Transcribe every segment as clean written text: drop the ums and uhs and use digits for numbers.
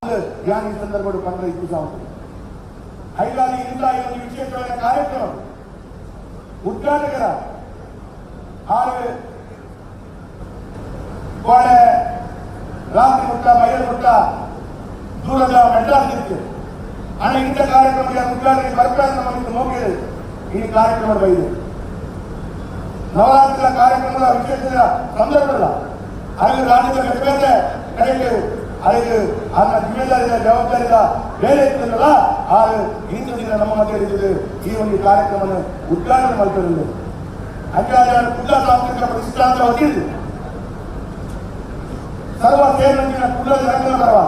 ಧ್ಯಾನ ಈ ಸಂದರ್ಭಗಳು ಕಂಡ್ರೆ ಇದು ಸಾಗುತ್ತದೆ. ಹೈದರಾಬಾದ್ ಇಂದ ಇದೊಂದು ವಿಶೇಷವಾದ ಕಾರ್ಯಕ್ರಮ ಉದ್ಘಾಟಕರ ಹಾಗೆ ಕೋಳೆ ರಾತ್ರಿ ಮುಟ್ಟ ಬಯಲು ಮುಟ್ಟ ದೂರದ ಮೆಡ್ರಾಸ್ ಇತ್ತು ಹಣ ಇಂಥ ಕಾರ್ಯಕ್ರಮ ಉದ್ಘಾಟನೆ ಬರ್ತಾರೆ ನಮಗೆ ಮೌಖ್ಯ ಈ ಕಾರ್ಯಕ್ರಮ ಬೈದು ನವರಾತ್ರಿಗಳ ಕಾರ್ಯಕ್ರಮದ ವಿಶೇಷ ಸಂದರ್ಭ ಹಾಗೆ ರಾಜ್ಯದ ಬೇರೆ ಕಡೆಗೆ ಅದಕ್ಕೆ ಅದನ್ನ ಜಿಮ್ಮೆದಾರಿಯ ಜವಾಬ್ದಾರಿಯ ಬೇರೆ ಇರ್ತದಲ್ಲ ಹಾಗೆ ಇಂದು ದಿನ ನಮ್ಮ ಮಧ್ಯೆ ಈ ಒಂದು ಕಾರ್ಯಕ್ರಮವನ್ನು ಉದ್ಘಾಟನೆ ಮಾಡ್ತಿರಲಿಲ್ಲ. ಹಾಗಾಗಿ ಕುಡ್ಲ ಸಾಂಸ್ಕೃತಿಕ ಪ್ರತಿಷ್ಠಾನ ಹೊಂದಿದ್ದು ಸರ್ವ ಸೇರಿನ ಕುಡ್ಲದ ರಂಗದ ಪರವ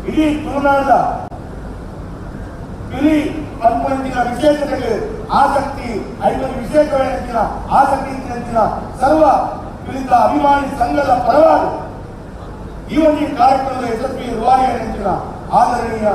ಇಡೀ ತುಳುನಾಡದ ಪಿಲಿ ಪಂಪಂಚಿನ ವಿಶೇಷತೆಗೆ ಆಸಕ್ತಿ ಐದು ವಿಶೇಷವಾದ ಆಸಕ್ತಿ ಸರ್ವ ಪಿಲಿತ ಅಭಿಮಾನಿ ಸಂಘದ ಪರವಾಗಿ ಈ ಒಂದು ಕಾರ್ಯಕ್ರಮದ ಯಶಸ್ವಿ ರೂವಾರಿಯ ಆದರಣೀಯ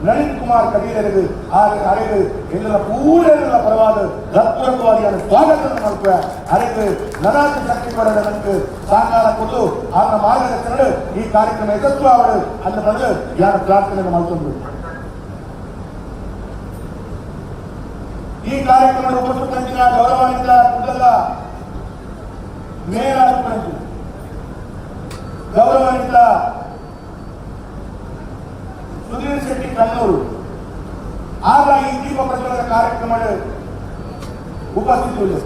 ನಳಿನ್ ಕುಮಾರ್ ಕಟೀಲರಿಗೆ ಅರೆಗೆ ಎಲ್ಲ ಪೂರೆಲ್ಲ ಪರವಾದ ಹೃತ್ಪೂರ್ವಕವಾಗಿ ಸ್ವಾಗತ ಮಾಡ್ತೇವೆ. ಅರೆಗೆ ನನಾಜ ಶಕ್ತಿ ಪಡೆದ ನನಗೆ ಸಹಕಾರ ಕೊಟ್ಟು ಅವರ ಮಾರ್ಗದರ್ಶನ ಈ ಕಾರ್ಯಕ್ರಮ ಯಶಸ್ವಿ ಅವರು ಅನ್ನ ಬಂದು ಯಾರ ಪ್ರಾರ್ಥನೆಯನ್ನು ಮಾಡ್ಕೊಂಡು ಈ ಕಾರ್ಯಕ್ರಮದ ಉಪಸ್ಥಿತಿಯ ಗೌರವಾನ್ವಿತ ಕುಡ್ಲದ ಮೇಯರ್ ಆಗಿ ಗೌರವಾನ್ವಿತ ಸುಧೀರ್ ಶೆಟ್ಟಿ ಕಣ್ಣೂರು ಆಗ ಈ ದೀಪ ಪ್ರಜ್ವಲನ ಕಾರ್ಯಕ್ರಮ ಉಪಸ್ಥಿತರು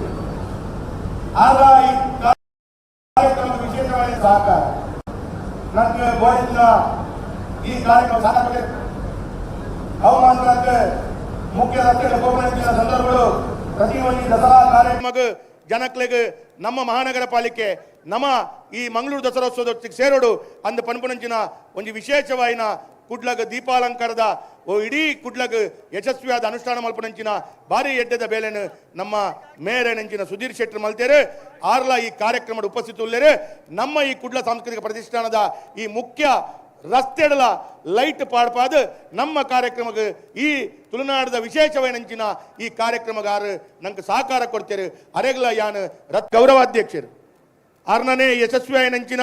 ಆಗ ಈ ಕಾರ್ಯಕ್ರಮದ ವಿಶೇಷವಾದ ಸಹಕಾರ ನನಗೆ ಬೋರ್ಡಿನ ಈ ಕಾರ್ಯಕ್ರಮ ಸಹಕಾರ ಹವಾಮಾನಕ್ಕೆ ಮುಖ್ಯ ರಸ್ತೆ ಗೋಪನೀಯ ಸಂದರ್ಭಗಳು ಪ್ರತಿಯೊಂದು ದಸರಾ ಕಾರ್ಯಕ್ರಮ ಜನಕ್ಲೆಗೆ ನಮ್ಮ ಮಹಾನಗರ ಪಾಲಿಕೆ ನಮ್ಮ ಈ ಮಂಗಳೂರು ದಸರೋತ್ಸವದೊಟ್ಟಿಗೆ ಸೇರೋಡು ಅಂದು ಪನ್ಪುನಂಚಿನ ಒಂದು ವಿಶೇಷವಾಯಿನ ಕುಡ್ಲಗ ದೀಪಾಲಂಕಾರದ ಇಡೀ ಕುಡ್ಲಗ ಯಶಸ್ವಿಯಾದ ಅನುಷ್ಠಾನ ಮಲ್ಪನಂಚಿನ ಭಾರಿ ಎಡ್ಡದ ಬೇಲೆನು ನಮ್ಮ ಮೇಯರ್ ನೆಂಚಿನ ಸುಧೀರ್ ಶೆಟ್ಟಿ ಮಲ್ತೇರು ಆರ್ಲ ಈ ಕಾರ್ಯಕ್ರಮದ ಉಪಸ್ಥಿತುಲ್ಲೇರು ನಮ್ಮ ಈ ಕುಡ್ಲ ಸಾಂಸ್ಕೃತಿಕ ಪ್ರತಿಷ್ಠಾನದ ಈ ಮುಖ್ಯ ರಸ್ತೆಗಳ ಲೈಟ್ ಪಾಡ್ಪಾದ ನಮ್ಮ ಕಾರ್ಯಕ್ರಮಕ್ಕೆ ಈ ತುಳುನಾಡದ ವಿಶೇಷವೇನಂಚಿನ ಈ ಕಾರ್ಯಕ್ರಮಗಾರ ನಂಗೆ ಸಹಕಾರ ಕೊಡ್ತೇರು ಅರೆಗ್ಲ ಯಾನ್ ಗೌರವಾಧ್ಯಕ್ಷರು ಆರ್ನೇ ಯಶಸ್ವಿಯಾಯನಂಚಿನ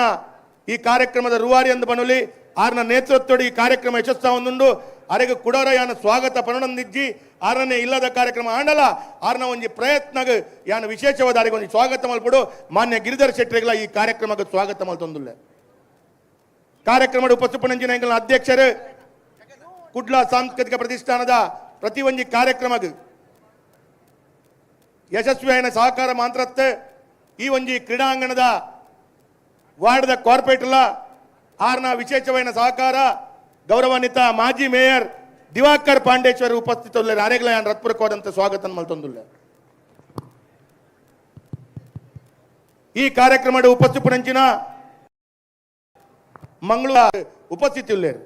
ಈ ಕಾರ್ಯಕ್ರಮದ ರೂವಾರಿ ಅಂದು ಬನುಲಿ ಆರ್ನ ನೇತೃತ್ವದ ಈ ಕಾರ್ಯಕ್ರಮ ಯಶಸ್ಸು ಅರೆಗೆ ಕುಡೋರ ಯಾನ ಸ್ವಾಗತ ಪರಣಂದಿಜ್ಜಿ ಆರನೇ ಇಲ್ಲದ ಕಾರ್ಯಕ್ರಮ ಆಂಡಲ ಆರ್ನ ಒಂದು ಪ್ರಯತ್ನಗ ಯಾನ ವಿಶೇಷವಾದ ಅರೆಗೆ ಒಂದು ಸ್ವಾಗತ ಮಲ್ಪಡು ಮಾನ್ಯ ಗಿರಿಧರ್ ಶೆಟ್ಟಿಗಳ ಈ ಕಾರ್ಯಕ್ರಮಕ್ಕೆ ಸ್ವಾಗತ ಮಲ್ತೊಂದುಲ್ಲ ಕಾರ್ಯಕ್ರಮದ ಉಪಸ್ಥಿತಂಚಿನ ಎಂಗಲ್ನ ಅಧ್ಯಕ್ಷರು ಕುಡ್ಲ ಸಾಂಸ್ಕೃತಿಕ ಪ್ರತಿಷ್ಠಾನದ ಪ್ರತಿಯೊಂದು ಕಾರ್ಯಕ್ರಮಕ್ಕೆ ಯಶಸ್ವಿಯಾಯನ ಸಹಕಾರ ಮಾತ್ರತ್ತೆ ಈ ಒಂದು ಕ್ರೀಡಾಂಗಣದ ವಾರ್ಡ್ದ ಕಾರ್ಪೊರೇಟರ್ಲ ಆರ್ನ ವಿಶೇಷವಾದ ಸಹಕಾರ ಗೌರವಾನ್ವಿತ ಮಾಜಿ ಮೇಯರ್ ದಿವಾಕರ್ ಪಾಂಡೇಶ್ವರ್ ಉಪಸ್ಥಿತರು ಅರೆಗ್ಲ ಯಾನ್ ಹೃತ್ಪೂರ್ವಕವಾದಂಥ ಸ್ವಾಗತ ಮಲ್ತೊಂದುಲ್ಲ ಈ ಕಾರ್ಯಕ್ರಮದ ಉಪಸ್ಥಿತಂಚಿನ ಮಂಗಳೂರು ಉಪಸ್ಥಿತಿಯುಳ್ಳೇರು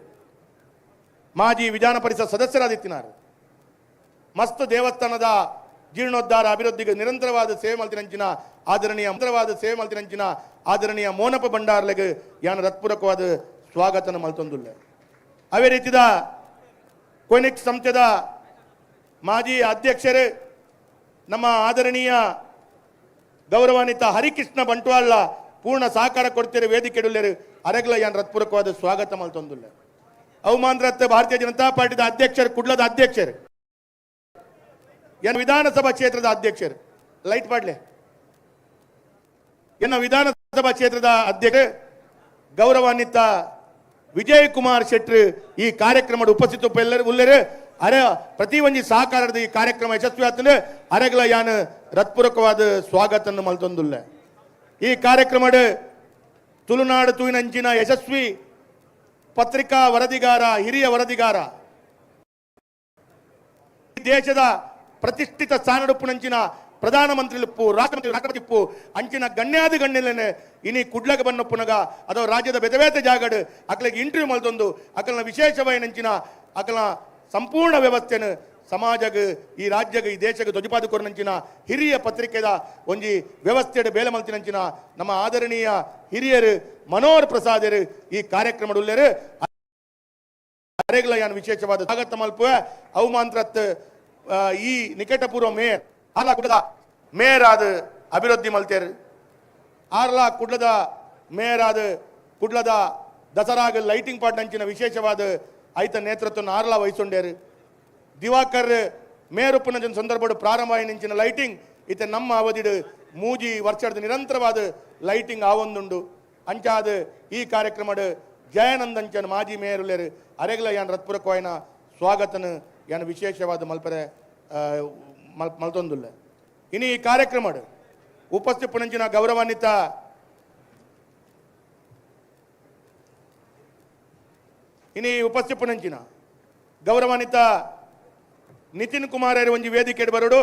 ಮಾಜಿ ವಿಧಾನ ಪರಿಷತ್ ಸದಸ್ಯರಾದಿತ್ತಿನಾರು ಮಸ್ತ್ ದೇವಸ್ಥಾನದ ಜೀರ್ಣೋದ್ಧಾರ ಅಭಿವೃದ್ಧಿಗೆ ನಿರಂತರವಾದ ಸೇವೆ ಮಲ್ತಿನಂಚಿನ ಆದರಣೀಯ ಮೋನಪ ಭಂಡಾರ್ಲೆಗೆ ಯಾನ ಹೃತ್ಪೂರ್ವಕವಾದ ಸ್ವಾಗತನ ಮಲ್ತೊಂದುಲ್ಲ ಅವೇ ರೀತಿದ ಕೊನೆಕ್ಸ್ ಸಂಸ್ಥೆದ ಮಾಜಿ ಅಧ್ಯಕ್ಷರು ನಮ್ಮ ಆದರಣೀಯ ಗೌರವಾನ್ವಿತ ಹರಿಕೃಷ್ಣ ಬಂಟ್ವಾಳ ಪೂರ್ಣ ಸಹಕಾರ ಕೊಡ್ತೀರಿ ವೇದಿಕೆ ಇಡುಲ್ಲೇರು ಅರೆಗ್ಲ ಯಾನ್ ಹೃತ್ಪೂರ್ವಕವಾದ ಸ್ವಾಗತ ಮಲ್ತೊಂದುಲ್ಲ ಅವಮಾನರತ್ತ ಭಾರತೀಯ ಜನತಾ ಪಾರ್ಟಿದ ಅಧ್ಯಕ್ಷರು ಕುಡ್ಲದ ಅಧ್ಯಕ್ಷರು ಎನ್ನ ವಿಧಾನಸಭಾ ಕ್ಷೇತ್ರದ ಅಧ್ಯಕ್ಷರು ಲೈಟ್ ಮಾಡ್ಲೆ ಎನ್ನ ವಿಧಾನಸಭಾ ಕ್ಷೇತ್ರದ ಅಧ್ಯಕ್ಷ ಗೌರವಾನ್ವಿತ ವಿಜಯ್ ಕುಮಾರ್ ಶೆಟ್ಟಿ ಈ ಕಾರ್ಯಕ್ರಮದ ಉಪಸ್ಥಿತ ಉಳ್ಳೇರು ಅರೆ ಪ್ರತಿಯೊಂದು ಸಹಕಾರದ ಈ ಕಾರ್ಯಕ್ರಮ ಯಶಸ್ವಿ ಆತಂದ್ರೆ ಅರೆಗ್ಲ ಯಾನ್ ಹೃತ್ಪೂರ್ವಕವಾದ ಸ್ವಾಗತ ಮಲ್ತೊಂದುಲ್ಲ ಈ ಕಾರ್ಯಕ್ರಮದ ತುಳುನಾಡು ತೂಯಿನಂಚಿನ ಯಶಸ್ವಿ ಪತ್ರಿಕಾ ವರದಿಗಾರ ಹಿರಿಯ ವರದಿಗಾರ ದೇಶದ ಪ್ರತಿಷ್ಠಿತ ಸ್ಥಾನಡುಪ್ಪುನಂಚಿನ ಪ್ರಧಾನಮಂತ್ರಿ ಲಿಪ್ಪು ರಾಷ್ಟ್ರಪತಿ ಇಪ್ಪು ಅಂಚಿನ ಗಣ್ಯಾದಿ ಗಣ್ಯಲೇನೆ ಇನಿ ಕುಡ್ಲಗೆ ಬನ್ನಪ್ಪುನಗ ಅಥವಾ ರಾಜ್ಯದ ಬೆದವೇತ ಜಾಗಡ್ ಅಕಲಿಗೆ ಇಂಟರ್ವ್ಯೂ ಮಲ್ತೊಂದು ಅಕಲ್ನ ವಿಶೇಷವಾಯಿನಂಚಿನ ಅಕಲ್ನ ಸಂಪೂರ್ಣ ವ್ಯವಸ್ಥೆನ ಸಮಾಜಗೆ ಈ ರಾಜ್ಯಗೆ ಈ ದೇಶಕ್ಕೆ ಧ್ವಜಪಾದಕೊರನಂಚಿನ ಹಿರಿಯ ಪತ್ರಿಕೆದ ಒಂಜಿ ವ್ಯವಸ್ಥೆಯ ಬೇಲೆ ಮಲ್ತಿನಂಚಿನ ನಮ್ಮ ಆದರಣೀಯ ಹಿರಿಯರು ಮನೋಹರ್ ಪ್ರಸಾದರು ಈ ಕಾರ್ಯಕ್ರಮದ ಉಳ್ಳೇರು ಅರೆಗ್ಲ ಯಾನ್ ವಿಶೇಷವಾದ ಸ್ವಾಗತ ಮಲ್ಪುವೆ ಅವಮಾಂತ್ರತ್ ಈ ನಿಕಟಪೂರ್ವ ಮೇಯರ್ ಆರ್ಲಾ ಕುಡ್ಲದ ಮೇಯರ್ ಆದ ಅಭಿವೃದ್ಧಿ ಮಲ್ತೇರು ಆರ್ಲಾ ಕುಡ್ಲದ ಮೇಯರ್ ಆದ ಕುಡ್ಲದ ದಸರಾಗ ಲೈಟಿಂಗ್ ಪಾಟ್ ನಂಚಿನ ವಿಶೇಷವಾದ ಐತ ನೇತೃತ್ವ ಆರ್ಲ ವಹಿಸೊಂಡೇರು ದಿವಾಕರ್ ಮೇರುಪ್ಪನ ಸಂದರ್ಭ ಪ್ರಾರಂಭ ನಂಚಿನ ಲೈಟಿಂಗ್ ಇತ ನಮ್ಮ ಅವಧಿಡು ಮೂಜಿ ವರ್ಷದ ನಿರಂತರವಾದ ಲೈಟಿಂಗ್ ಆವೊಂದುಂಡು ಅಂಚಾದ ಈ ಕಾರ್ಯಕ್ರಮದ ಜಯಾನಂದಂಚನ್ ಮಾಜಿ ಮೇಯರುಲೇರು ಅರೆಗಲ ಯಾನ್ ರತ್ಪುರಕ್ಕೋಯ್ನ ಸ್ವಾಗತನ ಯಾನ್ ವಿಶೇಷವಾದ ಮಲ್ಪರೆ ಮಲ್ತೊಂದುಲ್ಲ ಇನ್ನು ಈ ಕಾರ್ಯಕ್ರಮ ಉಪಸ್ಥಿತಪುನಂಚಿನ ಗೌರವಾನ್ವಿತ ಗೌರವಾನ್ವಿತ ನಿತಿನ್ ಕುಮಾರ್ ಒಂಜಿ ವೇದಿಕೆ ಬರೋಡು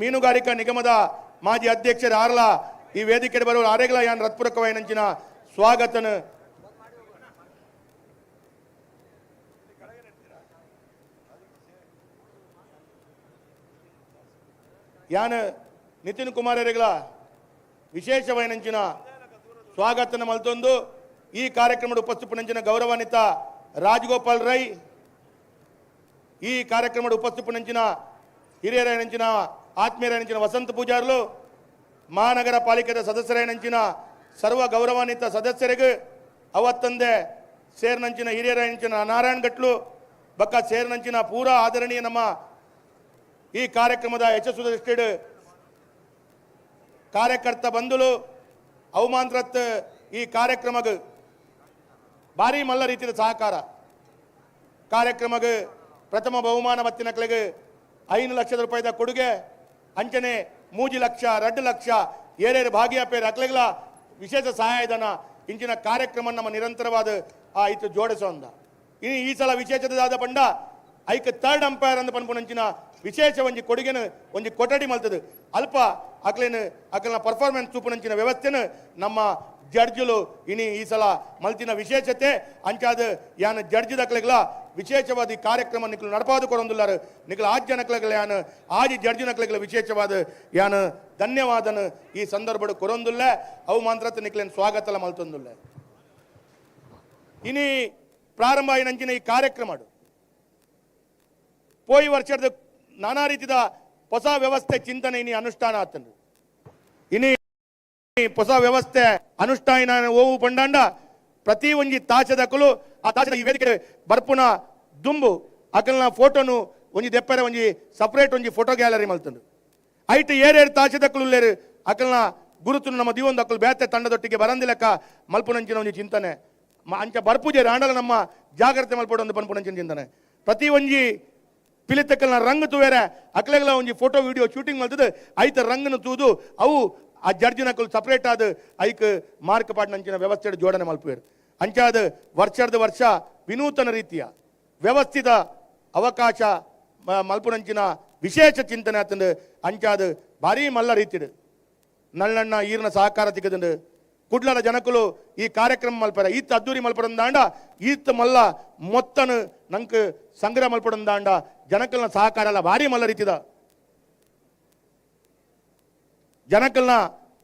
ಮೀನುಗಾರಿಕಾ ನಿಗಮದ ಮಾಜಿ ಅಧ್ಯಕ್ಷರು ಆರ್ಲ ಈ ವೇದಿಕೆ ಬರೋರು ಅರೆಗಲ ಯಾನ್ ರತ್ಪುರಕವಾಯಿನಂಚಿನ ಸ್ವಾಗತನ ಯಾನ್ ನಿತಿನ್ ಕುಮಾರ್ ಅರೆಗಲ ವಿಶೇಷವಾಯಿನಂಚಿನ ಸ್ವಾಗತನ ಮಲ್ತೊಂದು ಈ ಕಾರ್ಯಕ್ರಮದ ಉಪಸ್ಥಿತಪುನಂಚಿನ ಗೌರವಾನ್ವಿತ ರಾಜಗೋಪಾಲ್ ರೈ ಈ ಕಾರ್ಯಕ್ರಮದ ಉಪಸ್ಥಿತಪುನಂಚಿನ ಹಿರಿಯರೈನಂಚಿನ ಆತ್ಮೀಯರೈನಂಚಿನ ವಸಂತ ಪೂಜಾರ್ಲು ಮಹಾನಗರ ಪಾಲಿಕೆಯ ಸದಸ್ಯರೈನಂಚಿನ ಸರ್ವ ಗೌರವಾನ್ವಿತ ಸದಸ್ಯರಿಗೆ ಅವತ್ತಂದೆ ಸೇರ್ನಂಚಿನ ಹಿರಿಯರೈನಂಚಿನ ನಾರಾಯಣ್ ಗಟ್ಲು ಬಕ್ಕ ಸೇರ್ನಂಚಿನ ಪೂರಾ ಆದರಣೀಯ ನಮ್ಮ ಈ ಕಾರ್ಯಕ್ರಮದ ಯಶಸ್ಸು ದೃಷ್ಟಿಡ್ ಕಾರ್ಯಕರ್ತ ಬಂಧುಲು ಅವಮಾಂತ್ರತ್ ಈ ಕಾರ್ಯಕ್ರಮಕ್ಕೆ ಭಾರಿ ಮಲ್ಲ ರೀತಿಯ ಸಹಕಾರ ಕಾರ್ಯಕ್ರಮಕ್ಕೆ ಪ್ರಥಮ ಬಹುಮಾನ ಬತ್ತಿನಕ್ಲೆಗೆ 5 ಲಕ್ಷದ ರೂಪಾಯಿದ ಕೊಡುಗೆ ಅಂಚನೆ 3 ಲಕ್ಷ 2 ಲಕ್ಷ ಏರೇರು ಭಾಗಿಯಾಪೇರು ಅಕ್ಲೆಗಳ ವಿಶೇಷ ಸಹಾಯಧನ ಇಂಚಿನ ಕಾರ್ಯಕ್ರಮ ನಮ್ಮ ನಿರಂತರವಾದ ಇತ್ತು ಜೋಡಿಸೋಂದ ಇನ್ನು ಈ ಸಲ ವಿಶೇಷವಾದ ಬಂಡ ಐಕ್ ಥರ್ಡ್ ಅಂಪೈರ್ ಅಂದ ಪನ್ಪುನಂಚಿನ ವಿಶೇಷ ಒಂಜಿ ಕೊಡುಗೆನ ಒಂಜಿ ಕೊಠಡಿ ಮಲ್ತದು ಅಲ್ಪ ಅಕ್ಲನ ಪರ್ಫಾರ್ಮೆನ್ಸ್ ತೂಪುನಂಚಿನ ವ್ಯವಸ್ಥೆನ ನಮ್ಮ ಜಡ್ಜುಲು ಇನಿ ಈ ಸಲ ಮಲ್ತಿನ ವಿಶೇಷತೆ ಅಂಚಾದ ಯಾನ ಜಡ್ಜ್ ದಕ್ಲೆಗಳ ವಿಶೇಷವಾದ ಈ ಕಾರ್ಯಕ್ರಮ ನಿಕ್ಲು ನಡಪಾದು ಕೊರೊಂದುಲ್ಲಾರು ನಿಕ್ಲ ಆಜ್ಯ ನಕ್ಲೆಗಳ ಯಾನ ಆಜಿ ಜಡ್ಜ್ ನಕ್ಲೆಗಳ ವಿಶೇಷವಾದ ಯಾನ ಧನ್ಯವಾದನ ಈ ಸಂದರ್ಭ ಕೊರೊಂದುಲ್ಲ ಅವು ಮಾತ್ರ ನಿಕ್ಲೇನು ಸ್ವಾಗತ ಮಲ್ತೊಂದುಲ್ಲ ಇನಿ ಪ್ರಾರಂಭ ಆಯ್ನಂಚಿನ ಈ ಕಾರ್ಯಕ್ರಮ ಪೋಯಿ ವರ್ಷದ ನಾನಾ ರೀತಿಯ ಹೊಸ ವ್ಯವಸ್ಥೆ ಚಿಂತನೆ ಇನಿ ಅನುಷ್ಠಾನ ಆತನು ಇನಿ ಹೊಸ ವ್ಯವಸ್ಥೆ ಅನುಷ್ಠಾನ ಓವು ಪಂಡಾಂಡ ಪ್ರತಿ ಒಂಜಿ ತಾಚದಕಲು ಆ ತಾಚದ ಈ ವೇದಿಕೆ ಬರ್ಪುನ ದುಂಬು ಅಕಲ್ನ ಫೋಟೋನು ಒಂಜಿ ದೆಪ್ಪರೆ ಒಂಜಿ ಸಪರೇಟ್ ಒಂಜಿ ಫೋಟೋ ಗ್ಯಾಲರಿ ಮಲ್ತಂಡು ಐಟ್ ಏರೇರು ತಾಚದಕಲು ಲೇರು ಅಕಲ್ನ ಗುರುತು ನಮ್ಮ ದಿವೊಂದು ಅಕಲು ಬೇತೆ ತಂಡದೊಟ್ಟಿಗೆ ಬರಂದಿಲೆಕ್ಕ ಮಲ್ಪುನಂಚಿನ ಒಂಜಿ ಚಿಂತನೆ ಅಂಚ ಬರ್ಪುಜೆ ರಾಂಡಲ ನಮ್ಮ ಜಾಗ್ರತೆ ಮಲ್ಪಡೊಂದು ಪನ್ಪುನಂಚಿನ ಚಿಂತನೆ ಪ್ರತಿ ಒಂಜಿ ಪಿಲಿತಕ್ಕಲ್ನ ರಂಗ್ ತೂವೇರೆ ಅಕ್ಲೆಗಳ ಒಂಜಿ ಫೋಟೋ ವಿಡಿಯೋ ಶೂಟಿಂಗ್ ಮಲ್ತದ ಐತ ರಂಗನು ತೂದು ಅವು ಆ ಜಡ್ಜಿನಕಲು ಸಪರೇಟ್ ಆದ ಐಕ್ ಮಾರ್ಕ್ ಪಾಡ್ನಂಚಿನ ವ್ಯವಸ್ಥೆ ಜೋಡಣೆ ಮಲ್ಪುವೇರು ಅಂಚಾದ ವರ್ಷದ ವರ್ಷ ವಿನೂತನ ರೀತಿಯ ವ್ಯವಸ್ಥಿತ ಅವಕಾಶ ಮಲ್ಪುನಂಚಿನ ವಿಶೇಷ ಚಿಂತನೆ ಆತಂದು ಅಂಚಾದ ಭಾರಿ ಮಲ್ಲ ರೀತಿಡು ನಳ್ಳಣ್ಣ ಈರ್ನ ಸಹಕಾರ ತಿಕ್ಕದಂಡು ಕುಡ್ಲದ ಜನಕಲು ಈ ಕಾರ್ಯಕ್ರಮ ಮಲ್ಪರ ಈತ್ ಅದ್ದೂರಿ ಮಲ್ಪಡಂದಾಂಡ ಈತ್ ಮಲ್ಲ ಮೊತ್ತನು ನಂಕ್ ಸಂಗ್ರಹ ಮಲ್ಪಡಂದಾಂಡ ಜನಕಲ್ನ ಸಹಕಾರ ಎಲ್ಲ ಭಾರಿ ಮಲ್ಲ ರೀತಿದ ಜನಕಲ್ನ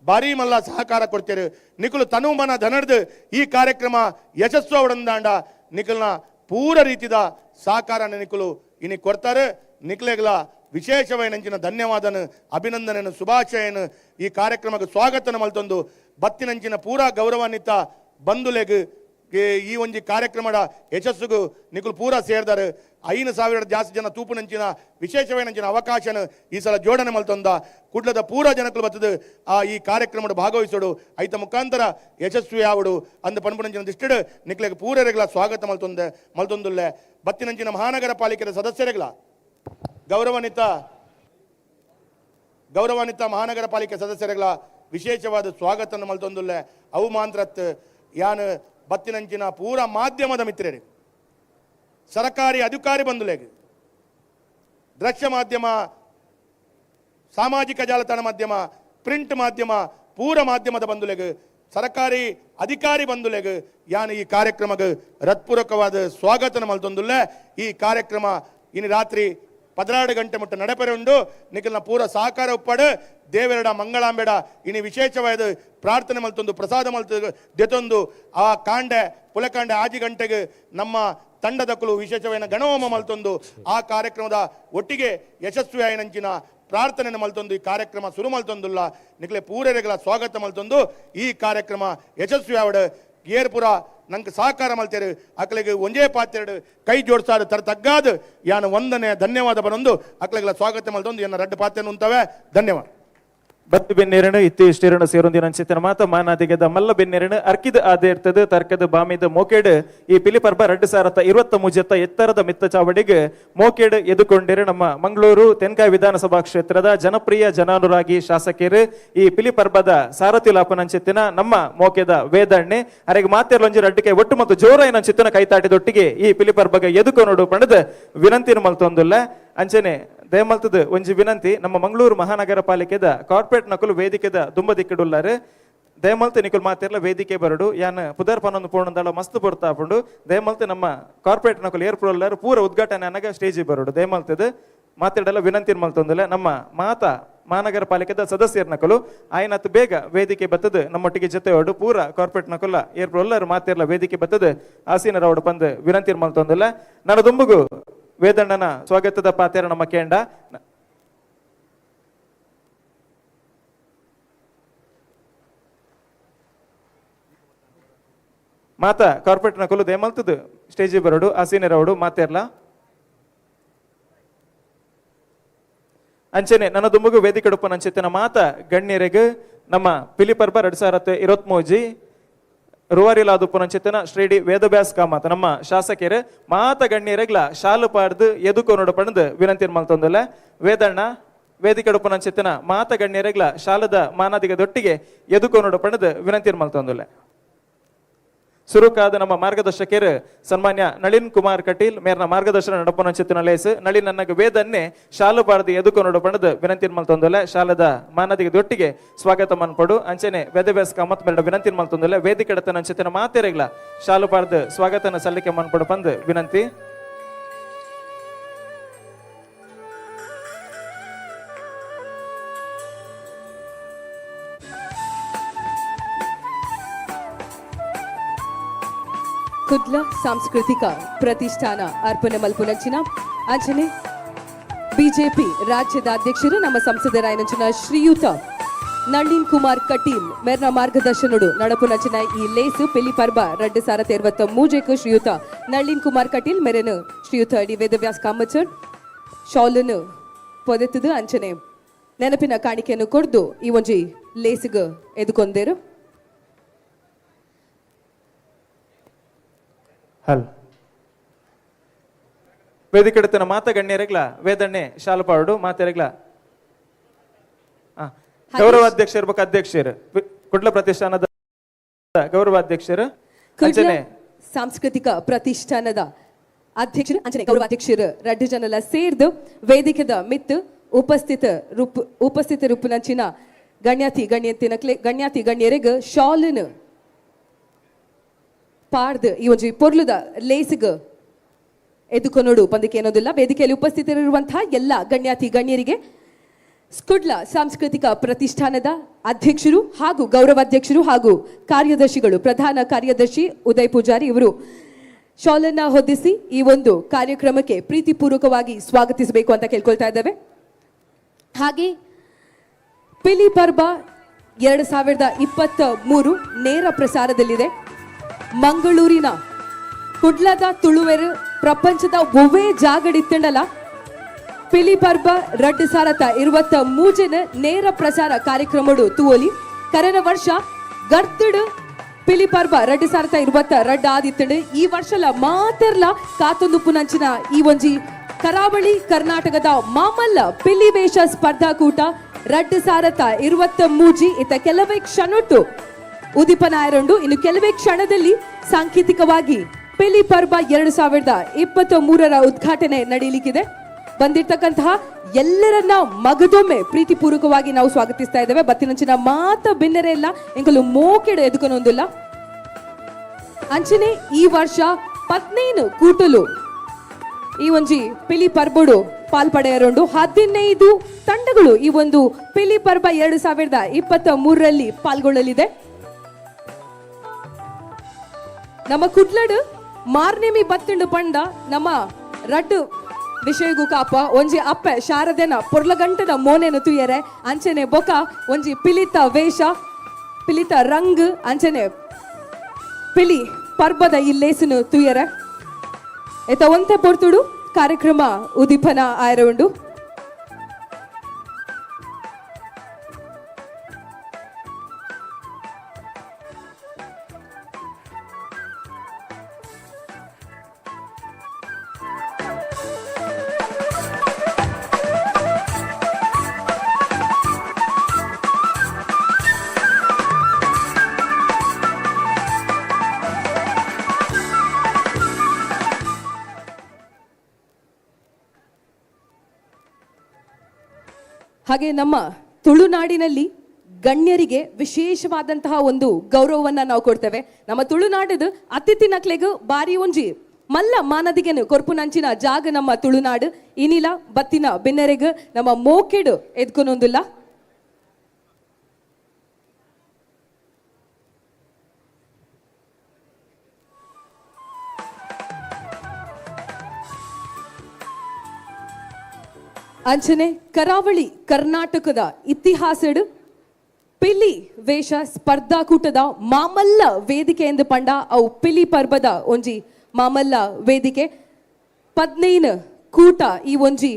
ಭಾರಿ ಮಲ್ಲ ಸಹಕಾರ ಕೊಡ್ತೇರು ನಿಖಲು ತನು ಮನ ಧನರ್ದು ಈ ಕಾರ್ಯಕ್ರಮ ಯಶಸ್ಸು ಅವಡಂದಾಂಡ ನಿಖಲ್ನ ಪೂರ ರೀತಿದ ಸಹಕಾರ ನಿಖಲು ಇನಿ ಕೊಡ್ತಾರೆ ನಿಖಲೆಗಳ ವಿಶೇಷವೈನಂಚಿನ ಧನ್ಯವಾದನು ಅಭಿನಂದನೆಯನ್ನು ಶುಭಾಶಯನು ಈ ಕಾರ್ಯಕ್ರಮಕ್ಕೆ ಸ್ವಾಗತನ ಮಲ್ತೊಂದು ಬತ್ತಿನಂಚಿನ ಪೂರಾ ಗೌರವಾನ್ವಿತ ಬಂಧುಲೆಗ್ ಈ ಒಂಜಿ ಕಾರ್ಯಕ್ರಮದ ಯಶಸ್ಸುಗೂ ನಿಖಲು ಪೂರಾ ಸೇರ್ದಾರೆ 5,000 ಜಾಸ್ತಿ ಜನ ತೂಪುನಂಚಿನ ವಿಶೇಷವೈನಂಚಿನ ಅವಕಾಶನ ಈ ಸಲ ಜೋಡಣೆ ಮಲ್ತೊಂದ ಕುಡ್ಲದ ಪೂರಾ ಜನಕಲು ಬತ್ತದು ಈ ಕಾರ್ಯಕ್ರಮದ ಭಾಗವಹಿಸೋಡು ಐತ ಮುಖಾಂತರ ಯಶಸ್ವಿ ಆವಡು ಅಂದ ಪನ್ಪುನಂಚಿನ ದಿಷ್ಟಡ್ ನಿಖಲೆಗೆ ಪೂರರೆಗಳ ಸ್ವಾಗತ ಮಲ್ತೊಂದುಲ್ಲೆ ಬತ್ತಿನಂಚಿನ ಮಹಾನಗರ ಪಾಲಿಕೆಯ ಸದಸ್ಯರೆಗಳ ಗೌರವಾನ್ವಿತ ಮಹಾನಗರ ಪಾಲಿಕೆ ಸದಸ್ಯರೆಗಳ ವಿಶೇಷವಾದ ಸ್ವಾಗತ ಮಲ್ತೊಂದುಲ್ಲೆ ಅವು ಮಾಂತ್ರತ್ ಯಾನ್ ಬತ್ತಿನಂಚಿನ ಪೂರ ಮಾಧ್ಯಮದ ಮಿತ್ರರಿಗೆ ಸರ್ಕಾರಿ ಅಧಿಕಾರಿ ಬಂಧುಲೆಗೆ ದೃಶ್ಯ ಮಾಧ್ಯಮ ಸಾಮಾಜಿಕ ಜಾಲತಾಣ ಮಾಧ್ಯಮ ಪ್ರಿಂಟ್ ಮಾಧ್ಯಮ ಪೂರ ಮಾಧ್ಯಮದ ಬಂಧುಲೆಗೆ ಸರ್ಕಾರಿ ಅಧಿಕಾರಿ ಬಂಧುಲೆಗೆ ಯಾನ್ ಈ ಕಾರ್ಯಕ್ರಮಕ್ಕೆ ಹೃತ್ಪೂರ್ವಕವಾದ ಸ್ವಾಗತನ ಮಲ್ತೊಂದುಲ್ಲೆ ಈ ಕಾರ್ಯಕ್ರಮ ಇನ್ನು ರಾತ್ರಿ 12 ಗಂಟೆ ಮುಟ್ಟ ನಡೆಪೆರೆ ಉಂಡು ನಿಖಲ್ನ ಪೂರ ಸಹಕಾರ ಉಪ್ಪಡು ದೇವೆರಡ ಮಂಗಳಾಂಬೇಡ ಇನಿ ವಿಶೇಷವಾದ ಪ್ರಾರ್ಥನೆ ಮಲ್ತೊಂದು ಪ್ರಸಾದ ಮಲ್ತ ದೆತೊಂದು ಆ ಕಾಂಡೆ ಪುಲಕಾಂಡೆ ಆಜಿ ಗಂಟೆಗೆ ನಮ್ಮ ತಂಡದಕ್ಕಲು ವಿಶೇಷವಾದ ಗಣಹೋಮ ಮಲ್ತೊಂದು ಆ ಕಾರ್ಯಕ್ರಮದ ಒಟ್ಟಿಗೆ ಯಶಸ್ವಿ ಆಯ್ನಂಚಿನ ಪ್ರಾರ್ಥನೆ ಮಲ್ತೊಂದು ಈ ಕಾರ್ಯಕ್ರಮ ಶುರು ಮಲ್ತೊಂದುಲ್ಲ ನಿಖಲೆ ಪೂರೆರೆಗಳ ಸ್ವಾಗತ ಮಲ್ತೊಂದು ಈ ಕಾರ್ಯಕ್ರಮ ಯಶಸ್ವಿ ಆವಡ ಏರ್ ಪುರ ನಂಗೆ ಸಹಕಾರ ಮಲ್ತೇರು ಅಕ್ಲಿಗೆ ಒಂಜೇ ಪಾತ್ರೆಡು ಕೈ ಜೋಡಿಸಾಡು ತರ ತಗ್ಗಾದು ಯಾನು ಒಂದನೇ ಧನ್ಯವಾದ ಬರೊಂದು ಅಕ್ಲಿಗೆಲ್ಲ ಸ್ವಾಗತ ಮಲ್ತೊಂದು ಎನ್ನ ರಡ್ಡು ಪಾತ್ರೆ ಉಂತವೆ ಧನ್ಯವಾದ. ಬತ್ತು ಬೆನ್ನೇರಣ ಇತ್ತು ಇಷ್ಟೇರಣ ಸೇರೊಂದಿನ ಅಂಚಿತನ ಮಾತ ಮಾನಾದಿಗೆದ ಮಲ್ಲ ಬೆನ್ನೇರಣ ಅರ್ಕಿದ ಆದೆ ಇರ್ತದೆ ತರ್ಕದ ಬಾಮಿದ ಮೋಕೇಡ್ ಈ ಪಿಲಿ ಪರ್ಬ 2023 ಎತ್ತರದ ಮಿತ್ತ ಚಾವಡಿಗೆ ಮೋಕೇಡ್ ಎದುಕೊಂಡಿರು ನಮ್ಮ ಮಂಗಳೂರು ತೆನ್ಕಾಯಿ ವಿಧಾನಸಭಾ ಕ್ಷೇತ್ರದ ಜನಪ್ರಿಯ ಜನಾನುರಾಗಿ ಶಾಸಕರು ಈ ಪಿಲಿ ಪರ್ಬದ ಸಾರಥಿ ಲಾಪನಂಚಿತ್ತಿನ ನಮ್ಮ ಮೋಕೆದ ವೇದಣ್ಣೆ ಅರೆಗೆ ಮಾತೆರ್ಲೊಂಜಿ ರಡ್ಡಿಕೆ ಒಟ್ಟು ಮತ್ತು ಜೋರಾಯಿನ ಚಿತ್ತನ ಕೈತಾಟಿದೊಟ್ಟಿಗೆ ಈ ಪಿಲಿ ಪರ್ಬಗ ಎದುಕೊನೋಡು ಪಣದ ವಿನಂತಿನ ಮಲ್ತೊಂದುಲ್ಲ ಅಂಚನೆ ದಯಮಲ್ತದ ಒಂಜಿ ವಿನಂತಿ ನಮ್ಮ ಮಂಗಳೂರು ಮಹಾನಗರ ಪಾಲಿಕೆದ ಕಾರ್ಪೊರೇಟ್ ನಕಲು ವೇದಿಕೆದ ದುಂಬ ದಿಕ್ಕಡುಲ್ಲಾರು ದಯಮಲ್ತ ನಿಕುಲ್ ಮಾತಿರ್ಲ ವೇದಿಕೆ ಬರಡು ಯಾನ್ ಪುದರ್ ಪನ್ನೊಂದು ಪೋಣಂದಳ ಮಸ್ತ್ ಬರ್ತಾ ಪುಂಡು ದಯಮಲ್ತ ನಮ್ಮ ಕಾರ್ಪೊರೇಟ್ ನಕಲು ಏರ್ಪುರಲ್ಲಾರು ಪೂರ ಉದ್ಘಾಟನೆ ಅನ್ನಗ ಸ್ಟೇಜ್ ಬರಡು ದಯಮಲ್ತದ ಮಾತಾಡಲ್ಲ ವಿನಂತಿ ಮಲ್ತೊಂದಿಲ್ಲ ನಮ್ಮ ಮಹಾನಗರ ಪಾಲಿಕೆದ ಸದಸ್ಯರ ನಕಲು ಆಯ್ನತ್ ಬೇಗ ವೇದಿಕೆ ಬತ್ತದ ನಮ್ಮೊಟ್ಟಿಗೆ ಜೊತೆ ಹೊಡು ಪೂರ ಕಾರ್ಪೊರೇಟ್ ನಕಲ ಏರ್ಪುರಲ್ಲಾರು ಮಾತಿರ್ಲ ವೇದಿಕೆ ಬತ್ತದ ಆಸೀನರ ಹೊಡು ಬಂದು ವಿನಂತಿ ಮಲ್ತೊಂದಿಲ್ಲ ನಾನು ದುಂಬುಗು ವೇದಣ್ಣನ ಸ್ವಾಗತದ ಪಾತೆರ ನಮ್ಮ ಕೇಂಡ ಮಾತ ಕಾರ್ಪೊರೇಟ್ ನಕಲು ದೇಮಲ್ತದ ಸ್ಟೇಜ್ ಬರಡು ಆಸೀನರವಡು ಮಾತೇರ್ಲ ಅಂಚನೆ ನನ್ನ ದುಂಬುಗು ವೇದಿಕೆ ಡುಪ್ಪನ ಅಂಚಿತ್ತಿನ ಮಾತ ಗಣ್ಯರೆಗೆ ನಮ್ಮ ಪಿಲಿ ಪರ್ಬ 2023 ರುವಾರಿಲಾದು ಪುನಂಚಿತನ ಶ್ರೀಡಿ ವೇದವ್ಯಾಸ ಕಾಮತ್ ನಮ್ಮ ಶಾಸಕರು ಮಾತ ಗಣ್ಯರೆಗ್ಲ ಶಾಲು ಪಾಡ್ದು ಎದುಕೊನೋಡು ಪಣದು ವಿನಂತಿ ಮಲ್ತೊಂದಲ್ಲ ವೇದಣ್ಣ ವೇದಿಕೆ ಪುನಂಚಿತನ ಮಾತ ಗಣ್ಯರೆಗ್ಲ ಶಾಲದ ಮಾನಾದಿಗದೊಟ್ಟಿಗೆ ಎದುಕೊನೋಡು ಪಣದು ವಿನಂತಿ ಮಲ್ತೊಂದಲ್ಲ ಸುರುಕಾದ ನಮ್ಮ ಮಾರ್ಗದರ್ಶಕರು ಸನ್ಮಾನ್ಯ ನಳಿನ್ ಕುಮಾರ್ ಕಟೀಲ್ ಮೇರ್ನ ಮಾರ್ಗದರ್ಶನ ನಡಪನಂಚಿತ್ತಿನ ಲೇಸ್ ನಳಿನ್ ನನಗೆ ವೇದನ್ನೇ ಶಾಲು ಪಾಡ್ದು ಎದುಕೊನೋಡು ಪಣದು ವಿನಂತಿ ಮಲ್ತೊಂದಲ್ಲ ಶಾಲದ ಮಾನದಿಗದೊಟ್ಟಿಗೆ ಸ್ವಾಗತ ಮನ್ಪಡು ಅಂಚನೆ ವೇದವ್ಯಾಸ ಕಾಮತ್ ಮೇರಡ ವಿನಂತಿ ಮಲ್ತೊಂದಲ್ಲ ವೇದಿಕೆ ಎಡತನ ಅಂಚಿತ್ತಿನ ಮಾತೆರೆಗ್ಲ ಶಾಲು ಪಾಡ್ದು ಸ್ವಾಗತನ ಸಲ್ಲಿಕೆ ಮನ್ಪಡು ಪಂದು ವಿನಂತಿ. ಕುಡ್ಲ ಸಾಂಸ್ಕೃತಿಕ ಪ್ರತಿಷ್ಠಾನ ಅರ್ಪಣೆ ಮಲ್ಪುನಂಚಿನ ಅಂಚನೆ ಬಿಜೆಪಿ ರಾಜ್ಯದ ಅಧ್ಯಕ್ಷರು ನಮ್ಮ ಸಂಸದರಾಯನಂಚಿನ ಶ್ರೀಯುತ ನಳಿನ್ ಕುಮಾರ್ ಕಟೀಲ್ ಮೇರ್ನ ಮಾರ್ಗದರ್ಶನಡು ನಡಪುನಂಚಿನ ಈ ಲೇಸು ಪಿಲಿ ಪರ್ಬ 2023 ಶ್ರೀಯುತ ನಳಿನ್ ಕುಮಾರ್ ಕಟೀಲ್ ಮೇರೆನು ಶ್ರೀಯುತ ಡಿ ವೇದವ್ಯಾಸ ಕಾಮಚರ್ ಶಾಲನ್ನು ಪೊದೆತದು ಅಂಚನೆ ನೆನಪಿನ ಕಾಣಿಕೆಯನ್ನು ಕೊಡ್ದು ಈ ಒಂಜಿ ಲೇಸಿಗೆ ಎದುಕೊಂದೇರು ಹಲ್ ವೇದಿಕೆ ಎಡತನ ಮಾತ ಗಣ್ಯರೆಗ್ಲ ವೇದಣ್ಣೆ ಶಾಲಪಾಡು ಮಾತೆರೆಗ್ಲ ಗೌರವಾಧ್ಯಕ್ಷರು ಇರ್ಬೇಕು ಅಧ್ಯಕ್ಷರು ಕುಡ್ಲ ಪ್ರತಿಷ್ಠಾನದ ಗೌರವಾಧ್ಯಕ್ಷರು ಅಂಚನೆ ಸಾಂಸ್ಕೃತಿಕ ಪ್ರತಿಷ್ಠಾನದ ಅಧ್ಯಕ್ಷರು ಅಂಚನೆ ಗೌರವಾಧ್ಯಕ್ಷರು ರಡ್ಡು ಜನಲ ಸೇರ್ದು ವೇದಿಕೆದ ಮಿತ್ತು ಉಪಸ್ಥಿತ ರೂಪನಂಚಿನ ಗಣ್ಯಾತಿ ಗಣ್ಯರಿಗೆ ಶಾಲನು ಪಾಡ್ದು ಈ ಒಂಜಿ ಪೊರ್ಲುದ ಲೇಸಿಗೆ ಎದುಕೊನೋಡು ಪಂದಕ್ಕೆ ಏನೋದಿಲ್ಲ. ವೇದಿಕೆಯಲ್ಲಿ ಉಪಸ್ಥಿತರಿರುವಂತಹ ಎಲ್ಲ ಗಣ್ಯಾತಿ ಗಣ್ಯರಿಗೆ ಕುಡ್ಲ ಸಾಂಸ್ಕೃತಿಕ ಪ್ರತಿಷ್ಠಾನದ ಅಧ್ಯಕ್ಷರು ಹಾಗೂ ಗೌರವಾಧ್ಯಕ್ಷರು ಹಾಗೂ ಕಾರ್ಯದರ್ಶಿಗಳು ಪ್ರಧಾನ ಕಾರ್ಯದರ್ಶಿ ಉದಯ್ ಪೂಜಾರಿ ಇವರು ಶಾಲನ್ನ ಹೊದಿಸಿ ಈ ಒಂದು ಕಾರ್ಯಕ್ರಮಕ್ಕೆ ಪ್ರೀತಿಪೂರ್ವಕವಾಗಿ ಸ್ವಾಗತಿಸಬೇಕು ಅಂತ ಕೇಳ್ಕೊಳ್ತಾ ಇದ್ದೇವೆ. ಹಾಗೆ ಪಿಲಿ ಪರ್ಬ 2023 ನೇರ ಪ್ರಸಾರದಲ್ಲಿದೆ. ಮಂಗಳೂರಿನ ಕುಡ್ಲದ ತುಳುವೆರು ಪ್ರಪಂಚದ ಒವ್ವೇ ಜಾಗಡಿತ್ತಂಡಲ ಪಿಲಿ ಪರ್ಬ 2023 ನೇರ ಪ್ರಸಾರ ಕಾರ್ಯಕ್ರಮಡು ತೂವಲಿ ಕರೆನ ವರ್ಷ ಗರ್ತಡು ಪಿಲಿ ಪರ್ಬ 2022 ಆದಿತ್ತಂಡು ಈ ವರ್ಷಲ ಮಾತೆರ್ಲ ಕಾತೊಂದು ಪುನಂಚಿನ ಈ ಒಂಜಿ ಕರಾವಳಿ ಕರ್ನಾಟಕದ ಮಾಮಲ್ಲ ಪಿಲಿ ವೇಷ ಸ್ಪರ್ಧಾಕೂಟ 2023 ಇತ್ತ ಕೆಲವೇ ಕ್ಷಣಟ್ಟು ಉದಿಪನಾಯರಂಡು ಇನ್ನು ಕೆಲವೇ ಕ್ಷಣದಲ್ಲಿ ಸಾಂಕೇತಿಕವಾಗಿ ಪಿಲಿ ಪರ್ಬ 2023 ಉದ್ಘಾಟನೆ ನಡೆಯಲಿಕ್ಕಿದೆ. ಬಂದಿರ್ತಕ್ಕಂತಹ ಎಲ್ಲರನ್ನ ಮಗದೊಮ್ಮೆ ಪ್ರೀತಿಪೂರ್ವಕವಾಗಿ ನಾವು ಸ್ವಾಗತಿಸ್ತಾ ಇದ್ದೇವೆ. ಬತ್ತಿನಂಚಿನ ಮಾತ ಬಿನ್ನರೆ ಇಲ್ಲ ಎಂಕಲು ಮೋಕೆಡು ಎದುಕೊನೊಂದಿಲ್ಲ ಅಂಚನೆ ಈ ವರ್ಷ 15 ಕೂಟಲು ಈ ಒಂಜಿ ಪಿಲಿ ಪರ್ಬಡು ಪಾಲ್ಪಡೆಯರುಂಡು 15 ತಂಡಗಳು ಈ ಒಂದು ಪಿಲಿ ಪರ್ಬ 2023 ಪಾಲ್ಗೊಳ್ಳಲಿದೆ. ನಮ್ಮ ಕುಡ್ಲಡ್ ಮಾರ್ನೆಮಿ ಬತ್ತುಂಡು ಪಂಡ ನಮ್ಮ ರಡ್ಡು ವಿಷಯಗೂ ಕಾಪ ಒಂಜಿ ಅಪ್ಪೆ ಶಾರದೆನ ಪೊರ್ಲಗಂಟದ ಮೋನೆನು ತುಯರೆ ಅಂಚನೆ ಬೊಕ ಒಂಜಿ ಪಿಲಿತ ವೇಷ ಪಿಲಿತ ರಂಗ್ ಅಂಚನೆ ಪಿಲಿ ಪರ್ಬದ ಈ ಲೇಸನು ತುಯರ ಎತ್ತ ಒಂತೆ ಪೊರ್ತುಡು ಕಾರ್ಯಕ್ರಮ ಉದೀಪನ ಆಯರವುಂಡು. ಹಾಗೆ ನಮ್ಮ ತುಳುನಾಡಿನಲ್ಲಿ ಗಣ್ಯರಿಗೆ ವಿಶೇಷವಾದಂತಹ ಒಂದು ಗೌರವವನ್ನ ನಾವು ಕೊಡ್ತೇವೆ. ನಮ್ಮ ತುಳುನಾಡದ ಅತಿಥಿ ನಕ್ಲೆಗ್ ಬಾರಿ ಒಂಜಿ ಮಲ್ಲ ಮಾನದಿಗೆನು ಕೊರ್ಪುನಂಚಿನ ಜಾಗ ನಮ್ಮ ತುಳುನಾಡು. ಇನಿಲ ಬತ್ತಿನ ಬೆನ್ನೆರೆಗ್ ನಮ್ಮ ಮೋಕೆಡು ಎದ್ಕೊನೊಂದುಲ್ಲ. ಅಂಚನೆ ಕರಾವಳಿ ಕರ್ನಾಟಕದ ಇತಿಹಾಸಡ್ ಪಿಲಿ ವೇಷ ಸ್ಪರ್ಧಾಕೂಟದ ಮಾಮಲ್ಲ ವೇದಿಕೆ ಎಂದು ಪಂಡ ಅವು ಪಿಲಿ ಪರ್ಬದ ಒಂಜಿ ಮಾಮಲ್ಲ ವೇದಿಕೆ 15 ಕೂಟ ಈ ಒಂಜಿ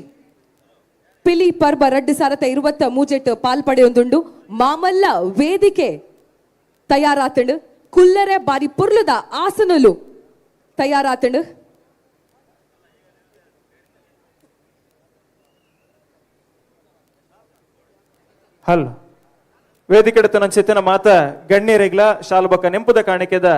ಪಿಲಿ ಪರ್ಬ 2023 ಪಾಲ್ಪಡೆಯೊಂದುಂಡು. ಮಾಮಲ್ಲ ವೇದಿಕೆ ತಯಾರಾತಂಡು ಕುಲ್ಲರೆ ಬಾರಿ ಪುರ್ಲದ ಆಸನಲು ತಯಾರಾತಂಡು. ಹಲ್ ವೇದಿಕೆ ನಂಚಿತ್ತಿನ ಮಾತ ಗಣ್ಯರಿಗ್ಲ ಶಾಲ್ಬಕ ನೆಂಪುದ ಕಾಣಿಕೆದ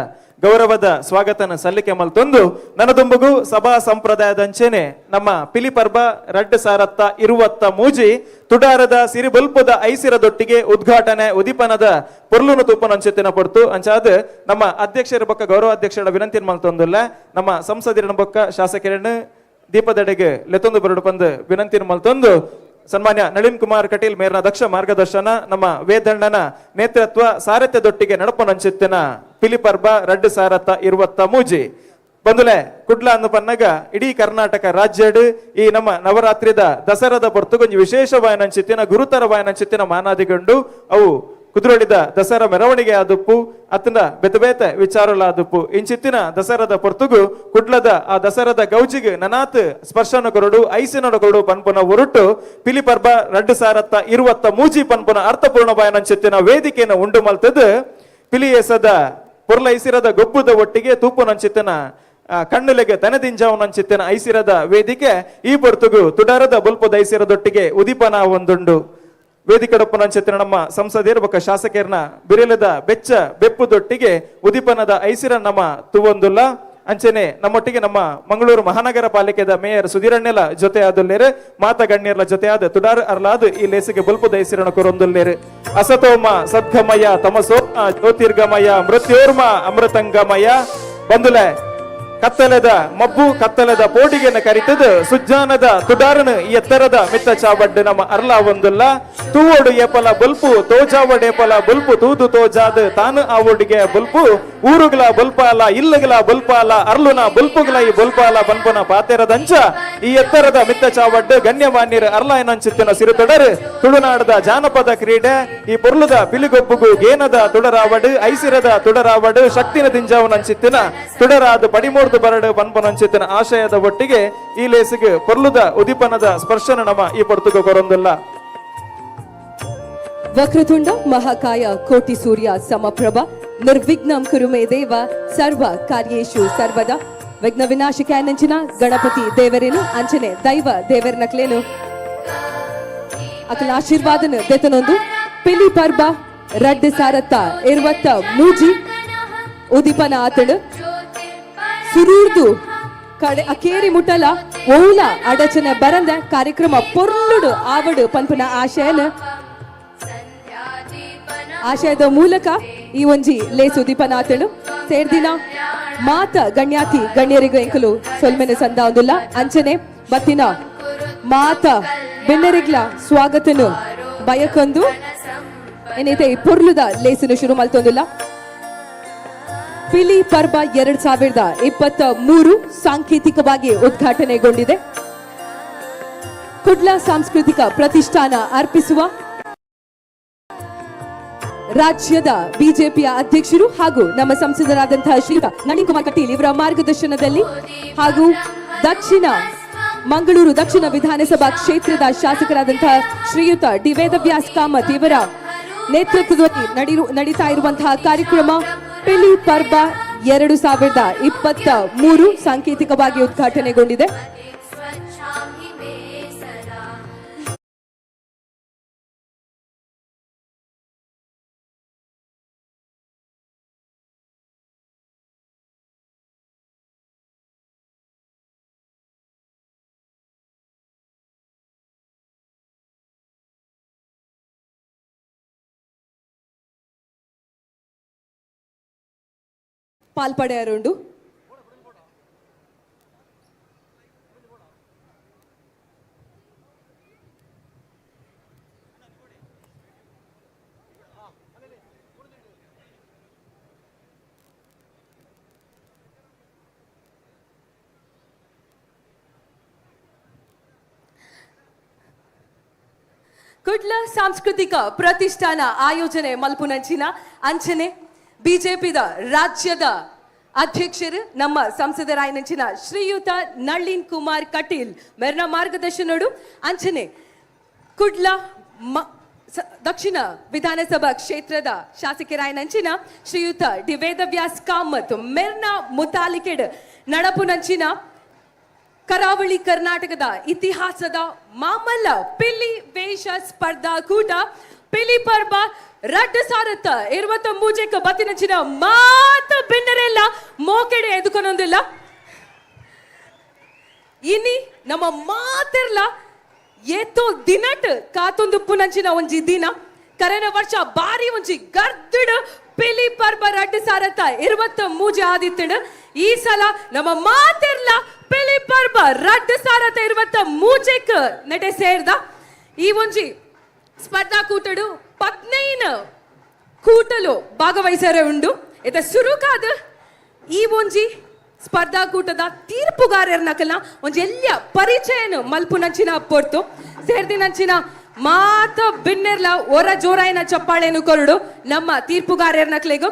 ಗೌರವದ ಸ್ವಾಗತನ ಸಲ್ಲಿಕೆ ಮಲ್ತೊಂದು ನನದುಂಬುಗು ಸಭಾ ಸಂಪ್ರದಾಯದಂಚೆನೆ ನಮ್ಮ ಪಿಲಿ ಪರ್ಬ 2023 ತುಡಾರದ ಸಿರಿಬಲ್ಪದ ಐಸಿರದೊಟ್ಟಿಗೆ ಉದ್ಘಾಟನೆ ಉದೀಪನದ ಪೊರ್ಲುನು ತೂಪನಂಚಿತ್ತಿನ ಪೊರ್ತು ಅಂಚಾದ ನಮ್ಮ ಅಧ್ಯಕ್ಷರ ಬೊಕ್ಕ ಗೌರವಾಧ್ಯಕ್ಷರ ವಿನಂತಿ ಮಲ್ತೊಂದುಲ್ಲ. ನಮ್ಮ ಸಂಸದರಿನ ಬೊಕ್ಕ ಶಾಸಕರನ್ನು ದೀಪದೆಡೆಗೆ ಲೆತ್ತೊಂದು ಬರಡು ಬಂದು ವಿನಂತಿ ಮಲ್ತೊಂದು ಸನ್ಮಾನ್ಯ ನಳಿನ್ ಕುಮಾರ್ ಕಟೀಲ್ ಮೇರ್ನ ದಕ್ಷ ಮಾರ್ಗದರ್ಶನ ನಮ್ಮ ವೇದಣ್ಣನ ನೇತೃತ್ವ ಸಾರಥ್ಯದೊಟ್ಟಿಗೆ ನಡಪನಂಚಿತ್ತಿನ ಪಿಲಿ ಪರ್ಬ 2023 ಬಂದುಲೆ ಕುಡ್ಲ ಅನ್ನು ಪನ್ನಗ ಇಡೀ ಕರ್ನಾಟಕ ರಾಜ್ಯಡ್ ಈ ನಮ್ಮ ನವರಾತ್ರಿದ ದಸರಾದ ಪೊರ್ತುಗೊಂಜಿ ವಿಶೇಷವಾಯನಂಚಿತ್ತಿನ ಗುರುತರವಾಯನಂಚಿತ್ತಿನ ಮಾನಾದಿಗೊಂಡು ಅವು ಕುದುರೊಳಿದ ದಸರಾ ಮೆರವಣಿಗೆ ಆದುಪ್ಪು ಅತ್ತನ ಬೆತಬೇತೆ ವಿಚಾರಲ ಆದುಪ್ಪು ಇಂಚಿತ್ತಿನ ದಸರಾದ ಪೊರ್ತುಗು ಕುಡ್ಲದ ಆ ದಸರಾದ ಗೌಜಿಗೆ ನನಾತ್ ಸ್ಪರ್ಶನ ಕೊರಡು ಐಸಿನ ಕೊರಡು ಪನ್ಪುನ ಉರುಟು ಪಿಲಿ ಪರ್ಬ 2023 ಪನ್ಪುನ ಅರ್ಥಪೂರ್ಣ ಬಾಯನಂಚಿತ್ತಿನ ವೇದಿಕೆಯನ್ನು ಉಂಡು ಮಲ್ತದ ಪಿಲಿಯೇಸದ ಪುರ್ಲ ಐಸಿರದ ಗೊಬ್ಬುದ ಒಟ್ಟಿಗೆ ತೂಪುನಂಚಿತ್ತಿನ ಕಣ್ಣುಲೆಗೆ ತನದಿಂಜಾವನಂಚಿತ್ತಿನ ಐಸಿರದ ವೇದಿಕೆ ಈ ಪೊರ್ತುಗು ತುಡಾರದ ಬುಲ್ಪದ ಐಸಿರದೊಟ್ಟಿಗೆ ಉದೀಪನ ಒಂದುಂಡು. ವೇದಿಕೆಡಪ್ಪನಂಚಿತ್ತಿನ ನಮ್ಮ ಸಂಸದೀರ ಬೊಕ್ಕ ಶಾಸಕರನ್ನ ಬಿರಿಲದ ಬೆಚ್ಚ ಬೆಪ್ಪುದೊಟ್ಟಿಗೆ ಉದೀಪನದ ಐಸಿರ ನಮ್ಮ ತುವೊಂದುಲ್ಲ. ಅಂಚನೆ ನಮ್ಮೊಟ್ಟಿಗೆ ನಮ್ಮ ಮಂಗಳೂರು ಮಹಾನಗರ ಪಾಲಿಕೆದ ಮೇಯರ್ ಸುಧೀರಣ್ಣೆಲ ಜೊತೆ ಆದುಲ್ಲೇರು ಮಾತ ಗಣ್ಯರ್ಲ ಜೊತೆ ಆದ ತುಡಾರ್ ಅರ್ಲಾದು ಈ ಲೇಸಿಗೆ ಬುಲ್ಪುದ ಐಸಿರಣ ಕೊರೊಂದುಲ್ಲೇರು. ಅಸತೋಮ ಸದ್ಗಮಯ ತಮಸೋಮ ಜ್ಯೋತಿರ್ಗಮಯ ಮೃತ್ಯೋರ್ಮ ಅಮೃತಂಗಮಯ ಬಂದುಲೆ ಕತ್ತಲದ ಮಬ್ಬು ಕತ್ತಲದ ಪೋಡಿಗೆನ ಕರಿತದ ಸುಜ್ಜಾನದ ತುಡಾರನು ಎತ್ತರದ ಮಿತ್ತ ಚಾವಡ್ ನಮ್ಮ ಅರ್ಲ ಒಂದುಲ್ಲ. ತೂವಡು ಏಪಲ ಬುಲ್ಪು ತೋಜಾವಡ್ ಏಪಲ ಬುಲ್ಪು ತೂದು ತೋಜಾದ ತಾನು ಆವಡಿಗೆ ಬುಲ್ಪು ಊರುಗಳ ಬುಲ್ಪಾಲ ಇಲ್ಲಗಳ ಬುಲ್ಪಾಲ ಅರ್ಲುನ ಬುಲ್ಪುಗಳ ಈ ಬುಲ್ಪಾಲ ಬನ್ಪುನ ಪಾತೆರದಂಚ ಈ ಎತ್ತರದ ಮಿತ್ತ ಚಾವಡ್ ಗಣ್ಯಮಾನ್ಯರು ಅರ್ಲ ಏನಂಚಿತ್ತಿನ ಸಿರುತೊಡರು ತುಳುನಾಡದ ಜಾನಪದ ಕ್ರೀಡೆ ಈ ಪೊರ್ಲುದ ಪಿಲಿಗೊಬ್ಬುಗು ಗೇನದ ತುಡರಾವಡ್ ಐಸಿರದ ತುಡರಾವಡ್ ಶಕ್ತಿನ ದಿಂಜಾವನಂಚಿತ್ತಿನ ತುಡರಾದ ಪಡಿಮೂರ್ದು ಬರಡು ಪನ್ಪನಂಚಿತ್ತಿನ ಆಶಯದ ಒಟ್ಟಿಗೆ ಈ ಲೇಸಿಗೆ ಪೊರ್ಲುದ ಉದೀಪನದ ಸ್ಪರ್ಶನ ನಮ್ಮ ಈ ಪೊರ್ತುಗು ಕೊರೊಂದುಲ್ಲ. ವಕ್ರತುಂಡ ಮಹಾಕಾಯ ಕೋಟಿ ಸೂರ್ಯ ಸಮಪ್ರಭ ನಿರ್ವಿಘ್ನಂ ಕುರು ಮೇ ದೇವ ಸರ್ವ ಕಾರ್ಯೇಶು ಸರ್ವದ ವಿಘ್ನ ವಿನಾಶಕಾಯನಂಚಿನ ಗಣಪತಿ ದೇವರೇನು ಅಂಚನೆ ದೈವ ದೇವರನಕ್ಲೇನು ಅಕಲ ಆಶೀರ್ವಾದನ ದೆತನೊಂದು ಪಿಲಿ ಪರ್ಬ 2023 ಉದೀಪನ ಆತಡು ಸುರೂರ್ದು ಕಡೆ ಅಕೇರಿ ಮುಟ್ಟಲ ಓಲ ಅಡಚನೆ ಬರಂದ ಕಾರ್ಯಕ್ರಮ ಪೊರ್ಲುಡು ಆವಡು ಪನ್ಪನ ಆಶಯದ ಮೂಲಕ ಈ ಒಂಜಿ ಲೇಸು ದೀಪನಾಥನು ಸೇರ್ದಿನ ಮಾತ ಗಣ್ಯಾತಿ ಗಣ್ಯರಿಗೂ ಎಂಕಲು ಸೊಲ್ಮೆನೆ ಸಂದ ಒಂದುಲ್ಲ. ಅಂಚನೆ ಬತ್ತಿನ ಮಾತ ಬೆನ್ನರಿಗ್ಲ ಸ್ವಾಗತನು ಬಯಕೊಂದು ಏನೈತೆ ಈ ಪೊರ್ಲುದ ಲೇಸನು ಶುರು ಮಲ್ತೊಂದಿಲ್ಲ. ಪಿಲಿ ಪರ್ಬ 2023 ಸಾಂಕೇತಿಕವಾಗಿ ಉದ್ಘಾಟನೆಗೊಂಡಿದೆ. ಕುಡ್ಲ ಸಾಂಸ್ಕೃತಿಕ ಪ್ರತಿಷ್ಠಾನ ಅರ್ಪಿಸುವ ರಾಜ್ಯದ ಬಿಜೆಪಿಯ ಅಧ್ಯಕ್ಷರು ಹಾಗೂ ನಮ್ಮ ಸಂಸದರಾದಂತಹ ಶ್ರೀಯುತ ನಳಿನ್ ಕುಮಾರ್ ಕಟೀಲ್ ಇವರ ಮಾರ್ಗದರ್ಶನದಲ್ಲಿ ಹಾಗೂ ಮಂಗಳೂರು ದಕ್ಷಿಣ ವಿಧಾನಸಭಾ ಕ್ಷೇತ್ರದ ಶಾಸಕರಾದಂತಹ ಶ್ರೀಯುತ ವೇದವ್ಯಾಸ್ ಕಾಮತ್ ಇವರ ನೇತೃತ್ವದಲ್ಲಿ ನಡೀತಾ ಇರುವಂತಹ ಕಾರ್ಯಕ್ರಮ ಪಿಲಿ ಪರ್ಬ 2023 ಸಾಂಕೇತಿಕವಾಗಿ ಉದ್ಘಾಟನೆಗೊಂಡಿದೆ. ಪಾಲ್ಪಡೆಯರುಂಡು. ಕುಡ್ಲ ಸಾಂಸ್ಕೃತಿಕ ಪ್ರತಿಷ್ಠಾನ ಆಯೋಜನೆ ಮಲ್ಪುನಂಚಿನ ಅಂಚನೆ ಬಿಜೆಪಿದ ರಾಜ್ಯದ ಅಧ್ಯಕ್ಷರು ನಮ್ಮ ಸಂಸದರಾಯನಂಚಿನ ಶ್ರೀಯುತ ನಳಿನ್ ಕುಮಾರ್ ಕಟೀಲ್ ಮೇರ್ನ ಮಾರ್ಗದರ್ಶನೋಡು ಅಂಚನೆ ಕುಡ್ಲ ದಕ್ಷಿಣ ವಿಧಾನಸಭಾ ಕ್ಷೇತ್ರದ ಶಾಸಕರಾಯನಂಚಿನ ಶ್ರೀಯುತ ವೇದವ್ಯಾಸ್ ಕಾಮತ್ ಮೇರ್ನ ಮುತಾಲಿಕೆಡ್ ನಡಪುನಂಚಿನ ಕರಾವಳಿ ಕರ್ನಾಟಕದ ಇತಿಹಾಸದ ಮಾಮಲ್ಲ ಪಿಲಿ ವೇಷ ಸ್ಪರ್ಧಾಕೂಟ ಪಿಲಿ ಪರ್ಬ ರಡ್ಡು ಸಾರತ್ತ 23 ಬತ್ತಿನಂಚಿನ ಮಾತ ಬೆನ್ನರೆಲ್ಲ ಮೋಕೆಡೆ ಎದುಕೊನೊಂದಿಲ್ಲ ಇನಿ ನಮ್ಮ ಮಾತೆರ್ಲ ಏತೋ ದಿನಟ್ ಕಾತೊಂದು ಪುನಂಚಿನ ಒಂಜಿ ದಿನ ಕರೆನ ವರ್ಷ ಬಾರಿ ಒಂಜಿ ಗರ್ದಡ್ ಪಿಲಿ ಪರ್ಬ ರಡ್ಡು ಸಾರತ್ತ 23 ಆದಿತ್ತಡ್ ಈ ಸಲ ನಮ್ಮ ಮಾತೆರ್ಲ ಪಿಲಿ ಪರ್ಬ ರಡ್ಡು ಸಾರತ್ತ 23 ನಡೆ ಸೇರ್ದ ಈ ಒಂಜಿ ಸ್ಪರ್ಧಾ ಕೂಟಡು 15 ಕೂಟಲು ಭಾಗವಹಿಸರೆ ಉಂಡು ಇತ ಸುರುಕಾದ ಈ ಒಂಜಿ ಸ್ಪರ್ಧಾಕೂಟದ ತೀರ್ಪುಗಾರರ್ನಕಲ್ನ ಒಂಜಿ ಎಲ್ಯ ಪರಿಚಯನು ಮಲ್ಪುನಂಚಿನ ಪೊರ್ತು ಸೇರ್ದಿನಂಚಿನ ಮಾತ ಬಿನ್ನೆರ್ಲ ಒರ ಜೋರಾಯಿನ ಚಪ್ಪಾಳೆನು ಕೊರಡು ನಮ್ಮ ತೀರ್ಪುಗಾರರ್ನಕ್ಲೆಗು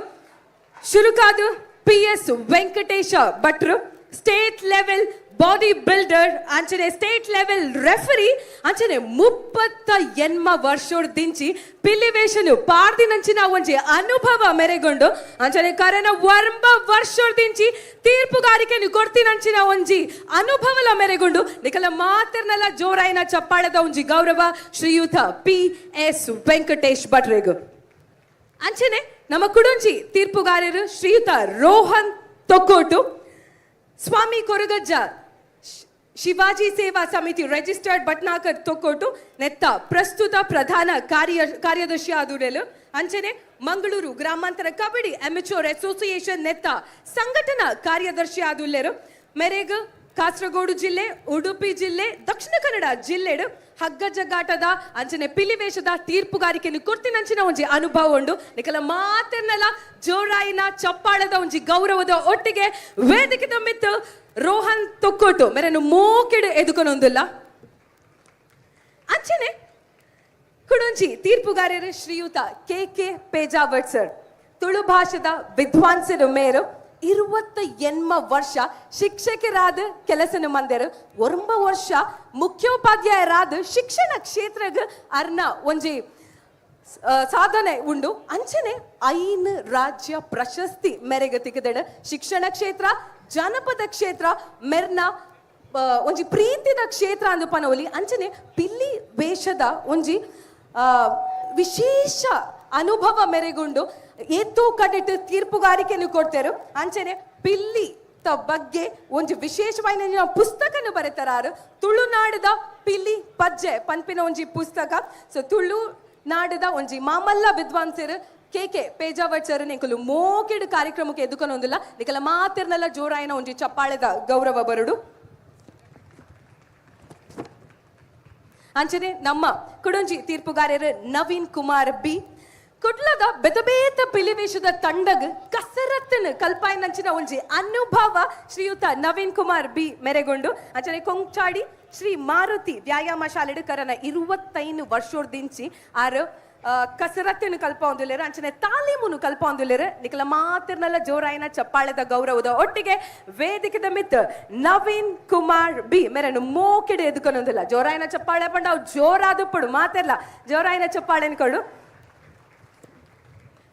ಶುರುಕಾದ PS ವೆಂಕಟೇಶ ಭಟ್ರು ಸ್ಟೇಟ್ ಲೆವೆಲ್ ಬಾಡಿ ಬಿಲ್ಡರ್ ಅಂಚನೆ ಸ್ಟೇಟ್ ಲೆವೆಲ್ ರೆಫರಿ ಅಂಚನೆ 38 ವರ್ಷೋಡ್ದಿಂಚಿ ಪಿಲಿವೇಶನು ಪಾರ್ದಿನಂಚಿನ ಒಂಜಿ ಅನುಭವ ಮೆರೆಗೊಂಡು ಅಂಚನೆ ಕರೆನ 1 ವರ್ಷೋಡ್ದಿಂಚಿ ತೀರ್ಪುಗಾರಿಕೆನು ಕೊಡ್ತಿನಂಚಿನ ಒಂಜಿ ಅನುಭವಲ ಮೆರೆಗೊಂಡು ನಿಕಲ ಮಾತರ್ನಲ್ಲ ಜೋರಾಯಿನ ಚಪ್ಪಾಳದ ಒಂಜಿ ಗೌರವ ಶ್ರೀಯುತ PS ವೆಂಕಟೇಶ್ ಭಟ್ರೆಗು ಅಂಚನೆ ನಮ್ಮ ಕುಡುಂಜಿ ತೀರ್ಪುಗಾರರು ಶ್ರೀಯುತ ರೋಹನ್ ತೊಕ್ಕೋಟು ಸ್ವಾಮಿ ಕೊರಗಜ್ಜ ಶಿವಾಜಿ ಸೇವಾ ಸಮಿತಿ ರಿಜಿಸ್ಟರ್ಡ್ ಭಟ್ನಾಕರ್ ತೊಕ್ಕೋಟು ನೆತ್ತ ಪ್ರಸ್ತುತ ಪ್ರಧಾನ ಕಾರ್ಯದರ್ಶಿ ಆದುರೆಲು ಅಂಚನೆ ಮಂಗಳೂರು ಗ್ರಾಮಾಂತರ ಕಬಡ್ಡಿ ಅಮೆಚೂರ್ ಅಸೋಸಿಯೇಷನ್ ನೆತ್ತ ಸಂಘಟನಾ ಕಾರ್ಯದರ್ಶಿ ಆದುಲ್ಲೆರು ಮೆರೆಗ್ ಕಾಸರಗೋಡು ಜಿಲ್ಲೆ ಉಡುಪಿ ಜಿಲ್ಲೆ ದಕ್ಷಿಣ ಕನ್ನಡ ಜಿಲ್ಲೆಡು ಹಗ್ಗ ಜಗ್ಗಾಟದ ಅಂಚನೆ ಪಿಲಿವೇಷದ ತೀರ್ಪುಗಾರಿಕೆಯನ್ನು ಕೊಡ್ತಿನಂಚಿನ ಒಂಜಿ ಅನುಭವ ಉಂಡು ನಿಕಲ ಮಾತನ್ನೆಲ್ಲ ಜೋರಾಯಿನ ಚಪ್ಪಾಳದ ಒಂಜಿ ಗೌರವದ ಒಟ್ಟಿಗೆ ವೇದಿಕೆದ ಮಿತ್ತು ರೋಹನ್ ತೊಕ್ಕೋಟು ಮೇರೆನು ಮೋಕೆಡು ಎದುಕೊನೊಂದಿಲ್ಲ ಅಂಚನೆ ಕುಡುಂಜಿ ತೀರ್ಪುಗಾರರು ಶ್ರೀಯುತ KK ಪೇಜಾವಟ್ ಸರ್ ತುಳು ಭಾಷೆದ ವಿದ್ವಾಂಸರು ಮೇರು 28 ವರ್ಷ ಶಿಕ್ಷಕರಾದ ಕೆಲಸನ ಮಂದಿರು 1 ವರ್ಷ ಮುಖ್ಯೋಪಾಧ್ಯಾಯರಾದ ಶಿಕ್ಷಣ ಕ್ಷೇತ್ರಗ ಅರ್ನ ಒಂಜಿ ಸಾಧನೆ ಉಂಡು ಅಂಚನೆ 5 ರಾಜ್ಯ ಪ್ರಶಸ್ತಿ ಮೆರೆಗೆ ತಿಕ್ಕದಡ ಶಿಕ್ಷಣ ಕ್ಷೇತ್ರ ಜನಪದ ಕ್ಷೇತ್ರ ಮೆರ್ನ ಒಂಜಿ ಪ್ರೀತಿದ ಕ್ಷೇತ್ರ ಅಂದು ಪನವಲಿ ಅಂಚನೆ ಪಿಲ್ಲಿ ವೇಷದ ಒಂಜಿ ವಿಶೇಷ ಅನುಭವ ಮೆರೆಗೊಂಡು ಏತೋ ಕಡಿಟ್ ತೀರ್ಪುಗಾರಿಕೆಯನ್ನು ಕೊಡ್ತಾರೆ ಅಂಚನೆ ಪಿಲ್ಲಿ ಬಗ್ಗೆ ಒಂಜಿ ವಿಶೇಷವಾದ ಪುಸ್ತಕನು ಬರೆತಾರು ತುಳುನಾಡದ ಪಿಲ್ಲಿ ಪಜ್ಜೆ ಪನ್ಪಿನ ಒಂಜಿ ಪುಸ್ತಕ ಸೊ ತುಳುನಾಡದ ಒಂಜಿ ಮಾಮಲ್ಲ ವಿದ್ವಾಂಸರು KK ಪೇಜಾವಟ್ ಸರ್ ನಿಕಲು ಮೋಕೆಡು ಕಾರ್ಯಕ್ರಮಕ್ಕೆ ಎದುಕೊನೊಂದಿಲ್ಲ ನಿಕಲ ಮಾತಿರ್ನೆಲ್ಲ ಜೋರಾಯಿನ ಒಂಜಿ ಚಪ್ಪಾಳೆದ ಗೌರವ ಬರುಡು ಅಂಚನೆ ನಮ್ಮ ಕುಡುಂಜಿ ತೀರ್ಪುಗಾರರು ನವೀನ್ ಕುಮಾರ್ B ಕುಡ್ಲದ ಬೆತಬೇತ ಪಿಲಿವೇಷದ ತಂಡಗ್ ಕಸರತ್ತನ ಕಲ್ಪಾಯಿನಂಚಿನ ಒಂಜಿ ಅನುಭವ ಶ್ರೀಯುತ ನವೀನ್ ಕುಮಾರ್ B ಮೆರೆಗೊಂಡು ಅಂಚನೆ ಕೊಂಚಾಡಿ ಶ್ರೀ ಮಾರುತಿ ವ್ಯಾಯಾಮ ಶಾಲೆಡು ಕರನ 25 ವರ್ಷೋರ್ದಿಂಚಿ ಆರು ಕಸರತ್ತಿನ ಕಲ್ಪೊಂದುಲ್ಲೆರ್ ಅಂಚನೆ ತಾಲೀಮುನು ಕಲ್ಪೊಂದುಲ್ಲೆರ್ ನಿಕಲ ಮಾತಿರ್ನಲ್ಲ ಜೋರಾಯಿನ ಚಪ್ಪಾಳೆದ ಗೌರವದ ಒಟ್ಟಿಗೆ ವೇದಿಕೆದ ಮಿತ್ ನವೀನ್ ಕುಮಾರ್ ಬಿ ಮೇರನ್ನು ಮೋಕೆಡೆ ಎದುಕೊನೊಂದಿಲ್ಲ ಜೋರಾಯಿನ ಚಪ್ಪಾಳೆ ಪಂಡ ಅವು ಜೋರಾದು ಪಡು ಮಾತಿರ್ಲ ಜೋರಾಯಿನ ಚಪ್ಪಾಳೆನ ಕೊಡು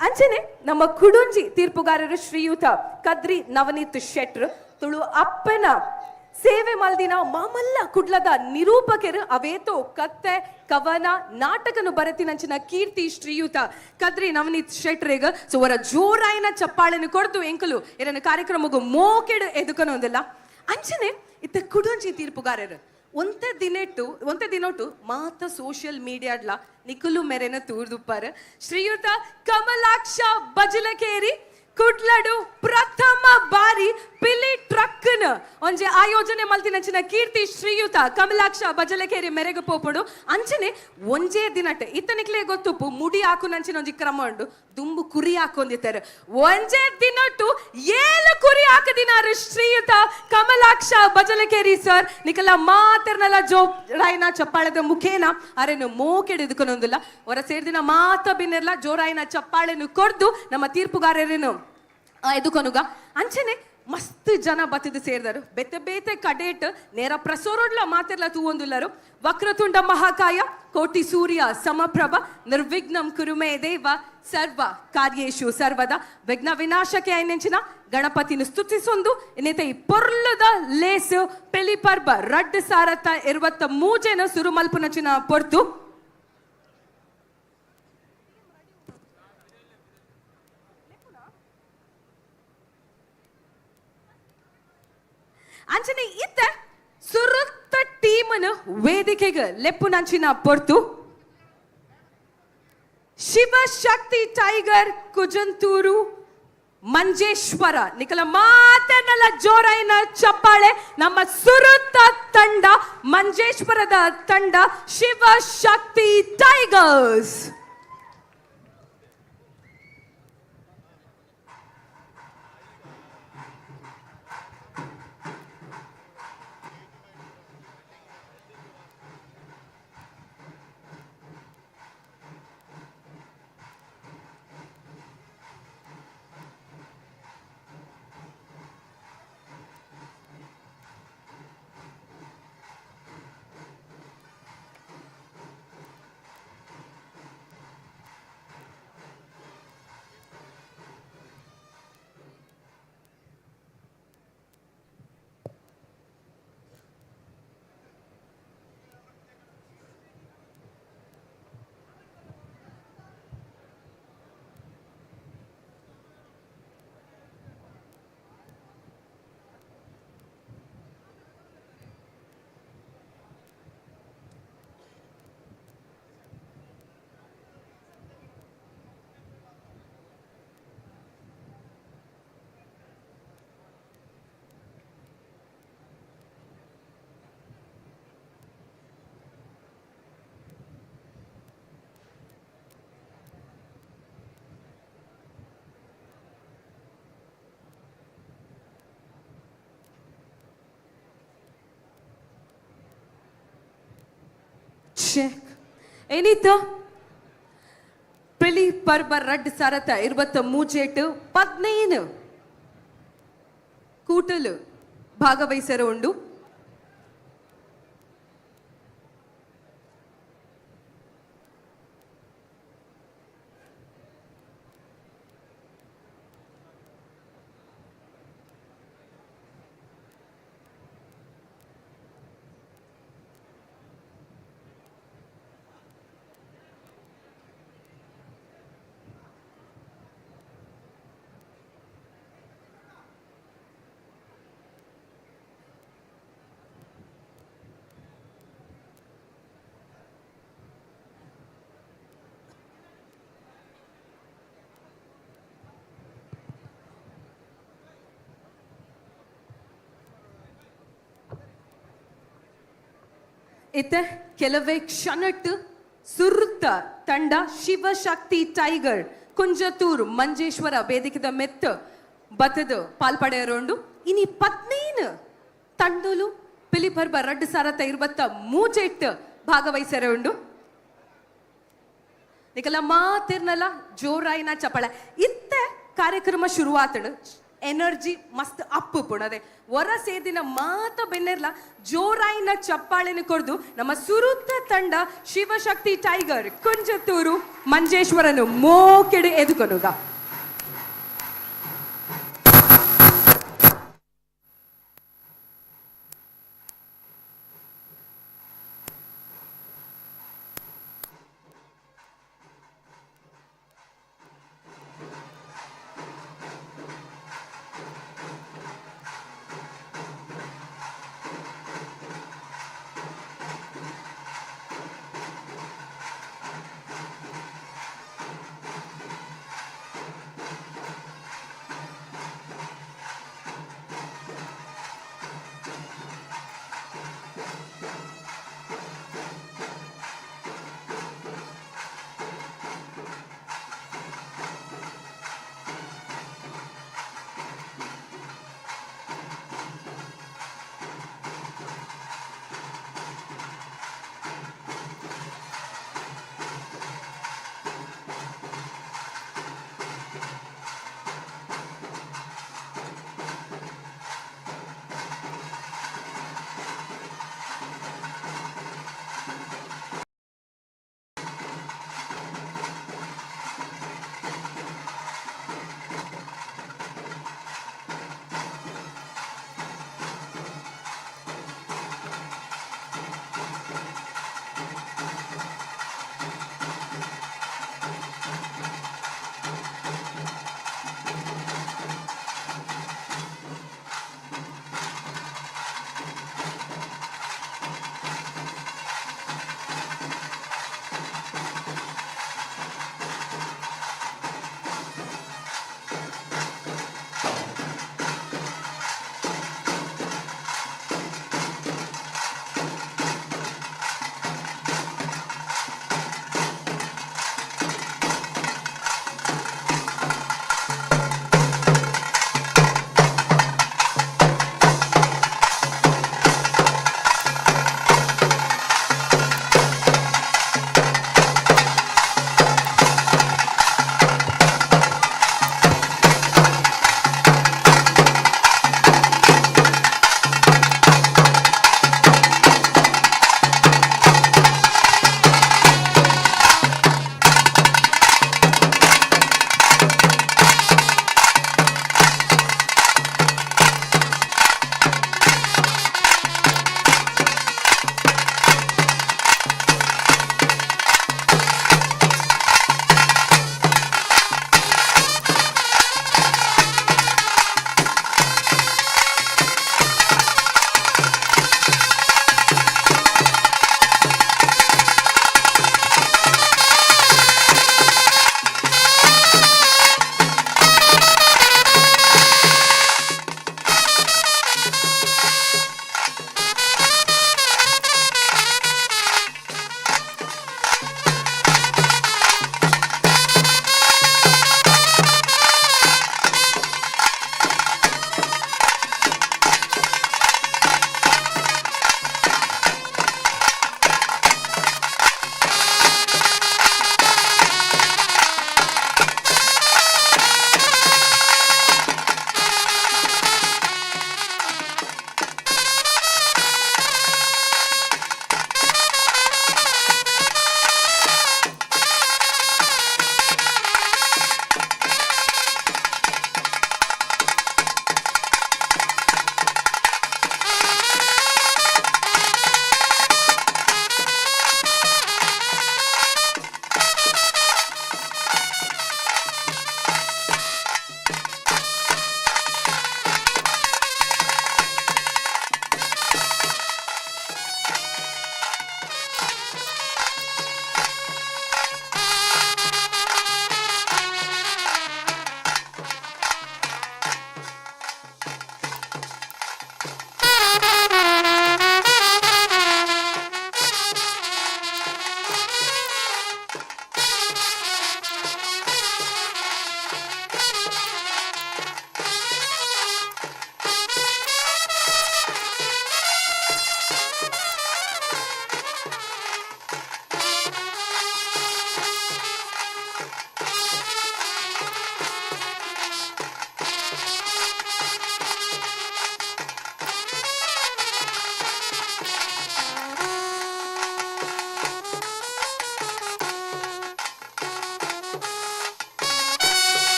ಅಂಚನೆ ನಮ್ಮ ಕುಡುಂಜಿ ತೀರ್ಪುಗಾರರು ಶ್ರೀಯುತ ಕದ್ರಿ ನವನೀತ್ ಶೆಟ್ರು ತುಳು ಅಪ್ಪನ ಸೇವೆ ಮಲ್ದಿನ ಮಾಮಲ್ಲ ಕುಡ್ಲದ ನಿರೂಪಕರು ಅವೇತೋ ಕತ್ತೆ ಕವನ ನಾಟಕನು ಬರತಿನಂಚಿನ ಕೀರ್ತಿ ಶ್ರೀಯುತ ಕದ್ರಿ ನವನೀತ್ ಶೆಟ್ರಿಗ ಸೊ ಅವರ ಜೋರಾಯಿನ ಚಪ್ಪಾಳೆನು ಕೊಡ್ತು ಎಂಕಲು ಇದನ್ನ ಕಾರ್ಯಕ್ರಮಗೂ ಮೋಕೆಡು ಎದುಕನೊಂದಿಲ್ಲ ಅಂಚನೆ ಇತ್ತ ಕುಡುಂಜಿ ತೀರ್ಪುಗಾರರು ಒಂತೆ ದಿನೊಟ್ಟು ಮಾತ ಸೋಷಿಯಲ್ ಮೀಡಿಯಾಡ್ಲ ನಿಕುಲು ಮೆರೆನ ತೂರ್ದುಪ್ಪಾರ ಶ್ರೀಯುತ ಕಮಲಾಕ್ಷ ಬಜಲಕೇರಿ ಕುಡ್ಲಡು ಪ್ರಥಮ ಬಾರಿ ಪಿಲಿ ಟ್ರಕ್ನ ಒಂಜೆ ಆಯೋಜನೆ ಮಲ್ತಿನಂಚಿನ ಕೀರ್ತಿ ಶ್ರೀಯುತ ಕಮಲಾಕ್ಷ ಬಜಲಕೇರಿ ಮೆರೆಗೆ ಪೋಪುಡು ಅಂಚನೆ ಒಂಜೇ ದಿನಟ್ಟೆ ಇತ್ತನಿಕ್ಲೆ ಗೊತ್ತುಪ್ಪು ಮುಡಿ ಹಾಕುನಂಚಿನ ಒಂಜಿ ಕ್ರಮ ಉಂಡು ದುಂಬು ಕುರಿ ಹಾಕೊಂಡಿದ್ದಾರೆ ಒಂಜೇ ದಿನಟ್ಟು 7 ಕುರಿ ಹಾಕದಿನಾರು ಶ್ರೀಯುತ ಕಮಲಾಕ್ಷ ಬಜಲಕೇರಿ ಸರ್ ನಿಕಲ ಮಾತಿರ್ನಲ್ಲ ಜೋ ರಾಯಿನ ಚಪ್ಪಾಳೆದ ಮುಖೇನ ಅರೆನು ಮೋಕೆಡಿದುಕೊನೊಂದಿಲ್ಲ ಹೊರ ಸೇರ್ದಿನ ಮಾತ ಬಿನ್ನೆರ್ಲ ಜೋರಾಯಿನ ಚಪ್ಪಾಳೆನು ಕೊಡ್ದು ನಮ್ಮ ತೀರ್ಪುಗಾರರೇನು ಎದುಕೊನುಗ ಅಂಚನೆ ಮಸ್ತ್ ಜನ ಬತ್ತಿದ್ದು ಸೇರಿದರು ಬೆತ್ತ ಬೇತೆ ಕಡೇಟ್ ನೇರ ಪ್ರಸೋರೋಡ್ಲ ಮಾತಿರ್ಲ ತೂವೊಂದುಲ್ಲರು ವಕ್ರತುಂಡ ಮಹಾಕಾಯ ಕೋಟಿ ಸೂರ್ಯ ಸಮಪ್ರಭ ನಿರ್ವಿಘ್ನಂ ಕುರುಮೇ ದೇವ ಸರ್ವ ಕಾರ್ಯೇಶು ಸರ್ವದ ವಿಘ್ನ ವಿನಾಶಕ್ಕೆ ಐನೆಂಚಿನ ಗಣಪತಿನ ಸ್ತುತಿಸೊಂದು ಇನ್ನೈತೆ ಈ ಪೊರ್ಲದ ಲೇಸು ಪೆಲಿ ಪರ್ಬ ರಡ್ಡ್ ಸಾರತ್ತ 23 ಸುರುಮಲ್ಪುನಚಿನ ಪೊರ್ತು ಅಂಚನೆ ಇತ್ತ ಸುರುತ್ತ ಟೀಮನು ವೇದಿಕೆಗೆ ಲೆಪ್ಪುನಂಚಿನ ಪೊರ್ತು ಶಿವಶಕ್ತಿ ಟೈಗರ್ ಕುಜಂತೂರು ಮಂಜೇಶ್ವರ ನಿಕಲ ಮಾತನಲ್ಲ ಜೋರಾಯಿನ ಚಪ್ಪಾಳೆ ನಮ್ಮ ಸುರುತ್ತ ತಂಡ ಮಂಜೇಶ್ವರದ ತಂಡ ಶಿವಶಕ್ತಿ ಟೈಗರ್ಸ್ ಏನಿತ್ತು ಪಿಲಿ ಪರ್ಬ ರಡ್ಡ್ ಸಾರತ 23 15 ಕೂಟಲು ಭಾಗವಹಿಸರು ಉಂಡು ಇತ್ತ ಕೆಲವೇ ಕ್ಷಣಟ್ಟು ಸುರುತ್ತ ತಂಡ ಶಿವಶಕ್ತಿ ಟೈಗರ್ ಕುಂಜತೂರು ಮಂಜೇಶ್ವರ ವೇದಿಕೆದ ಮೆತ್ತ ಬತ್ತದ ಪಾಲ್ಪಡೆಯರೋಂಡು ಇನಿ 15 ತಂಡಲು ಪಿಲಿ ಪರ್ಬ ರಡ್ಡ್ ಸಾರತ 23 ಭಾಗವಹಿಸರೋಂಡು ನಿಕಲ ಮಾತಿರ್ನಲ್ಲ ಜೋರಾಯಿನ ಚಪಳ ಇತ್ತೆ ಕಾರ್ಯಕ್ರಮ ಶುರುವಾತಡು ಎನರ್ಜಿ ಮಸ್ತ್ ಅಪ್ಪು ಪುಣದೆ ಹೊರ ಸೇದಿನ ಮಾತ ಬೆನ್ನೆರ್ಲ ಜೋರಾಯಿನ ಚಪ್ಪಾಳೆನ ಕೊಡ್ದು ನಮ್ಮ ಸುರುತ್ತ ತಂಡ ಶಿವಶಕ್ತಿ ಟೈಗರ್ ಕುಂಜತ್ತೂರು ಮಂಜೇಶ್ವರನು ಮೋಕೆಡು ಎದುಕೊನುಗ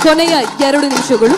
ಕೊನೆಯ 2 ನಿಮಿಷಗಳು.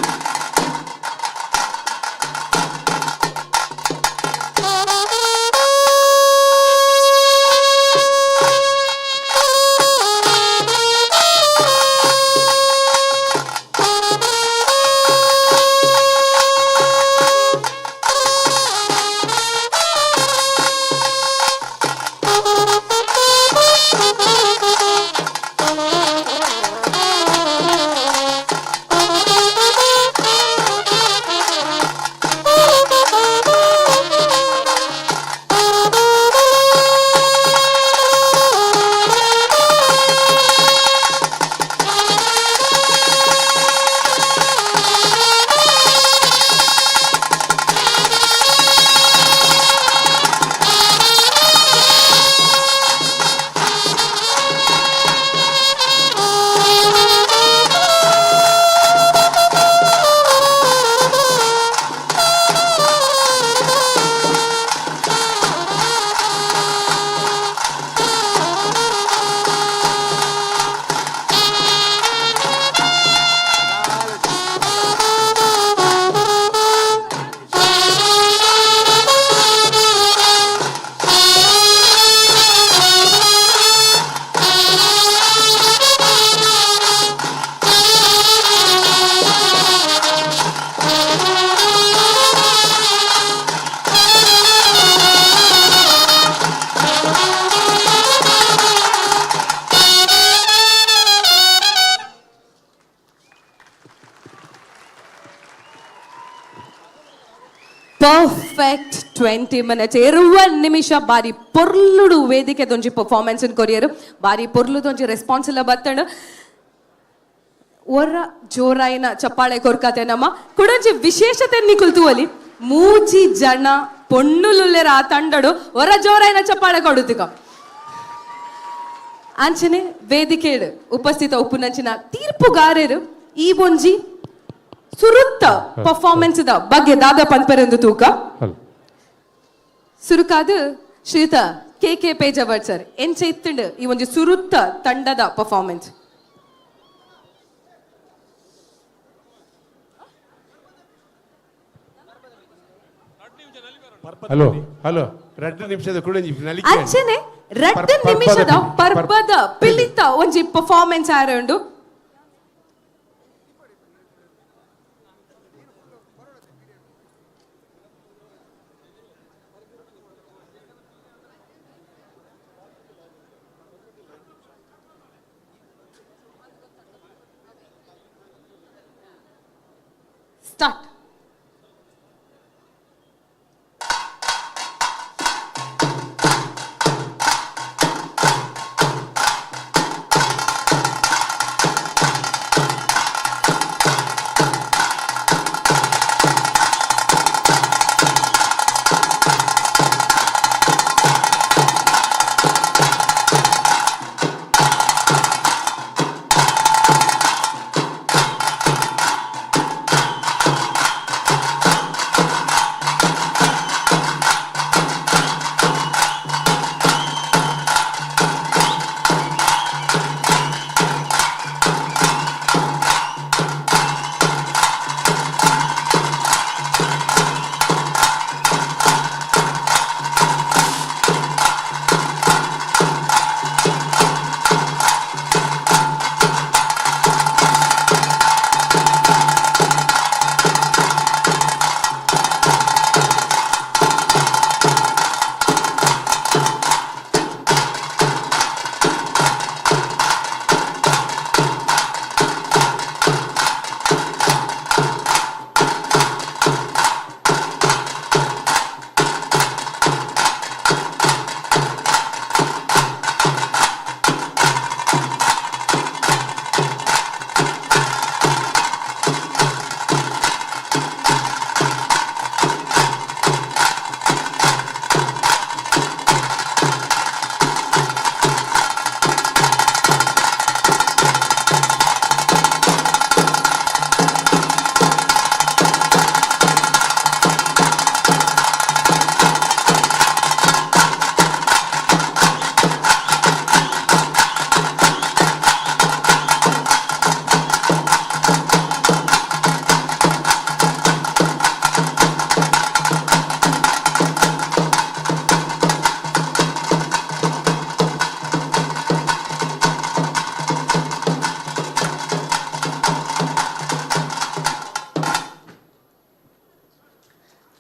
ಪರ್ಫೆಕ್ಟ್ 20 minutes 20 ನಿಮಿಷ ಬಾರಿ ಪೊರ್ಲುಡು ವೇದಿಕೆ ದೊಂಜಿ ಪರ್ಫಾರ್ಮೆನ್ಸ್ ಕೊರಿಯರು ಬಾರಿ ಪೊರ್ಲು ದೊಂಜಿ ರೆಸ್ಪಾನ್ಸ್ ಎಲ್ಲ ಬತ್ತಂಡು ಒರ ಜೋರಾಯಿನ ಚಪ್ಪಾಳೆ ಕೊರ್ಕತೆ ನಮ್ಮ ಕುಡಂಜಿ ವಿಶೇಷತೆ ನಿಕುಲ್ತುವಲಿ ಮೂಜಿ ಜನ ಪೊಣ್ಣುಲುಲ್ಲೆರ ಆ ತಂಡಡು ಒರ ಜೋರಾಯಿನ ಚಪ್ಪಾಳೆ ಕೊಡುತ್ತಿಕ ಅಂಚನೆ ವೇದಿಕೆಡು ಉಪಸ್ಥಿತ ಉಪ್ಪುನಂಚಿನ ತೀರ್ಪುಗಾರರು ಈ ಒಂಜಿ ಸುರುತ್ತ ಪರ್ಫಾರ್ಮೆನ್ಸ್ ದ ಬಗ್ಗೆ ದಾದ ಪನ್ಪರೆಂದು ತೂಕ ಸುರುಕಾದ ಶ್ರೀಯುತ ಕೆ.ಕೆ.ಪೇಜವರ್ ಸರ್ ಎಂಚ ಇತ್ತಂಡು ಈ ಒಂಜಿ ಸುರುತ್ತ ತಂಡದ ಪರ್ಫಾರ್ಮೆನ್ಸ್. ಹಲೋ ಹಲೋ 2 ನಿಮಿಷದ ಕೂಡ ಅಂಚನೆ 2 ನಿಮಿಷದ ಪರ್ಬದ ಪಿಲಿತ ಒಂಜಿ ಪರ್ಫಾರ್ಮೆನ್ಸ್ ಆರಂಡು ಸ್ಟಾರ್ಟ್.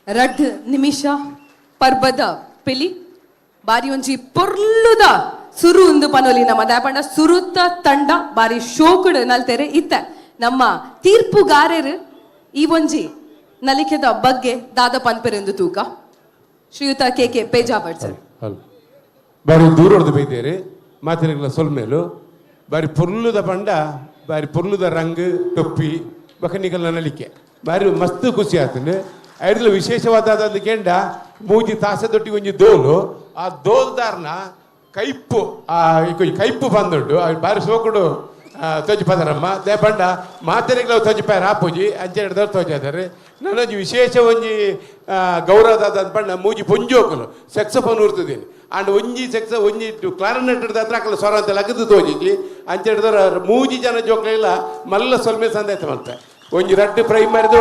ರಡ್ ನಿಮಿಷ ಪರ್ಬದ ಪಿಲಿ ಬಾರಿ ಒಂಜಿ ಪೊರ್ಲುದ ಸುರು ಉಂದು ಪನೊಲಿ ನಮ್ಮ ದಾಪಂಡ ಸುರುತ್ತ ತಂಡ ಬಾರಿ ಶೋಕುಡು ನಲ್ತೆರೆ ಇತ್ತ ನಮ್ಮ ತೀರ್ಪುಗಾರರು ಈ ಒಂಜಿ ನಲಿಕೆದ ಬಗ್ಗೆ ದಾದ ಪನ್ಪೆರೆಂದು ತೂಕ ಶ್ರೀಯುತ ಕೆ ಪೇಜಾವರ್ ಸರ್. ಬಾರಿ ದೂರದ್ದು ಬೈದೇರಿ ಮಾತಿರಗಳ ಸೊಲ್ಮೇಲು ಬಾರಿ ಪೊರ್ಲುದ ಪಂಡ ಬಾರಿ ಪೊರ್ಲುದ ರಂಗ್ ಟೊಪ್ಪಿ ಬಕನಿಗಲ ನಲಿಕೆ ಬಾರಿ ಮಸ್ತ್ ಖುಷಿ ಆತಂಡು ಐಡ್ಲ ವಿಶೇಷವಾದ ಕೆಂಡ ಮೂಜಿ ತಾಸದೊಟ್ಟಿಗೆ ಒಂಜಿ ದೋಲು ಆ ದೋಲ್ದಾರ್ನ ಕೈಪ್ಪು ಕೈಪ್ಪು ಬಂದುಂಡು ಬಾರಿ ಸೋಕುಡು ತೊಜಿ ಪದರಮ್ಮ ದೇ ಪಂಡ ಮಾತೆರೆಗಳ ತೊಜಿ ಪೇರ ಆಪುಜಿ ಅಂಚೆಡ್ದವ್ರು ತೋಜಾದಾರೆ ನನ್ನೊಂಜಿ ವಿಶೇಷ ಒಂಜಿ ಗೌರವದಾದ ಪಂಡ ಮೂಜಿ ಪೊಂಜೋಕಲು ಸೆಕ್ಸಫೋನ್ ಉರ್ತದೇನೆ ಅಂಡ್ ಒಂಜಿ ಒಂಜಿ ಕ್ಲಾರಿನೆಟ್ ಹತ್ರ ಅಕ್ಕಲ ಸ್ವರ ಅಂತ ಲಗದು ತೋಜಿಜ್ಲಿ ಅಂಚೆಡ್ದವ್ರ ಮೂಜಿ ಜನ ಜೋಕ್ಲೆಲ್ಲ ಮಲ್ಲ ಸೊಲ್ಮೆ ಸಂದೇತ ಮಾಡ್ತಾರೆ ಒಂಜಿ ರಡ್ಡು ಪ್ರೈಮರಿದ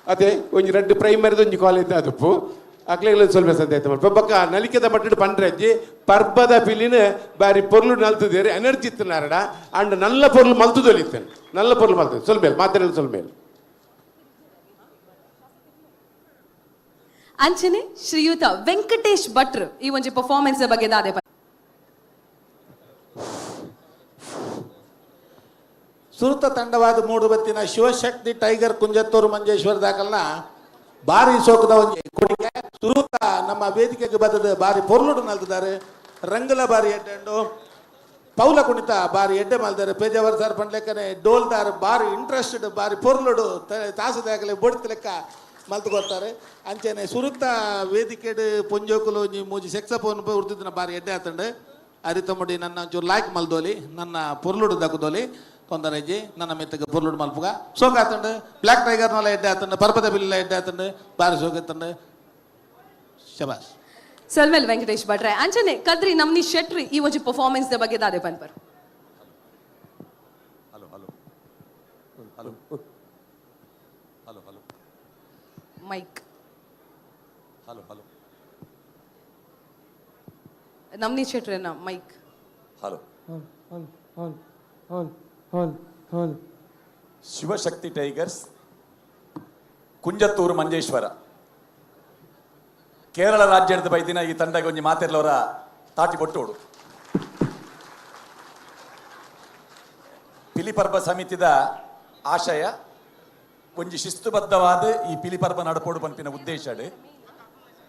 ಅದೇ ಒಂಜಿ ರಡ್ಡು ಪ್ರೈಮರಿದ ಒಂಜಿ ಕಾಲೇಜ್ ಅದಪ್ಪು ಅಕ್ಲೆಗಳ ಸೊಲ್ಮೆ ಸಂದೇತ ಮಾಡ್ತಾರೆ ಬೊಕ್ಕ ನಲಿಕೆದ ಮಟ್ಟಡು ಪಂಡ್ರಜ್ಜಿ ಪರ್ಬದ ಪಿಲಿನ ಬಾರಿ ಪೊರ್ಲು ನಲ್ತದೇರಿ ಎನರ್ಜಿ ಇತ್ತನಾರಡ ಅಂಡ್ ನಲ್ಲ ಪೊರ್ಲು ಮಲ್ತುದೊಲಿತ್ತೇನೆ ನಲ್ಲ ಪೊರ್ಲು ಮಲ್ತದೆ ಸೊಲ್ಮೇಲೆ ಮಾತಾಡಲು ಸೊಲ್ಮೇಲೆ ಅಂಚನೆ ಶ್ರೀಯುತ ವೆಂಕಟೇಶ್ ಭಟ್ರು ಈ ಒಂಜಿ ಪರ್ಫಾರ್ಮೆನ್ಸ್ ಬಗ್ಗೆ ದಾದೆ ಸುರತ ತಂಡವಾದ ಮೂಡು ಬತ್ತಿನ ಶಿವಶಕ್ತಿ ಟೈಗರ್ ಕುಂಜತ್ತೂರು ಮಂಜೇಶ್ವರ ದಾಖಲ್ನ ಬಾರಿ ಸೋಕದ ಒಂಜಿ ಕೊಡುಗೆ ಸುರತ ನಮ್ಮ ವೇದಿಕೆಗೆ ಬದದ ಬಾರಿ ಪೊರ್ಲುಡು ನಲ್ತಿದ್ದಾರೆ ರಂಗಲ ಬಾರಿ ಎಡ್ಡೆಂಡು ಪೌಲ ಕುಣಿತ ಬಾರಿ ಎಡ್ಡೆ ಮಲ್ದಾರೆ ಪೇಜಾವರ್ ಸರ್ ಪಂಡ್ಲೆಕ್ಕನೆ ಡೋಲ್ದಾರ್ ಬಾರಿ ಇಂಟ್ರೆಸ್ಟೆಡ್ ಬಾರಿ ಪೊರ್ಲುಡು ತಾಸದಾಗಲೇ ಬೊಡ್ತ ಲೆಕ್ಕ ಮಲ್ತುಕೊಡ್ತಾರೆ ಅಂಚೆನೆ ಸುರುತ್ತ ವೇದಿಕೆಡ್ ಪೊಂಜೋಕುಲು ಮೂಜಿ ಸೆಕ್ಸಫೋನ್ ಉರ್ತಿದ್ನ ಬಾರಿ ಎಡ್ಡೆ ಆತಂಡು ಅರಿತೊಮ್ಮಡಿ ನನ್ನ ಒಂಚೂರು ಲಾಯ್ಕ್ ಮಲ್ದೋಲಿ ನನ್ನ ಪೊರ್ಲುಡು ದಕ್ಕದೋಲಿ ತೊಂದರೆಜಿ ನನ್ನ ಮೆತ್ತಗೆ ಪೊರ್ಲುಡು ಮಲ್ಪುಗ ಸೋಕ ಆತಂಡು ಬ್ಲ್ಯಾಕ್ ಟೈಗರ್ನೆಲ್ಲ ಎಡ್ಡೆ ಆತಂಡು ಪರ್ಬದ ಬಿಲ್ಲ ಎಡ್ಡೆ ಆತಂಡು ಬಾರಿ ಸೋಕತ್ತಂಡು ಶಬಾಸ್ ಸಲ್ವೆಲ್ ವೆಂಕಟೇಶ್ ಭಟ್ರೆ ಅಂಚನೆ ಕದ್ರಿ ನಮ್ನಿ ಶೆಟ್ರಿ ಈ ಒಂಜಿ ಪರ್ಫಾರ್ಮೆನ್ಸ್ ದ ಬಗ್ಗೆ ದಾದೆ ಪನ್ಪರ್. Hello hello hello hello hello mic hello hello ನಮ್ನಿ ಶೆಟ್ರಿನ mic hello Shivashakti Tigers Kunjathur Manjeshwar Kerala ರಾಜ್ಯದ ಬೈದಿನ ಈ ತಂಡಗೆ ಒಂಜಿ ಮಾತೆರ್ಲವರ ತಾಟಿ ಬೊಟ್ಟೋಡು ಪಿಲಿಪರ್ಬ ಸಮಿತಿದ ಆಶಯ ಒಂಜಿ ಶಿಸ್ತುಬದ್ಧವಾದ ಈ ಪಿಲಿಪರ್ಬ ನಡಪೋಡು ಪಂಪಿನ ಉದ್ದೇಶಡ್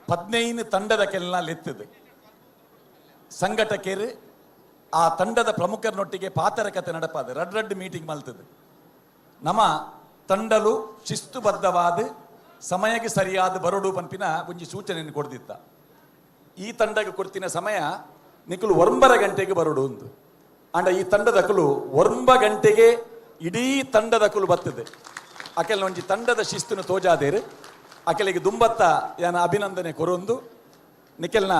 15 ತಂಡದ ಕೆಲ್ನ ಲೆತ್ತದು ಸಂಘಟಕರು ಆ ತಂಡದ ಪ್ರಮುಖರನೊಟ್ಟಿಗೆ ಪಾತರ ಕತೆ ನಡಪಾದ ರಡ್ ಮೀಟಿಂಗ್ ಮಲ್ತದೆ ನಮ್ಮ ತಂಡಲು ಶಿಸ್ತುಬದ್ಧವಾದ ಸಮಯಕ್ಕೆ ಸರಿಯಾದ ಬರೋಡು ಪಂಪಿನ ಒಂಜಿ ಸೂಚನೆಯನ್ನು ಕೊಡ್ದಿತ್ತ ಈ ತಂಡಕ್ಕೆ ಕೊಡ್ತಿನ ಸಮಯ ನಿಕಲು 9 ಗಂಟೆಗೆ ಬರೋಡು ಒಂದು ಅಂಡ ಈ ತಂಡದಕಲು 9 ಗಂಟೆಗೆ ಇಡೀ ತಂಡದಕಲು ಬರ್ತದೆ ಅಕೆಲ್ಲ ಒಂಜಿ ತಂಡದ ಶಿಸ್ತುನು ತೋಜಾದೇರು ಅಕೆಲಿಗೆ ದುಂಬತ್ತ ಯಾನ ಅಭಿನಂದನೆ ಕೊರೊಂದು ನಿಕೆಲ್ನ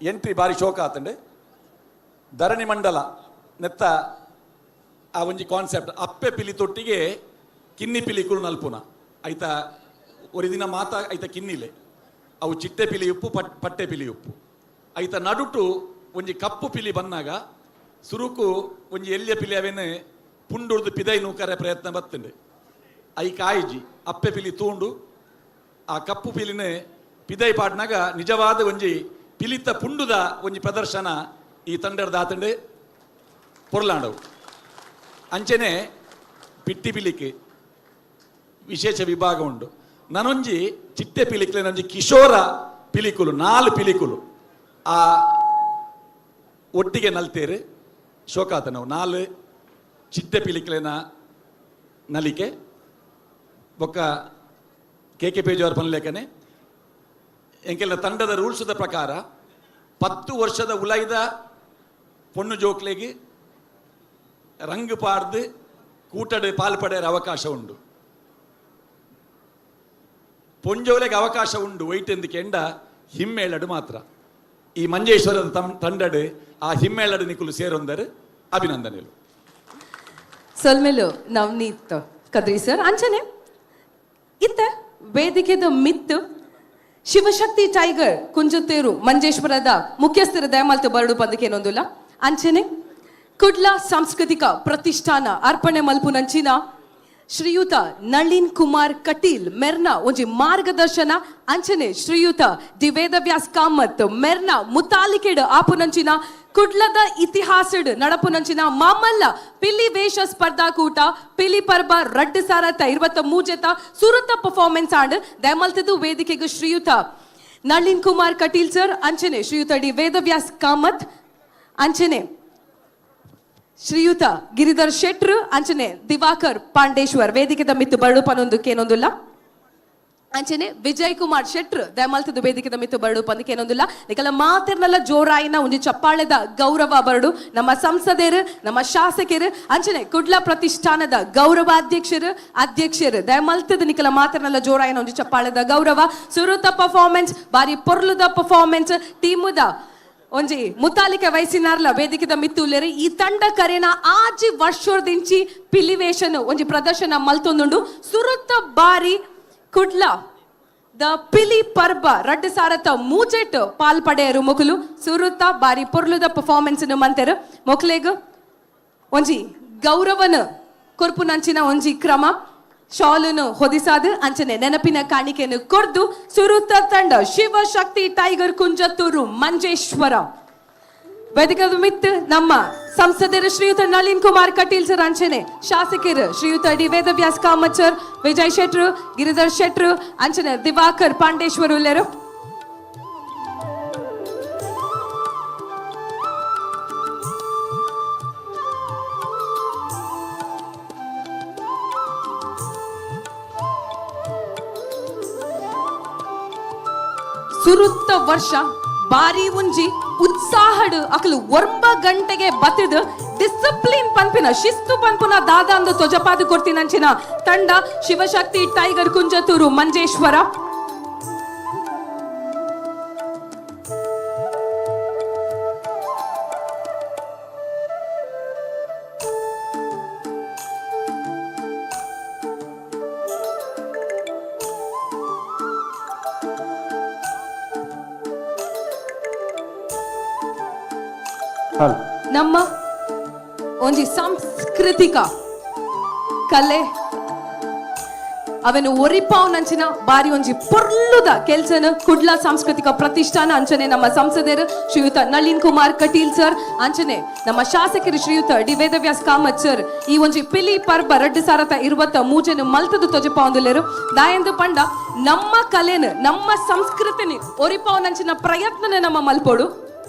ಎಂಟ್ರಿ ಬಾರಿ ಶೋಕ ಆತಂಡೆ ಧರಣಿ ಮಂಡಲ ನೆತ್ತ ಆ ಒಂಜಿ ಕಾನ್ಸೆಪ್ಟ್ ಅಪ್ಪೆ ಪಿಲಿ ತೊಟ್ಟಿಗೆ ಕಿನ್ನಿ ಪಿಲಿಕುಲು ನಲ್ಪುನ ಐತ ಒರಿದಿನ ಮಾತ ಐತ ಕಿನ್ನಿಲೆ ಅವು ಚಿಟ್ಟೆ ಪಿಲಿ ಉಪ್ಪು ಪಟ್ಟೆ ಪಿಲಿ ಉಪ್ಪು ಐತ ನಡುಟು ಒಂಜಿ ಕಪ್ಪು ಪಿಲಿ ಬಂದಾಗ ಸುರುಕು ಒಂಜಿ ಎಲ್ಲಿಯ ಪಿಲಿ ಅವೇನು ಪುಂಡುರ್ದು ಪಿದೈ ನೂಕರೆ ಪ್ರಯತ್ನ ಬರ್ತಂಡೆ ಐ ಕಾಯಿಜಿ ಅಪ್ಪೆ ಪಿಲಿ ತೂಂಡು ಆ ಕಪ್ಪು ಪಿಲಿನ ಪಿದೈ ಪಾಡ್ನಾಗ ನಿಜವಾದ ಒಂಜಿ ಪಿಲಿತ ಪುಂಡುದ ಒಂಜಿ ಪ್ರದರ್ಶನ ಈ ತಂಡದ ದಾತಂಡೆ ಪೊರ್ಲಾಂಡವು ಅಂಚನೆ ಪಿಟ್ಟಿ ಪಿಲಿಕೆ ವಿಶೇಷ ವಿಭಾಗ ಉಂಡು ನನೊಂಜಿ ಚಿಟ್ಟೆ ಪಿಲಿಕ್ಲೆ ನಂಜಿ ಕಿಶೋರ ಪಿಲಿಕುಲು 4 ಪಿಲಿಕುಲು ಆ ಒಟ್ಟಿಗೆ ನಲ್ತೇರು ಶೋಕಾತ ನಾವು 4 ಚಿಟ್ಟೆ ಪಿಲಿಕ್ಲೆನ ನಲಿಕೆ ಬೊಕ್ಕ ಕೆ ಪೇಜವರ ಪನ್ಲೇಖನೆ ಎಂಕೆಲ್ಲ ತಂಡದ ರೂಲ್ಸ್ದ ಪ್ರಕಾರ 10 ವರ್ಷದ ಉಲೈದ ಪೊಣ್ಣು ಜೋಕ್ಲೆಗೆ ರಂಗು ಪಾಡ್ದು ಕೂಟಡೆ ಪಾಲ್ಪಡೆಯ ಅವಕಾಶ ಉಂಡು ಪೊಂಜೋಲೆಗೆ ಅವಕಾಶ ಉಂಡು ವೈಟ್ ಎಂದಕ್ಕೆ ಎಂಡ ಹಿಮ್ಮೇಳಡು ಮಾತ್ರ ಈ ಮಂಜೇಶ್ವರದ ತಂಡಡು ಆ ಹಿಮ್ಮೇಳಡು ನಿಕುಲು ಸೇರೊಂದರು ಅಭಿನಂದನೆಗಳು ಸೊಲ್ಮೆಲು ನವನೀತ್ ಕದ್ರಿ ಸರ್ ಅಂಚನೆ ಇತ್ತ ವೇದಿಕೆದ ಮಿತ್ತು ಶಿವಶಕ್ತಿ ಟೈಗರ್ ಕುಂಜತ್ತೂರು ಮಂಜೇಶ್ವರದ ಮುಖ್ಯಸ್ಥರ ದಯಮಾಲ್ತು ಬರಡು ಪಂದಕೇನೊಂದುಲ್ಲ ಅಂಚನೆ ಕುಡ್ಲ ಸಾಂಸ್ಕೃತಿಕ ಪ್ರತಿಷ್ಠಾನ ಅರ್ಪಣೆ ಮಲ್ಪುನಂಚಿನ ಶ್ರೀಯುತ ನಳಿನ್ ಕುಮಾರ್ ಕಟೀಲ್ ಮೆರ್ನ ಒಂಜಿ ಮಾರ್ಗದರ್ಶನ ಅಂಚನೆ ಶ್ರೀಯುತ ದಿ ವೇದವ್ಯಾಸ್ ಕಾಮತ್ ಮೆರ್ನ ಮುತಾಲಿಕೆಡ್ ಆಪುನಂಚಿನ ಕುಡ್ಲದ ಇತಿಹಾಸಡ್ ನಡಪುನಂಚಿನ ಮಾಮಲ್ಲ ಪಿಲಿ ವೇಷ ಸ್ಪರ್ಧಾಕೂಟ ಪಿಲಿ ಪರ್ಬ ರಡ್ಡ್ ಸಾರತ 23 ಸುರತ ಪರ್ಫಾರ್ಮೆನ್ಸ್ ಆಂಡ್ ದಯಮಲ್ತದು ವೇದಿಕೆಗೆ ಶ್ರೀಯುತ ನಳಿನ್ ಕುಮಾರ್ ಕಟೀಲ್ ಸರ್ ಅಂಚನೆ ಶ್ರೀಯುತ ಡಿ ವೇದವ್ಯಾಸ್ ಕಾಮತ್ ಅಂಚನೆ ಶ್ರೀಯುತ ಗಿರಿಧರ್ ಶೆಟ್ರು ಅಂಚನೆ ದಿವಾಕರ್ ಪಾಂಡೇಶ್ವರ್ ವೇದಿಕೆದ ಮಿತ್ತು ಬರಡು ಪನೊಂದುಕೇನೊಂದುಲ್ಲ ಅಂಚನೆ ವಿಜಯ್ ಕುಮಾರ್ ಶೆಟ್ರು ದಯಮಲ್ತದು ವೇದಿಕೆದ ಮಿತ್ತು ಬರಡು ಪಂದಕೇನೊಂದುಲ್ಲ ನಿಕಲ ಮಾತಿರ್ನಲ್ಲ ಜೋರಾಯಿನ ಒಂಜಿ ಚಪ್ಪಾಳೆದ ಗೌರವ ಬರಡು ನಮ್ಮ ಸಂಸದರು ನಮ್ಮ ಶಾಸಕರು ಅಂಚನೆ ಕುಡ್ಲ ಪ್ರತಿಷ್ಠಾನದ ಅಧ್ಯಕ್ಷರು ದಯಮಲ್ತದ ನಿಕಲ ಮಾತಿರ್ನಲ್ಲ ಜೋರಾಯಿನ ಒಂಜಿ ಚಪ್ಪಾಳೆದ ಗೌರವ ಸುರುತ ಪರ್ಫಾರ್ಮೆನ್ಸ್ ಬಾರಿ ಪೊರ್ಲುದ ಪರ್ಫಾರ್ಮೆನ್ಸ್ ಟೀಮುದ ಒಂಜಿ ಮುತಾಲಿಕೆ ವಯಸ್ಸಿನಾರ್ಲ ವೇದಿಕೆದ ಮಿತ್ತುಲ್ಲೇರಿ ಈ ತಂಡ ಕರೆನ ಆಜಿ ವರ್ಷೋರ್ದಿಂಚಿ ಪಿಲಿವೇಶನ್ ಒಂಜಿ ಪ್ರದರ್ಶನ ಮಲ್ತೊಂದುಂಡು ಸುರುತ್ತ ಬಾರಿ ಕುಡ್ಲ ದ ಪಿಲಿ ಪರ್ಬ ರಡ್ಡ್ ಸಾರತ ಮೂಜೆಟ್ ಪಾಲ್ಪಡೆಯರು ಮೊಕುಲು ಸುರುತ್ತ ಬಾರಿ ಪೊರ್ಲುದ ಪರ್ಫಾರ್ಮೆನ್ಸ್ ಮಂತೆರು ಮೊಕ್ಲೆಗ್ ಒಂಜಿ ಗೌರವನ ಕೊರ್ಪುನಂಚಿನ ಒಂಜಿ ಕ್ರಮ ಶಾಲುನು ಹೊದಿಸಾದು ಅಂಚನೆ ನೆನಪಿನ ಕಾಣಿಕೆಯನ್ನು ಕೊರ್ದು ಸುರುತ್ತ ತಂಡ ಶಿವಶಕ್ತಿ ಟೈಗರ್ ಕುಂಜತ್ತೂರು ಮಂಜೇಶ್ವರ ವೇದಿಕದ ಮಿತ್ ನಮ್ಮ ಸಂಸದರು ಶ್ರೀಯುತ ನಳಿನ್ ಕುಮಾರ್ ಕಟೀಲ್ ಸರ್ ಅಂಚನೆ ಶಾಸಕರು ಶ್ರೀಯುತ ಡಿ ವೇದವ್ಯಾಸ್ ಕಾಮತ್ ಸರ್ ವಿಜಯ್ ಶೆಟ್ರು ಗಿರಿಧರ್ ಶೆಟ್ರು ಅಂಚನೆ ದಿವಾಕರ್ ಪಾಂಡೇಶ್ವರ್ ಉಲ್ಲೇರು ಸುರುತ್ತ ವರ್ಷ ಬಾರಿ ಒಂಜಿ ಉತ್ಸಾಹಡ್ ಅಕಲು 9 ಗಂಟೆಗೆ ಬತ್ತಿದ ಡಿಸಿಪ್ಲಿನ್ ಪನ್ಪಿನ ಶಿಸ್ತು ಪನ್ಪುನ ದಾದಂದು ತೊಜಪಾದು ಕೊಡ್ತೀನಂಚಿನ ತಂಡ ಶಿವಶಕ್ತಿ ಟೈಗರ್ ಕುಂಜತ್ತೂರು ಮಂಜೇಶ್ವರ ನಮ್ಮ ಒಂಜಿ ಸಾಂಸ್ಕೃತಿಕ ಕಲೆ ಅವನು ಒರಿಪಾವ್ನಂಚಿನ ಬಾರಿ ಒಂಜಿ ಪೊರ್ಲುದ ಕೆಲ್ಸನ ಕುಡ್ಲ ಸಾಂಸ್ಕೃತಿಕ ಪ್ರತಿಷ್ಠಾನ ಅಂಚನೆ ನಮ್ಮ ಸಂಸದರು ಶ್ರೀಯುತ ನಳಿನ್ ಕುಮಾರ್ ಕಟೀಲ್ ಸರ್ ಅಂಚನೆ ನಮ್ಮ ಶಾಸಕರು ಶ್ರೀಯುತ ಡಿ ವೇದವ್ಯಾಸ್ ಕಾಮತ್ ಸರ್ ಈ ಒಂಜಿ ಪಿಲಿ ಪರ್ಬ ರಡ್ಡ್ ಸಾರತ 23 ಮಲ್ತದು ತೊಜಪಾವುಂದುಲ್ಲೆರು ದಾಯಂದು ಪಂಡ ನಮ್ಮ ಕಲೆನ ನಮ್ಮ ಸಂಸ್ಕೃತಿನಿ ಒರಿಪಾವ್ನಂಚಿನ ಪ್ರಯತ್ನನ ನಮ್ಮ ಮಲ್ಪೋಡು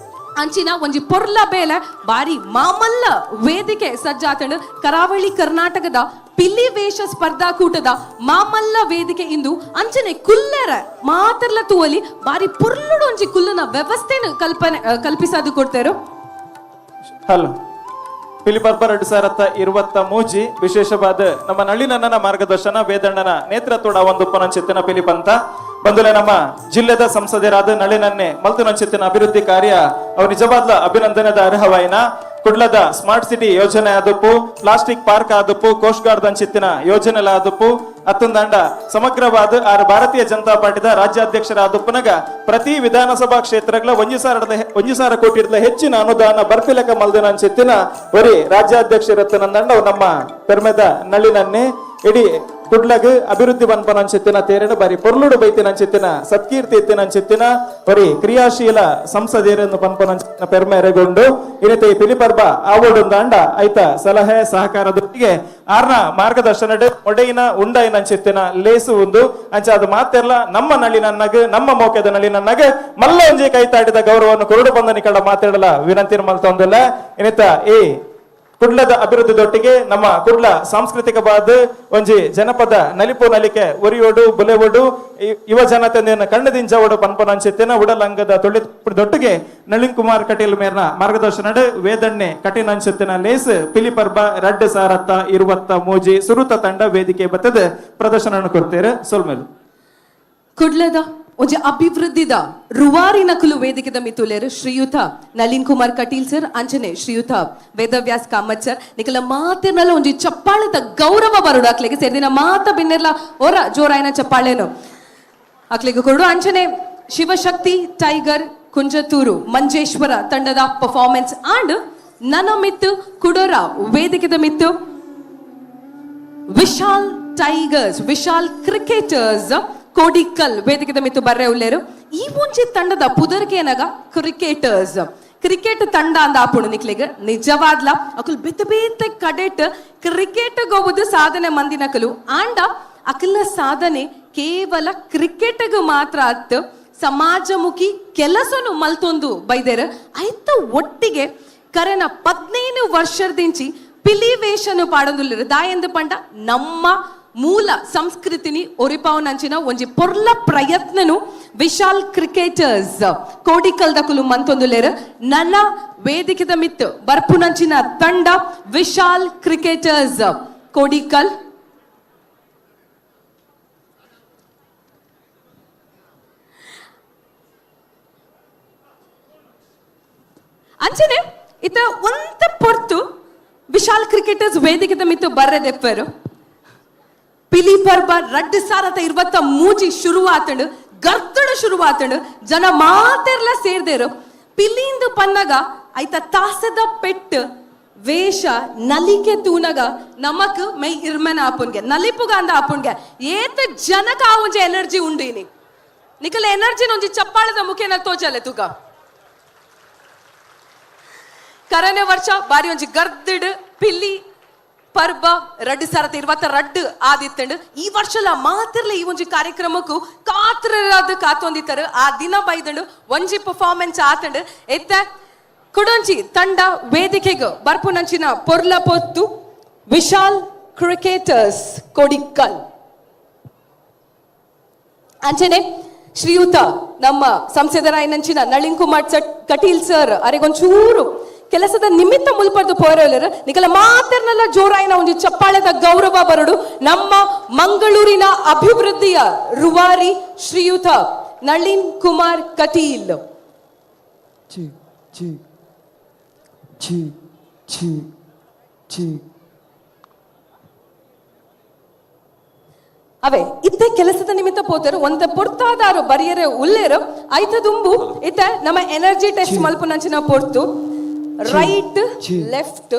ಅಂಚಿನ ಒಂಜಿ ಪೊರ್ಲ ಬೇಲೆ ಬಾರಿ ಮಾಮಲ್ಲ ವೇದಿಕೆ ಸಜ್ಜಾತಂಡು ಕರಾವಳಿ ಕರ್ನಾಟಕದ ಪಿಲಿ ವೇಷ ಸ್ಪರ್ಧಾಕೂಟದ ಮಾಮಲ್ಲ ವೇದಿಕೆ ಇಂದು ಅಂಚನೆ ಕುಲ್ಲೆರ ಮಾತರ್ಲ ತೂವಲಿ ಬಾರಿ ಪೊರ್ಲುಡು ಒಂಜಿ ಕುಲ್ಲನ ವ್ಯವಸ್ಥೆನ ಕಲ್ಪಿಸದು ಕೊಡ್ತೇರು ಹಲೋ ಪಿಲಿ ಪರ್ಬ 2023 ವಿಶೇಷವಾದ ನಮ್ಮ ನಳಿನಣ್ಣನ ಮಾರ್ಗದರ್ಶನ ವೇದಣ್ಣನ ನೇತೃತ್ವದ ಒಂದು ಉಪನಂಚಿತ್ತಿನ ಪಿಲಿ ಪಂತ ಬಂದುಲೆ ನಮ್ಮ ಜಿಲ್ಲೆದ ಸಂಸದರಾದ ನಳಿನನ್ನೆ ಮಲ್ತುನಂಚಿತ್ತಿನ ಅಭಿವೃದ್ಧಿ ಕಾರ್ಯ ಅವು ನಿಜವಾದ ಅಭಿನಂದನೆದ ಅರ್ಹವಾಯಿನ ಕುಡ್ಲದ ಸ್ಮಾರ್ಟ್ ಸಿಟಿ ಯೋಜನೆ ಆದಪ್ಪು ಪ್ಲಾಸ್ಟಿಕ್ ಪಾರ್ಕ್ ಆದಪ್ಪು ಕೋಸ್ಟ್ ಗಾರ್ಡ್ ಅಂಚಿತ್ತಿನ ಯೋಜನೆ ಆದಪ್ಪು ಅತ್ತೊಂದಂಡ ಸಮಗ್ರವಾದ ಆರು ಭಾರತೀಯ ಜನತಾ ಪಾರ್ಟಿದ ರಾಜ್ಯಾಧ್ಯಕ್ಷರಾದಪ್ಪನಗ ಪ್ರತಿ ವಿಧಾನಸಭಾ ಕ್ಷೇತ್ರಗಳ 1,000 ಕೋಟಿ ಹೆಚ್ಚಿನ ಅನುದಾನ ಬರ್ಪಿಲಕ ಮಲ್ದಿನ ಅಂಚಿತ್ತಿನ ಬರೀ ರಾಜ್ಯಾಧ್ಯಕ್ಷರತ್ತನಂದಂಡ ನಮ್ಮ ಪೆರ್ಮೆದ ನಳಿನನ್ನೇ ಇಡೀ ಕುಡ್ಲಗ್ ಅಭಿವೃದ್ಧಿ ಬನ್ಪನಂಚಿತ್ತಿನ ತೇರಣ ಬಾರಿ ಪೊರ್ಲುಡು ಬೈತಿನಂಚಿತ್ತಿನ ಸತ್ಕೀರ್ತಿ ಎತ್ತಿನಂಚಿತ್ತಿನ ಬರೀ ಕ್ರಿಯಾಶೀಲ ಸಂಸದೀರನ್ನು ಪನ್ಪನಂಚಿತ್ತಿನ ಪೆರ್ಮೆರೆಗೊಂಡು ಇನತೆ ಪಿಲಿ ಪರ್ಬ ಆವೋಡುಂದಾಂಡ ಐತ ಸಲಹೆ ಸಹಕಾರದೊಟ್ಟಿಗೆ ಆರ್ನ ಮಾರ್ಗದರ್ಶನ ಒಡೆಯಿನ ಉಂಡೈನಂಚಿತ್ತಿನ ಲೇಸು ಒಂದು ಅಂಚ ಅದು ಮಾತೆರ್ಲ ನಮ್ಮ ನಳಿನನ್ನಗ ನಮ್ಮ ಮೋಕೆದ ನಳಿನನ್ನಗ ಮಲ್ಲ ಒಂಜಿ ಕೈತಾಡಿದ ಗೌರವವನ್ನು ಕೊರಡು ಬಂದ ನಿಕಳ ಮಾತಾಡಲ ವಿನಂತಿ ಮಲ್ತೊಂದಿಲ್ಲ ಇನಿತ ಈ ಕುಡ್ಲದ ಅಭಿವೃದ್ಧಿದೊಟ್ಟಿಗೆ ನಮ್ಮ ಕುಡ್ಲ ಸಾಂಸ್ಕೃತಿಕವಾದ ಒಂಜಿ ಜನಪದ ನಲಿಪು ನಲಿಕೆ ಒರಿಯೋಡು ಬುಲೆವಡು ಯುವ ಜನತೆಯನ್ನು ಕಣ್ಣದಿಂಜವಡು ಪನ್ಪನಂಚಿತ್ತಿನ ಉಡಲಂಗದ ತೊಟ್ಟಿಗೆ ನಳಿನ್ ಕುಮಾರ್ ಕಟೀಲ್ ಮೇರ್ನ ಮಾರ್ಗದರ್ಶನ ವೇದಣ್ಣೆ ಕಠಿಣ ಅಂಚಿತ್ತಿನ ಲೇಸ್ ಪಿಲಿ ಪರ್ಬ 2023 ಸುರುತ ತಂಡ ವೇದಿಕೆ ಬತ್ತದ ಪ್ರದರ್ಶನ ಕೊಡ್ತೇವೆ ಸೊಲ್ಮೇಲು ಕುಡ್ಲದ ಒಂಜಿ ಅಭಿವೃದ್ಧಿದ ರುವಾರಿ ನಕಲು ವೇದಿಕೆದ ಮಿತುಲೇರು ಶ್ರೀಯುತ ನಳಿನ್ ಕುಮಾರ್ ಕಟೀಲ್ ಸರ್ ಅಂಚನೆ ಶ್ರೀಯುತ ವೇದವ್ಯಾಸ್ ಕಾಮತ್ ಸರ್ ನಿಕಲ ಮಾತಿನಲ್ಲ ಒಂಜಿ ಚಪ್ಪಾಳೆದ ಗೌರವ ಬರುಡು ಅಕ್ಲೆಗೆ ಸೇರಿದಿನ ಮಾತ ಬಿನ್ನೆರ್ಲ ಒರ ಜೋರಾಯಿನ ಚಪ್ಪಾಳೆನು ಅಕ್ಲೆಗೆ ಕೊಡು ಅಂಚನೆ ಶಿವಶಕ್ತಿ ಟೈಗರ್ ಕುಂಜತ್ತೂರು ಮಂಜೇಶ್ವರ ತಂಡದ ಪರ್ಫಾರ್ಮೆನ್ಸ್ ಆಂಡ್ ನನ್ನ ಮಿತ್ತು ಕುಡೋರ ವೇದಿಕೆದ ಮಿತ್ತು ವಿಶಾಲ್ ಟೈಗರ್ಸ್, ವಿಶಾಲ್ ಕ್ರಿಕೆಟರ್ಸ್ ಕೋಡಿಕಲ್ ವೇದಿಕೆದ ಮಿತ್ತು ಬರ್ರೆ ಉಳ್ಳೇರು. ಈ ಮುಂಚೆ ತಂಡದ ಪುದರ್ಗೇನಗ ಕ್ರಿಕೆಟರ್ಸ್ ಕ್ರಿಕೆಟ್ ತಂಡ ಅಂದ ಆಪುಣು ನಿಕ್ಲಿಗೆ ನಿಜವಾದ್ಲ ಅಕುಲ್ ಬೇತೆ ಬೇತೆ ಕಡೆಟ್ ಕ್ರಿಕೆಟ್ ಗೋವುದು ಸಾಧನೆ ಮಂದಿನಕಲು ಆಂಡ ಅಕಲ್ನ ಸಾಧನೆ ಕೇವಲ ಕ್ರಿಕೆಟ್ ಮಾತ್ರ ಅತ್ ಸಮಾಜಮುಖಿ ಕೆಲಸನು ಮಲ್ತೊಂದು ಬೈದೇರ ಐತ ಒಟ್ಟಿಗೆ ಕರೆನ 15 ವರ್ಷದಿಂಚಿ ಪಿಲಿ ವೇಷನು ಪಾಡೊಂದುಲ್ಲೆರು ದಾಯಂದು ಪಂಡ ನಮ್ಮ ಮೂಲ ಸಂಸ್ಕೃತಿನಿ ಒರಿಪಾವನಂಚಿನ ಒಂಜಿ ಪೊರ್ಲ ಪ್ರಯತ್ನನು ವಿಶಾಲ್ ಕ್ರಿಕೆಟರ್ಸ್ ಕೋಡಿಕಲ್ದ ಕುಲು ಮಂತೊಂದುಲ್ಲೆರು ನನ್ನ ವೇದಿಕೆದ ಮಿತ್ತು ಬರ್ಪುನಂಚಿನ ತಂಡ ವಿಶಾಲ್ ಕ್ರಿಕೆಟರ್ಸ್ ಕೋಡಿಕಲ್. ಅಂಚನೆ ಇತ ಒಂತ ಪೊರ್ತು ವಿಶಾಲ್ ಕ್ರಿಕೆಟರ್ಸ್ ವೇದಿಕೆದ ಮಿತ್ತು ಬರ್ರೆದೆಪ್ಪರು ಪಿಲಿ ಪರ್ಬ 2023 ಶುರುವಾತಂಡು ಗರ್ತಡು ಶುರುವಾತಂಡು ಜನ ಮಾತೆರ್ಲ ಸೇರ್ದೇರು ಪಿಲಿಂದು ಪನ್ನಗ ಐತ ತಾಸದ ಪೆಟ್ಟು ವೇಷ ನಲಿಕೆ ತೂನಗ ನಮಕ್ ಮೈ ಇರ್ಮನ ಆಪುನ್ಗೆ ನಲಿಪುಗ ಅಂದ ಆಪುನ್ಗೆ ಏತ ಜನಕ ಆ ಒಂಜಿ ಎನರ್ಜಿ ಉಂಡಿನಿ ನಿಕಲ ಎನರ್ಜಿ ಒಂಜಿ ಚಪ್ಪಾಳದ ಮುಖೇನ ತೋಚಲೆ ತೂಕ ಕರನೆ ವರ್ಷ ಬಾರಿ ಒಂಜಿ ಗರ್ದಿಡ್ ಪಿಲ್ಲಿ ಪರ್ಬ 2022 ಆದಿತ್ತಂಡು ಈ ವರ್ಷಲ ಮಾತಿರ್ಲಿ ಈ ಒಂಜಿ ಕಾರ್ಯಕ್ರಮಕ್ಕೂ ಕಾತ್ರರಾದ ಕಾತೊಂದಿತ್ತರು ಆ ದಿನ ಬೈದಂಡು ಒಂಜಿ ಪರ್ಫಾರ್ಮೆನ್ಸ್ ಆತಂಡು ಎತ್ತ ಕುಡೊಂಜಿ ತಂಡ ವೇದಿಕೆಗೆ ಬರ್ಪುನಂಚಿನ ಪೊರ್ಲ ಪೊತ್ತು ವಿಶಾಲ್ ಕ್ರಿಕೆಟರ್ಸ್ ಕೋಡಿಕಲ್. ಅಂಚನೆ ಶ್ರೀಯುತ ನಮ್ಮ ಸಂಸದರಾಯನಂಚಿನ ನಳಿನ್ ಕುಮಾರ್ ಕಟೀಲ್ ಸರ್ ಅರೆಗೊಂಚೂರು ಕೆಲಸದ ನಿಮಿತ್ತ ಮುಲ್ಪದ್ದು ಪೋರಲರು ನಿಕಲ ಮಾತರ್ನೆಲ್ಲ ಜೋರಾಯಿನ ಒಂದು ಚಪ್ಪಾಳೆದ ಗೌರವ ಬರಡು ನಮ್ಮ ಮಂಗಳೂರಿನ ಅಭಿವೃದ್ಧಿಯ ರೂವಾರಿ ಶ್ರೀಯುತ ನಳಿನ್ ಕುಮಾರ್ ಕಟೀಲ್. ಅವೇ ಇತ್ತೆ ಕೆಲಸದ ನಿಮಿತ್ತ ಪೋತರು ಒಂದ ಪೊರ್ತಾದಾರು ಬರಿಯರೆ ಉಲ್ಲೇರು ಐತ ದುಂಬು ಇತ್ತ ನಮ್ಮ ಎನರ್ಜಿ ಟೆಸ್ಟ್ ಮಲ್ಪುನಂಚಿನ ಪೊರ್ತು ರೈಟ್ ಲೆಫ್ಟ್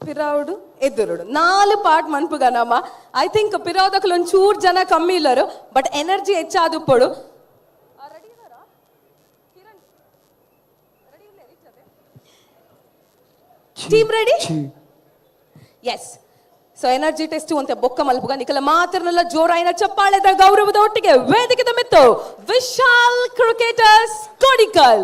ಪಿರೌಡು ಎದುರುಡು 4 ಪಾರ್ಟ್ ಮನ್ಪುಗ ನಮ್ಮ ಐ ಥಿಂಕ್ ಪಿರೌದಕ್ಕಲು ಒಂಚೂರು ಜನ ಕಮ್ಮಿ ಇಲ್ಲರು ಬಟ್ ಎನರ್ಜಿ ಹೆಚ್ಚಾದು ಪಡು team ready yes. So energy test ಅಂತ ಬೊಕ್ಕ ಮಲ್ಪುಗ ನಿಕಲ ಮಾತ್ರನೆಲ್ಲ ಜೋರಾಯಿನ ಚಪ್ಪಾಳೆದ ಗೌರವದ ಒಟ್ಟಿಗೆ ವೇದಿಕೆದ ಮಿತ್ತು ವಿಶಾಲ್ ಕ್ರಿಕೆಟರ್ಸ್ ಕೋಡಿಕಲ್.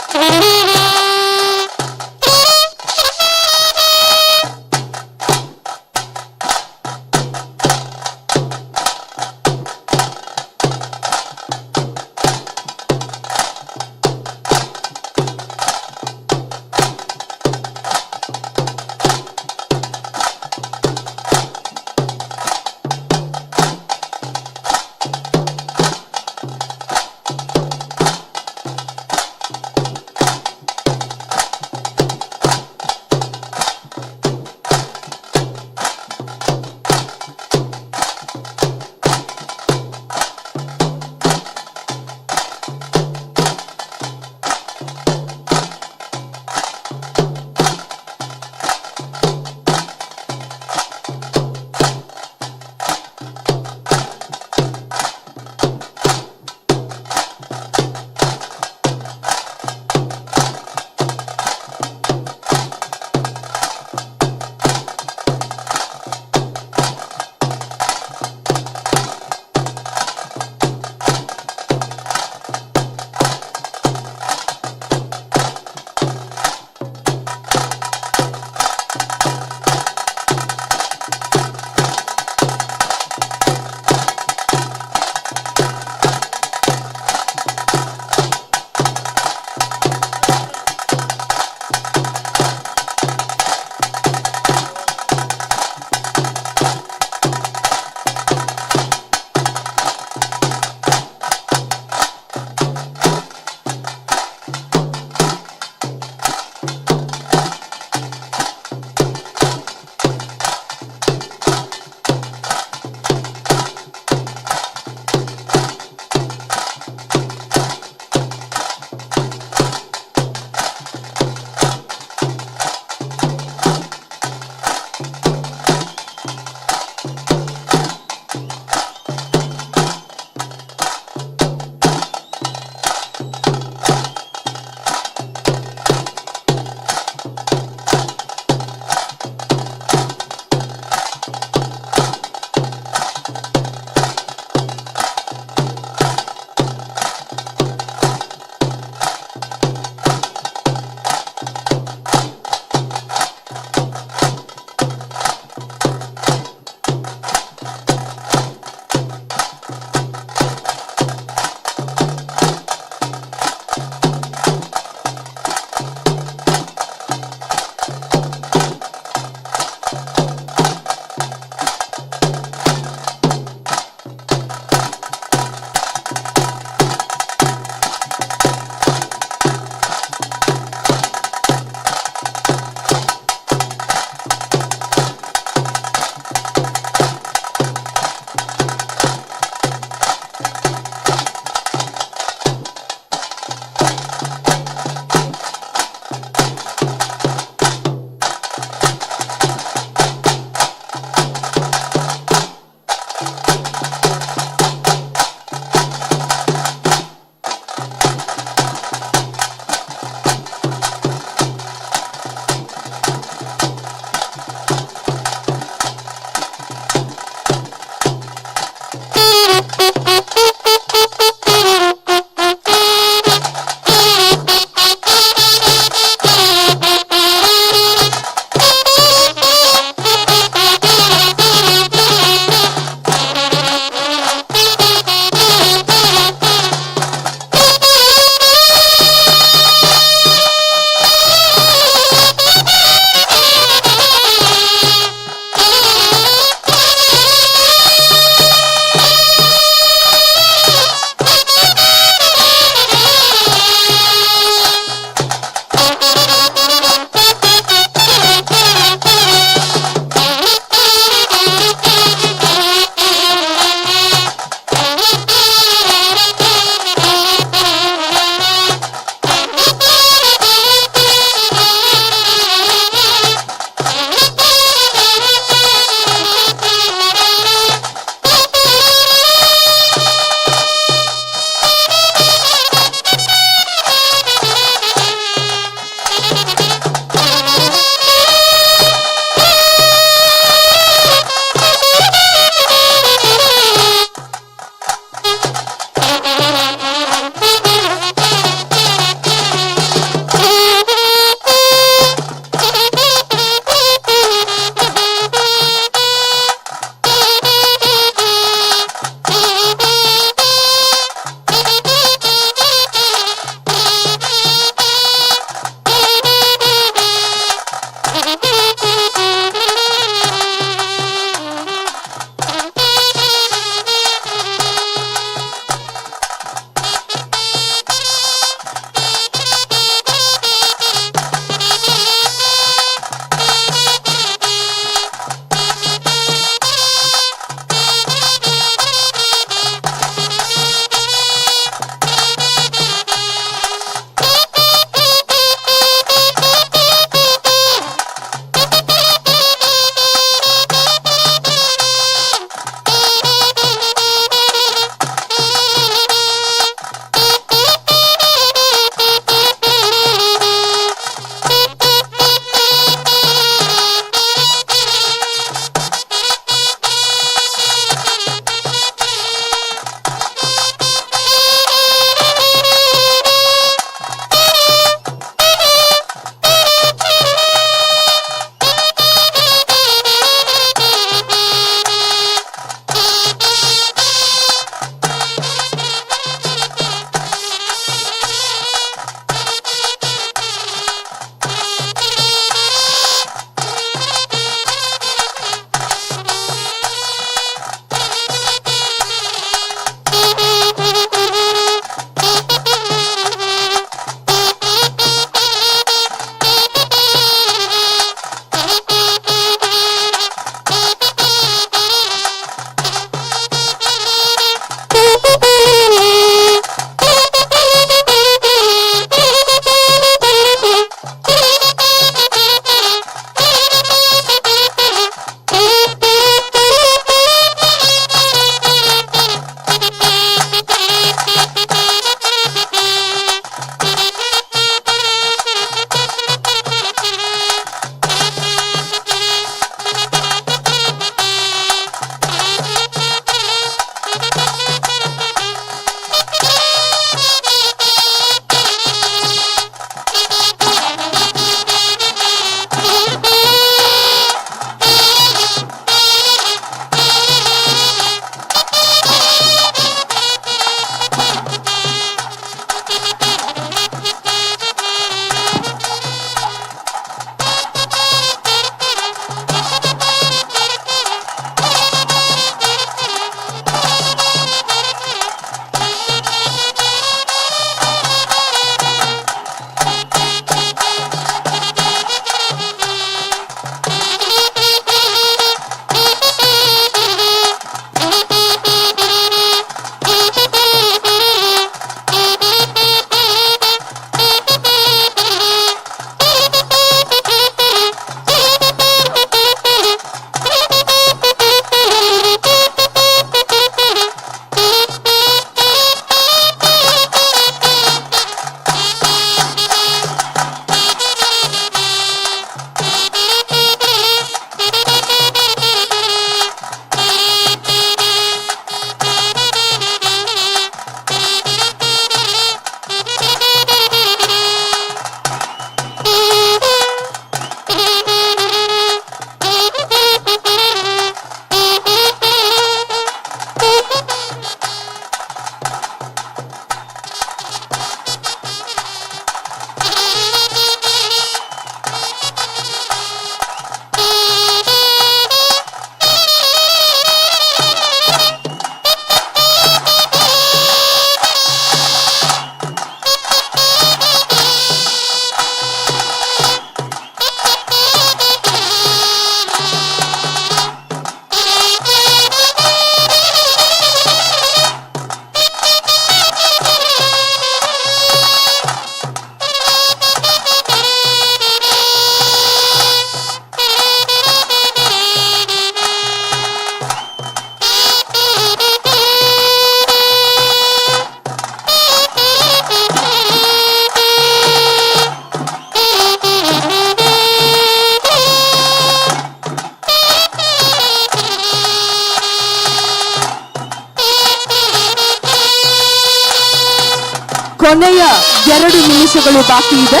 ಕೊನೆಯ 2 ನಿಮಿಷಗಳು ಬಾಕಿ ಇದೆ.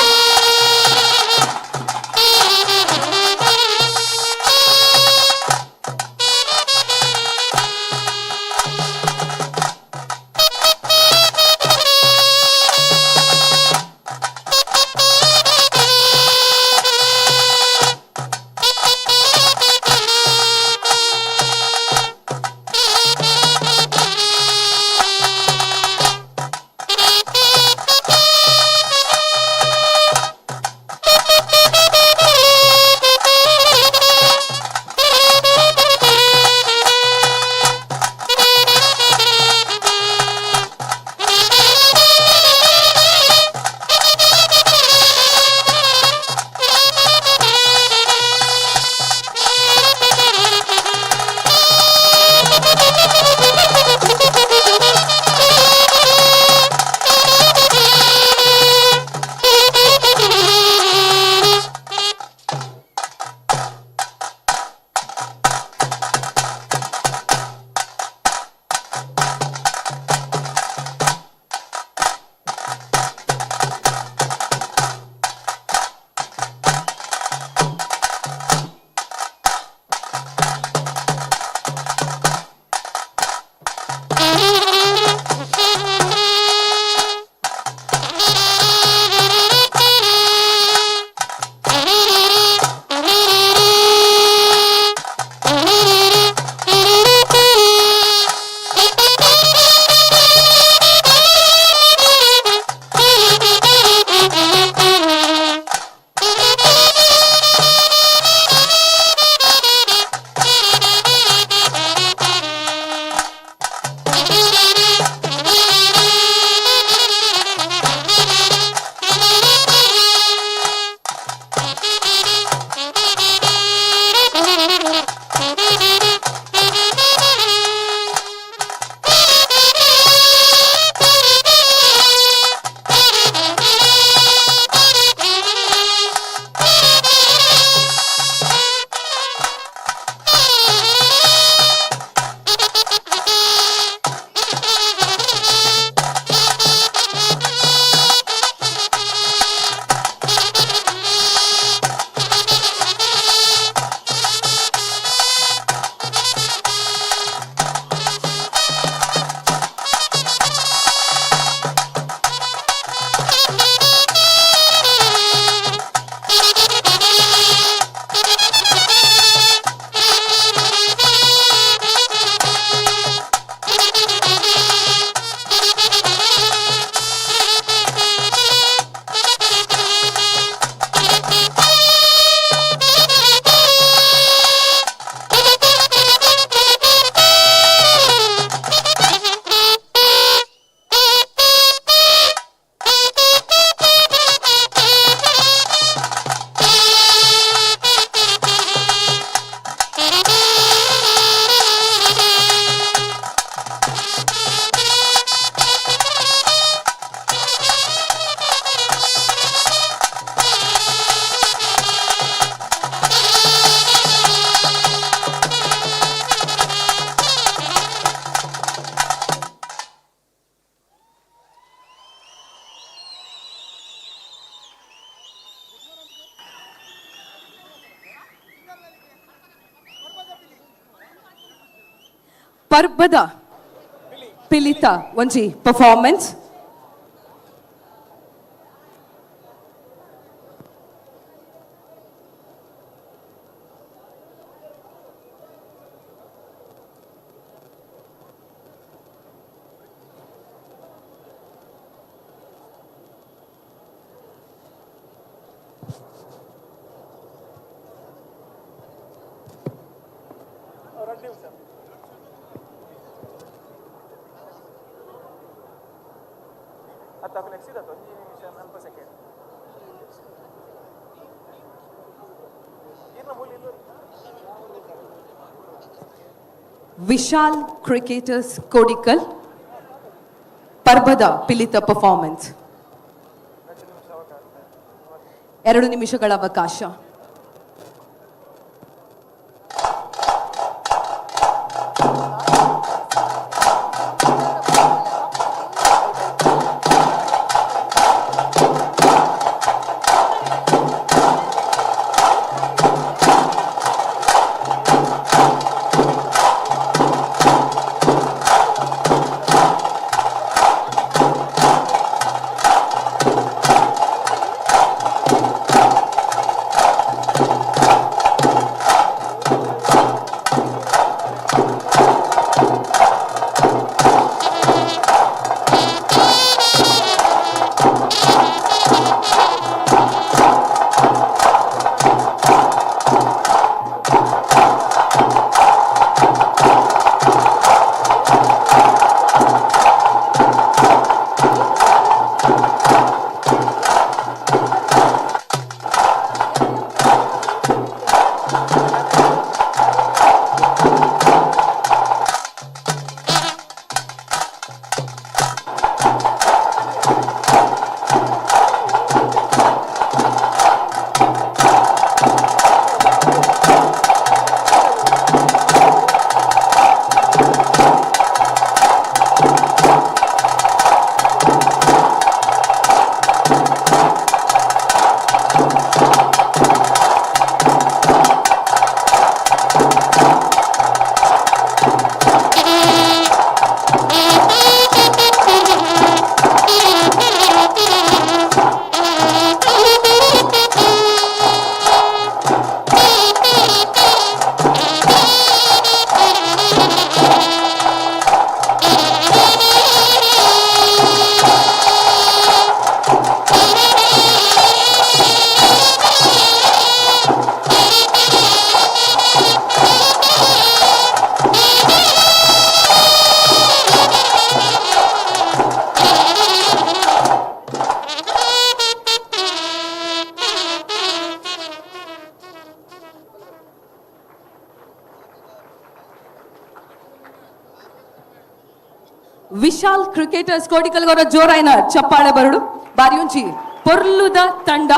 ಪರ್ಬದ ಪಿಲಿತ ಒಂಜಿ ಪರ್ಫಾರ್ಮೆನ್ಸ್. ವಿಶಾಲ್ ಕ್ರಿಕೆಟರ್ಸ್ ಕೋಡಿಕಲ್ ಪರ್ಬದ ಪಿಲಿತ ಪರ್ಫಾರ್ಮೆನ್ಸ್. 2 ನಿಮಿಷಗಳ ಅವಕಾಶ. ವಿಶಾಲ್ ಕ್ರಿಕೆಟರ್ಸ್ ಕೋಡಿಕಲ್ ಗೌರ ಜೋರಾಯಿನ ಚಪ್ಪಾಳೆ ಬರಡು ಬಾರಿ ಒಂಜಿ ಪೊರ್ಲುದ ತಂಡ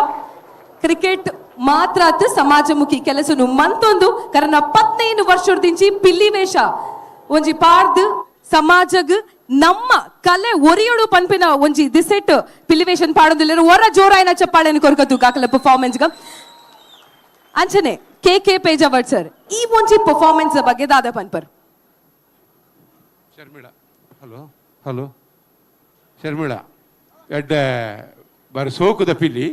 ಕ್ರಿಕೆಟ್ ಮಾತ್ರ ಸಮಾಜಮುಖಿ ಕೆಲಸನು ಮಂತೊಂದು ಕರನ 15 ವರ್ಷದಿಂಚಿ ಪಿಲ್ಲಿ ವೇಷ ಒಂಜಿ ಪಾರ್ದು ಸಮಾಜಗ್ ನಮ್ಮ ಕಲೆ ಒರಿಯೋಡು ಪನ್ಪಿನ ಒಂಜಿ ದಿಸೆಟ್ ಪಿಲಿವೇಶನ್ ಪಾಡೋದಿಲ್ಲ ಒರ ಜೋರಾಯಿನ ಚಪ್ಪಾಳೆನ ಕೊರ್ಕತ್ತು ಕಾಕಲ ಪರ್ಫಾರ್ಮೆನ್ಸ್ ಗ ಅಂಚನೆ ಕೆ ಪೇಜಾವರ್ ಸರ್ ಈ ಒಂಜಿ ಪರ್ಫಾರ್ಮೆನ್ಸ್ ಬಗ್ಗೆ ದಾದ ಪನ್ಪರ್ ಶರ್ಮಿಳಾ ಹಲೋ ಶರ್ಮಿಳಾ ಎಡ್ಡ ಬಾರಿ ಸೋಕುದ ಪಿಲಿ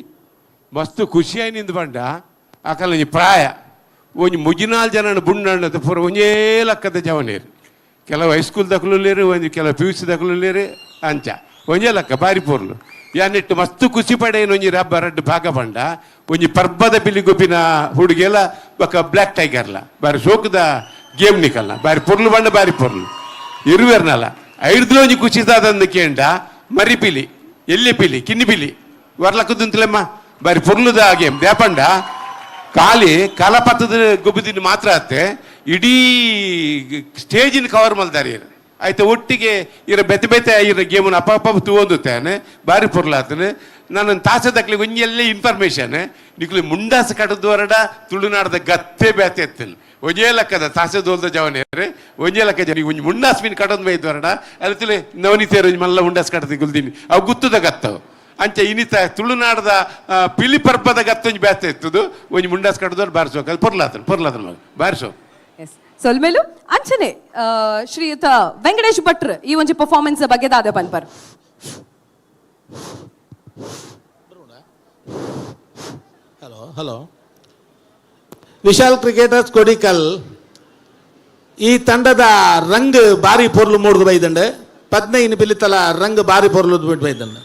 ಮಸ್ತ್ ಖುಷಿಯಾಗಿ ನಿಂದು ಬಂಡ ಆಕಲ ಪ್ರಾಯ ಒಂಜಿ ಮುಜಿನಾಲ್ ಜನ ಬುಣ್ಣಣ್ಣದ ಪೂರ ಒಂಜೇ ಲಕ್ಕದ ಜವನೇರು ಕೆಲವು ಹೈಸ್ಕೂಲ್ ದಕ್ಲೇರು ಒಂದು ಕೆಲವು PUC ದಕ್ಲೇರು ಅಂಚ ಒಂಜೇ ಲಕ್ಕ ಬಾರಿ ಪೂರ್ಲು ಯಾನಿಟ್ಟು ಮಸ್ತ್ ಖುಷಿ ಪಡೇನು ಒಂಜಿ ರಬ್ಬ ರಡ್ಡು ಭಾಗ ಬಂಡ ಒಂಜಿ ಪರ್ಬದ ಪಿಲಿ ಗೊಬ್ಬಿನ ಹುಡುಗೆಲ್ಲ ಬೊಕ್ಕ ಬ್ಲ್ಯಾಕ್ ಟೈಗರ್ಲ ಬಾರಿ ಸೋಕುದ ಗೇಮ್ ನಿಕಲ್ನ ಬಾರಿ ಪೊರ್ಲು ಬಂಡ ಬಾರಿ ಪೊರ್ಲು ಇರುವೆರ್ನಲ್ಲ ಐಡ್ದು ಒಂಜಿ ಖುಷಿದಾದಂದು ಕೇಂಡ ಮರಿ ಪಿಲಿ ಎಲ್ಲಿ ಪಿಲಿ ಕಿನ್ನಿ ಪಿಲಿ ವರ್ಲಕ್ಕದಂತಲಮ್ಮ ಬಾರಿ ಪೊರ್ಲುದ ಗೇಮ್ ದೇಪಂಡ ಖಾಲಿ ಕಲಪತ್ತದ ಗೊಬ್ಬದಿನ ಮಾತ್ರ ಅತ್ತೆ ಇಡೀ ಸ್ಟೇಜಿನ ಕವರ್ ಮಲ್ದಾರಿ ಆಯ್ತು ಒಟ್ಟಿಗೆ ಇರ ಬೆತೆ ಬೆತೆ ಇರೋ ಗೇಮನ್ನು ಅಪ್ಪ ತೂಂದುತ್ತೇನೆ ಬಾರಿ ಪೊರ್ಲಾತನೆ ನಾನು ತಾಸದಕ್ಲಿ ಒಂಜೆಲ್ಲೇ ಇನ್ಫಾರ್ಮೇಶನ್ ನಿಕ್ಲಿ ಮುಂಡಾಸ ಕಟ್ಟದ ಹೊರಡ ತುಳುನಾಡದ ಗತ್ತೆ ಬೇತೆ ಎತ್ತೇನೆ ಒಂಜೇ ಲಕ್ಕದ ತಾಸದೋಲ್ದ ಜವನೇರೆ ಒಂಜೇ ಲಕ್ಕ ಜನ ಒಂಜಿ ಮುಂಡಾಸ್ ಮೀನು ಕಟ್ಟದ ಬೈದ್ ಹೊರಡ ಅಲ್ಲಿ ನವನಿತೇರು ಒಂಜಿ ಮಲ್ಲ ಮುಂಡಾಸ್ ಕಟ್ಟದ ಗುಲ್ದಿನಿ ಅವು ಗುತ್ತದ ಗತ್ತವು ಅಂಚ ಇನ್ನಿತ ತುಳುನಾಡದ ಪಿಲಿ ಪರ್ಬದ ಗತ್ತೊಂಜಿ ಬೇತೆ ಎತ್ತದು ಒಂಜಿ ಮುಂಡಾಸ್ ಕಟ್ಟದವ್ರು ಬಾರಿ ಸೋಕ ಅದು ಪೊರ್ಲಾತನ ಮಗ ಬಾರಿ ಸೋಕ್ ಸೊಲ್ಮೇಲು ಅಂಚನೆ ಶ್ರೀಯುತ ವೆಂಕಟೇಶ್ ಭಟ್ರು ಈ ಒಂಜಿ ಪರ್ಫಾರ್ಮೆನ್ಸ್ ಬಗ್ಗೆ ದಾದ ಪನ್ಪರ್ ಹಲೋ ವಿಶಾಲ್ ಕ್ರಿಕೆಟರ್ಸ್ ಕೊಡಿಕಲ್ ಈ ತಂಡದ ರಂಗ್ ಬಾರಿ ಪೊರ್ಲು ಮೂಡ್ದು ಬೈದಂಡೆ 15 ಪಿಲಿತಲ ರಂಗ್ ಬಾರಿ ಪೊರ್ಲು ಬಿಟ್ಟು ಬೈದಂಡೆ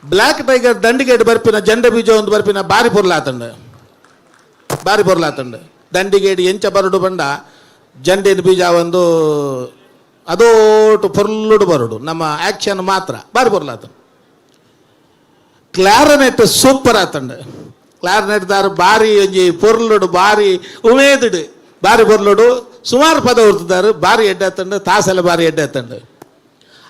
ಬ್ಲ್ಯಾಕ್ ಟೈಗರ್ ದಂಡಿಗೇಟ್ ಬರ್ಪಿನ ಜಂಡ ಬೀಜ ಒಂದು ಬರ್ಪಿನ ಬಾರಿ ಪೊರ್ಲಾತಂಡೆ ದಂಡಿಗೇಟ್ ಎಂಚ ಬರಡು ಬಂಡ ಜಂಡಿನ ಬೀಜ ಒಂದು ಅದೋಟು ಪೊರ್ಲುಡು ಬರಡು ನಮ್ಮ ಆಕ್ಷನ್ ಮಾತ್ರ ಬಾರಿ ಪೊರ್ಲಾತ ಕ್ಲಾರನೆಟ್ ಸೂಪರ್ ಆತಂಡೆ ಕ್ಲಾರನೆಟ್ ದಾರು ಬಾರಿ ಒಂಜಿ ಪೊರ್ಲುಡು ಬಾರಿ ಉಮೇದುಡು ಬಾರಿ ಪೊರ್ಲುಡು ಸುಮಾರು ಪದ ಉರ್ತದಾರು ಬಾರಿ ಎಡ್ಡತ್ತಂಡು ತಾಸೆಲ್ಲ ಬಾರಿ ಎಡ್ಡತ್ತಂಡು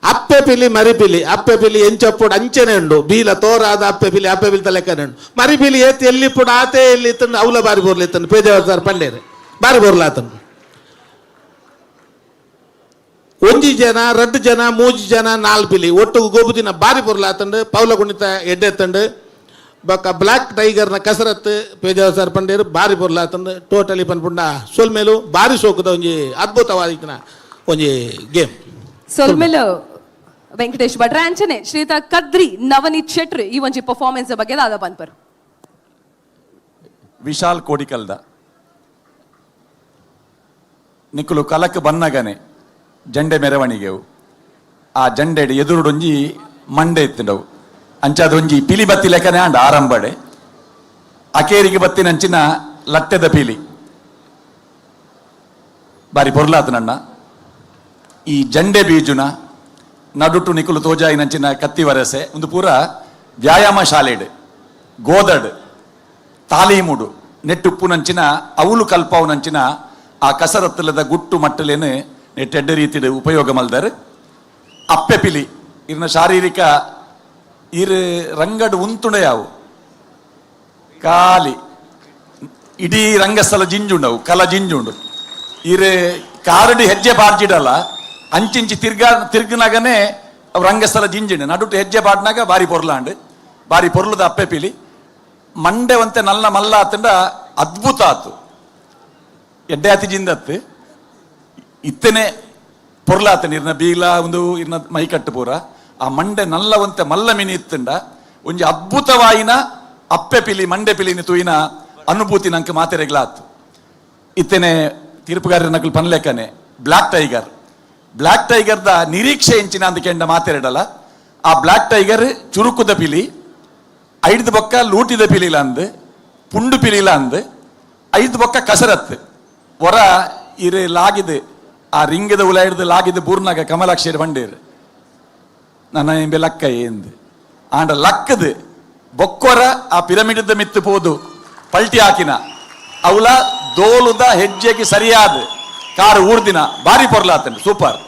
ಅಪ್ಪೆ ಪಿಲಿ ಮರಿ ಪಿಲಿ ಅಪ್ಪೆ ಪಿಲಿ ಎಂಚಪ್ಪುಡು ಅಂಚನೆ ಉಂಡು ಬೀಲ ತೋರಾದ ಅಪ್ಪೆ ಪಿಲಿ ತಲೆಕ್ಕನೆ ಉಂಡು ಮರಿ ಪಿಲಿ ಏತಿ ಎಲ್ಲಿ ಪುಡು ಆತೆ ಎಲ್ಲಿ ಇತ್ತಂಡು ಅವಲ ಬಾರಿ ಬೋರ್ಲಿತ್ತಂಡು ಪೇಜಾವರ್ ಪಂಡೇರು ಬಾರಿ ಬೋರ್ಲಾತಂಡು ಒಂಜಿ ಜನ 2 ಜನ 3 ಜನ 4 ಪಿಲಿ ಒಟ್ಟು ಗೋಬುದಿನ ಬಾರಿ ಬೋರ್ಲಾತಂಡು ಪೌಲ ಕುಣಿತ ಎಡ್ಡೆತ್ತಂಡು ಬೊಕ್ಕ ಬ್ಲ್ಯಾಕ್ ಟೈಗರ್ನ ಕಸರತ್ತು ಪೇಜಾವರ್ ಸರ್ ಪಂಡೇರು ಬಾರಿ ಬೋರ್ಲಾತಂಡು ಟೋಟಲಿ ಪನ್ಪುಂಡ ಸೊಲ್ಮೇಲು ಬಾರಿ ಸೋಕುದ ಒಂಜಿ ಅದ್ಭುತವಾದ ಒಂಜಿ ಗೇಮ್ ಸೊಲ್ಮೇಲು ವೆಂಕಟೇಶ್ ಭಟ್ರ ಅಂಚನೆ ಶ್ರೀಯುತ ಕದ್ರಿ ನವನೀತ್ ಶೆಟ್ರು ಈ ಒಂಜಿ ಪರ್ಫಾರ್ಮೆನ್ಸ್ ಬಗ್ಗೆ ದಾದ ಪನ್ಪರ್ ವಿಶಾಲ್ ಕೋಡಿಕಲ್ದ ನಿಕ್ಕುಲು ಕಲಕ್ ಬನ್ನಗನೆ ಜಂಡೆ ಮೆರವಣಿಗೆವು ಆ ಜಂಡೆಡ್ ಎದುರುಡೊಂಜಿ ಮಂಡೆ ಎತ್ತಿಂಡವು ಅಂಚಾದೊಂಜಿ ಪಿಲಿ ಬತ್ತಿ ಲೆಕ್ಕನೆ ಆಂಡ ಆರಂಬಡೆ ಅಕೇರಿಗೆ ಬತ್ತಿನಂಚಿನ ಲಟ್ಟೆದ ಪಿಲಿ ಬಾರಿ ಪೊರ್ಲಾತನಣ್ಣ ಈ ಜಂಡೆ ಬೀಜುನ ನಡುಟು ನಿಕುಲು ತೋಜಾಯಿನಂಚಿನ ಕತ್ತಿ ವರಸೆ ಒಂದು ಪೂರ ವ್ಯಾಯಾಮ ಶಾಲೆಡ್ ಗೋದಡ್ ತಾಲೀಮುಡು ನೆಟ್ಟುಪ್ಪುನಂಚಿನ ಅವಳು ಕಲ್ಪವುನಂಚಿನ ಆ ಕಸರತ್ತಲದ ಗುಟ್ಟು ಮಟ್ಟಲೇನು ನೆಟ್ಟೆಡ್ಡ ರೀತಿಯ ಉಪಯೋಗ ಮಲ್ದರ್ ಅಪ್ಪೆ ಪಿಲಿ ಇರ್ನ ಶಾರೀರಿಕ ಇರು ರಂಗಡು ಉಂತುಂಡೆಯಾವು ಕಾಲಿ ಇಡೀ ರಂಗಸ್ಥಳ ಜಿಂಜುಂಡವು ಕಲ ಜಿಂಜುಂಡು ಇರು ಕಾರಡಿ ಹೆಜ್ಜೆ ಬಾರ್ಜಿಡಲ್ಲ ಅಂಚಿಂಚಿ ತಿರ್ಗನಾಗನೆ ರಂಗಸ್ಥಳ ಜಿಂಜಿಂಡು ನಡುಟು ಹೆಜ್ಜೆ ಬಾಡ್ನಾಗ ಬಾರಿ ಪೊರ್ಲಾಂಡು ಬಾರಿ ಪೊರ್ಲುದ ಅಪ್ಪೆ ಪಿಲಿ ಮಂಡೆ ಒಂತೆ ನಲ್ಲ ಮಲ್ಲ ಆತಂಡ ಅದ್ಭುತ ಆತು ಎಡ್ಡೆ ಅತಿ ಜಿಂದತ್ತು ಇತ್ತನೆ ಪೊರ್ಲಾತನ ಇರ್ನ ಬೀಲ ಒಂದು ಇರ್ನ ಮೈಕಟ್ಟು ಪೂರ ಆ ಮಂಡೆ ನಲ್ಲ ಒಂತೆ ಮಲ್ಲ ಮಿನಿ ಇತ್ತಂಡ ಒಂಜಿ ಅದ್ಭುತವಾಯಿನ ಅಪ್ಪೆ ಪಿಲಿ ಮಂಡೆ ಪಿಲಿನಿ ತೂಯಿನ ಅನುಭೂತಿ ನಂಗೆ ಮಾತೆರೆಗ್ಲಾತು ಇತ್ತನೆ ತೀರ್ಪುಗಾರ ನಕಲು ಪನ್ಲೆಕ್ಕನೆ ಬ್ಲ್ಯಾಕ್ ಟೈಗರ್ದ ನಿರೀಕ್ಷೆ ಎಂಚಿನ ಅಂದ ಕೆಂಡ ಮಾತೆರಡಲ್ಲ ಆ ಬ್ಲ್ಯಾಕ್ ಟೈಗರ್ ಚುರುಕುದ ಪಿಲಿ 5 ಬೊಕ್ಕ ಲೂಟಿದ ಪಿಲಿಲ ಅಂದು ಪುಂಡು ಪಿಲಿಲ ಅಂದು 5 ಬೊಕ್ಕ ಕಸರತ್ತು ಹೊರ ಇರು ಲಾಗಿದು ಆ ರಿಂಗದ ಉಲ ಹಿಡಿದು ಲಾಗಿದ್ದು ಬೂರ್ನಾಗ ಕಮಲಾಕ್ಷರ ಬಂಡೇರು ನನ್ನ ಎಂಬೆ ಲಕ್ಕ ಎಂದು ಆಂಡ ಲಕ್ಕದು ಬೊಕ್ಕೊರ ಆ ಪಿರಮಿಡ್ ಮಿತ್ತು ಪೋದು ಪಲ್ಟಿ ಹಾಕಿನ ಅವಳ ದೋಲುದ ಹೆಜ್ಜೆಗೆ ಸರಿಯಾದ ಕಾರು ಊರ್ದಿನ ಬಾರಿ ಪೊರ್ಲಾತಂಡು ಸೂಪರ್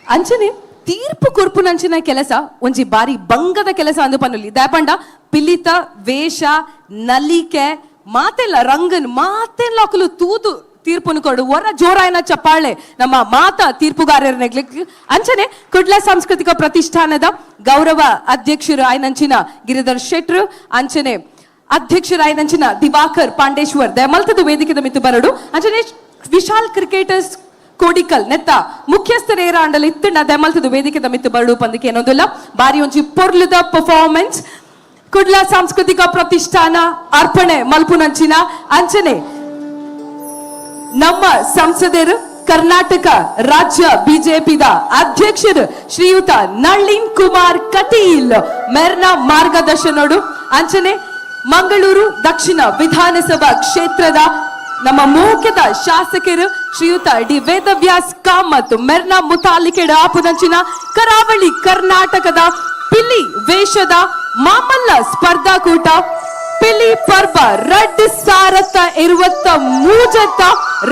ಅಂಚನೆ ತೀರ್ಪು ಕೊರ್ಪುನಂಚಿನ ಕೆಲಸ ಒಂಜಿ ಬಾರಿ ಬಂಗದ ಕೆಲಸ ಅಂದು ಪನ್ನುಲಿ ದಾಪಂಡ ಪಿಲಿತ ವೇಷ ನಲಿಕೆ ಮಾತೆಲ್ಲ ರಂಗನ್ ಮಾತೆಲ್ಲ ಅಕಲು ತೂತು ತೀರ್ಪುನು ಕೊಡು ಒರ ಜೋರಾಯನ ಚಪ್ಪಾಳೆ ನಮ್ಮ ಮಾತಾ ತೀರ್ಪುಗಾರರನೆಗ್ಲಿ ಅಂಚನೆ ಕುಡ್ಲ ಸಾಂಸ್ಕೃತಿಕ ಪ್ರತಿಷ್ಠಾನದ ಗೌರವ ಅಧ್ಯಕ್ಷರು ಆಯ್ನಂಚಿನ ಗಿರಿಧರ್ ಶೆಟ್ರು ಅಂಚನೆ ಅಧ್ಯಕ್ಷರಾಯ್ನಂಚಿನ ದಿವಾಕರ್ ಪಾಂಡೇಶ್ವರ್ ದಯಮಲ್ತದ ವೇದಿಕೆದ ಮಿತ್ತು ಬರಡು ಅಂಚನೆ ವಿಶಾಲ್ ಕ್ರಿಕೆಟರ್ಸ್ ಕೋಡಿಕಲ್ ನೆತ್ತ ಮುಖ್ಯಸ್ಥರೇರ ಅಂಡಲ್ ಇತ್ತಂಡ ದಯಮಲ್ತದ ವೇದಿಕೆದ ಮಿತ್ತು ಬರಡು ಪಂದಿಕೆ ಏನೊಂದಿಲ್ಲ ಬಾರಿ ಒಂಜಿ ಪೊರ್ಲುದ ಪರ್ಫಾರ್ಮೆನ್ಸ್ ಕುಡ್ಲ ಸಾಂಸ್ಕೃತಿಕ ಪ್ರತಿಷ್ಠಾನ ಅರ್ಪಣೆ ಮಲ್ಪುನಂಚಿನ ಅಂಚನೆ ನಮ್ಮ ಸಂಸದರು ಕರ್ನಾಟಕ ರಾಜ್ಯ ಬಿಜೆಪಿದ ಅಧ್ಯಕ್ಷರು ಶ್ರೀಯುತ ನಳಿನ್ ಕುಮಾರ್ ಕಟೀಲ್ ಮೇರ್ನ ಮಾರ್ಗದರ್ಶನೋಡು ಅಂಚನೆ ಮಂಗಳೂರು ದಕ್ಷಿಣ ವಿಧಾನಸಭಾ ಕ್ಷೇತ್ರದ ನಮ್ಮ ಮುಖ್ಯದ ಶಾಸಕರು ಶ್ರೀಯುತ ಡಿ ವೇದವ್ಯಾಸ್ ಕಾಮತ್ ಮೆರ್ನ ಮುತಾಲಿಕೆಡ ಆಪುನಂಚಿನ ಕರಾವಳಿ ಕರ್ನಾಟಕದ ಪಿಲಿ ವೇಷದ ಮಾಮಲ್ಲ ಸ್ಪರ್ಧಾಕೂಟ ಪಿಲಿ ಪರ್ಬ ರಡ್ ಸಾರತ್ತ ಇರುವತ್ತ ಮೂಜತ್ತ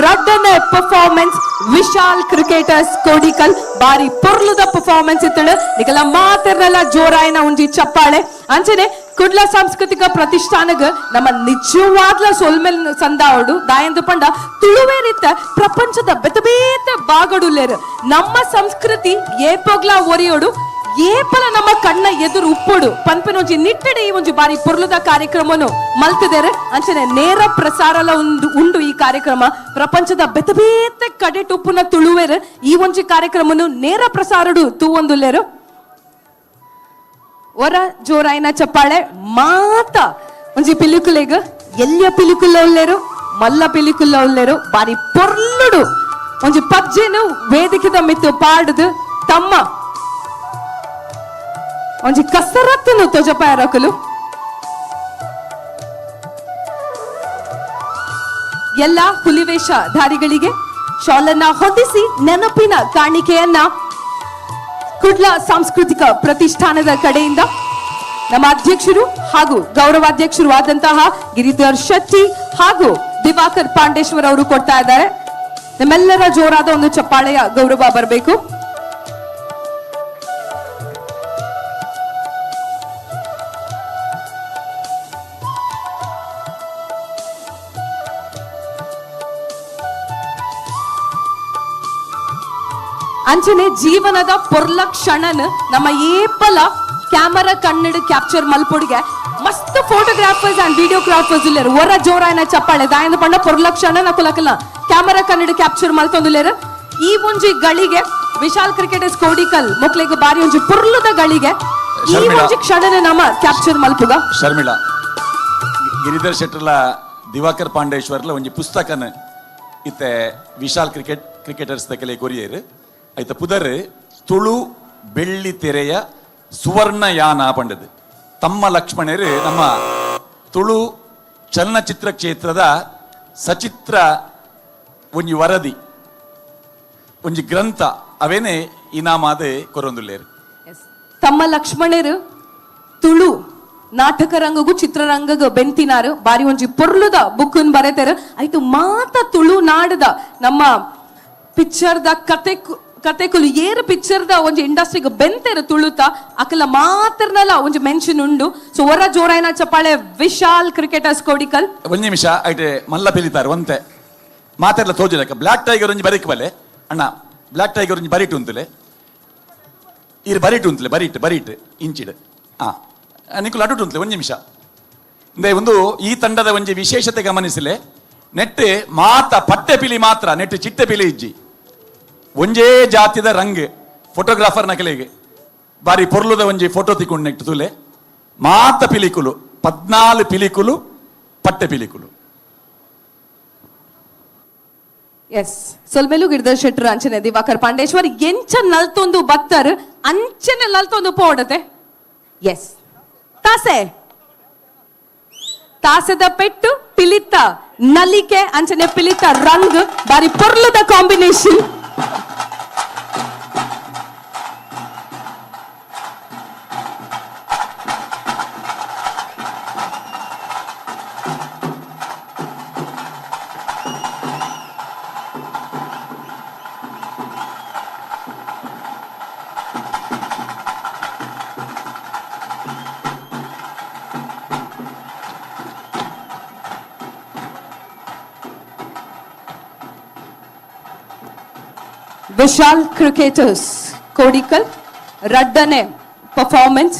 ರಡ್ಡನೆ ಪರ್ಫಾರ್ಮೆನ್ಸ್ ವಿಶಾಲ್ ಕ್ರಿಕೆಟರ್ಸ್ ಕೋಡಿಕಲ್ ಬಾರಿ ಪೊರ್ಲುದ ಪರ್ಫಾರ್ಮೆನ್ಸ್ ಇತ್ತಳು ನಿಕಲ ಮಾತೆರ್ನೆಲ್ಲ ಜೋರಾಯನ ಒಂಜಿ ಚಪ್ಪಾಳೆ ಅಂಚನೆ ಕುಡ್ಲ ಸಾಂಸ್ಕೃತಿಕ ಪ್ರತಿಷ್ಠಾನಗ ನಮ್ಮ ನಿಜವಾದ್ಲ ಸೊಲ್ಮೆಲ್ ಸಂದಾವಡು ದಾಯಂದು ಪಂಡ ತುಳುವೇರಿತ್ತ ಪ್ರಪಂಚದ ಬೆತ ಬೇತ ಬಾಗಡುಲೇರು ನಮ್ಮ ಸಂಸ್ಕೃತಿ ಏಪೋಗ್ಲ ಒರಿಯೋಡು ಏಪಲ ನಮ್ಮ ಕಣ್ಣ ಎದುರು ಉಪ್ಪುಡು ಪನ್ಪೆನ ಒಂಜಿ ನಿಟ್ಟಡೆ ಈ ಒಂಜಿ ಬಾರಿ ಪೊರ್ಲುದ ಕಾರ್ಯಕ್ರಮನು ಮಲ್ತಿದ್ದಾರೆ ಅಂಚನೆ ನೇರ ಪ್ರಸಾರಲ ಉಂಡು ಈ ಕಾರ್ಯಕ್ರಮ ಪ್ರಪಂಚದ ಬೆತ ಬೇತ ಕಡೆಟ್ ಉಪ್ಪುನ ತುಳುವೇರು ಈ ಒಂಜಿ ಕಾರ್ಯಕ್ರಮನು ನೇರ ಪ್ರಸಾರಡು ತೂವೊಂದುಲ್ಲೇರು ಒರ ಜೋರಾಯಿನ ಚಪ್ಪಾಳೆ ಮಾತ ಒಂಜಿ ಪಿಲಿಕುಲೆಗ ಎಲ್ಲಿಯ ಪಿಲಿಕುಲ್ಲ ಉಲ್ಲೇರು ಮಲ್ಲ ಪಿಲಿಕುಲ್ಲ ಉಲ್ಲೇರು ಬಾರಿ ಪೊರ್ಲುಡು ಒಂಜಿ ಪಜ್ಜೆನು ವೇದಿಕೆದ ಮಿತ್ತು ಪಾಡ್ದು ತಮ್ಮ ಒಂಜಿ ಕಸರತ್ತನು ತೊಜಪಾಯರಕಲು ಎಲ್ಲ ಹುಲಿವೇಷ ಧಾರಿಗಳಿಗೆ ಶಾಲನ್ನ ಹೊದಿಸಿ ನೆನಪಿನ ಕಾಣಿಕೆಯನ್ನ ಕುಡ್ಲ ಸಾಂಸ್ಕೃತಿಕ ಪ್ರತಿಷ್ಠಾನದ ಕಡೆಯಿಂದ ನಮ್ಮ ಅಧ್ಯಕ್ಷರು ಹಾಗೂ ಗೌರವಾಧ್ಯಕ್ಷರು ಆದಂತಹ ಗಿರಿಧರ್ ಶೆಟ್ಟಿ ಹಾಗೂ ದಿವಾಕರ್ ಪಾಂಡೇಶ್ವರ್ ಅವರು ಕೊಡ್ತಾ ಇದ್ದಾರೆ ನಮ್ಮೆಲ್ಲರ ಜೋರಾದ ಒಂದು ಚಪ್ಪಾಳೆಯ ಗೌರವ ಬರಬೇಕು ಅಂಚನೆ ಜೀವನದ ಪೊರ್ಲ ಕ್ಷಣನ್ ನಮ್ಮ ಏಪಲ ಕ್ಯಾಮರಾ ಕನ್ನಡ ಕ್ಯಾಪ್ಚರ್ ಮಲ್ಪೊಡಿಗೆ ಮಸ್ತ್ ಫೋಟೋಗ್ರಾಫರ್ಸ್ ಅಂಡ್ ವಿಡಿಯೋಗ್ರಾಫರ್ಸ್ ಇಲ್ಲರು ಒರ ಜೋರಾಯನ ಚಪ್ಪಾಳೆ ದಾಯಂದು ಪಂಡ ಪೊರ್ಲ ಕ್ಷಣ ನಕುಲಕಲ್ಲ ಕ್ಯಾಮರಾ ಕನ್ನಡ ಕ್ಯಾಪ್ಚರ್ ಮಲ್ತೊಂದುಲ್ಲೇರು ಈ ಒಂಜಿ ಗಳಿಗೆ ವಿಶಾಲ್ ಕ್ರಿಕೆಟರ್ಸ್ ಕೋಡಿಕಲ್ ಮೊಕ್ಲೆಗ್ ಬಾರಿ ಒಂಜಿ ಪೊರ್ಲುದ ಗಳಿಗೆ ಈ ಒಂಜಿ ಕ್ಷಣನ ನಮ್ಮ ಕ್ಯಾಪ್ಚರ್ ಮಲ್ಪುಗ ಶರ್ಮಿಳಾ ಗಿರಿಧರ್ ಶೆಟ್ಟರ್ಲ ದಿವಾಕರ್ ಪಾಂಡೇಶ್ವರ್ಲ ಒಂಜಿ ಪುಸ್ತಕನ ಇತ್ತೆ ವಿಶಾಲ್ ಕ್ರಿಕೆಟರ್ಸ್ ದಕಲೆ ಕೊರಿಯರು ಐತ ಪುದರ್ ತುಳು ಬೆಳ್ಳಿ ತೆರೆಯ ಸುವರ್ಣಯಾನ ಪಂಡದು ತಮ್ಮ ಲಕ್ಷ್ಮಣರು ನಮ್ಮ ತುಳು ಚಲನಚಿತ್ರ ಕ್ಷೇತ್ರದ ಸಚಿತ್ರ ಒಂಜಿ ವರದಿ ಒಂಜಿ ಗ್ರಂಥ ಅವೇನೆ ಇನಾಮಾದ ಕೊರೊಂದುಲ್ಲೇರು ತಮ್ಮ ಲಕ್ಷ್ಮಣರು ತುಳು ನಾಟಕ ರಂಗಗೂ ಚಿತ್ರರಂಗಗೂ ಬೆಂತಿನಾರು ಬಾರಿ ಒಂಜಿ ಪೊರ್ಲುದ ಬುಕ್ಕನ್ ಬರೆತಾರ ಆಯ್ತು ಮಾತ ತುಳು ನಾಡದ ನಮ್ಮ ಪಿಕ್ಚರ್ದ ಕತೆಕುಲು ಏರು ಪಿಕ್ಚರ್ದ ಒಂಜಿ ಇಂಡಸ್ಟ್ರಿಗೆ ಬೆಂತೆರು ತುಳುತ ಅಕಲ ಮಾತ್ರನಲ್ಲ ಒಂಜಿ ಮೆನ್ಷನ್ ಉಂಡು ಸೊ ಒರ ಜೋರಾಯನ ಚಪ್ಪಾಳೆ ವಿಶಾಲ್ ಕ್ರಿಕೆಟರ್ಸ್ ಕೋಡಿಕಲ್ ಒಂದ್ ನಿಮಿಷ ಐಟೆ ಮಲ್ಲ ಪಿಲಿತಾರೆ ಒಂತೆ ಮಾತೆರ್ಲ ತೋಜಲಕ ಬ್ಲಾಕ್ ಟೈಗರ್ ಒಂಜಿ ಬರಿಕ್ ಬಲೆ ಅಣ್ಣ ಬ್ಲಾಕ್ ಟೈಗರ್ ಒಂಜಿ ಬರಿಟ್ ಉಂತಲೆ ಇರ್ ಬರಿಟ್ ಉಂತಲೆ ಬರಿಟ್ ಇಂಚಿಡ್ ನಿಕುಲು ಅಡುಟ್ ಉಂತಲೆ ಒಂದ್ ನಿಮಿಷ ಇಂದೇ ಒಂದು ಈ ತಂಡದ ಒಂಜಿ ವಿಶೇಷತೆ ಗಮನಿಸಲೆ ನೆಟ್ ಮಾತ ಪಟ್ಟೆ ಪಿಲಿ ಮಾತ್ರ ನೆಟ್ ಚಿಟ್ಟೆ ಪಿಲಿ ಇಜ್ಜಿ ಒಂಜೇ ಜಾತಿದ ರಂಗ್ ಫೋಟೋಗ್ರಾಫರ್ ನಕಲೆಗೆ ಬಾರಿ ಪೊರ್ಲುದ ಒಂಜಿ ಫೋಟೋ ತಿಕ್ಕೊಂಡು ನೆಟ್ಟು ತುಲೆ ಮಾತ ಪಿಲಿಕುಲು 14 ಪಿಲಿಕುಲು ಪಟ್ಟೆ ಪಿಲಿಕುಲು ಎಸ್ ಸೊಲ್ಮೆಲು ಗಿರಿಧರ್ ಶೆಟ್ರು ಅಂಚನೆ ದಿವಾಕರ್ ಪಾಂಡೇಶ್ವರ್ ಎಂಚ ನಲ್ತೊಂದು ಬತ್ತರ್ ಅಂಚನೆ ನಲ್ತೊಂದು ಪೋಡತೆ ಎಸ್ ತಾಸೆದ ಪೆಟ್ಟು ಪಿಲಿತ ನಲಿಕೆ ಅಂಚನೆ ಪಿಲಿತ ರಂಗ್ ಬಾರಿ ಪೊರ್ಲುದ ಕಾಂಬಿನೇಷನ್ ವಿಶಾಲ್ ಕ್ರಿಕೆಟರ್ಸ್ ಕೋಡಿಕಲ್ ರಡ್ಡನೆ ಪರ್ಫಾರ್ಮೆನ್ಸ್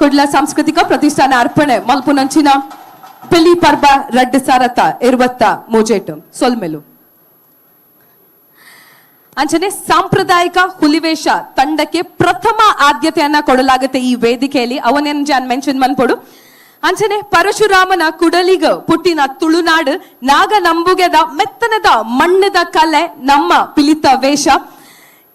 ಕುಡ್ಲ ಸಾಂಸ್ಕೃತಿಕ ಪ್ರತಿಷ್ಠಾನ ಅರ್ಪಣೆ ಮಲ್ಪುನಂಚಿನ ಪಿಲಿ ಪರ್ಬ ರಡ್ಡು ಸಾರತ 23 ಸೊಲ್ಮೆಲು ಅಂಚನೆ ಸಾಂಪ್ರದಾಯಿಕ ಹುಲಿವೇಷ ತಂಡಕ್ಕೆ ಪ್ರಥಮ ಆದ್ಯತೆಯನ್ನ ಕೊಡಲಾಗುತ್ತೆ ಈ ವೇದಿಕೆಯಲ್ಲಿ ಅವನೇನ್ ಜಾನ್ ಮೆನ್ಷನ್ ಮನ್ಪೊಡು ಅಂಚನೆ ಪರಶುರಾಮನ ಕುಡಲಿಗ ಪುಟ್ಟಿನ ತುಳುನಾಡು ನಾಗ ನಂಬುಗೆದ ಮೆತ್ತನದ ಮಣ್ಣದ ಕಲೆ ನಮ್ಮ ಪಿಲಿತ ವೇಷ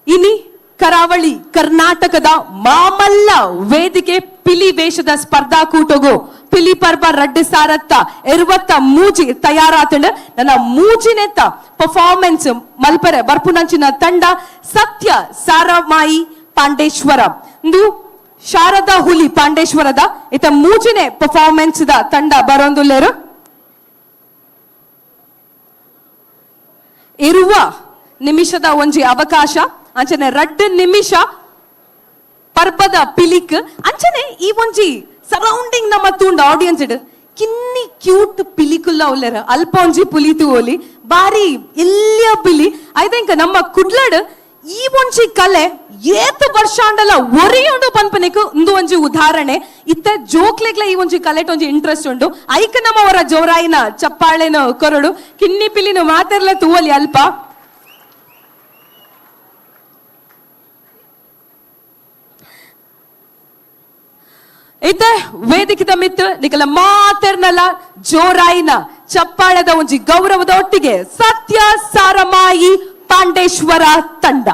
ಇನಿ ಕರಾವಳಿ ಕರ್ನಾಟಕದ ಮಾಮಲ್ಲ ವೇದಿಕೆ ಪಿಲಿ ವೇಷದ ಸ್ಪರ್ಧಾಕೂಟಗೂ ಪಿಲಿ ಪರ್ಬ ರಡ್ಡು ಸಾರತ್ತ 23 ತಯಾರಾತಂಡ ನನ್ನ ಮೂಜಿನೆತ್ತ ಪರ್ಫಾರ್ಮೆನ್ಸ್ ಮಲ್ಪರೆ ಬರ್ಪುನಂಚಿನ ತಂಡ ಸತ್ಯ ಸಾರಮಾಯಿ ಪಾಂಡೇಶ್ವರ ಇಂದು ಶಾರದಾ ಹುಲಿ ಪಾಂಡೇಶ್ವರದ ಇತ ಮೂಜಿನೆ ಪರ್ಫಾರ್ಮೆನ್ಸ್ ದ ತಂಡ ಬರೋಂದುಲ್ಲೇರು ಇರುವ ನಿಮಿಷದ ಒಂಜಿ ಅವಕಾಶ ಅಂಚನೆ 2 ನಿಮಿಷ ಪರ್ಬದ ಪಿಲಿಕ್ ಅಂಚನೆ ಈ ಒಂಜಿ ಸರೌಂಡಿಂಗ್ ನಮ್ಮ ತೂಂಡ ಆಡಿಯನ್ಸ್ ಇಡ್ ಕಿನ್ನಿ ಕ್ಯೂಟ್ ಪಿಲಿಕುಲ್ಲ ಉಲ್ಲೆರ ಅಲ್ಪ ಒಂಜಿ ಪುಲಿತು ಓಲಿ ಬಾರಿ ಇಲ್ಲಿಯ ಪಿಲಿ ಐ ಥಿಂಕ್ ನಮ್ಮ ಕುಡ್ಲಡ್ ಈ ಒಂಜಿ ಕಲೆ ಏತ ವರ್ಷಾಂಡಲ ಒರಿಯೊಂಡು ಪನ್ಪನೆಕು ಇಂದು ಒಂಜಿ ಉದಾಹರಣೆ ಇತ್ತ ಜೋಕ್ಲೆಗ್ಲ ಈ ಒಂಜಿ ಕಲೆಟ್ ಒಂಜಿ ಇಂಟ್ರೆಸ್ಟ್ ಉಂಡು ಐಕ ನಮ್ಮ ಅವರ ಜೋರಾಯಿನ ಚಪ್ಪಾಳೆನ ಕೊರಡು ಕಿನ್ನಿ ಪಿಲಿನ ಮಾತೆರ್ಲ ತೂವಲಿ ಅಲ್ಪ ಇತ ವೇದಿಕೆದ ಮಿತ್ತು ನಿಕಲ ಮಾತೆರ್ನಲ ಜೋರಾಯಿನ ಚಪ್ಪಾಳೆದ ಒಂಜಿ ಗೌರವದ ಒಟ್ಟಿಗೆ ಸತ್ಯ ಸಾರಮಾಯಿ ಪಾಂಡೇಶ್ವರ ತಂಡ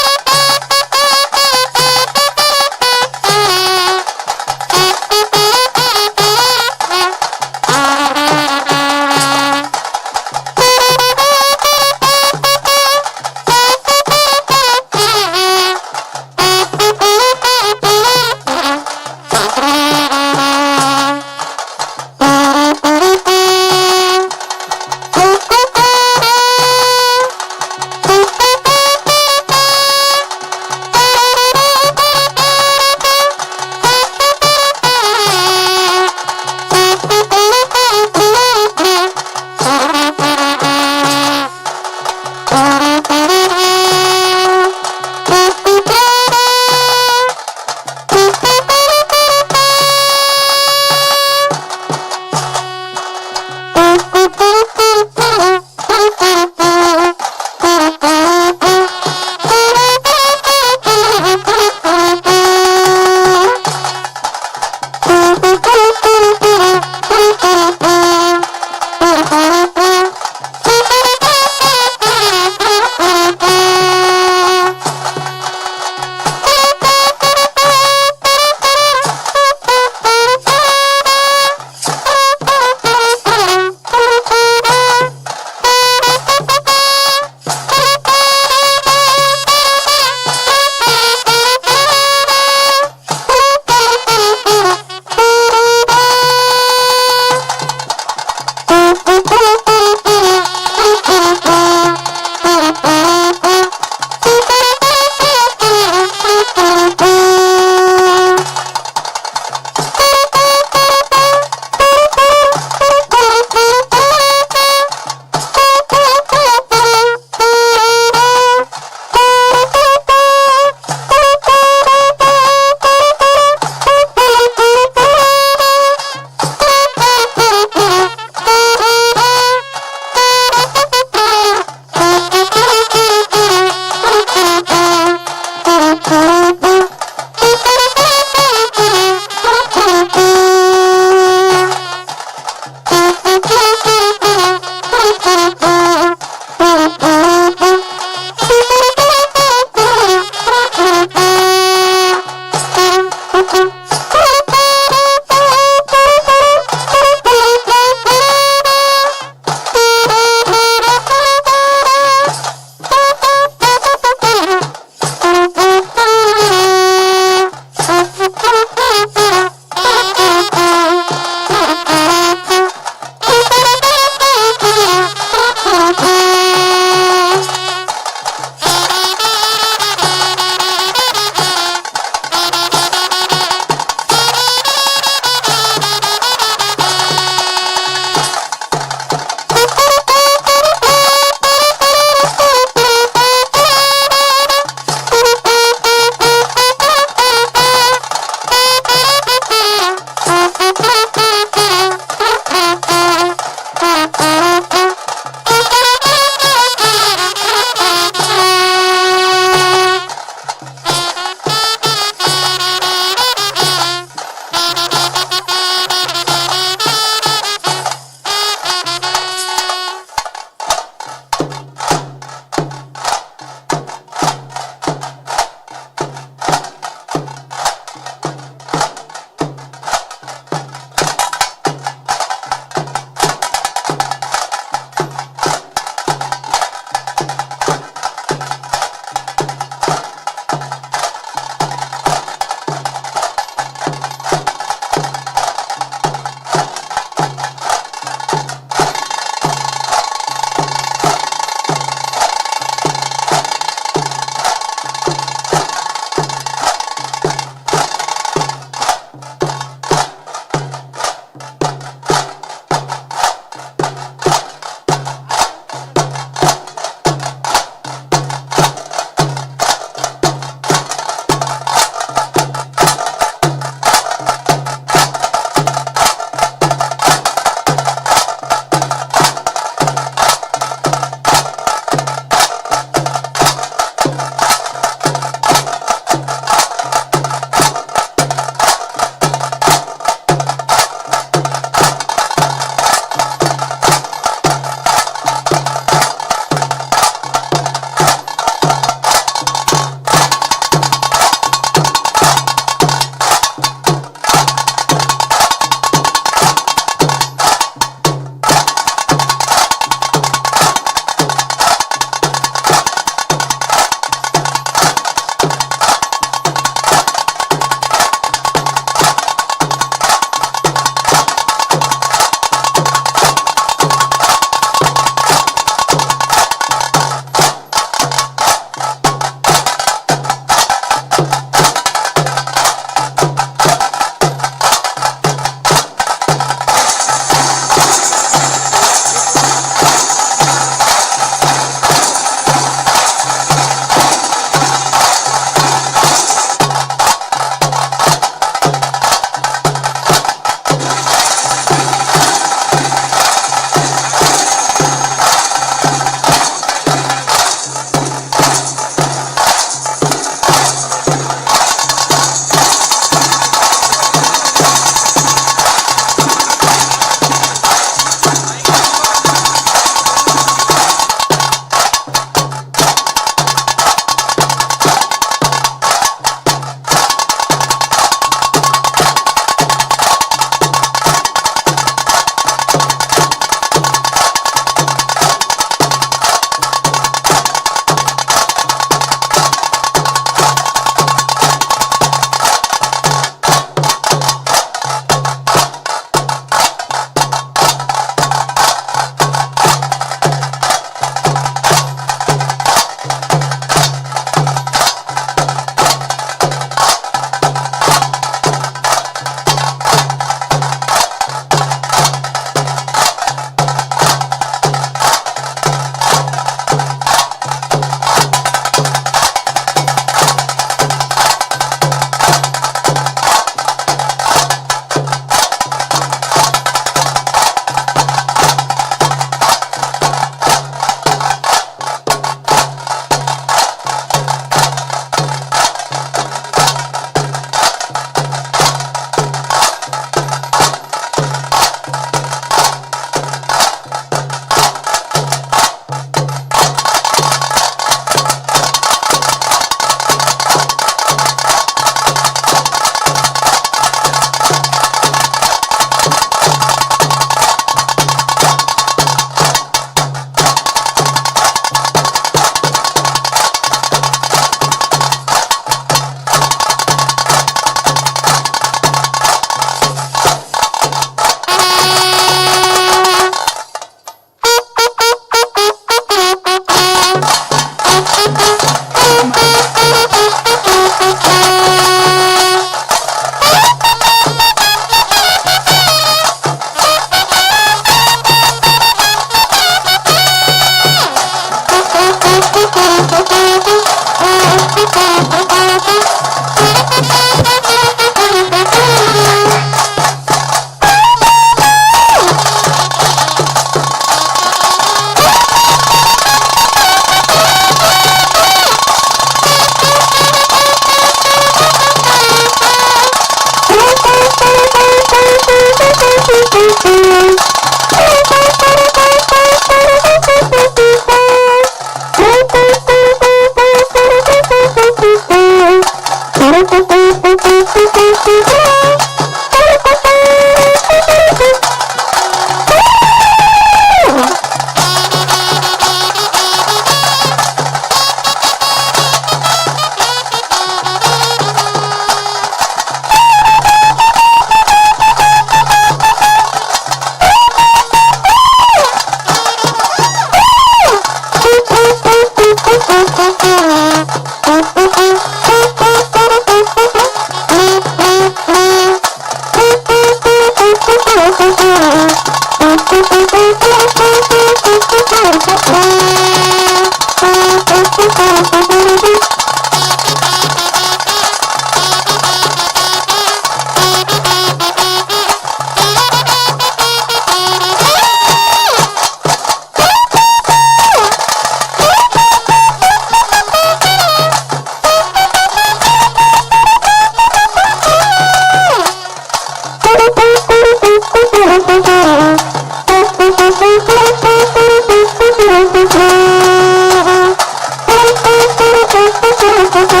Thank you.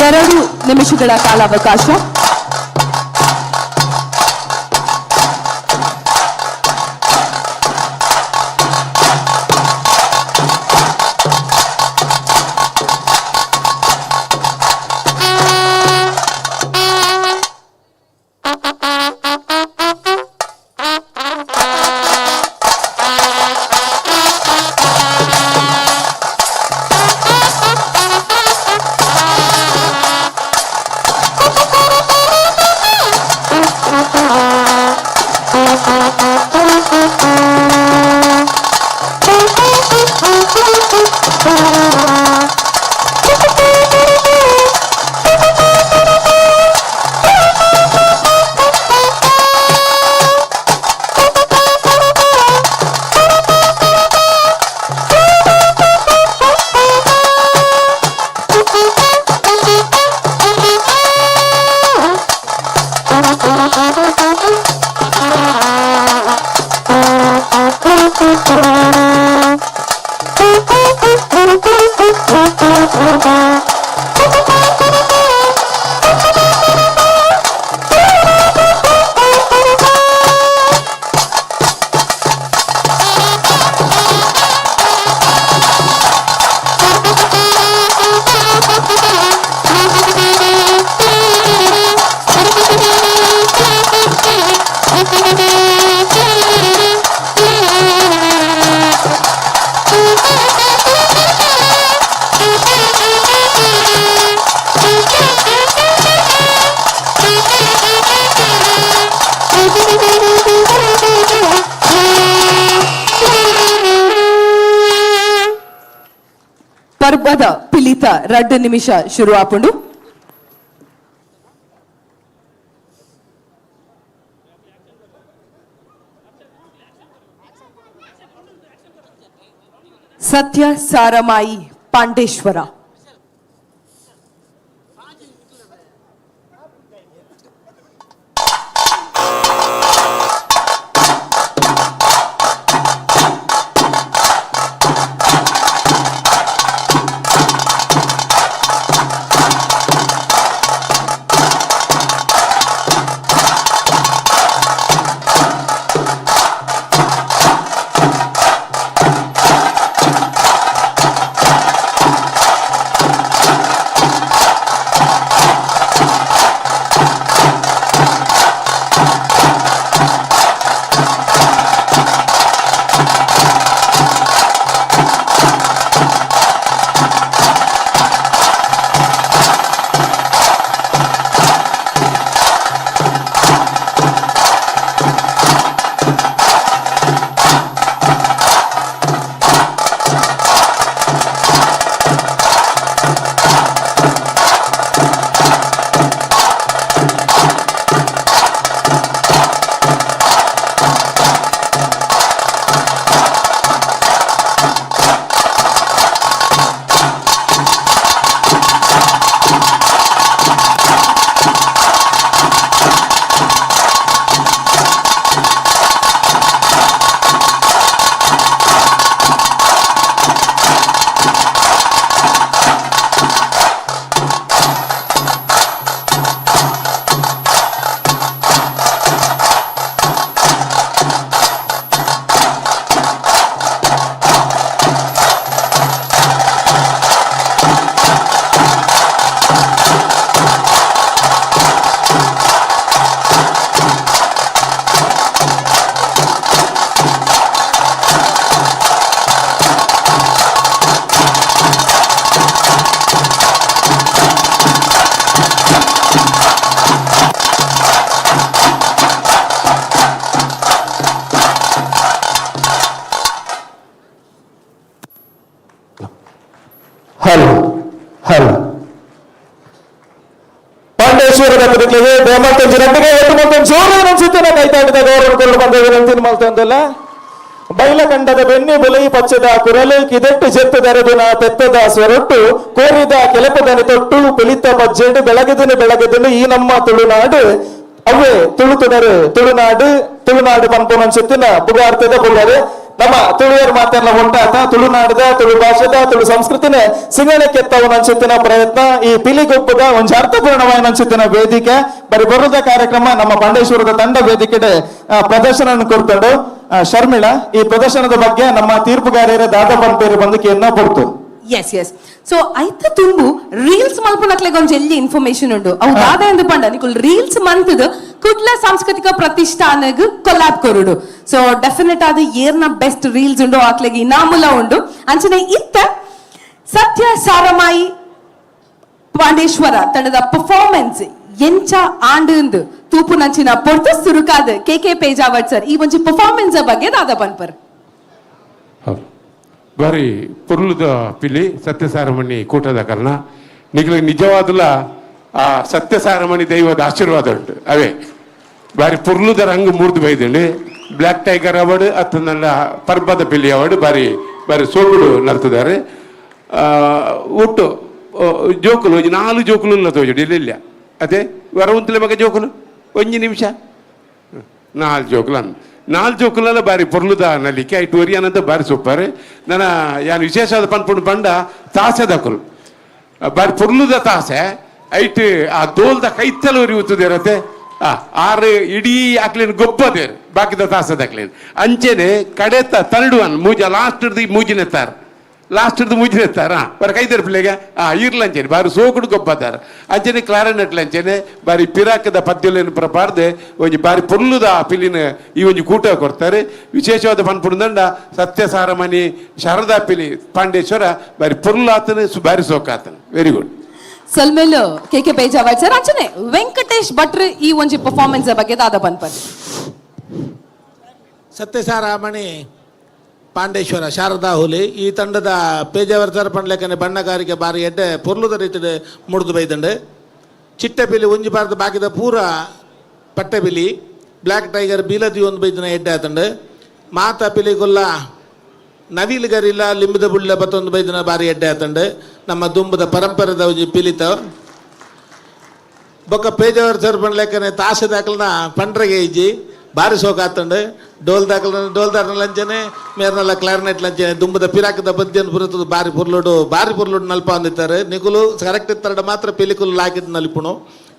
2 ನಿಮಿಷಗಳ ಕಾಲಾವಕಾಶ. ಪರ್ಬದ ಪಿಲಿತ 2 ನಿಮಿಷ ಶುರು ಆಪುಂಡು. ಸತ್ಯ ಸಾರಮಾಯಿ ಪಾಂಡೇಶ್ವರ. ಪಾಂಡೇಶ್ವರದ ಬದುಕಿಗೆ ದೇಮತ್ತಂಜಿ ನಟ್ಟಿಗೆ ಎಟ್ಟು ಮತ್ತೊಂದು ಸೂರ್ಯನ ಸುತ್ತಿನ ಕೈತಾಡಿದ ಗೌರವಕೊಂಡು ಬಂದ ವಿನಂತಿ ಮಲ್ತಂದಲ್ಲ ಬೈಲಕಂಡದ ಬೆನ್ನಿ ಬುಲೈ ಪಚ್ಚದ ಕುರಲು ಕಿದೆಟ್ಟು ಜೆತ್ತದರದುನ ತೆತ್ತದ ಸ್ವರೊಟ್ಟು ಕೋರಿದ ಕೆಲಪದನಿ ತೊಟ್ಟು ಪಿಲಿತ ಪಜ್ಜೆಂಡು ಬೆಳಗದನು ಈ ನಮ್ಮ ತುಳುನಾಡು ಅವೇ ತುಳುನಾಡು ಪಂಪನ ಸುತ್ತಿನ ಬುಗಾರ್ತದ ಕೊಲ್ಲದೆ ನಮ್ಮ ತುಳುವರ ಮಾತೆಲ್ಲ ಉಂಟಾತ ತುಳುನಾಡದ ತುಳು ಭಾಷೆದ ತುಳು ಸಂಸ್ಕೃತಿನ ಸಿಂಗಣಕ್ಕೆ ಎತ್ತವ ನಂಚಿತ್ತಿನ ಪ್ರಯತ್ನ ಈ ಪಿಲಿಗೊಬ್ಬದ ಒಂದು ಅರ್ಥಪೂರ್ಣವಾದ ನಂಚಿತ್ತಿನ ವೇದಿಕೆ ಬರೀ ಬರುದ ಕಾರ್ಯಕ್ರಮ ನಮ್ಮ ಪಾಂಡೇಶ್ವರದ ತಂಡ ವೇದಿಕೆ ಪ್ರದರ್ಶನ ಕೊಡ್ತಾಡು. ಶರ್ಮಿಳಾ, ಈ ಪ್ರದರ್ಶನದ ಬಗ್ಗೆ ನಮ್ಮ ತೀರ್ಪುಗಾರರ ದಾದಾ ಪಂಪೇರು ಬಂದಿಕೆಯನ್ನ ಕೊಡ್ತು. ಎಸ್ ಎಸ್ ಸೊ ಐತ ತುಂಬು ರೀಲ್ಸ್ ಮಲ್ಪನಕ್ಲೆಗ್ ಒಂಜಿ ಎಲ್ಲಿ ಇನ್ಫಾರ್ಮೇಶನ್ ಉಂಡು ಅವು ದಾದ ಎಂದು ಪಂಡ ನಿಕುಲ್ ರೀಲ್ಸ್ ಮಂತದ ಕುಡ್ಲ ಸಾಂಸ್ಕೃತಿಕ ಪ್ರತಿಷ್ಠಾನಗ್ ಕೊಲಾಬ್ ಕೊರುಡು. ಸೊ ಡೆಫಿನೆಟ್ ಆದ ಏರ್ನ ಬೆಸ್ಟ್ ರೀಲ್ಸ್ ಉಂಡು ಆಕ್ಲೆಗ್ ಇನಾಮುಲ ಉಂಡು ಅಂಚನೆ ಇತ್ತ ಸತ್ಯ ಸಾರಮಾಯಿ ಪಾಂಡೇಶ್ವರ ತಂಡದ ಪರ್ಫಾರ್ಮೆನ್ಸ್ ಎಂಚ ಆಂಡ್ ತೂಪು ನಂಚಿನ ಪೊರ್ತು ಸುರುಕಾದ 𝐾𝐶 ಸರ್ ಈ ಒಂಜಿ ಪರ್ಫಾರ್ಮೆನ್ಸ್ ಬಗ್ಗೆ ದಾದ ಪನ್ಪರ್ ಬಾರಿ ಪುರ್ಲುದ ಪಿಲಿ ಸತ್ಯಸಾರಮಣಿ ಕೂಟದ ಕಾರಣ ನಿಖಿಲಿಗೆ ನಿಜವಾದಲ್ಲ ಆ ಸತ್ಯಸಾರಮಣಿ ದೈವದ ಆಶೀರ್ವಾದ ಉಂಟು. ಅವೇ ಬಾರಿ ಪುರ್ಲುದ ರಂಗು ಮೂರ್ದು ಬೈದಂಡು ಬ್ಲ್ಯಾಕ್ ಟೈಗರ್ ಅವಾರ್ಡ್ ಅತ್ತನ್ನೆಲ್ಲ ಪರ್ಬದ ಪಿಲಿ ಅವಾರ್ಡ್ ಬಾರಿ ಬಾರಿ ಸೋಗುಡು ನರ್ತದಾರೆ. ಒಟ್ಟು ಜೋಕುಲು 4 ಜೋಕುಲು ಇಲ್ಲ ತೋಜುಡು ಇಲ್ಲ ಅದೇ ವರ ಉಂತಲೆ ಮಗ ಜೋಕುಲು 1 ನಿಮಿಷ 4 ಜೋಕುಲು ಅಂದ 4 ಜೋಕುಲೆಲ್ಲ ಬಾರಿ ಪೊರ್ಲುದ ನಲಿಕೆ ಐಟು ಒರಿಯಾನಂತ ಬಾರಿ ಸೂಪರ್. ನಾನು ಯಾನು ವಿಶೇಷವಾದ ಪನ್ಪುಂಡು ಬಂಡ ತಾಸೆ ದಕ್ಕಲು ಬಾರಿ ಪೊರ್ಲುದ ತಾಸೆ ಐಟ್ ಆ ದೋಲ್ದ ಕೈತಲು ಒರಿಯುತ್ತದೆ ಇರತ್ತೆ. 6 ಇಡೀ ಹಾಕ್ಲೇನು ಗೊಬ್ಬದೆ ಬಾಕಿದ ತಾಸದ ಹಾಕ್ಲೇನು ಅಂಚೆನೆ ಕಡೆತ ತರಡುವನ್ ಮೂಜ ಲಾಸ್ಟ್ ಮೂಜಿನೆತ್ತಾರ ಲಾಸ್ಟ್ ಮುಜಿನೆತ್ತಾರ ಬರ ಕೈದರ ಪಿಳ್ಳೆಗೆ ಇರ್ಲಂಚೇನೆ ಬಾರಿ ಸೋಕುಡು ಗೊಬ್ಬದಾರ ಅಂಚನೆ ಕ್ಲಾರನೆಟ್ ಲಂಚೆನೆ ಬಾರಿ ಪಿರಾಕದ ಪದ್ಯಲೇನು ಪ್ರಪಾರ್ದೆ ಒಂಜಿ ಬಾರಿ ಪೊರ್ಲುದ ಪಿಲಿನ ಈ ಒಂಜಿ ಕೂಟ ಕೊಡ್ತಾರೆ. ವಿಶೇಷವಾದ ಪನ್ಪುಂದಂಡ ಸತ್ಯಸಾರಮಣಿ ಶಾರದಾ ಪಿಲಿ ಪಾಂಡೇಶ್ವರ ಬಾರಿ ಪೊರ್ಲಾತನ ಬಾರಿ ಸೋಕಾತನ. Very good. ಸಲ್ಮೇಲ್ 𝐾𝐶 ಸರ್ ಅಂಚನೆ ವೆಂಕಟೇಶ್ ಭಟ್ರು ಈ ಒಂಜಿ ಪರ್ಫಾರ್ಮೆನ್ಸ್ ಬಗ್ಗೆ ದಾದ ಪನ್ಪರ್ ಸತ್ಯಸಾರಮಣಿ ಪಾಂಡೇಶ್ವರ ಶಾರದಾ ಹುಲಿ ಈ ತಂಡದ ಪೇಜಾವರ್ತರ ಪಂಡ್ಲೆಕ್ಕನೆ ಬಣ್ಣಗಾರಿಕೆ ಬಾರಿ ಎಡ್ಡೆ ಪೊರ್ಲುದ ರೀತಿಯ ಮುಡ್ದು ಬೈದಂಡು ಚಿಟ್ಟೆ ಪಿಲಿ ಒಂಜಿ ಬಾರದ ಬಾಕಿದ ಪೂರ ಪಟ್ಟೆ ಪಿಲಿ ಬ್ಲ್ಯಾಕ್ ಟೈಗರ್ ಬೀಲದಿ ಒಂದು ಬೈದಿನ ಎಡ್ಡೆ ಆತಂಡು ಮಾತಾ ಪಿಲಿ ಕೊಲ್ಲ ನವಿಲು ಗರಿಲ್ಲ ಲಿಂಬದ ಬುಳ್ಳ ಬತ್ತೊಂದು ಬೈದಿನ ಬಾರಿ ಎಡ್ಡೆ ಆತಂಡು ನಮ್ಮ ದುಂಬದ ಪರಂಪರೆದ ಒಂಜಿ ಪಿಲಿತ ಬೊಕ್ಕ ಪೇಜಾವರ್ತರ ಪಂಡ್ಲೆಕ್ಕನೆ ತಾಸೆ ದಾಖಲನ ಪಂಡ್ರೆಗೆ ಇಜ್ಜಿ ಬಾರಿ ಸೋಕ ಆತಂಡು ಡೋಲ್ ದಾರ್ನ ಲಂಚನೆ ಮೇರ್ನಲ್ಲ ಕ್ಲಾರಿನೆಟ್ ಲಂಚನೆ ದುಂಬದ ಪಿರಾಕದ ಬದ್ಯನ್ ಬರುತ್ತದೆ ಬಾರಿ ಪುರ್ಲೋಡು ನಲ್ಪ ಅಂದಿದ್ದಾರೆ ನಿಗುಲು ಕರೆಕ್ಟ್ ಇತ್ತರಡ ಮಾತ್ರ ಪಿಲಿಕುಲು ಲಾಕಿದ್ ನಲಿಪುಣು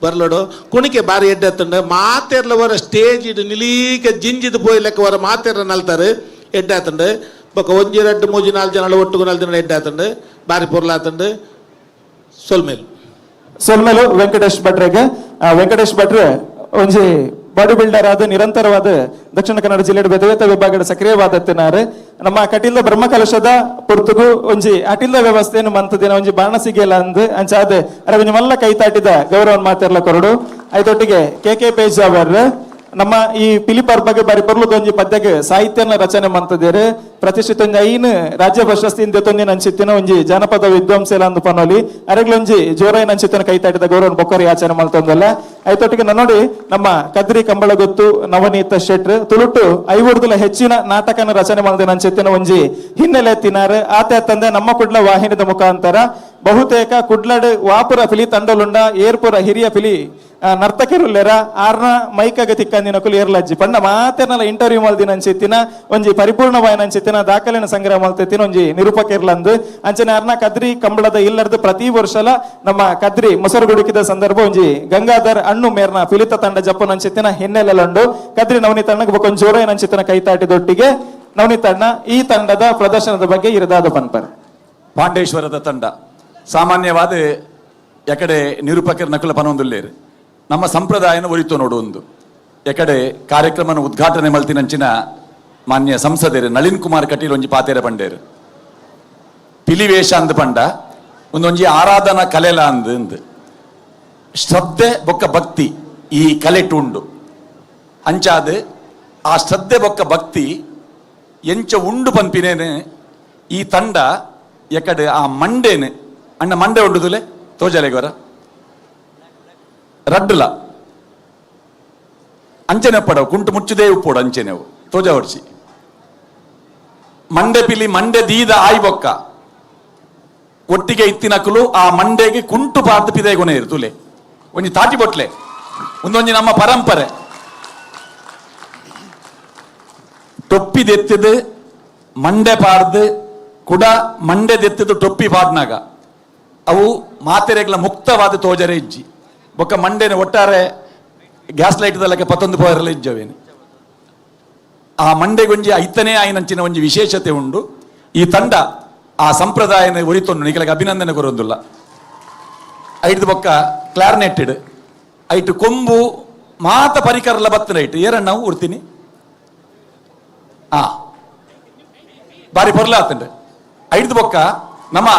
ಬರ್ಲೋಡು ಕುಣಿಕೆ ಬಾರಿ ಎಡ್ಡೆ ಆತಂಡು ಮಾತೆರ್ಲ ವರ ಸ್ಟೇಜ್ ಇಡು ನಿಲೀಕ ಜಿಂಜಿದು ಪೋಯ್ ಲೆಕ್ಕ ವರ ಮಾತೆರ್ಲ ನಲ್ತಾರೆ ಎಡ್ಡೆ ಆತಂಡು ಬೊಕ್ಕ 1 2 3 4 ಜನ ಒಟ್ಟುಗು 4 ಜನ ಎಡ್ಡೆ ಆತಂಡು ಬಾರಿ ಪುರ್ಲ ಆತಂಡು ಸೊಲ್ಮೇಲು ವೆಂಕಟೇಶ್ ಭಟ್ರಿಗೆ ವೆಂಕಟೇಶ್ ಭಟ್ರೆ ಒಂಜಿ ಬಾಡಿ ಬಿಲ್ಡರ್ ಆದ ನಿರಂತರವಾದ ದಕ್ಷಿಣ ಕನ್ನಡ ಜಿಲ್ಲೆಯ ಬೆದವೇತ ವಿಭಾಗದ ಸಕ್ರಿಯವಾದತ್ತಿನಾರೆ ನಮ್ಮ ಕಟೀಲ್ದ ಬ್ರಹ್ಮಕಲಶದ ಪುರ್ತುಗು ಒಂಜಿ ಅಟಿಲ್ದ ವ್ಯವಸ್ಥೆಯನ್ನು ಮಂತದಿನ ಒಂಜಿ ಬಾಣ ಸಿಗಲ್ಲ ಅಂದ್ ಅಂಚಾದ ಅರೆ ಒಂಜಿ ಮಲ್ಲ ಕೈತಾಟಿದ ಗೌರವನ್ ಮಾತೆರ್ಲ ಕೊರಡು ಐತೊಟ್ಟಿಗೆ 𝐾𝐶 ನಮ್ಮ ಈ ಪಿಲಿ ಪರ್ಬಗೆ ಬಾರಿ ಪೊರ್ಲುದ ಒಂಜಿ ಪದ್ಯಗೆ ಸಾಹಿತ್ಯನ ರಚನೆ ಮಂತದೇರು ಪ್ರತಿಷ್ಠಿತ ಒಂಜಿ 5 ರಾಜ್ಯ ಪ್ರಶಸ್ತಿ ಇಂದೆತ್ತೊಂದಿನ ಅಂಚಿತ್ತಿನ ಒಂಜಿ ಜನಪದ ವಿದ್ವಾಂಸಲ ಅಂದು ಪನೋಲಿ ಅರೆಗ್ಲೊಂಜಿ ಜೋರಾಯಿನ ಅಂಚಿತ್ತಿನ ಕೈತಾಟಿದ ಗೌರವನ್ ಬೊಕ್ಕರಿ ಆಚರಣೆ ಮಲ್ತೊಂದಲ್ಲ ಐತೊಟ್ಟಿಗೆ ನೋಡಿ ನಮ್ಮ ಕದ್ರಿ ಕಂಬಳಗೊತ್ತು ನವನೀತ ಶೆಟ್ರ್ ತುಳುಟು 5 ಹೆಚ್ಚಿನ ನಾಟಕನ ರಚನೆ ಮಾಡಿದ ಅಂಚಿತ್ತಿನ ಒಂಜಿ ಹಿನ್ನೆಲೆ ಎತ್ತಿನಾರು ಆತ ತಂದೆ ನಮ್ಮ ಕುಡ್ಲ ವಾಹಿನಿದ ಮುಖಾಂತರ ಬಹುತೇಕ ಕುಡ್ಲಡ್ ವಾಪುರ ಪಿಲಿ ತಂಡಲುಂಡ ಏರ್ಪುರ ಹಿರಿಯ ಪಿಲಿ ನರ್ತಕಿರುಲ್ಲೆರ ಆರ್ನ ಮೈಕಗ ತಿಕ್ಕಂದಿನಕುಲು ಏರ್ಲಜ್ಜಿ ಪಂಡ ಮಾತೆರ್ನಲ್ಲ ಇಂಟರ್ವ್ಯೂ ಮಲ್ದಿನ ಅಂಚಿತ್ತಿನ ಒಂಜಿ ಪರಿಪೂರ್ಣವಾಯಿನ ಅಂಚಿತ್ತಿನ ದಾಖಲೆನ ಸಂಗ್ರಹ ಮಲ್ತಿನ ಒಂಜಿ ನಿರೂಪಕಿರ್ಲಂದು ಅಂಚನೆ ಆರ್ನ ಕದ್ರಿ ಕಂಬಳದ ಇಲ್ಲರ್ದು ಪ್ರತಿ ವರ್ಷಲ ನಮ್ಮ ಕದ್ರಿ ಮೊಸರು ಗುಡುಕಿದ ಸಂದರ್ಭ ಒಂಜಿ ಗಂಗಾಧರ್ ಅಣ್ಣು ಮೇರ್ನ ಫಿಲಿತ ತಂಡ ಜಪ್ಪನ ಅಂಚಿತ್ತಿನ ಹಿನ್ನೆಲೆಲಂಡು ಕದ್ರಿ ನವನೀತ ಅಣ್ಣಗೆ ಬೊಕೊಂದು ಜೋರಾಯಿನ ಅಂಚಿತ್ತಿನ ಕೈತಾಟಿದೊಟ್ಟಿಗೆ ನವನೀತ ಅಣ್ಣ ಈ ತಂಡದ ಪ್ರದರ್ಶನದ ಬಗ್ಗೆ ಇರದಾದ ಪನ್ಪರ್. ಪಾಂಡೇಶ್ವರದ ತಂಡ ಸಾಮಾನ್ಯವಾದ ಎಕಡೆ ನಿರೂಪಕರ ನಕಲ ಪನೊಂದುಲ್ಲೇರು ನಮ್ಮ ಸಂಪ್ರದಾಯನ ಒರಿತು ನೋಡುವುದು ಎಕಡೆ ಕಾರ್ಯಕ್ರಮನ ಉದ್ಘಾಟನೆ ಮಲ್ತಿನಂಚಿನ ಮಾನ್ಯ ಸಂಸದರು ನಳಿನ್ ಕುಮಾರ್ ಕಟೀಲ್ ಒಂಜಿ ಪಾತೆರ ಪಂಡೇರು ಪಿಲಿವೇಷ ಅಂದ್ ಪಂಡ ಒಂದೊಂಜಿ ಆರಾಧನಾ ಕಲೆಲ ಅಂದ್ ಶ್ರದ್ಧೆ ಬೊಕ್ಕ ಭಕ್ತಿ ಈ ಕಲೆಟ್ ಉಂಡು ಅಂಚಾದ ಆ ಶ್ರದ್ಧೆ ಬೊಕ್ಕ ಭಕ್ತಿ ಎಂಚ ಉಂಡು ಪನ್ಪಿನೇನೆ ಈ ತಂಡ ಎಕಡೆ ಆ ಮಂಡೇನೆ ಅಣ್ಣ ಮಂಡೆ ಉಂಡುದುಲೆ ತೋಜಲೆಗೋರ ರಡ್ಡುಲ ಅಂಚನೆ ಪಡವು ಕುಂಟು ಮುಚ್ಚುದೇ ಉಪ್ಪೋಡು ಅಂಚೆನೆವು ತೋಜ ಹೊಡ್ಸಿ ಮಂಡೆ ಪಿಲಿ ಮಂಡೆ ದೀದ ಆಯ್ ಬೊಕ್ಕ ಒಟ್ಟಿಗೆ ಇತ್ತಿನಕಲು ಆ ಮಂಡೆಗೆ ಕುಂಟು ಪಾರ್ದು ಪಿದೆ ಕೊನೆ ಇರ್ತುಲೆ ಒಂಜಿ ತಾಟಿ ಬೊಟ್ಲೆ ಒಂದೊಂಜಿ ನಮ್ಮ ಪರಂಪರೆ ಟೊಪ್ಪಿದೆತ್ತಿದ ಮಂಡೆ ಪಾಡ್ದು ಕುಡ ಮಂಡೆ ದೆತ್ತದು ಟೊಪ್ಪಿ ಪಾಡ್ನಾಗ ಅವು ಮಾತೆರೆಗಳ ಮುಕ್ತವಾದ ತೋಜರೆ ಇಜ್ಜಿ ಬೊಕ್ಕ ಮಂಡೆನ ಒಟ್ಟಾರೆ ಗ್ಯಾಸ್ ಲೈಟ್ ದಲ್ಲಕ್ಕೆ 11 ಪೋಯರ್ಲ ಇಜ್ಜವೇನು ಆ ಮಂಡೆಗೊಂಜಿ ಐತನೇ ಆಯ್ನಂಚಿನ ಒಂಜಿ ವಿಶೇಷತೆ ಉಂಡು. ಈ ತಂಡ ಆ ಸಂಪ್ರದಾಯನ ಉರಿತೊಂಡು ನಿಖಿಲಗೆ ಅಭಿನಂದನೆ ಕೊರೊಂದುಲ್ಲ. ಐದು ಬೊಕ್ಕ ಕ್ಲಾರ್ನೆಟ್ಟೆಡ್ ಐಟು ಕೊಂಬು ಮಾತ ಪರಿಕರಲ ಬತ್ತನ ಐಟು ಏರಣ್ಣ ನಾವು ಉರ್ತೀನಿ ಬಾರಿ ಪೊರ್ಲಾತಂಡು. ಐದು ಬೊಕ್ಕ ನಮ್ಮ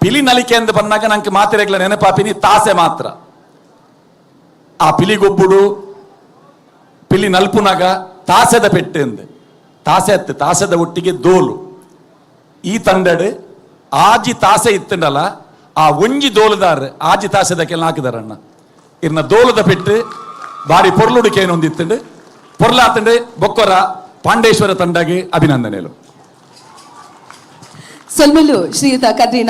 ಪಿಲಿ ನಲಿಕೆ ಎಂದು ಬಂದಾಗ ನಂಗೆ ಮಾತೆರೆಗಳ ನೆನಪಾಪಿನಿ ತಾಸೆ ಮಾತ್ರ. ಆ ಪಿಲಿ ಗೊಬ್ಬುಡು ಪಿಲಿ ನಲ್ಪುನಾಗ ತಾಸೆದ ಪೆಟ್ಟು ಎಂದು ತಾಸೆದ ಒಟ್ಟಿಗೆ ದೋಲು. ಈ ತಂಡಡ್ ಆಜಿ ತಾಸೆ ಇತ್ತಂಡಲ್ಲ ಆ ಒಂಜಿ ದೋಲುದಾರ್ ಆಜಿ ತಾಸೆದಕ್ಕೆಲ್ಲ ಹಾಕಿದಾರಣ್ಣ. ಇರ್ನ ದೋಲದ ಪೆಟ್ಟು ಬಾರಿ ಪೊರ್ಲುಡಿಕೆ ಏನೊಂದಿತ್ತಂಡು ಪೊರ್ಲಾತಂಡು ಬೊಕ್ಕರ ಪಾಂಡೇಶ್ವರ ತಂಡಗೆ ಅಭಿನಂದನೆಗಳು. ಸೊಲ್ಮೆಲು ಶ್ರೀಯುತ ಕದ್ರಿ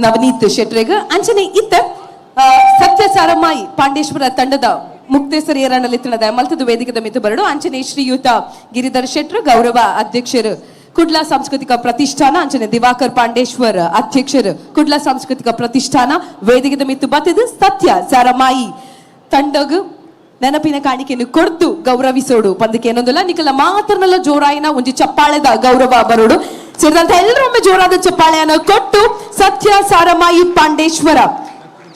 ನವನೀತ್ ಶೆಟ್ರೆಗ ಅಂಚನೆ ಇತ್ತ ಸತ್ಯ ಸಾರಮಾಯಿ ಪಾಂಡೇಶ್ವರ ತಂಡದ ಮುಕ್ತೇಶ್ವರ ಏರಣಲಿತ್ತಣದ ಮಲ್ತದ ವೇದಿಕೆದ ಮಿತ್ತು ಬರಡು ಅಂಚನೆ ಶ್ರೀಯುತ ಗಿರಿಧರ್ ಶೆಟ್ರು ಗೌರವ ಅಧ್ಯಕ್ಷರು ಕುಡ್ಲ ಸಾಂಸ್ಕೃತಿಕ ಪ್ರತಿಷ್ಠಾನ ಅಂಚನೆ ದಿವಾಕರ್ ಪಾಂಡೇಶ್ವರ್ ಅಧ್ಯಕ್ಷರು ಕುಡ್ಲ ಸಾಂಸ್ಕೃತಿಕ ಪ್ರತಿಷ್ಠಾನ ವೇದಿಕೆದ ಮಿತ್ತು ಬತ್ತದು ಸತ್ಯ ಸಾರಮಾಯಿ ತಂಡಗ ನೆನಪಿನ ಕಾಣಿಕೆಯನ್ನು ಕೊಡ್ತು ಗೌರವಿಸೋಡು ಪಂದಕ್ಕೆ ಏನೊಂದಿಲ್ಲ ನಿಖಲ ಮಾತ್ರನಲ್ಲ ಜೋರಾಯಿನ ಒಂಜಿ ಚಪ್ಪಾಳೆದ ಗೌರವ ಬರೋಡು ಸೇರಿದಂತ ಎಲ್ಲರೊಮ್ಮೆ ಜೋರಾದ ಚಪ್ಪಾಳೆಯನ್ನು ಕೊಟ್ಟು ಸತ್ಯ ಸಾರಮಾಯಿ ಪಾಂಡೇಶ್ವರ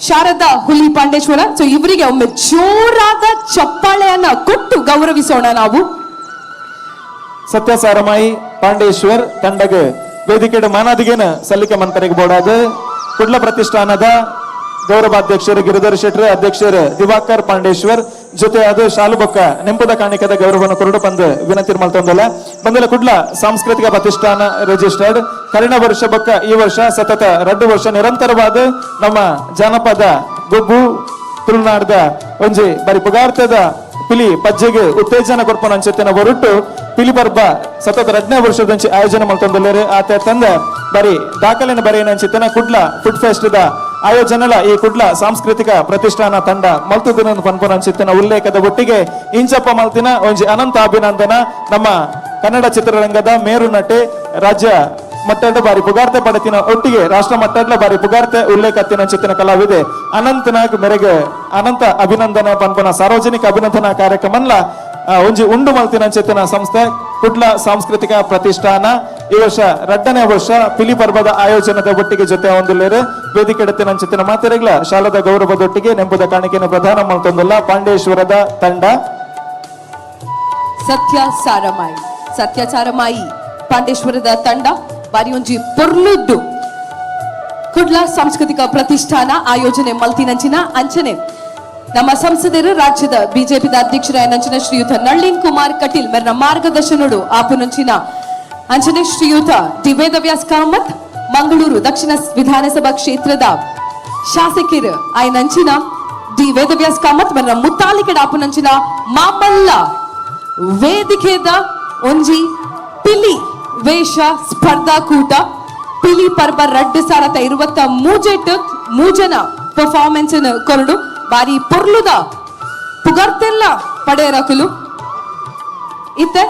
ಶಾರದಾ ಹುಲಿ ಪಾಂಡೇಶ್ವರ ಸೊ ಇವರಿಗೆ ಒಮ್ಮೆ ಜೋರಾದ ಚಪ್ಪಾಳೆಯನ್ನ ಕೊಟ್ಟು ಗೌರವಿಸೋಣ ನಾವು. ಸತ್ಯ ಸಾರಮಾಯಿ ಪಾಂಡೇಶ್ವರ್ ತಂಡಗೆ ವೇದಿಕೆಯ ಮಾನಾದಿಗೇನ ಸಲ್ಲಿಕೆ ಮಂತರಿಗೆ ಬೋಡಾದ ಕುಡ್ಲ ಪ್ರತಿಷ್ಠಾನದ ಗೌರವಾಧ್ಯಕ್ಷರು ಗಿರಿಧರ್ ಶೆಟ್ರು ಅಧ್ಯಕ್ಷರು ದಿವಾಕರ್ ಪಾಂಡೇಶ್ವರ್ ಜೊತೆ ಅದು ಶಾಲುಬೊಕ್ಕ ನೆಂಪದ ಕಾಣಿಕದ ಗೌರವವನ್ನು ಕೊರಡು ಬಂದು ವಿನಂತಿ ಮಾಡ್ತಂದಲ್ಲ ಬಂದಲ್ಲ ಕುಡ್ಲ ಸಾಂಸ್ಕೃತಿಕ ಪ್ರತಿಷ್ಠಾನ ರಿಜಿಸ್ಟರ್ಡ್ ಕಳೆದ ವರ್ಷ ಬೊಕ್ಕ ಈ ವರ್ಷ ಸತತ 2 ವರ್ಷ ನಿರಂತರವಾದ ನಮ್ಮ ಜಾನಪದ ಗೊಬ್ಬು ತುಳುನಾಡದ ಒಂಜಿ ಬರಿ ಪುಗಾರ್ತದ ಪಿಲಿ ಪಜ್ಜೆಗೆ ಉತ್ತೇಜನ ಕೊರ್ಪನ ಅಂಚೆತ್ತಿನ ಹೊರಟು ಪಿಲಿ ಪರ್ಬ ಸತತ 2ನೇ ವರ್ಷದಂಚಿ ಆಯೋಜನೆ ಮಾಡ್ತಂದಲ್ಲರು ಆತ ತಂದ ಬರಿ ದಾಖಲೆನ ಬರೆಯನ ಅಂಚಿತ್ತಿನ ಕುಡ್ಲ ಫುಡ್ ಫೆಸ್ಟ್ ದ ಆಯೋಜನೆಲ ಈ ಕುಡ್ಲ ಸಾಂಸ್ಕೃತಿಕ ಪ್ರತಿಷ್ಠಾನ ತಂಡ ಮಲ್ತುದಿನ ಪನ್ಪನ ಅಂಚಿತ್ತಿನ ಉಲ್ಲೇಖದ ಒಟ್ಟಿಗೆ ಇಂಚಪ್ಪ ಮಲ್ತಿನ ಒಂಜಿ ಅನಂತ ಅಭಿನಂದನ ನಮ್ಮ ಕನ್ನಡ ಚಿತ್ರರಂಗದ ಮೇರು ನಟೆ ರಾಜ್ಯ ಮಟ್ಟದ ಬಾರಿ ಪುಗಾರ್ತೆ ಪಡತಿನ ಒಟ್ಟಿಗೆ ರಾಷ್ಟ್ರ ಮಟ್ಟದ ಬಾರಿ ಪುಗಾರ್ತೆ ಉಲ್ಲೇಖತ್ತಿನ ಚಿತ್ತಿನ ಕಲಾವಿದೆ ಅನಂತನಾಗ್ ಮೇರೆಗೆ ಅನಂತ ಅಭಿನಂದನೆ ಪನ್ಪನ ಸಾರ್ವಜನಿಕ ಅಭಿನಂದನಾ ಕಾರ್ಯಕ್ರಮಲ್ಲ ಒಂಜಿ ಉಂಡು ಮಲ್ತಿನ ಚಿತ್ತಿನ ಸಂಸ್ಥೆ ಕುಡ್ಲ ಸಾಂಸ್ಕೃತಿಕ ಪ್ರತಿಷ್ಠಾನ ಈ ವರ್ಷ 2ನೇ ವರ್ಷ ಪಿಲಿ ಪರ್ಬದ ಆಯೋಜನದ ಒಟ್ಟಿಗೆ ಜೊತೆ ಹೊಂದಿಲ್ಲೇರು ವೇದಿಕೆ ಎಡತಿನ ಚಿತ್ತಿನ ಮಾತೆರೆಗಳ ಶಾಲದ ಗೌರವದೊಟ್ಟಿಗೆ ನೆಂಬುದ ಕಾಣಿಕೆಯನ್ನು ಪ್ರದಾನ ಮಾಡ್ತಂದಲ್ಲ ಪಾಂಡೇಶ್ವರದ ತಂಡ. ಸತ್ಯ ಸಾರಮಾಯಿ ಪಾಂಡೇಶ್ವರದ ತಂಡ ಬಾರಿ ಒಂಜಿ ಪೊರ್ಲುದ್ದು ಕುಡ್ಲ ಸಾಂಸ್ಕೃತಿಕ ಪ್ರತಿಷ್ಠಾನ ಆಯೋಜನೆ ಮಲ್ತಿನಂಚಿನ ಅಂಚನೆ ನಮ್ಮ ಸಂಸದರು ರಾಜ್ಯದ ಬಿಜೆಪಿದ ಅಧ್ಯಕ್ಷರಾಯನಂಚಿನ ಶ್ರೀಯುತ ನಳಿನ್ ಕುಮಾರ್ ಕಟೀಲ್ ಮೇರ್ನ ಮಾರ್ಗದರ್ಶನಡು ಆಪುನಂಚಿನ ಅಂಚನೆ ಶ್ರೀಯುತ ಡಿ ವೇದವ್ಯಾಸ್ ಕಾಮತ್ ಮಂಗಳೂರು ದಕ್ಷಿಣ ವಿಧಾನಸಭಾ ಕ್ಷೇತ್ರದ ಶಾಸಕರು ಆಯ್ನಂಚಿನ ಡಿ ವೇದವ್ಯಾಸ್ ಕಾಮತ್ ಮೇರ್ನ ಮುತ್ತಾಲಿಕೆಡ ಆಪುನಂಚಿನ ಮಾಮಲ್ಲ ವೇದಿಕೆದ ಒಂಜಿ ಪಿಲಿ ವೇಷ ಸ್ಪರ್ಧಾಕೂಟ ಪಿಲಿ ಪರ್ಬ 2023 ಮೂಜನ ಪರ್ಫಾರ್ಮೆನ್ಸ್ ಕೊರಡು ಬಾರಿ ಪೊರ್ಲುದ ಪುಗರ್ತೆಲ್ಲ ಪಡೆಯರಕಲು ಇತ್ತೆ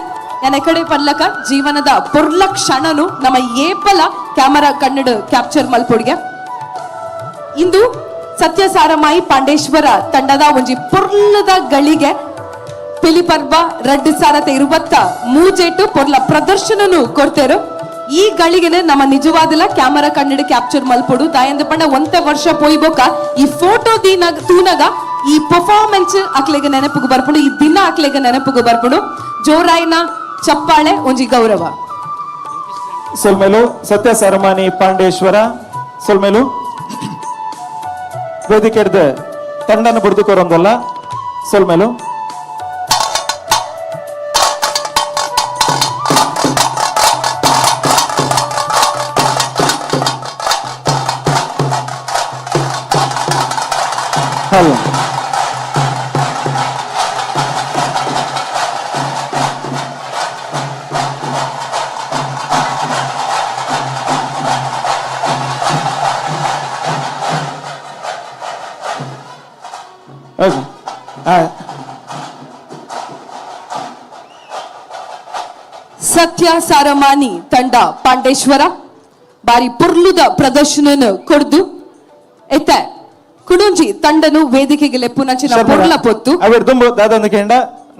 ನನ್ನ ಕಡೆ ಪರ್ಲಕ ಜೀವನದ ಪೊರ್ಲ ಕ್ಷಣನು ನಮ್ಮ ಏಪಲ ಕ್ಯಾಮರಾ ಕನ್ನಡ ಕ್ಯಾಪ್ಚರ್ ಮಲ್ಪೊಡ್ಗೆ ಇಂದು ಸತ್ಯ ಸಾರಮಾಯಿ ಪಾಂಡೇಶ್ವರ ತಂಡದ ಒಂಜಿ ಪೊರ್ಲದ ಗಳಿಗೆ ಪಿಲಿ ಪರ್ಬ 2023 ಪೊರ್ಲ ಪ್ರದರ್ಶನನು ಕೊಡ್ತೇರು. ಈ ಗಳಿಗೆನೆ ನಮ್ಮ ನಿಜವಾದಲ್ಲ ಕ್ಯಾಮರಾ ಕನ್ನಡ ಕ್ಯಾಪ್ಚರ್ ಮಲ್ಪೊಡು ದಾಯಂದ ಪಂಡ ಒಂತೆ ವರ್ಷ ಪೋಯ್ಬೋಕ ಈ ಫೋಟೋ ತೂನಗ ಈ ಪರ್ಫಾರ್ಮೆನ್ಸ್ ಅಕ್ಲೆಗೆ ನೆನಪುಗು ಬರ್ಪುಡು ಈ ದಿನ ಅಕ್ಲೆಗೆ ನೆನಪುಗು ಬರ್ಪುಡು ಜೋರಾಯಿನ ಚಪ್ಪಾಳೆ ಒಂಜಿ ಗೌರವ. ಸೊಲ್ಮೇಲು ಸತ್ಯ ಸಾರಮಾನಿ ಪಾಂಡೇಶ್ವರ ಸೊಲ್ಮೇಲು ವೇದಿಕೆ ಹಿಡ್ದು ತಂಡನ ಬುಡ್ದುಕೋರೊಂದಲ್ಲ ಸೊಲ್ಮೇಲು ಹಲೋ ಸತ್ಯ ಸಾರಮಾನಿ ತಂಡ ಪಾಂಡೇಶ್ವರ ಬಾರಿ ಪುರ್ಲುದ ಪ್ರದರ್ಶನ ಕೊಡ್ದು ಎತ್ತ ಕುಡುಂಜಿ ತಂಡನು ವೇದಿಕೆಗೆ ಲೆಪ್ಪುನಂಚಿನ ಪೊರ್ಲ ಪೊತ್ತು ಅವೇರ್ ದುಂಬು ದಾದಂದ ಕೇಂಡ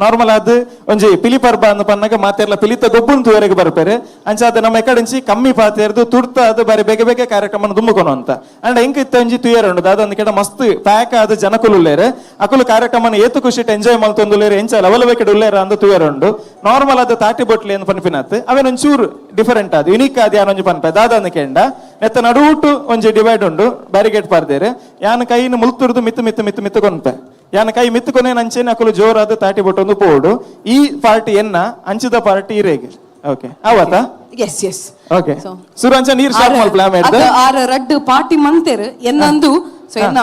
ನಾರ್ಮಲ್ ಆದ್ ಒಂಜಿ ಪಿಲಿ ಪರ್ಬ ಅಂದ್ ಪನ್ನಗ ಮಾತೆರ್ಲ ಪಿಲಿತ ಗೊಬ್ಬುನ್ ತೂವರೆಗೆ ಬರ್ಪೇರೆ ಅಂಚಾದ ನಮ್ಮ ಎಕಡೆಂಚಿ ಕಮ್ಮಿ ಪಾತೆರ್ದು ತುರ್ತ ಅದು ಬಾರಿ ಬೇಗ ಬೇಗ ಕಾರ್ಯಕ್ರಮ ದುಂಬುಕೊನು ಅಂತ ಅಂಡ್ ಎಂಕ್ ಇತ್ತ ಒಂಜಿ ತುಯರುಂಡು ದಾದಂದ ಕೇಂಡ ಮಸ್ತ್ ಪ್ಯಾಕ್ ಆದ ಜನಕುಲುಲ್ಲೇರೆ ಅಕುಲು ಕಾರ್ಯಕ್ರಮ ಏತು ಖುಷಿಟ್ ಎಂಜಾಯ್ ಮಲ್ತೊಂದುಲ್ಲೇರೆ ಎಂಚ ಲವಲ ಬೇಕೆಡ್ ಉಲ್ಲೇರ ಅಂದು ತುಯರುಂಡು ನಾರ್ಮಲ್ ಆದ ತಾಟಿ ಬೊಟ್ಲಿ ಅಂತ ಪನ್ಪಿನತ್ ಅವೇನ್ ಒಂಚೂರು ಡಿಫರೆಂಟ್ ಆದ್ ಯುನಿಕ್ ಆದ ಯಾನೊಂಜಿ ಪನ್ಪೆ ದಾದಂದ ಕೇಂಡ ನೆತ್ತ ನಡುಟು ಒಂಜಿ ಡಿವೈಡ್ ಉಂಡು ಬ್ಯಾರಿಗೇಡ್ ಪಾರ್ದೇರೆ ಯಾನ ಕೈನ ಮುಲ್ತುರ್ದು ಮಿತ್ತು ಮಿತ್ತು ಮಿತ್ತು ಮಿತ್ತು ಕೊನ್ಪೆ ಯಾನ ಕೈ ಮಿತ್ತುಕೊನೆ ನಂಚೇನೆ ಅಕುಲು ಜೋರಾದ ತಾಟಿ ಬೊಟ್ಟೊಂದು ಪೋಡು ಈ ಪಾರ್ಟಿ ಎನ್ನ ಅಂಚಿದ ಪಾರ್ಟಿ ಇರೇಗೆ ಓಕೆ ಅವತಾ ಎಸ್ ಎಸ್ ಓಕೆ ಸುರಂಚ ನೀರ್ ಶಾರ್ಪ್ ಮಲ್ ಪ್ಲಾನ್ ಮಾಡಿದ ಆರ ರಡ್ಡು ಪಾರ್ಟಿ ಮಂತೇರು ಎನ್ನಂದು ಸೊ ಎನ್ನ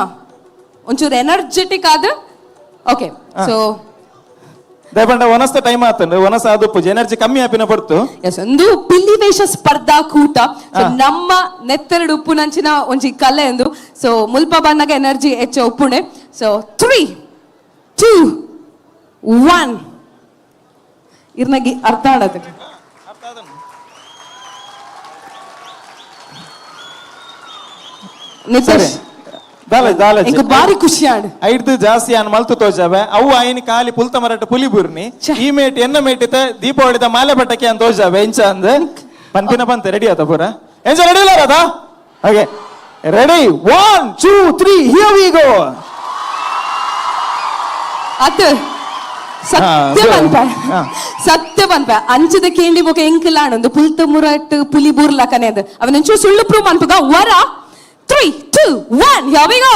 ಒಂಚೂರು ಎನರ್ಜೆಟಿಕ್ ಆದ ಓಕೆ ಸೊ ದಯಪಂಡ ಒನಸ್ತ ಟೈಮ್ ಆತಂದ್ರೆ ಒನಸ ಆದುಪ್ಪು ಎನರ್ಜಿ ಕಮ್ಮಿ ಆಪಿನ ಪಡ್ತು ಎಸ್ ಒಂದು ಪಿಲ್ಲಿ ವೇಷ ಸ್ಪರ್ಧಾ ಕೂಟ ನಮ್ಮ ನೆತ್ತೆರಡು ಉಪ್ಪು ನಂಚಿನ ಒಂಜಿ ಕಲೆ ಎಂದು ಸೊ ಮುಲ್ಪ ಬಣ್ಣಗ ಎನರ್ಜಿ ಹೆಚ್ಚು ಉಪ್ಪುಣೆ ಸೊ 3 2 1 ಇರ್ನಗಿ ಅರ್ಥ ಆಡದು ನಿತೇಶ್ ಬಾರಿ ಖುಷಿ ಆಡ್ ಐದು ಜಾಸ್ತಿ ಅನ್ ಮಲ್ತು ತೋಜಾವೆ ಅವು ಐನ್ ಖಾಲಿ ಪುಲ್ತ ಮರಟ ಪುಲಿ ಬುರ್ನಿ ಈ ಮೇಟ್ ಎನ್ನ ಮೇಟಿತ ದೀಪಾವಳಿದ ಮಾಲೆ ಬಟ್ಟಕ್ಕೆ ಅಂತ ತೋಜಾವೆ ಎಂಚ ಅಂದ್ ಪನ್ಪಿನ ಬಂತೆ ರೆಡಿ ಆತ ಪೂರ ಎಂಚ ರೆಡಿ ಇಲ್ಲ ಅದ ಹಾಗೆ ರೆಡಿ 1 2 3 ಹಿಯರ್ ವಿ ಗೋ ಅತ ಸತ್ಯ ಪನ್ಪ ಅಂಚದ ಕೇಂಡಿ ಬೊಕ ಎಂಕಲಾಣ ಒಂದು ಪುಲ್ತ ಮುರಟ್ ಪುಲಿ ಬೂರ್ಲಕನೆ ಅದು ಅವನಂಚು ಸುಳ್ಳು ಪ್ರೂವ್ ಅನ್ಪಗ ವರ 3 2 1 here we go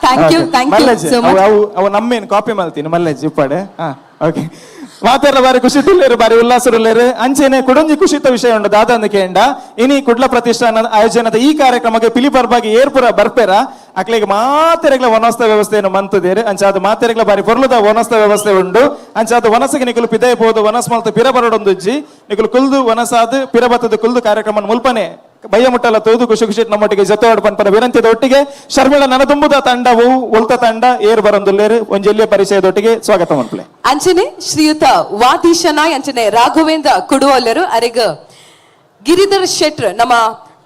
thank you so much ಅವು ನಮ್ಮೇನು ಕಾಪಿ ಮಾಡ್ತೀನಿ ಮಲ್ಲೇಜ್ ಇಪ್ಪಡೆ ಓಕೆ ಮಾತೆಲ್ಲ ಬಾರಿ ಖುಷಿ ತುಳ್ಳೇರು ಬಾರಿ ಉಲ್ಲಾಸರುಳ್ಳೇರು ಅಂಚೆನೆ ಕುಡಂಜಿ ಖುಷಿತ ವಿಷಯ ಉಂಟು ದಾದಂದ ಕೇಂಡ ಇನಿ ಕುಡ್ಲ ಪ್ರತಿಷ್ಠಾನ ಆಯೋಜನದ ಈ ಕಾರ್ಯಕ್ರಮಕ್ಕೆ ಪಿಲಿ ಪರ್ಬಾಗಿ ಏರ್ಪುರ ಬರ್ಪೇರ ಅಕ್ಲಿಗೆ ಮಾತೆರೆಗ್ಲ ವನಸ್ಥ ವ್ಯವಸ್ಥೆಯನ್ನು ಮಂತದೇರು ಅಂಚಾದ ಮಾತೆರೆಗ್ಲ ಬಾರಿ ಪೊರ್ಲುದ ವನಸ್ಥ ವ್ಯವಸ್ಥೆ ಉಂಡು ಅಂಚಾದ ವನಸಿಗೆ ನಿಕಲು ಪಿದಯ ಪೋದು ವನಸ್ ಮಲ್ತ ಪಿರ ಬರಡೊಂದುಜ್ಜಿ ನಿಕಲು ಕುಲ್ದು ವನಸಾದ ಪಿರಬತ್ತದ ಕುಲ್ದು ಕಾರ್ಯಕ್ರಮ ಮುಲ್ಪನೆ ಬಯ್ಯ ಮುಟ್ಟಲ ತೋದು ಖುಷಿ ಖುಷಿ ನಮ್ಮೊಟ್ಟಿಗೆ ಜೊತೆ ಪನ್ಪನ ವಿನಂತಿದ ಒಟ್ಟಿಗೆ ಶರ್ಮಿಳ ನನದುಂಬುದ ತಂಡವು ಉಲ್ತ ತಂಡ ಏರ್ ಬರೊಂದುಲ್ಲೇರು ಒಂಜೆಲ್ಲಿಯ ಪರಿಚಯದೊಟ್ಟಿಗೆ ಸ್ವಾಗತ ಮನ್ಪಲೆ ಅಂಚನೆ ಶ್ರೀಯುತ ವಾದೀಶನಾಯ್ ಅಂಚನೆ ರಾಘವೇಂದ್ರ ಕುಡುವಲ್ಲರು ಅರೆಗ ಗಿರಿಧರ್ ಶೆಟ್ರ್ ನಮ್ಮ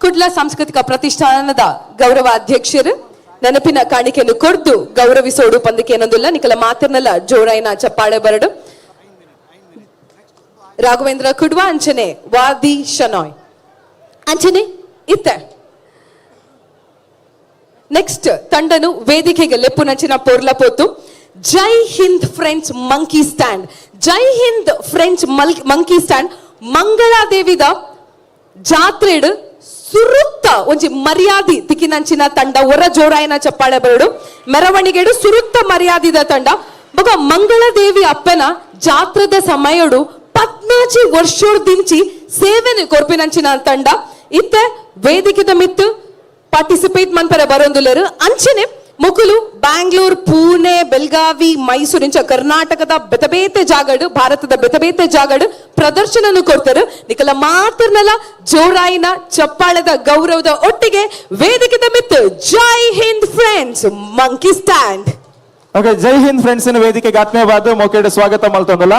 ಕುಡ್ಲ ಸಾಂಸ್ಕೃತಿಕ ಪ್ರತಿಷ್ಠಾನದ ಗೌರವ ಅಧ್ಯಕ್ಷರು ನೆನಪಿನ ಕಾಣಿಕೆಯನ್ನು ಕೊಡ್ದು ಗೌರವಿಸೋಡು ಪಂದಕ್ಕೆ ಏನೊಂದಿಲ್ಲ ನಿಕಲ ಮಾತಿರ್ನಲ್ಲ ಜೋರಾಯಿನ ಚಪ್ಪಾಳೆ ಬರಡು ರಾಘವೇಂದ್ರ ಕುಡ್ವ ಅಂಚನೆ ವಾದೀಶನಾಯ್ ಅಂಚನೆ ಇತ್ತ ನೆಕ್ಸ್ಟ್ ತಂಡನು ವೇದಿಕೆಗೆ ಲೆಪ್ಪುನಂಚಿನ ಪೋರ್ಲ ಪೋತು ಜೈ ಹಿಂದ್ ಫ್ರೆಂಚ್ ಮಂಕಿ ಸ್ಟ್ಯಾಂಡ್ ಜೈ ಹಿಂದ್ ಫ್ರೆಂಚ್ ಮಂಕಿ ಸ್ಟ್ಯಾಂಡ್ ಮಂಗಳಾದೇವಿದ ಜಾತ್ರೆಡ್ ಸುರುತ್ತ ಒಂಜಿ ಮರ್ಯಾದಿ ತಿಕ್ಕಿನಂಚಿನ ತಂಡ ಹೊರ ಜೋರಾಯಿನ ಚಪ್ಪಾಳೆ ಬರಡು ಮೆರವಣಿಗೆಡು ಸುರುತ್ತ ಮರ್ಯಾದಿದ ತಂಡ ಬೊಕ ಮಂಗಳದೇವಿ ಅಪ್ಪನ ಜಾತ್ರದ ಸಮಯಡು 14 ವರ್ಷೋಡ್ದಿಂಚಿ ಸೇವೆನೆ ಕೊರ್ಪಿನಂಚಿನ ತಂಡ ಇತ್ತ ವೇದಿಕೆದ ಮಿತ್ತು ಪಾರ್ಟಿಸಿಪೇಟ್ ಮನ್ಪರ ಬರೋಂದುಲ್ಲರು ಅಂಚನೆ ಮುಕುಲು ಬ್ಯಾಂಗ್ಳೂರ್ ಪುಣೆ ಬೆಳಗಾವಿ ಮೈಸೂರು ಇಂಚ ಕರ್ನಾಟಕದ ಬೆತಬೇತೆ ಜಾಗಡು ಭಾರತದ ಬೆತಬೇತೆ ಜಾಗಡು ಪ್ರದರ್ಶನ ಕೊಡ್ತಾರೆ ನಿಕಲ ಮಾತರ್ನಲ್ಲ ಜೋರಾಯಿನ ಚಪ್ಪಾಳದ ಗೌರವದ ಒಟ್ಟಿಗೆ ವೇದಿಕೆದ ಮಿತ್ತು Jai Hind friends monkey stand okay Jai Hind friends ವೇದಿಕೆಗೆ ಆತ್ಮೀಯವಾದ ಮೋಕೆಡ್ ಸ್ವಾಗತ ಮಲ್ತೊಂದಲ್ಲ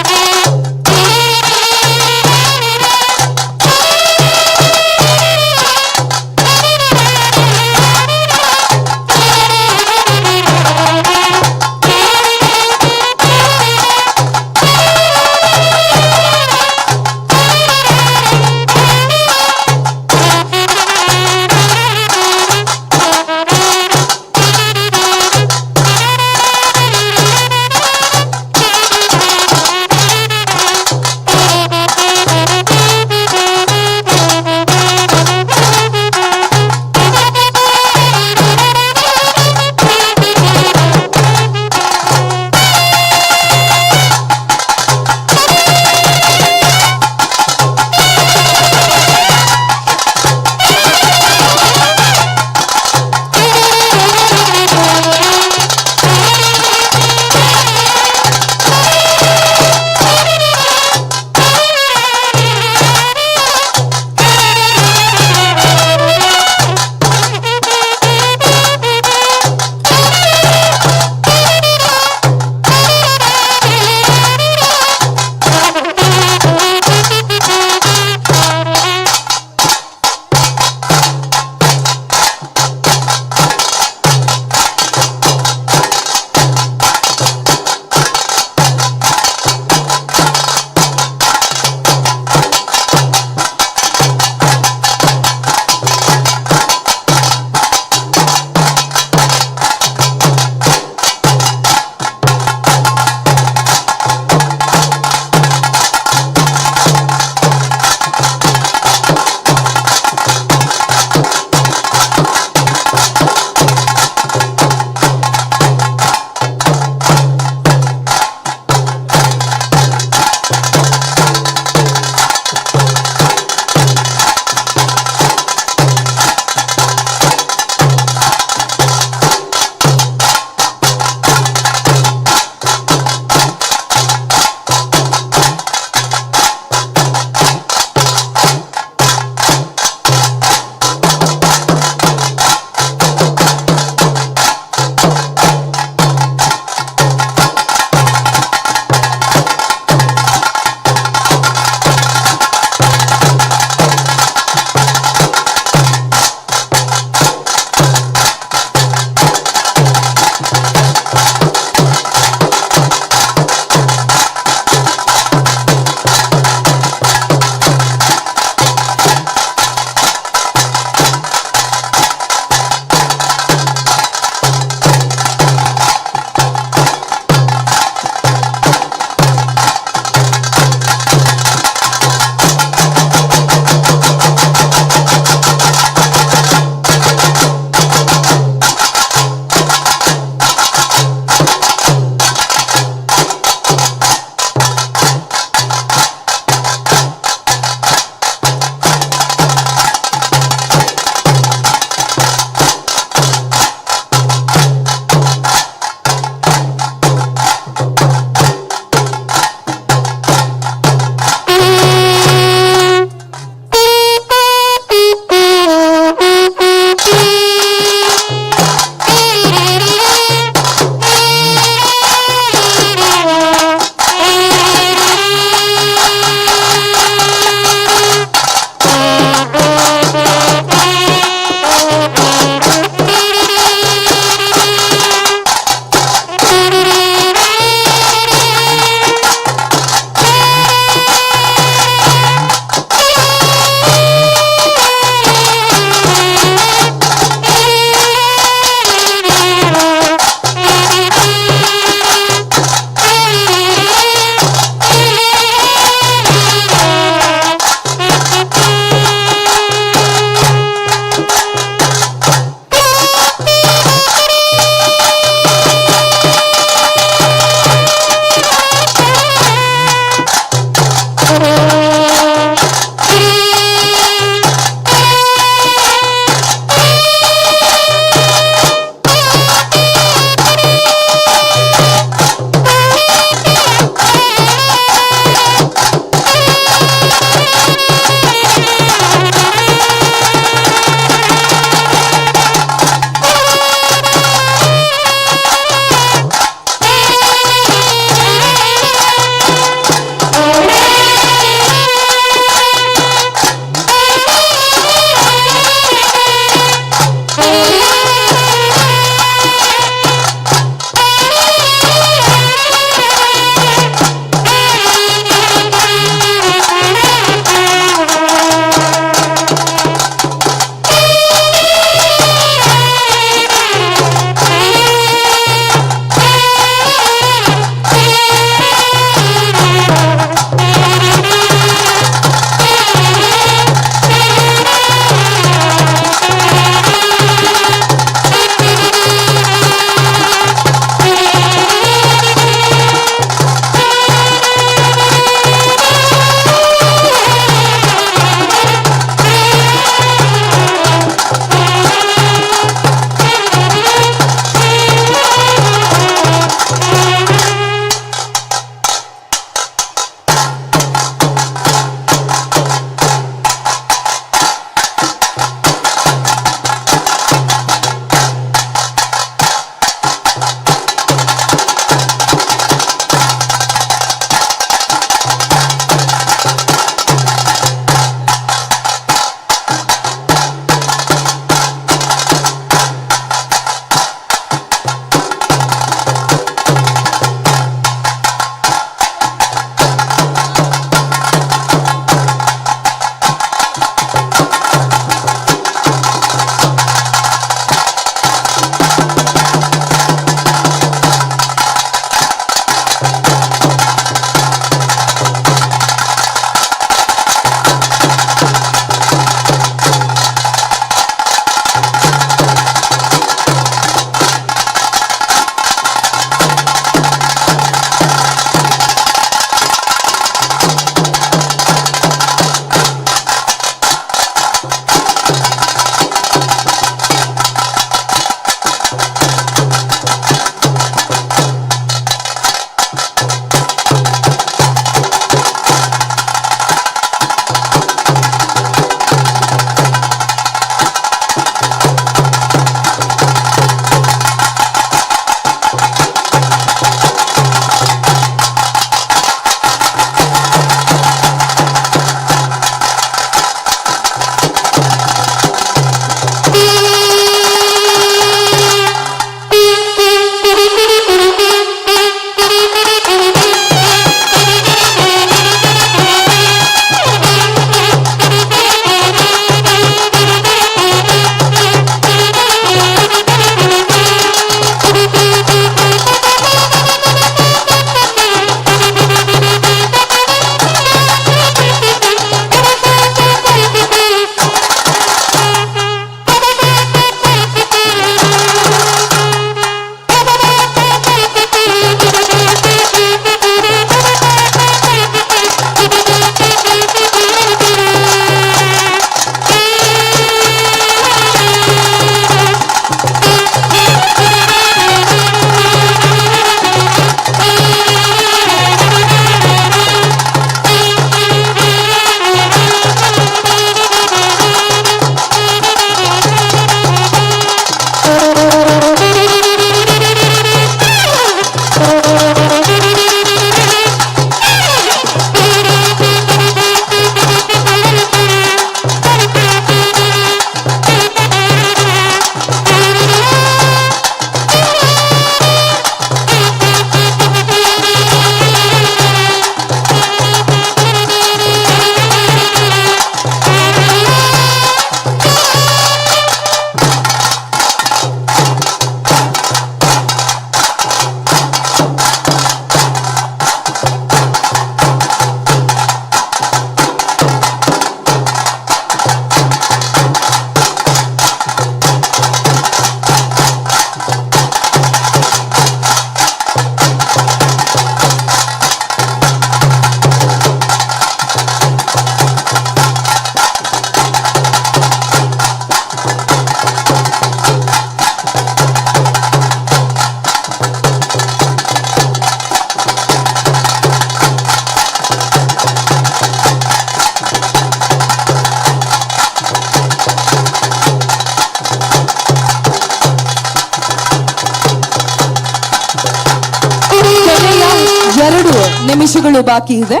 2 ನಿಮಿಷಗಳು ಬಾಕಿ ಇದೆ.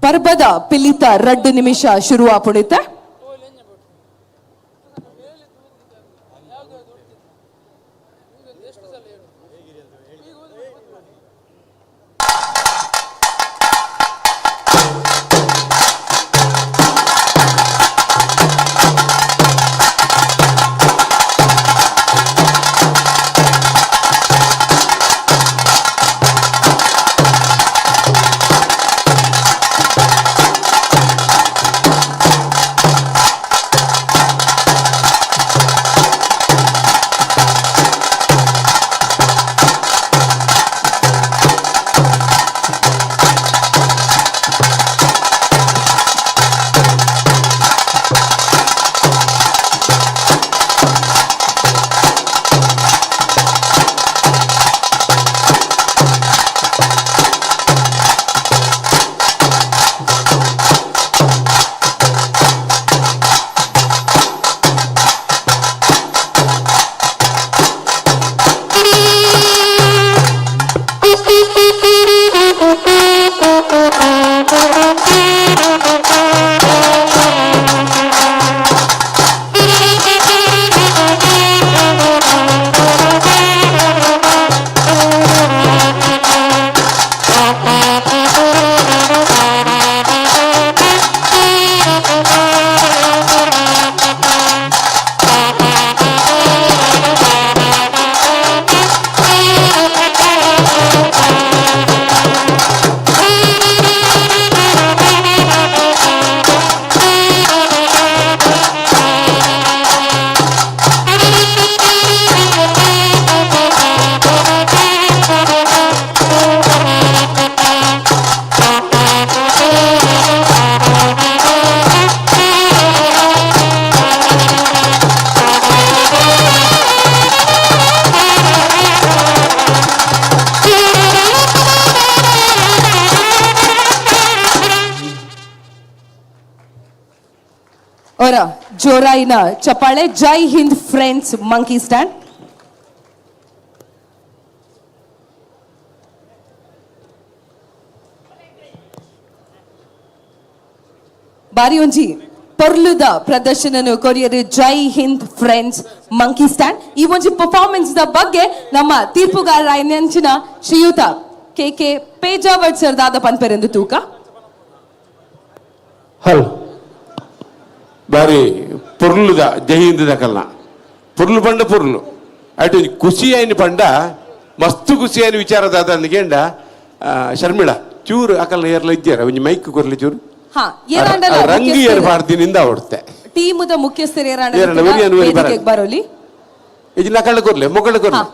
ಪರ್ಬದ ಪಿಲಿತ 2 ನಿಮಿಷ ಶುರು ಆಪುಣಿತೆ. ಅವರ ಜೋರಾಯಿನ ಚಪ್ಪಾಳೆ. ಜೈ ಹಿಂದ್ ಫ್ರೆಂಡ್ಸ್ ಮಂಕಿ ಸ್ಟ್ಯಾಂಡ್. ಬಾರಿ ಒಂಜಿ ಪೊರ್ಲುದ ಪ್ರದರ್ಶನ ಕೊರಿಯರು ಜೈ ಹಿಂದ್ ಫ್ರೆಂಡ್ಸ್ ಮಂಕಿ ಸ್ಟ್ಯಾಂಡ್. ಈ ಒಂಜಿ ಪರ್ಫಾರ್ಮೆನ್ಸ್ ದ ಬಗ್ಗೆ ನಮ್ಮ ತೀರ್ಪುಗಾರ ನೆಂಚಿನ ಶ್ರೀಯುತ ಕೆ ಪೇಜಾವಡ್ ಸರ್ ದಾದ ಪನ್ಪೆರೆಂದು ತೂಕ. ಹಲ್ ಬಾರಿ ಪೊರ್ಲುದ ಜೈ ಹಿಂದ್ ದಕಲ್ನ ಪೊರ್ಲು ಪಂಡ ಪೊರ್ಲು ಅటు ಖುಷಿ ಆಯ್ನ ಪಂಡ ಮಸ್ತ್ ಖುಷಿ ಆಯ್ನ ವಿಚಾರದಾದ ಅಂದ್ಗೆಂಡ ಶರ್ಮಿಳಾ ಚೂರು ಅಕಲ್ಲ ಏರ್ಲ ಇದ್ದೀರ ಒಂಜಿ ಮೈಕ್ ಕೊರ್ಲಿ ಚೂರು ಹಾ ಏರಾಂಡಲ ರಂಗಿ ಏರ್ಬಾರ್ದಿನಿಂದ ಹೊಡ್ತೆ ಟೀಮುದ ಮುಖ್ಯಸ್ಥರು ಏರಾಂಡ ಬರೋಲಿ ಇದು ನಕಳ್ಳ ಕೊರ್ಲೆ ಮೊಕಳ್ಳ ಕೊರ್ಲೆ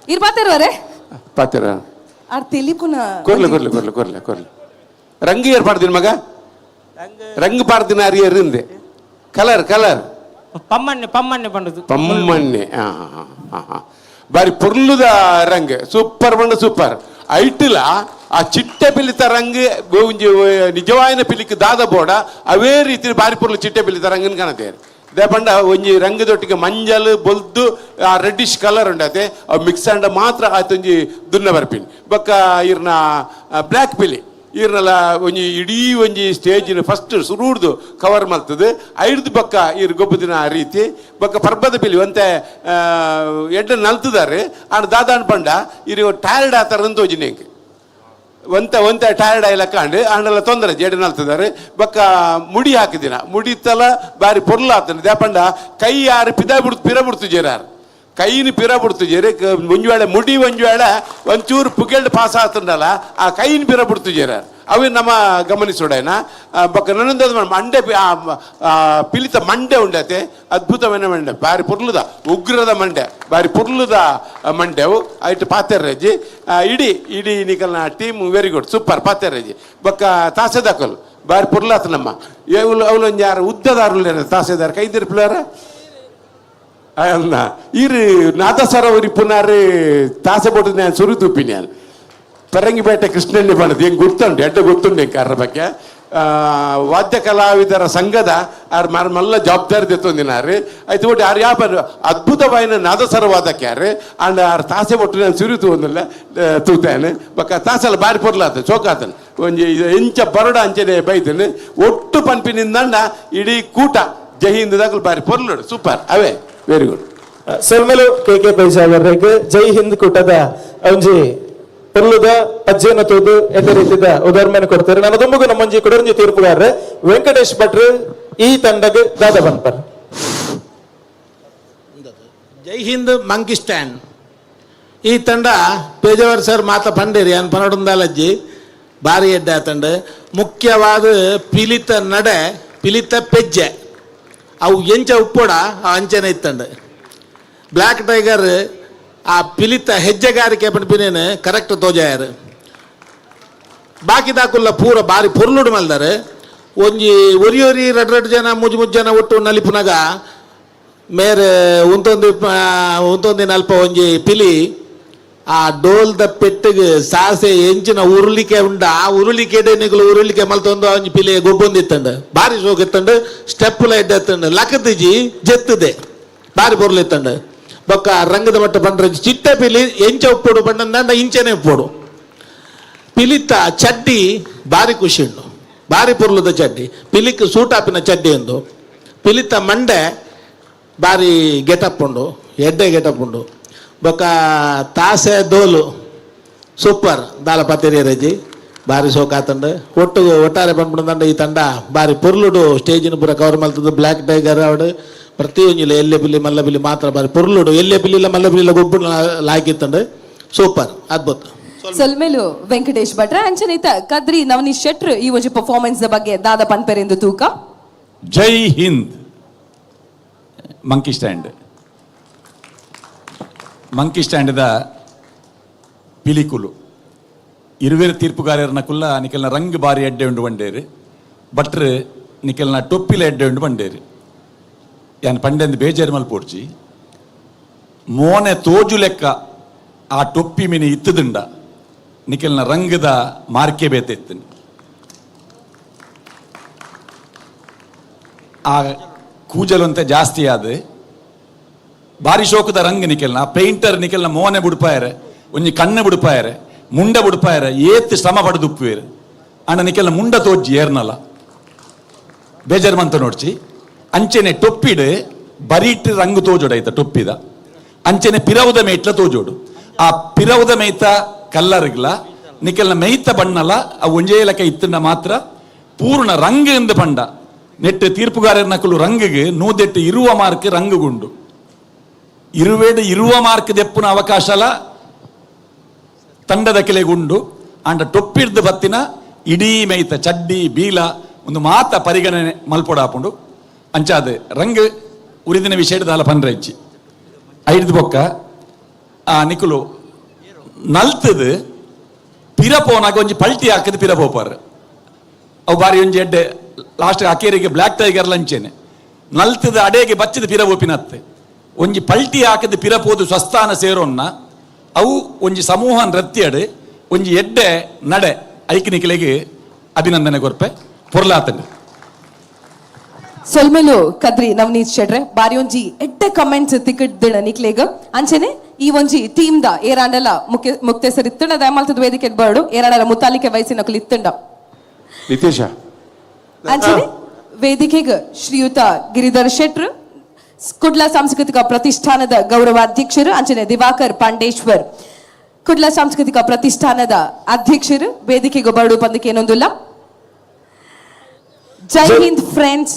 ಇರ್ಬಾತಿರುವರೆ ಪಾತಿರ ಆರ್ ತೆಲಿಪುನ ಕೊರ್ಲೆ ಕೊರ್ಲೆ ಕೊರ್ಲೆ ಕೊರ್ಲೆ ಕೊರ್ಲೆ ರಂಗಿ ಏರ್ಪಾಡ್ದಿನ ಮಗ ರಂಗ್ ಪಾಡ್ದಿನ ಅರಿಯರಿಂದೆ ಕಲರ್ ಕಲರ್ ಪಮ್ಮಣ್ಣೆ ಪಮ್ಮಣ್ಣೆ ಪಂಡದು ಪಮ್ಮಣ್ಣೆ ಬಾರಿ ಪುರ್ಲುದ ರಂಗ್ ಸೂಪರ್ ಬಂಡ ಸೂಪರ್ ಐಟಿಲ ಆ ಚಿಟ್ಟೆ ಪಿಲಿತ ರಂಗ್ ನಿಜವಾಯಿನ ಪಿಲಿಕ್ ದಾದ ಬೋಡ ಅವೇ ರೀತಿ ಬಾರಿ ಪುರ್ಲು ಚಿಟ್ಟೆ ಪಿಲಿತ ರಂಗನ್ ಕಾಣತೇರು ದೇ ಪಂಡ ಒಂಜಿ ರಂಗದೊಟ್ಟಿಗೆ ಮಂಜಲ್ ಬೊಲ್ದು ಆ ರೆಡ್ಡಿಶ್ ಕಲರ್ ಉಂಡತೆ ಅವು ಮಿಕ್ಸ್ ಅಂಡ ಮಾತ್ರ ಆಯ್ತೊಂಜಿ ದುನ್ನ ಬರ್ಪಿನ್ ಬೊಕ್ಕ ಇರ್ನ ಬ್ಲ್ಯಾಕ್ ಪಿಲಿ ಇರ್ನಲ್ಲ ಒಂಜಿ ಇಡೀ ಒಂಜಿ ಸ್ಟೇಜಿನ ಫಸ್ಟ್ ಸುರುಡ್ದು ಕವರ್ ಮಲ್ತದೆ ಐಡ್ದು ಬೊಕ್ಕ ಇರ್ ಗೊಬ್ಬದಿನ ಆ ರೀತಿ ಬೊಕ್ಕ ಪರ್ಬದ ಪಿಲಿ ಒಂತೆ ಎಡ್ಡ ನಲ್ತಿದ್ದಾರೆ ಆಂಡ ದಾದಾನ್ ಪಂಡ ಇರು ಟೈರ್ಡ್ ಆತರ ತೋಜಿನೇಂಕ್ ಒಂತ ಟೈರ್ಡ್ ಆಯ್ಲ ಕಾಂಡು ಆಂಡಲ್ಲ ತೊಂದರೆ ಜೇಡಿ ನಲ್ತಿದ್ದಾರೆ ಬೊಕ್ಕ ಮುಡಿ ಹಾಕಿದಿನ ಮುಡಿತಲ ಬಾರಿ ಪೊರ್ಲು ಆತನ ದೇಪಂಡ ಕೈ ಯಾರು ಪಿರ ಬಿಡ್ತು ಜೇರಾರು ಕೈನ ಪಿರ ಬಿಡ್ತು ಜೇರಿ ಒಂಜುವೇಳೆ ಮುಡಿ ಒಂಜುವೇಳೆ ಒಂಚೂರು ಪುಗೆಲ್ಡ್ ಪಾಸ್ ಆತಂಡಲ್ಲ ಆ ಕೈನ ಪಿರ ಬಿಡ್ತು ಜೇರಾರು ಅವು ನಮ್ಮ ಗಮನಿಸೋಡೇನ ಬೊಕ್ಕ ನನ್ನೊಂದು ಮಂಡೆ ಪಿಲಿತ ಮಂಡೆ ಉಂಡತೆ ಅದ್ಭುತమైన ಮಂಡೆ ಬಾರಿ ಪುರ್ಲುದ ಉಗ್ರದ ಮಂಡೆ ಬಾರಿ ಪುರ್ಲುದ ಮಂಡೆವು ಐಟು ಪಾತೆರ್ರಜ್ಜಿ ಇಡೀ ಇಡೀ ನಿಕಲ್ನ ಟೀಮ್ ವೆರಿ ಗುಡ್ ಸೂಪರ್ ಪಾತೆರ್ರಜ್ಜಿ ಬೊಕ್ಕ ತಾಸೆದಾಕಲು ಬಾರಿ ಪುರ್ಲಾತ ನಮ್ಮ ಅವಲೊಂದು ಯಾರು ಉದ್ದದಾರು ತಾಸೆದಾರ ಕೈದಿರ್ ಪ್ಲೇಯರ ಅಲ್ಲ ಇರು ನಾದಸರ ಉರಿ ಪುನರ್ ತಾಸೆ ಬೋಟು ನಾನು ಸುರು ತುಪ್ಪಿನಿ ನಾನು ಪರಂಗಿಪೇಟೆ ಕೃಷ್ಣಣ್ಣಿ ಬಣ್ಣದು ಹೆಂಗೆ ಗೊತ್ತುಂಟು ಎಡ್ಡ ಗೊತ್ತುಂಟು ಹೆಂಗೆ ಅದ್ರ ಬಗ್ಗೆ ವಾದ್ಯ ಕಲಾವಿದರ ಸಂಘದ ಅವ್ರ ಮಲ್ಲ ಜವಾಬ್ದಾರಿ ತೆತ್ತೊಂದಿನಾರು ಆಯ್ತು ಒಟ್ಟು ಯಾರು ಯಾವ ಅದ್ಭುತವಾದ ನಾದಸರ ವಾದಕ್ಕೆ ಯಾರು ಅಂಡ್ ಆರು ತಾಸೆ ಒಟ್ಟು ನಾನು ಸುರಿತು ಒಂದಲ್ಲ ತೂತಾನೆ ಬಕ್ಕ ತಾಸಲ್ಲ ಬಾರಿ ಪೊರ್ಲಾತ ಚೋಕಾತನು ಒಂಜಿ ಎಂಚ ಬರಡ ಅಂಚನೆ ಬೈತನು ಒಟ್ಟು ಪಂಪಿನಿಂದ ಇಡೀ ಕೂಟ ಜೈ ಹಿಂದ್ ದಾಖಲು ಬಾರಿ ಪೊರ್ಲೋಡು ಸೂಪರ್ ಅವೇ ವೆರಿ ಗುಡ್ ಸೊಲ್ಮೆಲು ಕೆ.ಕೆ.ಪೈಸಾವರ್ರೆಗ್ ಜೈ ಹಿಂದ್ ಕೂಟದ ಒಂಜಿ ಪೊರ್ಲುದ ಅಜ್ಜೇನ ತೋದು ಎಡ್ಡ ರೀತಿದ ಉದಾಹರಣೆ ಕೊಡ್ತಾರೆ ನಾನು ತುಂಬಗ ನಮ್ಮಂಜಿ ಕೊಡರಂಜಿ ತೀರ್ಪುಗಾರ್ರೆ ವೆಂಕಟೇಶ್ ಭಟ್ರು ಈ ತಂಡಗ್ ದಾದ ಬನ್ಪರ್ ಜೈ ಹಿಂದ್ ಮಂಕಿ ಸ್ಟ್ಯಾಂಡ್ ಈ ತಂಡ ಪೇಜಾವರ್ ಸರ್ ಮಾತ ಪಂಡೇರಿ ಅನ್ ಪನಡುಂದಾಲಜ್ಜಿ ಬಾರಿ ಎಡ್ಡ ತಂಡ ಮುಖ್ಯವಾದ ಪಿಲಿತ ನಡೆ ಪಿಲಿತ ಪೆಜ್ಜೆ ಅವು ಎಂಚ ಉಪ್ಪೋಡ ಅಂಚನೆ ಇತ್ತಂಡ ಬ್ಲ್ಯಾಕ್ ಟೈಗರ್ ಆ ಪಿಲಿತ ಹೆಜ್ಜೆಗಾರಿಕೆ ಪಂಪಿನೇನು ಕರೆಕ್ಟ್ ತೋಜಾಯರು ಬಾಕಿ ದಾಕುಲ್ಲ ಪೂರ ಬಾರಿ ಪೊರ್ಲುಡು ಮಲ್ದಾರೆ ಒಂಜಿ ಒರಿ ರಡ್ ಜನ ಮುಜ್ ಜನ ಒಟ್ಟು ನಲಿಪುನಾಗ ಮೇರೆ ಉಂತೊಂದಿನ ಅಲ್ಪ ಒಂಜಿ ಪಿಲಿ ಆ ಡೋಲ್ದ ಪೆಟ್ಟಿಗೆ ಸಾಸೆ ಎಂಚಿನ ಉರುಳಿಕೆ ಉಂಡ ಆ ಉರುಳಿಕೆ ನಿಗಲು ಉರುಳಿಕೆ ಮಲ್ತೊಂದು ಒಂಜಿ ಪಿಲಿ ಗೊಬ್ಬೊಂದಿತ್ತಂಡು ಬಾರಿ ಶೋಕ್ ಇತ್ತಂಡು ಸ್ಟೆಪ್ಪುಲ ಎಡ್ಡೆತ್ತಂಡು ಲಕದಿಜಿ ಜೆತ್ತದೆ ಬಾರಿ ಪೊರ್ಲು ಇತ್ತಂಡು ಬೊಕ್ಕ ರಂಗದ ಮಟ್ಟ ಪಂಡ್ರ ಚಿಟ್ಟೆ ಪಿಲಿ ಎಂಚ ಉಪ್ಪೋಡು ಪಂಡ ಇಂಚನೆ ಉಪ್ಪೋಡು ಪಿಲಿತ ಚಡ್ಡಿ ಬಾರಿ ಖುಷಿ ಉಂಡು ಬಾರಿ ಪೊರ್ಲುದ ಚಡ್ಡಿ ಪಿಲಿಕ್ ಸೂಟಾಪಿನ ಚಡ್ಡಿ ಉಂಡು ಪಿಲಿತ ಮಂಡೆ ಬಾರಿ ಗೆಟಪ್ ಉಂಡು ಎಡ್ಡೆ ಗೆಟಪ್ ಉಂಡು ಬೊಕ್ಕ ತಾಸೆ ದೋಲು ಸೂಪರ್ ದಾಲ ಪತ್ತೆರಿ ರಜಿ ಬಾರಿ ಸೋಕಾತಂಡು ಒಟ್ಟಾರೆ ಪಂಪುಂಡ ಈ ತಂಡ ಬಾರಿ ಪೊರ್ಲುಡು ಸ್ಟೇಜಿನ ಪೂರ ಕವರ್ ಮಲ್ತದ್ದು ಬ್ಲ್ಯಾಕ್ ಟೈಗರ್ ಅವಡು ಪ್ರತಿಯೊಂಜಿಲ್ಲ ಎಲ್ಲೆ ಪಿಲ್ಲಿ ಮಲ್ಲ ಪಿಲ್ಲಿ ಮಾತ್ರ ಬಾರಿ ಪೊರ್ಲುಡು ಎಲ್ಲೆ ಪಿಲ್ಲಿಲ್ಲ ಮಲ್ಲ ಪಿಲ್ಲಿಲ್ಲ ಗೊಬ್ಬು ಲಾಕಿತ್ತಂಡು ಸೂಪರ್ ಅದ್ಭುತ ಸೊಲ್ಮೇಲು ವೆಂಕಟೇಶ್ ಭಟ್ರ ಅಂಚನಿತ ಕದ್ರಿ ನವನೀಶ್ ಶೆಟ್ರು ಈ ಒಂದು ಪರ್ಫಾರ್ಮೆನ್ಸ್ ಬಗ್ಗೆ ದಾದ ಪನ್ಪೆರೆಂದು ತೂಕ ಜೈ ಹಿಂದ್ ಮಂಕಿ ಸ್ಟ್ಯಾಂಡ್ ಮಂಕಿ ಸ್ಟ್ಯಾಂಡ್ದ ಪಿಲಿಕುಲು ಇರುವೇರು ತೀರ್ಪುಗಾರರನ್ನ ಕುಲ್ಲ ನಿಕಲ್ನ ರಂಗ್ ಬಾರಿ ಎಡ್ಡೆ ಉಂಡು ಬಂಡೇರು ಬಟ್ರು ನಿಕಲ್ನ ಟೊಪ್ಪಿಲ ಎಡ್ಡೆ ಉಂಡು ಬಂಡೇರು ಯಾನ್ ಪಂಡೆಂದು ಬೇಜಾರು ಮಲ್ಪೋಡ್ಚಿ ಮೋನೆ ತೋಜು ಲೆಕ್ಕ ಆ ಟೊಪ್ಪಿ ಮಿನಿ ಇತ್ತದುಂಡ ನಿಕಲ್ನ ರಂಗದ ಮಾರ್ಕೆ ಬೇತೆತ್ತನು ಆ ಕೂಜಲಂತೆ ಜಾಸ್ತಿ ಆದ ಬಾರಿ ಶೋಕದ ರಂಗ್ ನಿಕಲ್ನ ಪೇಂಟರ್ ನಿಕಲ್ನ ಮೋನೆ ಬುಡ್ಪಾಯರೆ ಒಂಜಿ ಕಣ್ಣು ಬುಡ್ಪಾಯರೆ ಮುಂಡ ಬುಡ್ಪಾಯರೆ ಏತ್ ಶ್ರಮ ಪಡೆದು ಉಪ್ಪುವೇರು ಅಣ್ಣ ನಿಕಲ್ನ ಮುಂಡ ತೋಜಿ ಏರ್ನಲ್ಲ ಬೇಜಾರು ಮಂತ ನೋಡ್ಚಿ ಅಂಚೆನೆ ಟೊಪ್ಪಿಡ್ ಬರೀಟ್ ರಂಗು ತೋಜೋಡಾಯ್ತ ಟೊಪ್ಪಿದ ಅಂಚೆನೆ ಪಿರವುದ ಮೇಟ್ಲ ತೋಜೋಡು ಆ ಪಿರವುದ ಮೇಯ್ತ ಕಲ್ಲರ್ಗ್ಲ ನಿಕಲ್ನ ಮೇಯ್ತ ಬಣ್ಣಲ ಆ ಒಂಜೇಲಕ ಇತ್ತಂಡ ಮಾತ್ರ ಪೂರ್ಣ ರಂಗ್ ಎಂದು ಪಂಡ ನೆಟ್ಟು ತೀರ್ಪುಗಾರರ ನಕಲು ರಂಗಿಗೆ ನೂದೆಟ್ಟು ಇರುವ ಮಾರ್ಕ್ ರಂಗುಗುಂಡು ಇರುವೇಡು ಇರುವ ಮಾರ್ಕ್ ದೆಪ್ಪುನ ಅವಕಾಶಲ ತಂಡದ ಕೆಲೆಗುಂಡು ಅಂಡ ಟೊಪ್ಪಿಡ್ದು ಬತ್ತಿನ ಇಡೀ ಮೈತ ಚಡ್ಡಿ ಬೀಲ ಒಂದು ಮಾತ ಪರಿಗಣನೆ ಮಲ್ಪೊಡಾಪುಂಡು ಅಂಚಾದ ರಂಗ್ ಉರಿದಿನ ವಿಷಯದಾಲ ಪಂಡ್ರ ಇಚ್ಚಿ ಐಡ್ದು ಬೊಕ್ಕ ಆ ನಿಕುಲು ನಲ್ತದು ಪಿರ ಪೋನಾಗ ಒಂಜಿ ಪಲ್ಟಿ ಹಾಕದು ಪಿರ ಪೋಪಾರ ಅವು ಬಾರಿ ಒಂಜಿ ಎಡ್ಡೆ ಲಾಸ್ಟ್ ಅಕೇರಿಗೆ ಬ್ಲ್ಯಾಕ್ ಟೈಗರ್ ಲಂಚೇನೆ ನಲ್ತದ ಅಡೆಗೆ ಬಚ್ಚಿದ ಪಿರ ಓಪಿನತ್ತೆ ಒಂಜಿ ಪಲ್ಟಿ ಹಾಕದು ಪಿರ ಪೋದು ಸ್ವಸ್ಥಾನ ಸೇರೋನ್ನ ಅವು ಒಂಜಿ ಸಮೂಹ ನೃತ್ಯಡ್ ಒಂಜಿ ಎಡ್ಡೆ ನಡೆ ಐಕ್ನಿಕ್ಲೆಗೆ ಅಭಿನಂದನೆ ಕೊರ್ಪೆ ಪೊರ್ಲಾತಂಡು ಸೊಲ್ಮೆಲು ಕದ್ರಿ ನವನೀತ್ ಶೆಟ್ರೆ ಬಾರಿ ಒಂಜಿ ಎಡ್ಡೆ ಕಮೆಂಟ್ಸ್ ತಿಕ್ಕಡ್ದಿಣ ನಿಕ್ಲೇಗ ಅಂಚನೆ ಈ ಒಂಜಿ ಟೀಮ್ ದ ಏರಾಂಡಲ ಮುಕ್ತೇಸರ್ ಇತ್ತಂಡ ದಯಮಾಲ್ತದ ವೇದಿಕೆ ಬರ್ಡು ಏರಾಂಡಲ ಮುತಾಲಿಕೆ ವಯಸ್ಸಿನ ನಕಲು ಇತ್ತಂಡ ನಿತೇಶ ಅಂಚನೆ ವೇದಿಕೆಗೆ ಶ್ರೀಯುತ ಗಿರಿಧರ್ ಶೆಟ್ರು ಕುಡ್ಲ ಸಾಂಸ್ಕೃತಿಕ ಪ್ರತಿಷ್ಠಾನದ ಗೌರವಾಧ್ಯಕ್ಷರು ಅಂಚನೆ ದಿವಾಕರ್ ಪಾಂಡೇಶ್ವರ್ ಕುಡ್ಲ ಸಾಂಸ್ಕೃತಿಕ ಪ್ರತಿಷ್ಠಾನದ ಅಧ್ಯಕ್ಷರು ವೇದಿಕೆಗೆ ಬರ್ಡು ಪಂದಕ್ಕೆ ಏನೊಂದಿಲ್ಲ ಜೈ ಹಿಂದ್ ಫ್ರೆಂಡ್ಸ್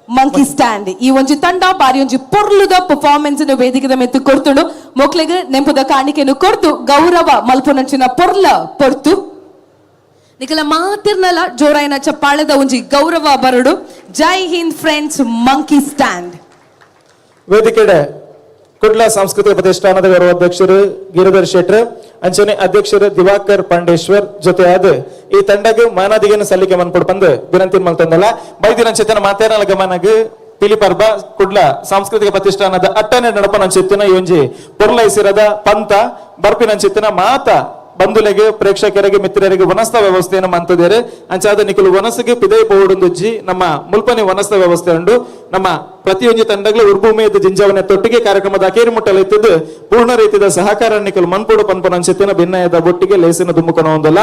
ಮಂಕಿ ಸ್ಟ್ಯಾಂಡ್ ಈ ಒಂಜಿ ತಂಡ ಬಾರಿ ಒಂಜಿ ಪೊರ್ಲುದ ಪರ್ಫಾರ್ಮೆನ್ಸ್ ವೇದಿಕೆದ ಮೆತ್ತು ಕೊಡ್ತುಂಡು ಮೊಕ್ಲೆಗೆ ನೆಂಪುದ ಕಾಣಿಕೆಯನ್ನು ಕೊಡ್ತು ಗೌರವ ಮಲ್ಪುನಂಚಿನ ಪೊರ್ಲ ಪೊರ್ತು ನಿಕಲ ಮಾತಿರ್ನಲ ಜೋರಾಯಿನ ಚಪ್ಪಾಳದ ಒಂಜಿ ಗೌರವ ಬರಡು Jai Hind friends monkey stand ವೇದಿಕೆಡೆ ಕುಡ್ಲ ಸಾಂಸ್ಕೃತಿಕ ಪ್ರತಿಷ್ಠಾನದ ಗೌರವಾಧ್ಯಕ್ಷರು ಗಿರಿಧರ್ ಶೆಟ್ರ್ ಅಂಚನೆ ಅಧ್ಯಕ್ಷರು ದಿವಾಕರ್ ಪಾಂಡೇಶ್ವರ್ ಜೊತೆ ಆದ ಈ ತಂಡಗೆ ಮಾನಾದಿಗೆನ ಸಲ್ಲಿಕೆ ಮನ್ಪಡ್ ಬಂದು ವಿನಂತಿ ಮಲ್ತಂದಲ್ಲ ಬೈದಿನಂಚಿತನ ಮಾತೇನಲ ಗಮನಗ ಪಿಲಿ ಪರ್ಬ ಕುಡ್ಲ ಸಾಂಸ್ಕೃತಿಕ ಪ್ರತಿಷ್ಠಾನದ ಅಟ್ಟನೆ ನಡಪನಂಚಿತ್ತಿನ ಒಂಜಿ ಪೊರ್ಲೈಸಿರದ ಪಂತ ಬರ್ಪಿನಂಚಿತ್ತಿನ ಮಾತ ಬಂಧುಲೆಗೆ ಪ್ರೇಕ್ಷಕರಿಗೆ ಮಿತ್ರರಿಗೆ ವನಸ್ಥ ವ್ಯವಸ್ಥೆಯನ್ನು ಮಂತದೇರೆ ಅಂಚಾದ ನಿಕಲು ವನಸ್ಸಿಗೆ ಪಿದೈ ಬೋರ್ಡುಂದುಜ್ಜಿ ನಮ್ಮ ಮುಲ್ಪನಿ ವನಸ್ಥ ವ್ಯವಸ್ಥೆ ಉಂಡು ನಮ್ಮ ಪ್ರತಿಯೊಂದು ತಂಡಗಳು ಉರ್ಭೂಮಿಯದ ಜಿಂಜಾವನೆ ತೊಟ್ಟಿಗೆ ಕಾರ್ಯಕ್ರಮದ ಅಕೇರಿ ಮುಟ್ಟಲು ಇತ್ತಿದ್ದು ಪೂರ್ಣ ರೀತಿಯ ಸಹಕಾರ ನಿಕಲು ಮನ್ಪುಡು ಪನ್ಪನಂಚಿತ್ತಿನ ಭಿನ್ನಯದ ಬೊಟ್ಟಿಗೆ ಲೇಸಿನ ದುಮ್ಮುಕನ ಹೊಂದಲ್ಲ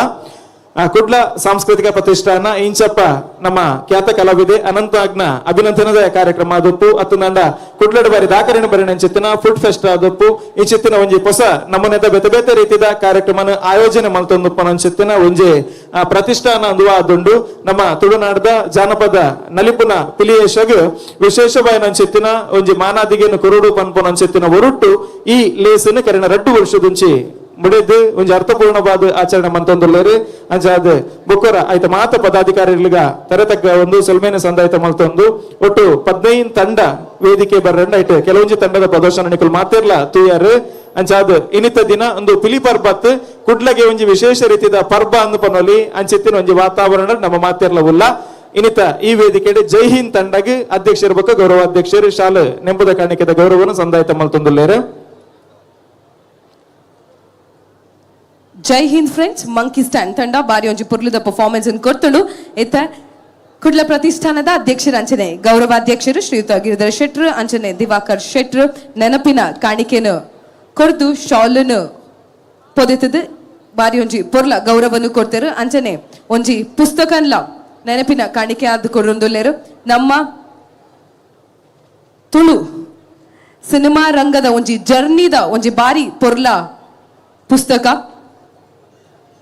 ಕುಡ್ಲ ಸಾಂಸ್ಕೃತಿಕ ಪ್ರತಿಷ್ಠಾನ ಇಂಚಪ್ಪ ನಮ್ಮ ಖ್ಯಾತ ಕಲಾವಿದೆ ಅನಂತಾಗ್ನ ಅಭಿನಂದನದ ಕಾರ್ಯಕ್ರಮ ಆದಪ್ಪು ಅತ್ತು ನಂಡ ಕುಡ್ಲಡ ಬಾರಿ ದಾಕರಣೆ ಬರೀ ಚಿತ್ತಿನ ಫುಡ್ ಫೆಸ್ಟ್ ಆದಪ್ಪು ಈ ಚಿತ್ತಿನ ಒಂಜಿ ಹೊಸ ನಮೂನೆದ ಬೇತೆ ಬೇತೆ ರೀತಿಯ ಕಾರ್ಯಕ್ರಮ ಆಯೋಜನೆ ಮಲ್ತೊಂದಪ್ಪ ಚಿತ್ತಿನ ಒಂಜಿ ಪ್ರತಿಷ್ಠಾನ ಅಂದುವ ಆದುಂಡು ನಮ್ಮ ತುಳುನಾಡದ ಜಾನಪದ ನಲಿಪುನ ಪಿಲಿಯೇಶಗ್ ವಿಶೇಷವಾದ ಚಿತ್ತಿನ ಒಂಜಿ ಮಾನಾದಿಗೆನು ಕುರುಡು ಪನ್ಪುನ ಚಿತ್ತಿನ ಹೊರಟು ಈ ಲೇಸನ್ನು ಕರೆನ 2 ವರ್ಷದುಂಚಿ ಮುಡಿದು ಒಂಜಿ ಅರ್ಥಪೂರ್ಣವಾದ ಆಚರಣೆ ಮಂತೊಂದುಲ್ಲೇರು ಅಂಚಾದ ಬುಕ್ಕರ ಆಯ್ತ ಮಾತ ಪದಾಧಿಕಾರಿಗಳಿಗ ತರತಕ್ಕ ಒಂದು ಸೊಲ್ಮೇನೆ ಸಂದಾಯಿತ ಮಲ್ತೊಂದು ಒಟ್ಟು 15 ತಂಡ ವೇದಿಕೆ ಬರ್ರಂಡ ಐಟು ಕೆಲವೊಂಜಿ ತಂಡದ ಪ್ರದರ್ಶನ ನಿಕಲು ಮಾತಿರ್ಲ ತೂಯರು ಅಂಚಾದ ಇನ್ನಿತ ದಿನ ಒಂದು ಪಿಲಿ ಪರ್ಬತ್ ಕುಡ್ಲಗೆ ಒಂಜಿ ವಿಶೇಷ ರೀತಿಯ ಪರ್ಬ ಅಂದು ಪನ್ನೊಲಿ ಅಂಚಿತ್ತಿನ ಒಂಜಿ ವಾತಾವರಣ ನಮ್ಮ ಮಾತಿರ್ಲ ಉಲ್ಲ ಇನ್ನಿತ ಈ ವೇದಿಕೆಡೆ ಜೈ ಹಿಂದ್ ತಂಡಗೆ ಅಧ್ಯಕ್ಷರ ಬಕ್ಕ ಗೌರವಾಧ್ಯಕ್ಷರು ಶಾಲೆ ನೆಂಬುದ ಕಾಣಿಕೆದ ಗೌರವವನ್ನು ಸಂದಾಯಿತ ಮಲ್ತೊಂದುಲ್ಲೇರು ಜೈ ಹಿಂದ್ ಫ್ರೆಂಡ್ಸ್ ಮಂಕಿ ಸ್ಟ್ಯಾಂಡ್ ತಂಡ ಬಾರಿ ಒಂಜಿ ಪುರ್ಲುದ ಪರ್ಫಾರ್ಮೆನ್ಸ್ ಅನ್ನು ಕೊಡ್ತುಂಡು ಇತ್ತ ಕುಡ್ಲ ಪ್ರತಿಷ್ಠಾನದ ಅಧ್ಯಕ್ಷರು ಅಂಚನೆ ಗೌರವಾಧ್ಯಕ್ಷರು ಶ್ರೀಯುತ ಗಿರಿಧರ್ ಶೆಟ್ರ್ ಅಂಚನೆ ದಿವಾಕರ್ ಶೆಟ್ರ್ ನೆನಪಿನ ಕಾಣಿಕೆನು ಕೊಡ್ದು ಶಾಲನ್ನು ಪೊದೆತದ ಬಾರಿ ಒಂಜಿ ಪೊರ್ಲ ಗೌರವನು ಕೊಡ್ತೇರು ಅಂಚನೆ ಒಂಜಿ ಪುಸ್ತಕನ್ಲ ನೆನಪಿನ ಕಾಣಿಕೆ ಆದ ಕೊಡೊಂದುಲ್ಲೇರು ನಮ್ಮ ತುಳು ಸಿನಿಮಾ ರಂಗದ ಒಂಜಿ ಜರ್ನಿದ ಒಂಜಿ ಬಾರಿ ಪೊರ್ಲ ಪುಸ್ತಕ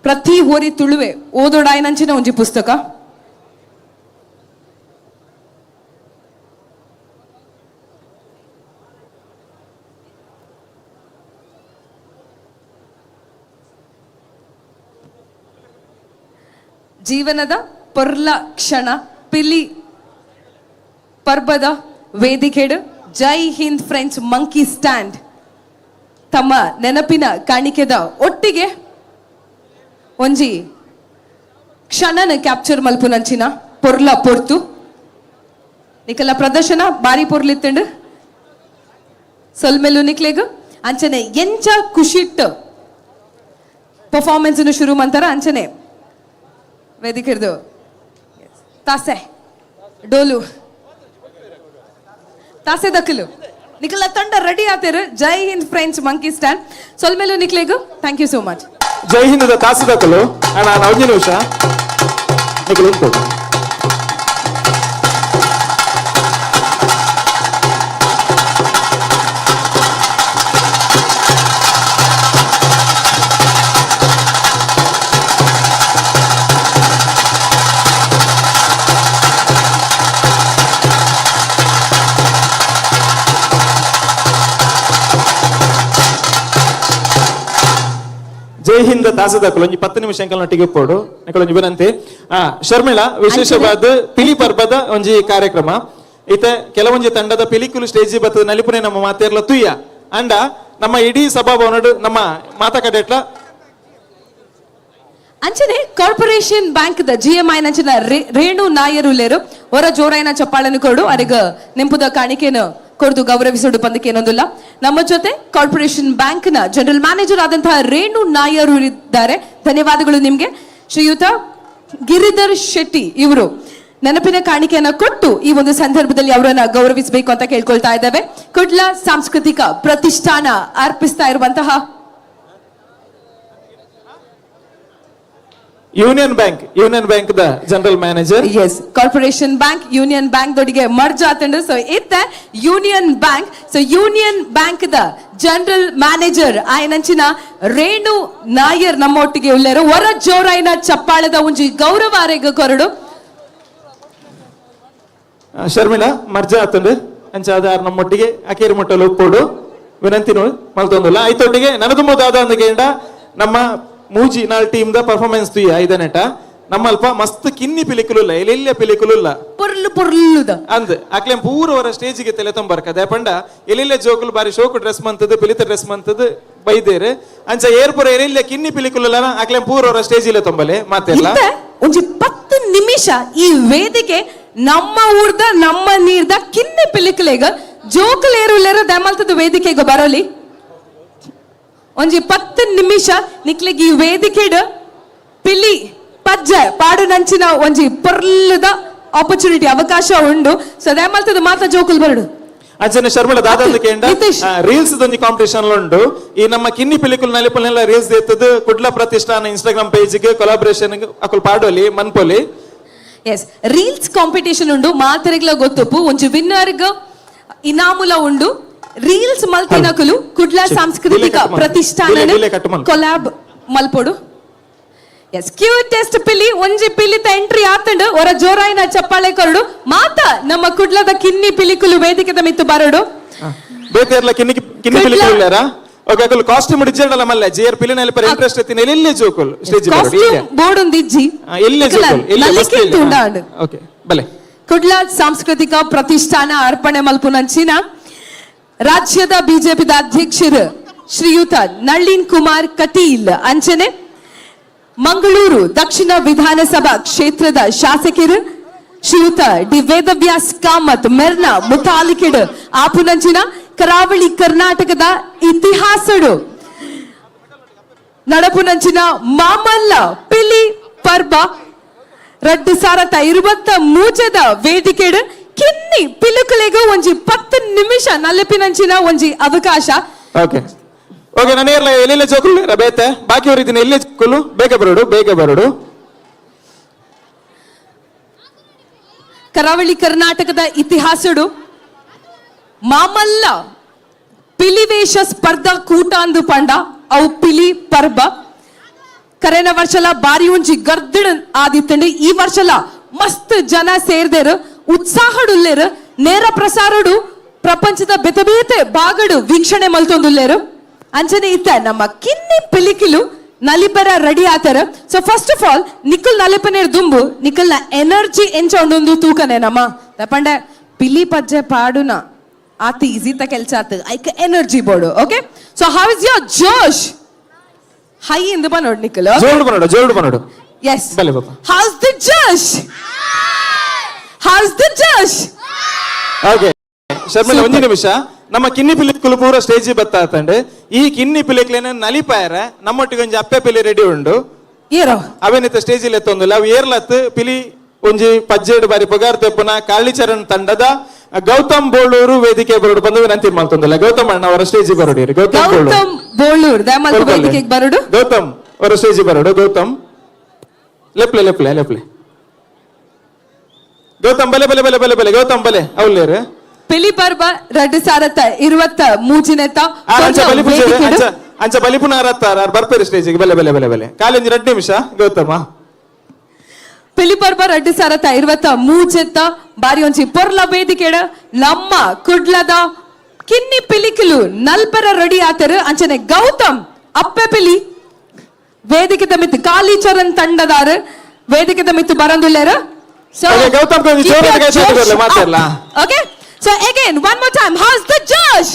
ಪ್ರತಿ ಓರಿ ತುಳುವೆ ಓದೋಡಾಯನಂಚಿನ ಒಂಜಿ ಪುಸ್ತಕ ಜೀವನದ ಪೊರ್ಲ ಕ್ಷಣ ಪಿಲಿ ಪರ್ಬದ ವೇದಿಕೆಡು ಜೈ ಹಿಂದ್ ಫ್ರೆಂಡ್ಸ್ ಮಂಕಿ ಸ್ಟ್ಯಾಂಡ್ ತಮ್ಮ ನೆನಪಿನ ಕಾಣಿಕೆದ ಒಟ್ಟಿಗೆ ಒಂಜಿ ಕ್ಷಣನ ಕ್ಯಾಪ್ಚರ್ ಮಲ್ಪುನಂಚಿನ ಪೊರ್ಲ ಪೊರ್ತು ನಿಕಲ ಪ್ರದರ್ಶನ ಬಾರಿ ಪೊರ್ಲಿತ್ತಂಡು ಸೊಲ್ಮೆಲು ನಿಕ್ಲೆಗ್ ಅಂಚನೆ ಎಂಚ ಖುಷಿಟ್ ಪರ್ಫಾರ್ಮೆನ್ಸ್ ಶುರು ಮಂತರ ಅಂಚನೆ ವೇದಿಕೆರ್ದು ತಾಸೆ ಡೋಲು ತಾಸೆ ದಕ್ಕಲು ನಿಕಲ ತಂಡ ರೆಡಿ ಆತೇರು ಜೈ ಹಿಂದ್ ಫ್ರೆಂಡ್ಸ್ ಮಂಕಿ ಸ್ಟ್ಯಾಂಡ್ ಸೊಲ್ಮೆಲು ನಿಕ್ಲೆಗ್ ಥ್ಯಾಂಕ್ ಯು ಸೋ ಮಚ್ ಜೈ ಹಿಂದದ ತಾಸಿದಕ್ಕಲು ನಾನು 5 ನಿಮಿಷ ನಿಕಲು ಉಂಟು ಜೈ ಹಿಂದ್ ತಾಸದಾಕಲು ಒಂಜಿ 10 ನಿಮಿಷ ನೊಟ್ಟಿಗೆ ಇಪ್ಪೋಡು ಒಂಜಿ ವಿನಂತಿ. ಶರ್ಮಿಳಾ, ವಿಶೇಷವಾದ ಪಿಲಿ ಪರ್ಬದ ಒಂಜಿ ಕಾರ್ಯಕ್ರಮ ಇತ್ತೆ ಕೆಲವೊಂಜಿ ತಂಡದ ಪಿಲಿಕುಲು ಸ್ಟೇಜ್ ಬತ್ತದ ನಲಿಪುನೆ ನಮ್ಮ ಮಾತೇರ್ಲ ತುಯ್ಯ ಅಂಡ ನಮ್ಮ ಇಡೀ ಸಭಾಭವನಡು ನಮ್ಮ ಮಾತಕಡೆಟ್ಲ ಅಂಚನೆ ಕಾರ್ಪೊರೇಷನ್ ಬ್ಯಾಂಕ್ ದ GMI ನಂಚಿನ ರೇಣು ನಾಯರು ಲೇರು ಹೊರ ಜೋರಾಯಿನ ಚಪ್ಪಾಳನ್ನು ಕೊಡು ಅರಿಗ ನೆಂಪುದ ಕಾಣಿಕೆಯನ್ನು ಕೊಡ್ದು ಗೌರವಿಸೋಡು ಪಂದಕ್ಕೆ ಏನೊಂದಿಲ್ಲ. ನಮ್ಮ ಜೊತೆ ಕಾರ್ಪೊರೇಷನ್ ಬ್ಯಾಂಕ್ ನ ಜನರಲ್ ಮ್ಯಾನೇಜರ್ ಆದಂತಹ ರೇಣು ನಾಯರು ಇದ್ದಾರೆ. ಧನ್ಯವಾದಗಳು ನಿಮ್ಗೆ. ಶ್ರೀಯುತ ಗಿರಿಧರ್ ಶೆಟ್ಟಿ ಇವರು ನೆನಪಿನ ಕಾಣಿಕೆಯನ್ನ ಕೊಟ್ಟು ಈ ಒಂದು ಸಂದರ್ಭದಲ್ಲಿ ಅವರನ್ನ ಗೌರವಿಸಬೇಕು ಅಂತ ಕೇಳ್ಕೊಳ್ತಾ ಇದ್ದೇವೆ. ಕುಡ್ಲ ಸಾಂಸ್ಕೃತಿಕ ಪ್ರತಿಷ್ಠಾನ ಅರ್ಪಿಸ್ತಾ ಇರುವಂತಹ ಯೂನಿಯನ್ ಬ್ಯಾಂಕ್ ದ general manager. Yes, Corporation Bank Union Bank ದೊಡಿಗೆ ಮರ್ಜ್ ಆತಂಡು. ಸೊ ಇತ್ತ Union Bank, so Union Bank ದ ಜನರಲ್ ಮ್ಯಾನೇಜರ್ ಆಯ್ನಂಚಿನ ರೇಣು ನಾಯರ್ ನಮ್ಮೊಟ್ಟಿಗೆ ಉಳ್ಳೇರು. ಹೊರ ಜೋರಾಯಿನ ಚಪ್ಪಾಳದ ಒಂಜಿ ಗೌರವ ಆರೆಗ ಕೊರಡು. ಶರ್ಮಿಳಾ ಮರ್ಜ ಆತಂಡು ಅಂಚಾದ ನಮ್ಮೊಟ್ಟಿಗೆ ಅಕೇರಿ ಮೊಟ್ಟಲು ಉಪ್ಪೋಡು ವಿನಂತಿ ಮಲ್ತೊಂದುಲ್ಲ ಐತೊಟ್ಟಿಗೆ ನನದುಂಬುದಾದ ಅಂದಗೇಂಡ ನಮ್ಮ ಮೂಜಿ ನಾಲ್ ಟೀಮ್ ದ ಪರ್ಫಾರ್ಮೆನ್ಸ್ ತುಯ್ಯ ಐದನೆಟ ನಮ್ಮಲ್ಪ ಮಸ್ತ್ ಕಿನ್ನಿ ಪಿಲಿಕುಲುಲ್ಲ ಎಲೆಲ್ಲ ಪಿಲಿಕುಲುಲ್ಲ ಪುರ್ಲುದ ಅಂದ್ ಅಕ್ಲೆಂ ಪೂರವರ ಸ್ಟೇಜಿಗೆ ತಲೆ ತೊಂಬರ್ಕದೆ ಪಂಡ ಎಲೆಲ್ಲ ಜೋಕುಲು ಬಾರಿ ಶೋಕು ಡ್ರೆಸ್ ಮಂತದ ಪಿಲಿತ ಡ್ರೆಸ್ ಮಂತದ ಬೈದೇರು ಅಂಚ ಏರ್ಪುರ ಎಲೆಲ್ಲ ಕಿನ್ನಿ ಪಿಲಿಕುಲಲ್ಲ ಅಕ್ಲೆಂ ಪೂರವರ ಸ್ಟೇಜ್ ಇಲ್ಲ ತೊಂಬಲೆ ಮಾತೆಲ್ಲ ಒಂಜಿ 10 ನಿಮಿಷ ಈ ವೇದಿಕೆ ನಮ್ಮ ಊರ್ದ ನಮ್ಮ ನೀರ್ದ ಕಿನ್ನಿ ಪಿಲಿಕುಲೆಗ ಜೋಕುಲೇರು ದಮಲ್ತದ ವೇದಿಕೆಗೆ ಬರೋಲಿ ಒಂಜಿ 10 ನಿಮಿಷ ನಿಕ್ಲೆಗೆ ಈ ವೇದಿಕೆಡ್ ಪಿಲಿ ಪಜ್ಜ ಪಾಡು ನಂಚಿನ ಒಂಜಿ ಪೊರ್ಲದ ಆಪರ್ಚುನಿಟಿ ಅವಕಾಶ ಉಂಡು. ಸೊ ದಮಲ್ತದ ಮಾತ ಜೋಕುಲ್ ಬರಡು ಅಂಚನೆ ಶರ್ಮಿಳ ದಾದಂದು ಕೇಂಡ ರೀಲ್ಸ್ ದೊಂದು ಕಾಂಪಿಟೇಷನ್ ಉಂಡು. ಈ ನಮ್ಮ ಕಿನ್ನಿ ಪಿಲಿಕುಲ್ ನಲಿಪಲ್ನೆಲ್ಲ ರೀಲ್ಸ್ ಎತ್ತದು ಕುಡ್ಲ ಪ್ರತಿಷ್ಠಾನ ಇನ್ಸ್ಟಾಗ್ರಾಮ್ ಪೇಜ್ ಗೆ ಕೊಲಾಬರೇಷನ್ ಅಕುಲ್ ಪಾಡೋಲಿ ಮನ್ಪೊಲಿ. ಎಸ್, ರೀಲ್ಸ್ ಕಾಂಪಿಟೇಷನ್ ಉಂಡು. ಮಾತರಿಗ್ಲ ಗೊತ್ತುಪ್ಪು ಒಂಜಿ ವಿನ್ನರ್ಗ ಇನಾಮುಲ ಉಂಡು. ರೀಲ್ಸ್ ಮಲ್ತಿನಕುಲು ಕುಡ್ಲ ಸಾಂಸ್ಕೃತಿಕ ಪ್ರತಿಷ್ಠಾನ ಕೊಲಾಬ್ ಮಲ್ಪೊಡು. ಎಸ್, ಕ್ಯೂಟೆಸ್ಟ್ ಪಿಲಿ ಒಂಜಿ ಪಿಲಿತ ಎಂಟ್ರಿ ಆತಂಡು ಹೊರ ಜೋರಾಯಿನ ಚಪ್ಪಾಳೆ ಕೊರಡು ಮಾತ ನಮ್ಮ ಕುಡ್ಲದ ಕಿನ್ನಿ ಪಿಲಿಕುಲು ವೇದಿಕೆದ ಮಿತ್ತು ಬರಡು. ಬೇತೆರ್ಲ ಕಿನ್ನಿ ಪಿಲಿಕುಲ್ಲಾರ ಓಕೆ ಅಕುಲ್ ಕಾಸ್ಟ್ಯೂಮ್ ಡಿಜೆಂಡಲ ಮಲ್ಲ ಜೇರ್ ಪಿಲಿನಲ್ಲಿ ಪರ ಇಂಟ್ರೆಸ್ಟ್ ಎತ್ತಿನ ಎಲ್ಲಿ ಜೋಕುಲ್ ಸ್ಟೇಜ್ ಬರಡು ಕಾಸ್ಟ್ಯೂಮ್ ಬೋರ್ಡ್ ಒಂದಿಜ್ಜಿ ಎಲ್ಲಿ ಜೋಕುಲ್ ಎಲ್ಲಿ ಉಂಡಾಂಡು. ಓಕೆ ಬಲೆ ಕುಡ್ಲ ಸಾಂಸ್ಕೃತಿಕ ಪ್ರತಿಷ್ಠಾನ ಅರ್ಪಣೆ ಮಲ್ಪುನಂಚಿನ ರಾಜ್ಯದ ಬಿಜೆಪಿದ ಅಧ್ಯಕ್ಷರು ಶ್ರೀಯುತ ನಳಿನ್ ಕುಮಾರ್ ಕಟೀಲ್ ಅಂಚನೆ ಮಂಗಳೂರು ದಕ್ಷಿಣ ವಿಧಾನಸಭಾ ಕ್ಷೇತ್ರದ ಶಾಸಕರು ಶ್ರೀಯುತ ಡಿ ವೇದವ್ಯಾಸ್ ಕಾಮತ್ ಮೆರ್ನ ಮುತಾಲಿಕೆಡ್ ಆಪುನಂಚಿನ ಕರಾವಳಿ ಕರ್ನಾಟಕದ ಇತಿಹಾಸಡು ನಡಪುನಂಚಿನ ಮಾಮಲ್ಲ ಪಿಲಿ ಪರ್ಬ 2023 ವೇದಿಕೆಡ್ ಕಿನ್ನಿ ಪಿಲುಕುಲೆಗ ಒಂಜಿ 10 ನಿಮಿಷ ನಲಿಪಿನಂಚಿನ ಒಂಜಿ ಅವಕಾಶ. ಓಕೆ ಓಕೆ ನಾನು ಎಲ್ಲೆಲ್ಲ ಜೋಕುಲು ಬೇತೆ ಬಾಕಿ ಅವರು ಇದನ್ನ ಎಲ್ಲೇ ಜೋಕುಲು ಬೇಗ ಬರಡು. ಕರಾವಳಿ ಕರ್ನಾಟಕದ ಇತಿಹಾಸಡು ಮಾಮಲ್ಲ ಪಿಲಿವೇಷ ಸ್ಪರ್ಧಾ ಕೂಟ ಅಂದು ಪಂಡ ಅವು ಪಿಲಿ ಪರ್ಬ ಕರೆನ ವರ್ಷಲ ಬಾರಿ ಒಂಜಿ ಗರ್ದಡ್ ಆದಿತ್ತಂಡು. ಈ ವರ್ಷಲ ಮಸ್ತ್ ಜನ ಸೇರ್ದೇರು ಉತ್ಸಾಹಡುಲ್ಲೇರು ನೇರ ಪ್ರಸಾರಡು ಪ್ರಪಂಚದ ಬೇತೆ ಭಾಗಡು ವೀಕ್ಷಣೆ ಮಲ್ತೊಂದುಲ್ಲೇರು ಅಂಚನೆ ಇತ್ತ ನಮ್ಮ ಕಿನ್ನಿ ಪಿಲಿಕಿಲು ನಲಿಪರ ರೆಡಿ ಆತರ. So first of all Nikhil ನಲಿಪನೇರ್ ದುಂಬು ನಿಖಲ್ನ ಎನರ್ಜಿ ಎಂಚೊಂದೊಂದು ತೂಕನೆ ನಮ್ಮ ತಪಂಡ ಪಿಲಿ ಪಜ್ಜೆ ಪಾಡುನ ಆತ ಈಸಿ ತ ಕೆಲ್ಸ ಆತ ಐಕ energy board. Okay, so how is your ಜೋಶ್ ಹೈ ಇಂದ ಬನೋಡ್ ನಿಖಲ್ ಜೋರ್ಡು ಬನೋಡು. ಎಸ್, ಹೌಸ್ ದ ಜೋಶ್ ಓಕೆ ಶರ್ಮಿಳ ಒಂಜಿ ನಿಮಿಷ ನಮ್ಮ ಕಿನ್ನಿ ಪಿಲಿಕುಲು ಪೂರ ಸ್ಟೇಜ್ ಬತ್ತಾತಂಡೆ ಈ ಕಿನ್ನಿ ಪಿಲಿಕ್ಲೇನ ನಲಿಪಾಯರ ನಮ್ಮೊಟ್ಟಿಗೆ ಒಂಜಿ ಅಪ್ಪೆ ಪಿಲಿ ರೆಡಿ ಉಂಡು ಏರೋ ಅವೇನಿತ ಸ್ಟೇಜ್ ಇಲ್ಲಿ ಎತ್ತೊಂದಿಲ್ಲ ಅವು ಏರ್ಲತ್ ಪಿಲಿ ಒಂಜಿ ಪಜ್ಜೆಡ್ ಬಾರಿ ಪೊಗಾರ್ ತೆಪ್ಪುನ ಕಾಳಿಚರಣ್ ತಂಡದ ಗೌತಮ್ ಬೋಳೂರು ವೇದಿಕೆ ಬರೋಡು ಬಂದು ವಿನಂತಿ ಮಾಡ್ತೊಂದಿಲ್ಲ. ಗೌತಮ್ ಅಣ್ಣ ಅವರ ಸ್ಟೇಜ್ ಬರೋಡಿ. ಗೌತಮ್ ಬೋಳೂರು ವೇದಿಕೆಗೆ ಬರೋಡು. ಗೌತಮ್ ಅವರ ಸ್ಟೇಜ್ ಬರೋಡು. ಗೌತಮ್ ಲೆಪ್ಲೆ ಗೌತಮ್ ಬಲೆ ಗೌತಮ್ ಬಲೆ ಅವಲೇರು ಪಿಲಿ ಪರ್ಬ 2023 ಅಂಚ ಬಲಿಪುನ ಬರ್ಪೇರಿ ಸ್ಟೇಜಿಗೆ ಬೆಲೆ ಕಾಲೇಜ್ 2 ನಿಮಿಷ ಗೌತಮ ಪಿಲಿ ಪರ್ಬ 2023 ಬಾರಿ ಒಂಜಿ ಪೊರ್ಲ ವೇದಿಕೆಡ ನಮ್ಮ ಕುಡ್ಲದ ಕಿನ್ನಿ ಪಿಲಿಕಿಲು ನಲ್ಪರ ರೆಡಿ ಆತರು ಅಂಚನೆ ಗೌತಮ್ ಅಪ್ಪೆ ಪಿಲಿ ವೇದಿಕೆ ಮಿತ್ತು ಕಾಲಿಚರನ್ ತಂಡದಾರ ವೇದಿಕೆ ಮಿತ್ತು ಬರಂದುಲ್ಲೇರು ಸೊ Okay, ಗೌತಮ್ ಕೊಂಚ ಜೋರಾಗಿ ಕೈ ತಟ್ಟಿ ಬರ್ಲಿ, ಮಾತಾಡ್ಲ. Okay so again one more time how is the judge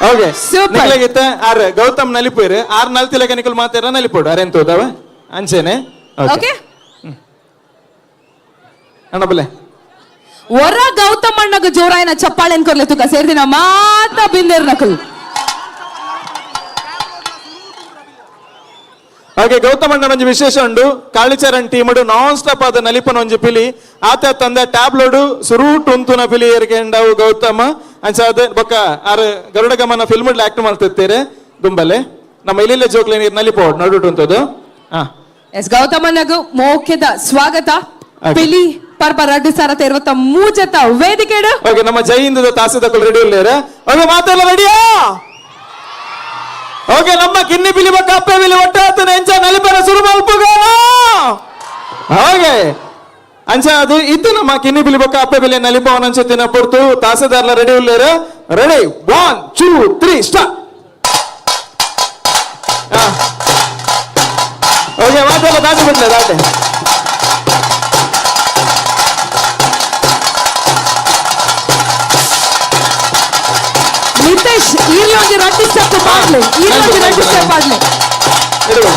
okay Super. ನಿಕ್ಲೆಗಿತ್ತ ಆರ್ ಗೌತಮ್ ನಲಿಪುರು ಆರ್ ನಲ್ತಿಲಕ ನಿಕಲ್ ಮಾತಾರ ನಲಿಪೋಡು ಅರೆಂತ ಹೋದವ ಅಂಚೆನೆ ಓಕೆ ಅಣ್ಣಬಲೆ ಒರ ಗೌತಮ್ ಅಣ್ಣಗ ಜೋರಾಯನ ಚಪ್ಪಾಳೆ ಅನ್ಕೊರ್ಲೆ ತುಕ ಸೇರ್ದಿನ ಮಾತ ಬಿಂದೇರ್ ನಕಲ್ ಹಾಗೆ ಗೌತಮ್ ಅಣ್ಣ ಒಂಜಿ ವಿಶೇಷ ಉಂಡು ಕಾಳಿಚರಣ್ ಟೀಮ್ ನಾನ್ ಸ್ಟಾಪ್ ಆದ ನಲಿಪನ ಒಂಜಿ ಪಿಲಿ ಆತ ತಂದ ಟ್ಯಾಬ್ಲೋಡು ಸುರೂಟ್ ಉಂತುನ ಪಿಲಿ ಏರ್ಕೆಂಡವು ಗೌತಮ ಅಂಚಾದ ಬೊಕ್ಕ ಆರ್ ಗರುಡ ಗಮನ ಫಿಲ್ಮ್ ಆಕ್ಟ್ ಮಾಡ್ತಿರ್ತೀರಿ ದುಂಬಲೆ ನಮ್ಮ ಇಲ್ಲಿಲ್ಲ ಜೋಕ್ಲೆ ನೀರು ನಲಿಪೋಡ್ ನಡುಟು ಉಂತದು ಹಾ ಎಸ್ ಗೌತಮಣ್ಣಗು ಮೋಕ್ಯದ ಸ್ವಾಗತ Okay. ಪಿಲಿ ಪರ್ಬ 2023 ವೇದಿಕೆಡು ಓಕೆ ನಮ್ಮ ಜೈ ಹಿಂದದ ತಾಸದಕ್ಕೂ ರೆಡಿ ಉಳ್ಳೇರ ಓಕೆ ಮಾತೆಲ್ಲ ರೆಡಿಯಾ ಓಕೆ ನಮ್ಮ ಕಿನ್ನಿ ಪಿಲಿ ಬಕ್ಕ ಅಪ್ಪೆ ಪಿಲಿ ಒಟ್ಟಾತನ ಎಂಚ ನಲಿಪನ ಶುರು ಮಲ್ಪುಗೋಣ ಓಕೆ ಅಂಚ ಅದು ಇತ್ತು ನಮ್ಮ ಕಿನ್ನಿ ಪಿಲಿ ಬಕ್ಕ ಅಪ್ಪೆ ಪಿಲಿ ನಲಿಪವನ ಅನ್ಸತ್ತಿನ ಪುರ್ತು ತಾಸದಾರ್ಲ ರೆಡಿ ಉಳ್ಳೇರ ರೆಡಿ 1 2 3 ಸ್ಟಾರ್ಟ್ ಓಕೆ ಮಾತೆಲ್ಲ ದಾಟಿ ಬಿಡ್ಲೆ ದಾಟೆ ನಿತೇಶ್ ಇಲ್ಲಿ ಒಂದು ರಟ್ಟಿ ಸ್ಟೆಪ್ ಮಾಡ್ಲಿ ಇಲ್ಲಿ ಒಂದು ರಟ್ಟಿ ಸ್ಟೆಪ್ ಮಾಡ್ಲಿ ಇಡುವ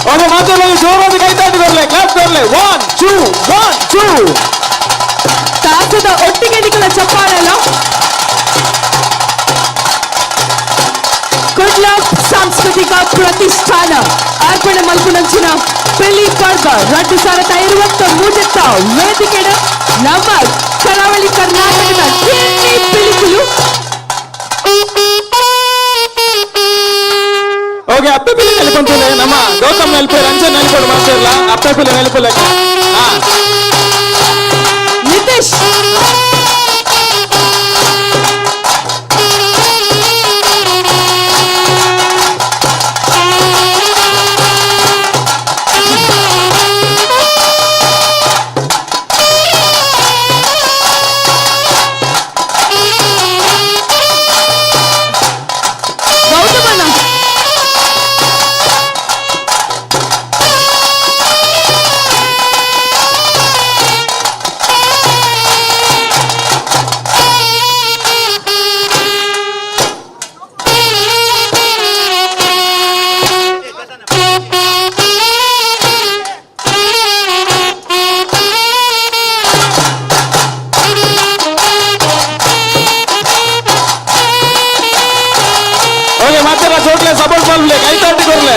ಓಕೆ ಮಾತೆಲ್ಲ ಜೋರಾಗಿ ಕೈ ತಾಟಿ ಬರ್ಲೆ ಕ್ಲಾಪ್ ಬರ್ಲೆ 1 2 1 2 ತಾಸದ ಒಟ್ಟಿಗೆ ನಿಕಲ ಚಪ್ಪಾಳೆಲ್ಲ ಕುಡ್ಲ ಸಾಂಸ್ಕೃತಿಕ ಪ್ರತಿಷ್ಠಾನ ಅರ್ಪಣೆ ಮಲ್ಪುನಂಚಿನ ಪಿಲಿ ಪರ್ಬ 2023 ವೇದಿಕೆಡ ನಮ್ಮ ಕರಾವಳಿ ಕರ್ನಾಟಕದ ಕಿನ್ನಿ ಪಿಲಿಕುಲು ಓಕೆ ಅಪ್ಪೆ ಪಿಲಿ ನೆಲಕೊಂತಲೆ ನಮ್ಮ ಗೌತಮ್ ನೆಲಪೆ ರಂಜ ನೆಲಕೊಡು ಮಾಸ್ಟರ್ಲ ಅಪ್ಪೆ ಪಿಲಿ ನೆಲಪಲೆ ಹಾ ನಿತೇಶ್ ಗೌತಮಣ್ಣ ಓಕೆ ಮಾತೆಲ್ಲ ಜೋಕ್ಲೆ ಸಪೋರ್ಟ್ ಮಾಡ್ಲೆ ಕೈ ತಾಟಿ ಬರ್ಲೆ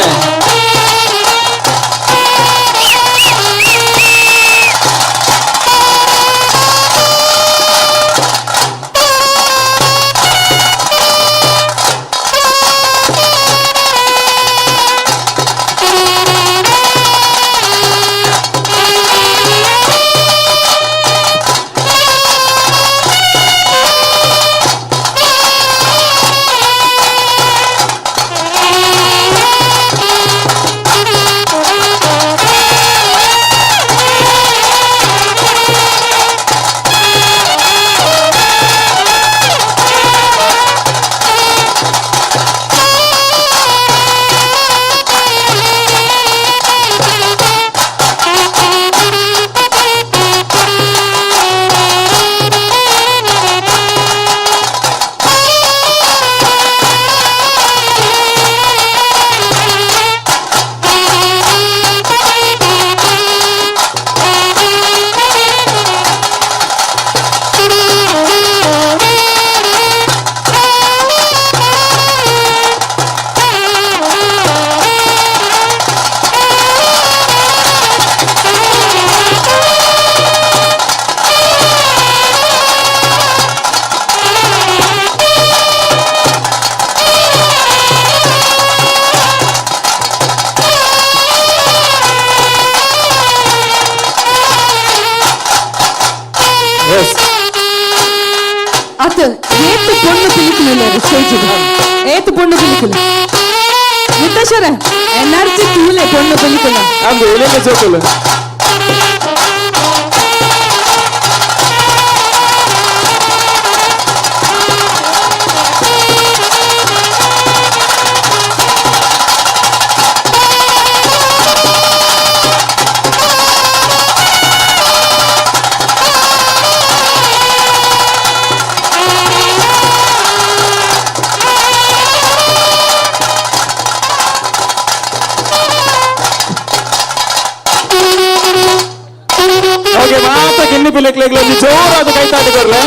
ಅತ ಏತು ಪೊಣ್ಣು ಪಿಲಿಕುಲು ಸ್ಟೇಜ್ ಏತು ಪೊಣ್ಣು ಪಿಲಿಕುಲು ಮುತ್ತೇಶ್ವರ ಎನರ್ಜಿ ತೂಲೆ ಪೊಣ್ಣು ಪಿಲಿಕುಲು ಅಂದು ಎಲೆಗೆ ಜೋಕುಲು ಮಾತ ಗಿನ್ನಿ ಪಿಲಿಕ್ಲೆಗ್ಲ ಜೋರಾದ ಕೈ ತಾಟಿಕೊರ್ಲೆ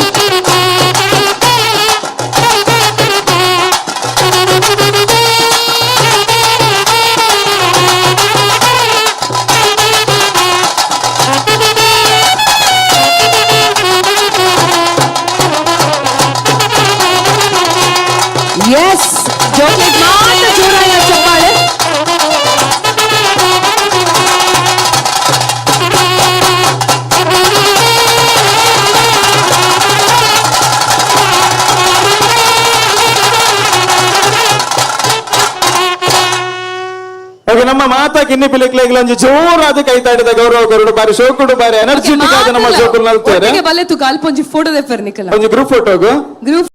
ಎಸ್ ಜೋಕ್ಲೆಟ್ ಮಾತ ಜೋರಾಯ ಚಪ್ಪಾಳೆ ನಮ್ಮ ಮಾತಾ ಕಿನ್ನಿ ಪಿಲಿಕ್ಲೆಗ್ಲ ಒಂಜಿ ಜೋರಾದ ಕೈ ತಾಡಿದ ಗೌರವ ಗರುಡು ಬಾರಿ ಶೋಕುಡು ಬಾರಿ ಎನರ್ಜೆಟಿಕ್ ಆದ ನಮ್ಮ ಜೋಕುಲು ನಲ್ತಾರೆ ಬಲ್ಲೆತು ಕಾಲ್ಪ ಒಂಜಿ ಫೋಟೋ ದೆಪ್ಪರ್ ನಿಕಲ ಒಂಜಿ ಗ್ರೂಪ್ ಫೋಟೋಗು ಗ್ರೂಪ್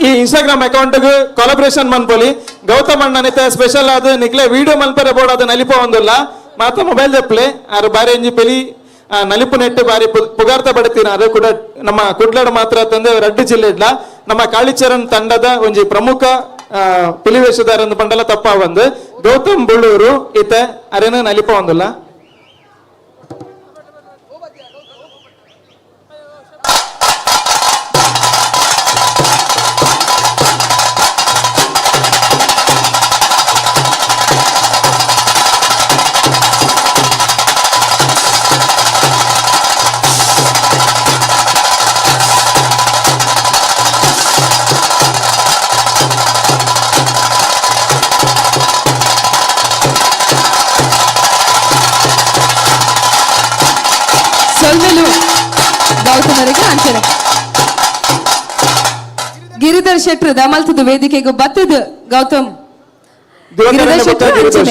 ಈ ಇನ್ಸ್ಟಾಗ್ರಾಮ್ ಅಕೌಂಟ್ ಕೊಲಾಬ್ರೇಷನ್ ಮನ್ಪೊಲಿ ಗೌತಮ್ ಅಣ್ಣನಿತ ಸ್ಪೆಷಲ್ ಆದ ನಿಕ್ಲೆ ವಿಡಿಯೋ ಮಲ್ಪರೆ ಬೋರ್ಡ್ ಅದು ನಲಿಪ ಒಂದಿಲ್ಲ ಮಾತ ಮೊಬೈಲ್ ದೆಪ್ಲೆ ಆರು ಬಾರಿ ಒಂಜಿ ಪೆಲಿ ನಲಿಪು ನೆಟ್ಟು ಬಾರಿ ಪುಗಾರ್ತ ಪಡ್ತೀನಿ ಅದು ಕೂಡ ನಮ್ಮ ಕುಡ್ಲಡ ಮಾತ್ರ ತಂದೆ ರಡ್ಡು ಜಿಲ್ಲೆಡ್ಲ ನಮ್ಮ ಕಾಳಿಚರಣ್ ತಂಡದ ಒಂಜಿ ಪ್ರಮುಖ ಪಿಲಿವೇಷದಾರ ಪಂಡಲ ತಪ್ಪ ಒಂದು ಗೌತಮ್ ಬುಳ್ಳೂರು ಈತ ಅರೇನ ನಲಿಪ ಒಂದಿಲ್ಲ ಗಿರಿಧರ್ ಶೆಟ್ರು ದಮಲ್ತದ ವೇದಿಕೆಗೂ ಬತ್ತದ ಗೌತಮ್ ಗಿರಿಧರ್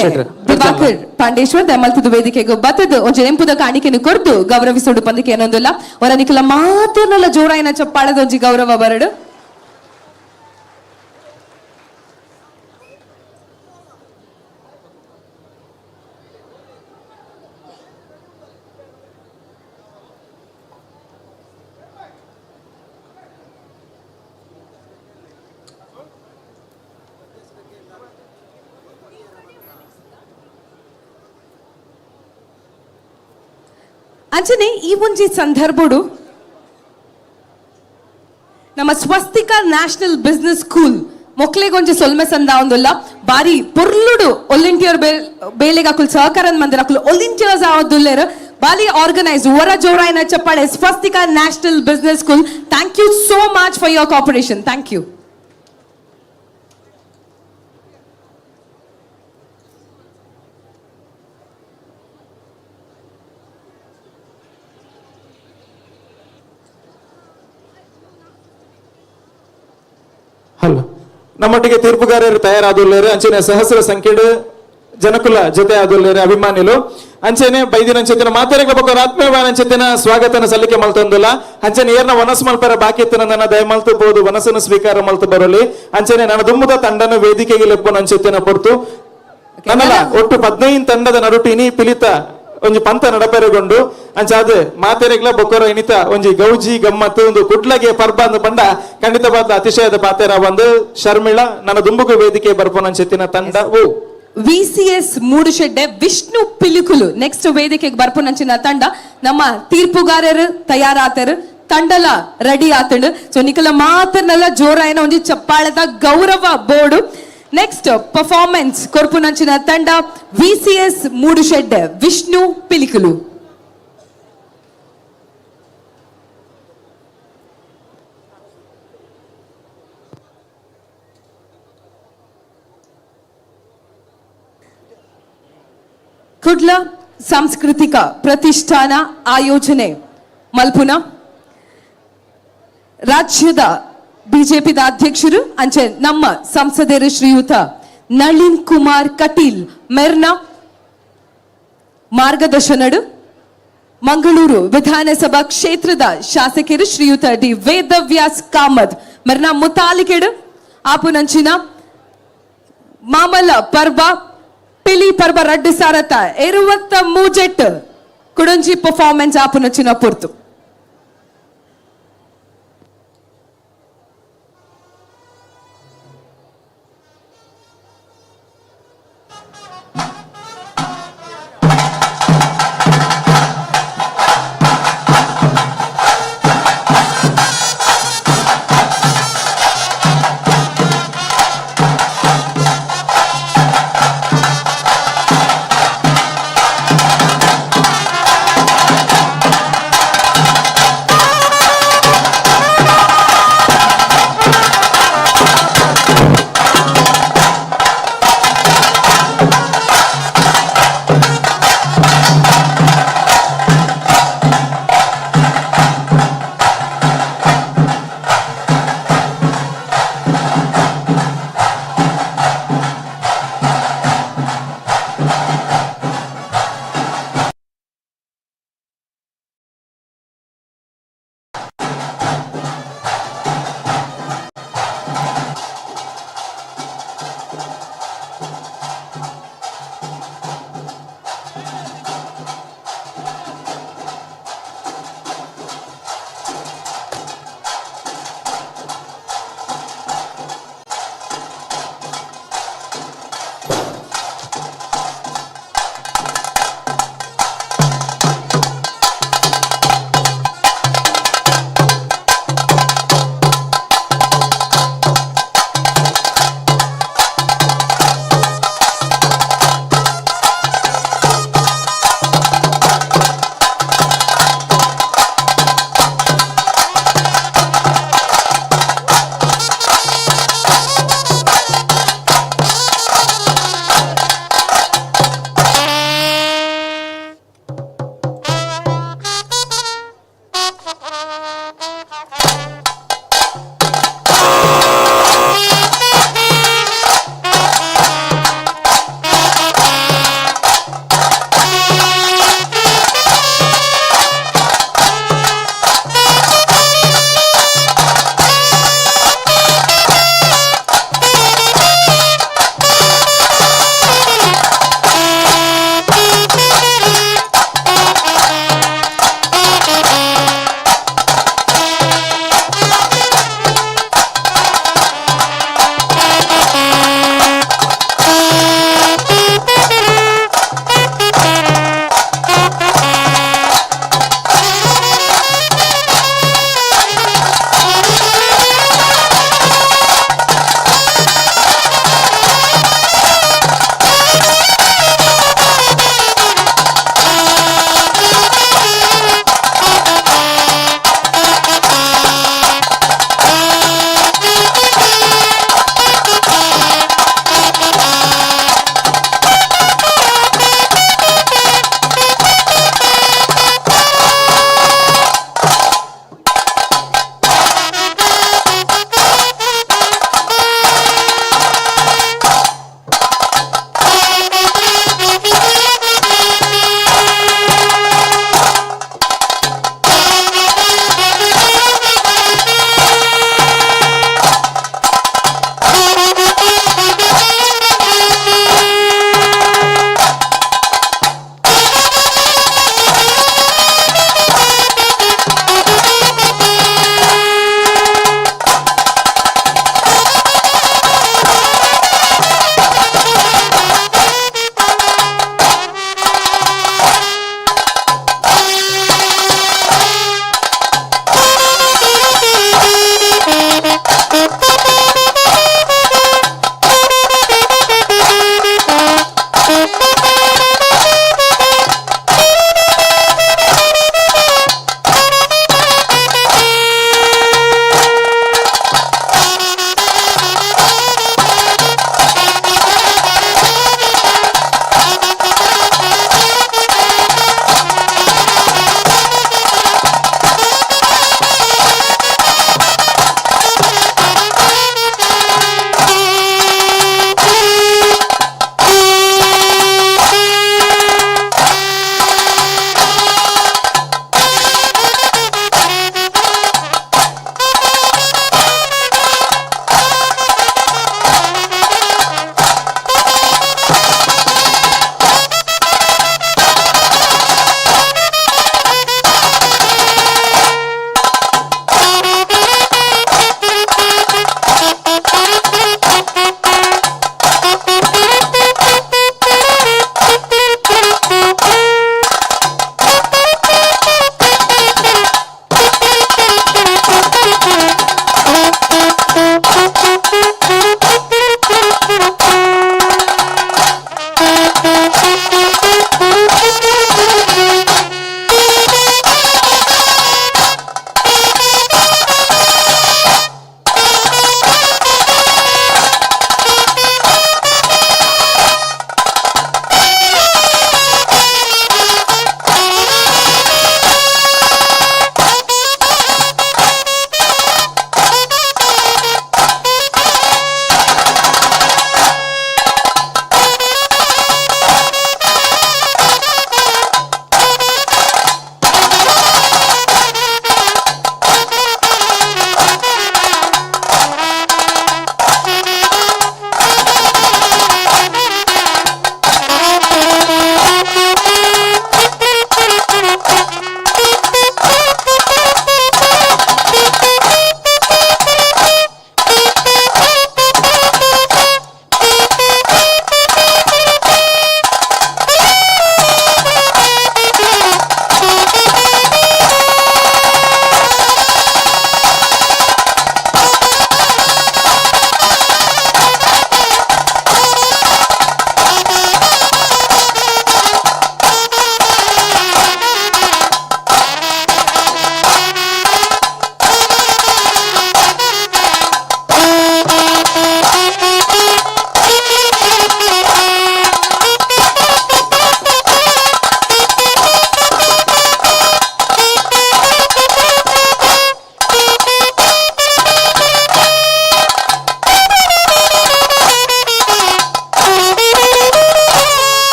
ಶೆಟ್ರು ದಿವಾಕರ್ ಪಾಂಡೇಶ್ವರ್ ದಮಲ್ತದ ವೇದಿಕೆಗೂ ಬತ್ತದ ಒಂಜಿ ನೆಂಪುದ ಕಾಣಿಕೆನು ಕೊರ್ದು ಗೌರವಿಸೋಡು ಪಂದಕ್ಕೆ ಏನೊಂದಿಲ್ಲ ಹೊರ ನಿಖಲ ಮಾತರ್ನಲ್ಲ ಜೋರಾಯಿನ ಚಪ್ಪಾಳದ ಒಂಜಿ ಗೌರವ ಬರಡು ಅಂಚನೆ ಈ ಒಂಜಿ ಸಂದರ್ಭಡು ನಮ್ಮ ಸ್ವಸ್ತಿಕ ನ್ಯಾಷನಲ್ ಬಿಸ್ನೆಸ್ ಸ್ಕೂಲ್ ಮೊಕ್ಲೆಗೊಂಜಿ ಸೊಲ್ಮೆ ಸಂದ ಒಂದುಲ್ಲ ಬಾರಿ ಪೊರ್ಲುಡು ಒಲಿಂಟಿಯರ್ ಬೇಲೆಗಾಕುಲ್ ಸಹಕಾರ ಮಂದಿರಾಕುಲ್ ಒಲಿಂಟಿಯರ್ಸ್ ಆವದುಲ್ಲೇರು ಬಾರಿ ಆರ್ಗನೈಸ್ ವರ ಜೋರಾಯಿನ ಚಪ್ಪಾಳೆ Swastika national business school thank you so much for your cooperation thank you ಅಲ್ಲ ನಮ್ಮೊಟ್ಟಿಗೆ ತೀರ್ಪುಗಾರರು ತಯಾರಾದುಲ್ಲೇರು ಅಂಚೆನೆ ಸಹಸ್ರ ಸಂಖ್ಯೆಡು ಜನಕುಲ ಜೊತೆ ಆದುಲ್ಲೇರು ಅಭಿಮಾನಿಲು ಅಂಚೆನೆ ಬೈದಿನ ಅಂಚೆತಿನ ಮಾತಾಡಿಗಳ ಬಗ್ಗೆ ಆತ್ಮೀಯವಾದ ಅಂಚೆತಿನ ಸ್ವಾಗತನ ಸಲ್ಲಿಕೆ ಮಲ್ತೊಂದಿಲ್ಲ ಅಂಚೆನೆ ಏರ್ನ ವನಸ್ ಮಲ್ಪರ ಬಾಕಿ ಇತ್ತನ ನನ್ನ ದಯ ಮಲ್ತಬಹುದು ವನಸನ್ನು ಸ್ವೀಕಾರ ಮಲ್ತು ಬರಲಿ ಅಂಚೆನೆ ನನ್ನ ದುಮ್ಮದ ತಂಡನ ವೇದಿಕೆಗೆ ಲೆಪ್ಪನ ಅಂಚೆತಿನ ಪೊರ್ತು ನನ್ನಲ್ಲ ಒಟ್ಟು 15 ತಂಡದ ನಡುಟು ಇನಿ ಪಿಲಿತ ಒಂಜಿ ಪಂತ ನಡಪೆರಗೊಂಡು ಅಂಚಾದ ಮಾತೆರೆಗ್ಲ ಬೊಕ್ಕರ ಇನಿತ ಒಂಜಿ ಗೌಜಿ ಗಮ್ಮತ್ತು ಒಂದು ಕುಡ್ಲಗೆ ಪರ್ಬ ಅಂದು ಪಂಡ ಖಂಡಿತವಾದ ಅತಿಶಯದ ಪಾತೆರ ಒಂದು ಶರ್ಮಿಳ ನನ್ನ ದುಂಬುಗು ವೇದಿಕೆ ಬರ್ಪೋನಂಚೆತ್ತಿನ ತಂಡ ವಿಸಿಎಸ್ ಮೂಡುಶೆಡ್ಡೆ ವಿಷ್ಣು ಪಿಲಿಕುಲು ನೆಕ್ಸ್ಟ್ ವೇದಿಕೆಗೆ ಬರ್ಪೋನಂಚಿನ ತಂಡ ನಮ್ಮ ತೀರ್ಪುಗಾರರು ತಯಾರಾತರು ತಂಡಲ ರೆಡಿ ಆತಂಡು ಸೊ ನಿಕಲ ಮಾತರ್ನೆಲ್ಲ ಜೋರಾಯನ ಒಂಜಿ ಚಪ್ಪಾಳದ ಗೌರವ ಬೋರ್ಡು ನೆಕ್ಸ್ಟ್ ಪರ್ಫಾರ್ಮೆನ್ಸ್ ಕೊರ್ಪುನಂಚಿನ ತಂಡ ವಿಸಿಎಸ್ ಮೂಡುಶೆಡ್ಡೆ ವಿಷ್ಣು ಪಿಲಿಕುಲು ಕುಡ್ಲ ಸಾಂಸ್ಕೃತಿಕ ಪ್ರತಿಷ್ಠಾನ ಆಯೋಜನೆ ಮಲ್ಪುನ ರಾಜ್ಯದ ಬಿಜೆಪಿದ ಅಧ್ಯಕ್ಷರು ಅಂಚೆ ನಮ್ಮ ಸಂಸದರು ಶ್ರೀಯುತ ನಳಿನ್ ಕುಮಾರ್ ಕಟೀಲ್ ಮೆರ್ನ ಮಾರ್ಗದರ್ಶನಡು ಮಂಗಳೂರು ವಿಧಾನಸಭಾ ಕ್ಷೇತ್ರದ ಶಾಸಕರು ಶ್ರೀಯುತ ಡಿ ವೇದವ್ಯಾಸ್ ಕಾಮತ್ ಮೆರ್ನ ಮುತಾಲಿಕೆಡು ಆಪುನಂಚಿನ ಮಾಮಲ್ಲ ಪರ್ಬ ಪಿಲಿ ಪರ್ಬ ರಡ್ಡು ಸಾರತ 23 ಕುಡಂಜಿ ಪರ್ಫಾರ್ಮೆನ್ಸ್ ಆಪುನಂಚಿನ ಪುರ್ತು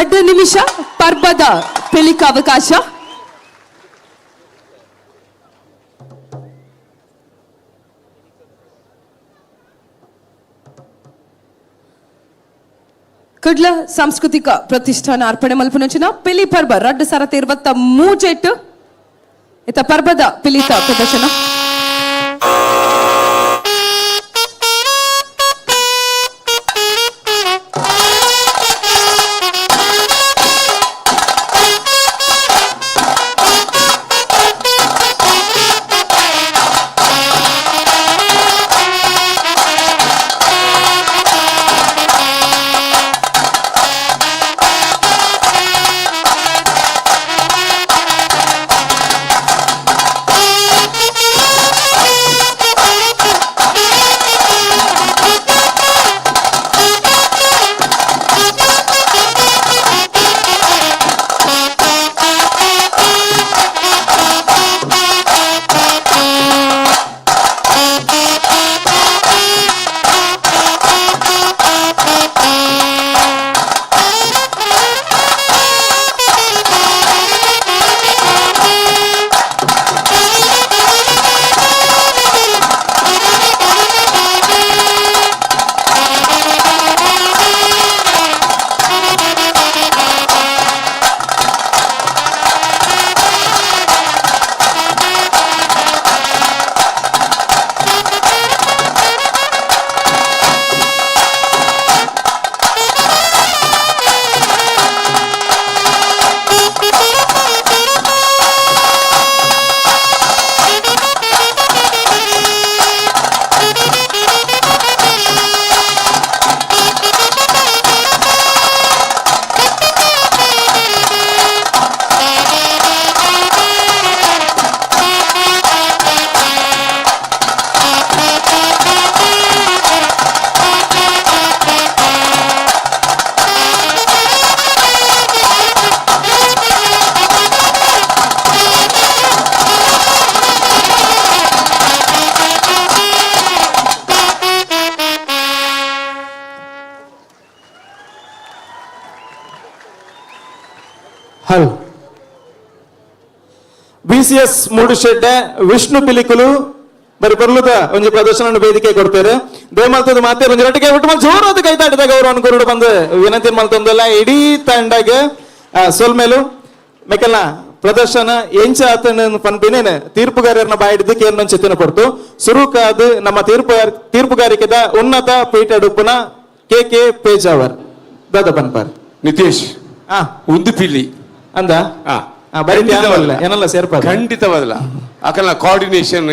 2 ನಿಮಿಷ ಪರ್ಬದ ಪಿಲಿಕ ಅವಕಾಶ. ಕುಡ್ಲ ಸಾಂಸ್ಕೃತಿಕ ಪ್ರತಿಷ್ಠಾನ ಅರ್ಪಣೆ ಮಲ್ಪುನಂಚಿನ ಪಿಲಿ ಪರ್ಬ 2023 ಇತ ಪರ್ಬದ ಪಿಲಿತ ಪ್ರದರ್ಶನ. ಹಲ್ BCS ಮೂಡುಶೆಡ್ಡ ವಿಷ್ಣು ಪಿಲಿಕುಲು ಬರಿ ಬರ್ಲುದ ಒಂದು ಪ್ರದರ್ಶನ ವೇದಿಕೆ ಕೊಡ್ತಾರೆ ದೇಮಲ್ತದ ಮಾತೆ ಒಂದು ರಟ್ಟಿಗೆ ಬಿಟ್ಟು ಜೋರಾದ ಕೈತಾಡಿದ ಗೌರವ ಗುರುಡು ಬಂದು ವಿನಂತಿ ಮಲ್ತಂದಲ್ಲ ಇಡೀ ತಂಡಗೆ ಸೋಲ್ಮೇಲು ಮೆಕಲ್ನ ಪ್ರದರ್ಶನ ಎಂಚ ಆತನ ಪನ್ಪಿನೇನೆ ತೀರ್ಪುಗಾರರನ್ನ ಬಾಯಿಡಿದ್ದಕ್ಕೆ ಏನೊಂದು ಚಿತ್ರನ ಕೊಡ್ತು ಸುರುಕಾದ ನಮ್ಮ ತೀರ್ಪುಗಾರಿಕೆದ ಉನ್ನತ ಪೀಠ ಡುಪ್ಪುನ ಕೆ ಪೇಜಾವರ್ ದಾದ ಪನ್ಪಾರ್ ನಿತೇಶ್ ಒಂದು ಪಿಲಿ ಅಂದ ಬರೀ ಏನಲ್ಲ ಸೇರ್ಪ ಖಂಡಿತವಾದಲ್ಲ ಆಕಲ್ಲ ಕೋಆರ್ಡಿನೇಷನ್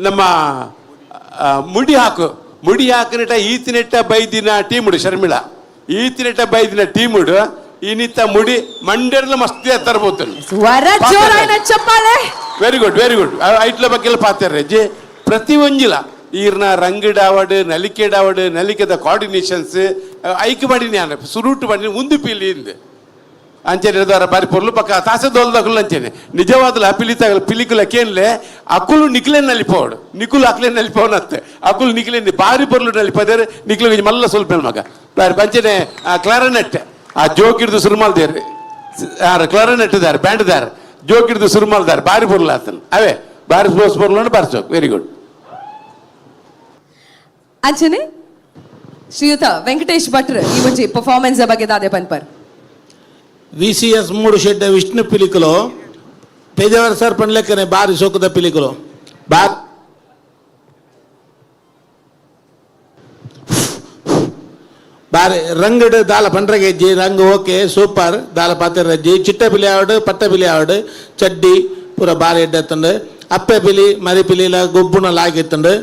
ನಮ್ಮ ಮುಡಿ ಹಾಕನಿಟ ಈತಿನೆಟ್ಟ ಬೈದಿನ ಟೀಮುಡು ಶರ್ಮಿಳಾ ಈತಿನೆಟ್ಟ ಬೈದಿನ ಟೀಮುಡು ಇನ್ನಿತ್ತ ಮುಡಿ ಮಂಡ್ಯರ್ಲ ಮಸ್ತಿ ತರಬಹುದು ವೆರಿ ಗುಡ್ ಐಟ್ಲ ಬಗ್ಗೆ ಎಲ್ಲ ಪಾತಾರೆ ಜೆ ಪ್ರತಿ ಒಂಜಿಲ ಈರ್ನ ರಂಗಡಾವಡ್ ನಲಿಕೆಡಾವಡ್ ನಲಿಕೆದ ಕೋಆರ್ಡಿನೇಷನ್ಸ್ ಐಕ್ ಮಾಡಿನಿ ಸುರೂಟ್ ಮಾಡಿ ಒಂದು ಪಿಲಿಂದ ಅಂಚೆನೆ ಬಾರಿ ಪೊರ್ಲು ಪಕ್ಕ ತಾಸೆ ದೋಲ್ದಾಕುಲು ಅಂಚೆನೆ ನಿಜವಾದ ಪಿಲಿಕುಲ ಕೇನ್ಲೆ ಅಕುಲು ನಿಕ್ಲೆ ನಲಿಪೋಡು ನಿಕುಲು ಅಕ್ಲೆ ನಲಿಪೋನತ್ತೆ ಅಕುಲು ನಿಕ್ಲೆ ಬಾರಿ ಪೊರ್ಲು ನಲಿಪದೇರು ನಿಕ್ಲು ಮಲ್ಲ ಸ್ವಲ್ಪ ಮಗ ಬಾರಿ ಪಂಚನೆ ಕ್ಲಾರನೆಟ್ ಜೋಕಿಡ್ದು ಸುರುಮಾಲ್ದೇರು ಕ್ಲಾರನೆಟ್ ದಾರ ಬ್ಯಾಂಡ್ ದಾರ ಜೋಕಿಡ್ದು ಸುರುಮಾಲ್ದಾರ ಬಾರಿ ಪೊರ್ಲು ಆತನ ಅವೇ ಬಾರಿ ಸ್ಪೋರ್ಟ್ಸ್ ಪೊರ್ಲು ಬಾರಿಸೋಕ್ ವೆರಿ ಗುಡ್ ಅಂಚನೆ ಶ್ರೀಯುತ ವೆಂಕಟೇಶ್ ಭಟ್ರು ಈ ಮುಂಚೆ ಪರ್ಫಾರ್ಮೆನ್ಸ್ ಬಗ್ಗೆ ದಾದೆ ಪನ್ಪರ್ VCS ಮೂಡು ಶೆಡ್ಡ ವಿಷ್ಣು ಪಿಲಿಕುಲು ಪೇಜಾವರ ಸರ್ ಪನ್ಲೆಕ್ಕನೆ ಬಾರಿ ಸೋಕದ ಪಿಲಿಕುಲು ಬಾರಿ ರಂಗಡ್ ದಾಲ ಪಂಡ್ರಗೆಜ್ಜಿ ರಂಗ್ ಓಕೆ ಸೂಪರ್ ದಾಲ ಪಾತಿರಜ್ಜಿ ಚಿಟ್ಟ ಪಿಲಿ ಆವಡು ಪಟ್ಟ ಪಿಲಿ ಆವಡು ಚಡ್ಡಿ ಪೂರ ಬಾರಿ ಎಡ್ಡೆತ್ತಂಡು ಅಪ್ಪೆ ಪಿಲಿ ಮರಿ ಪಿಲಿಲ ಗೊಬ್ಬುನ ಲಾಗಿತ್ತಂಡು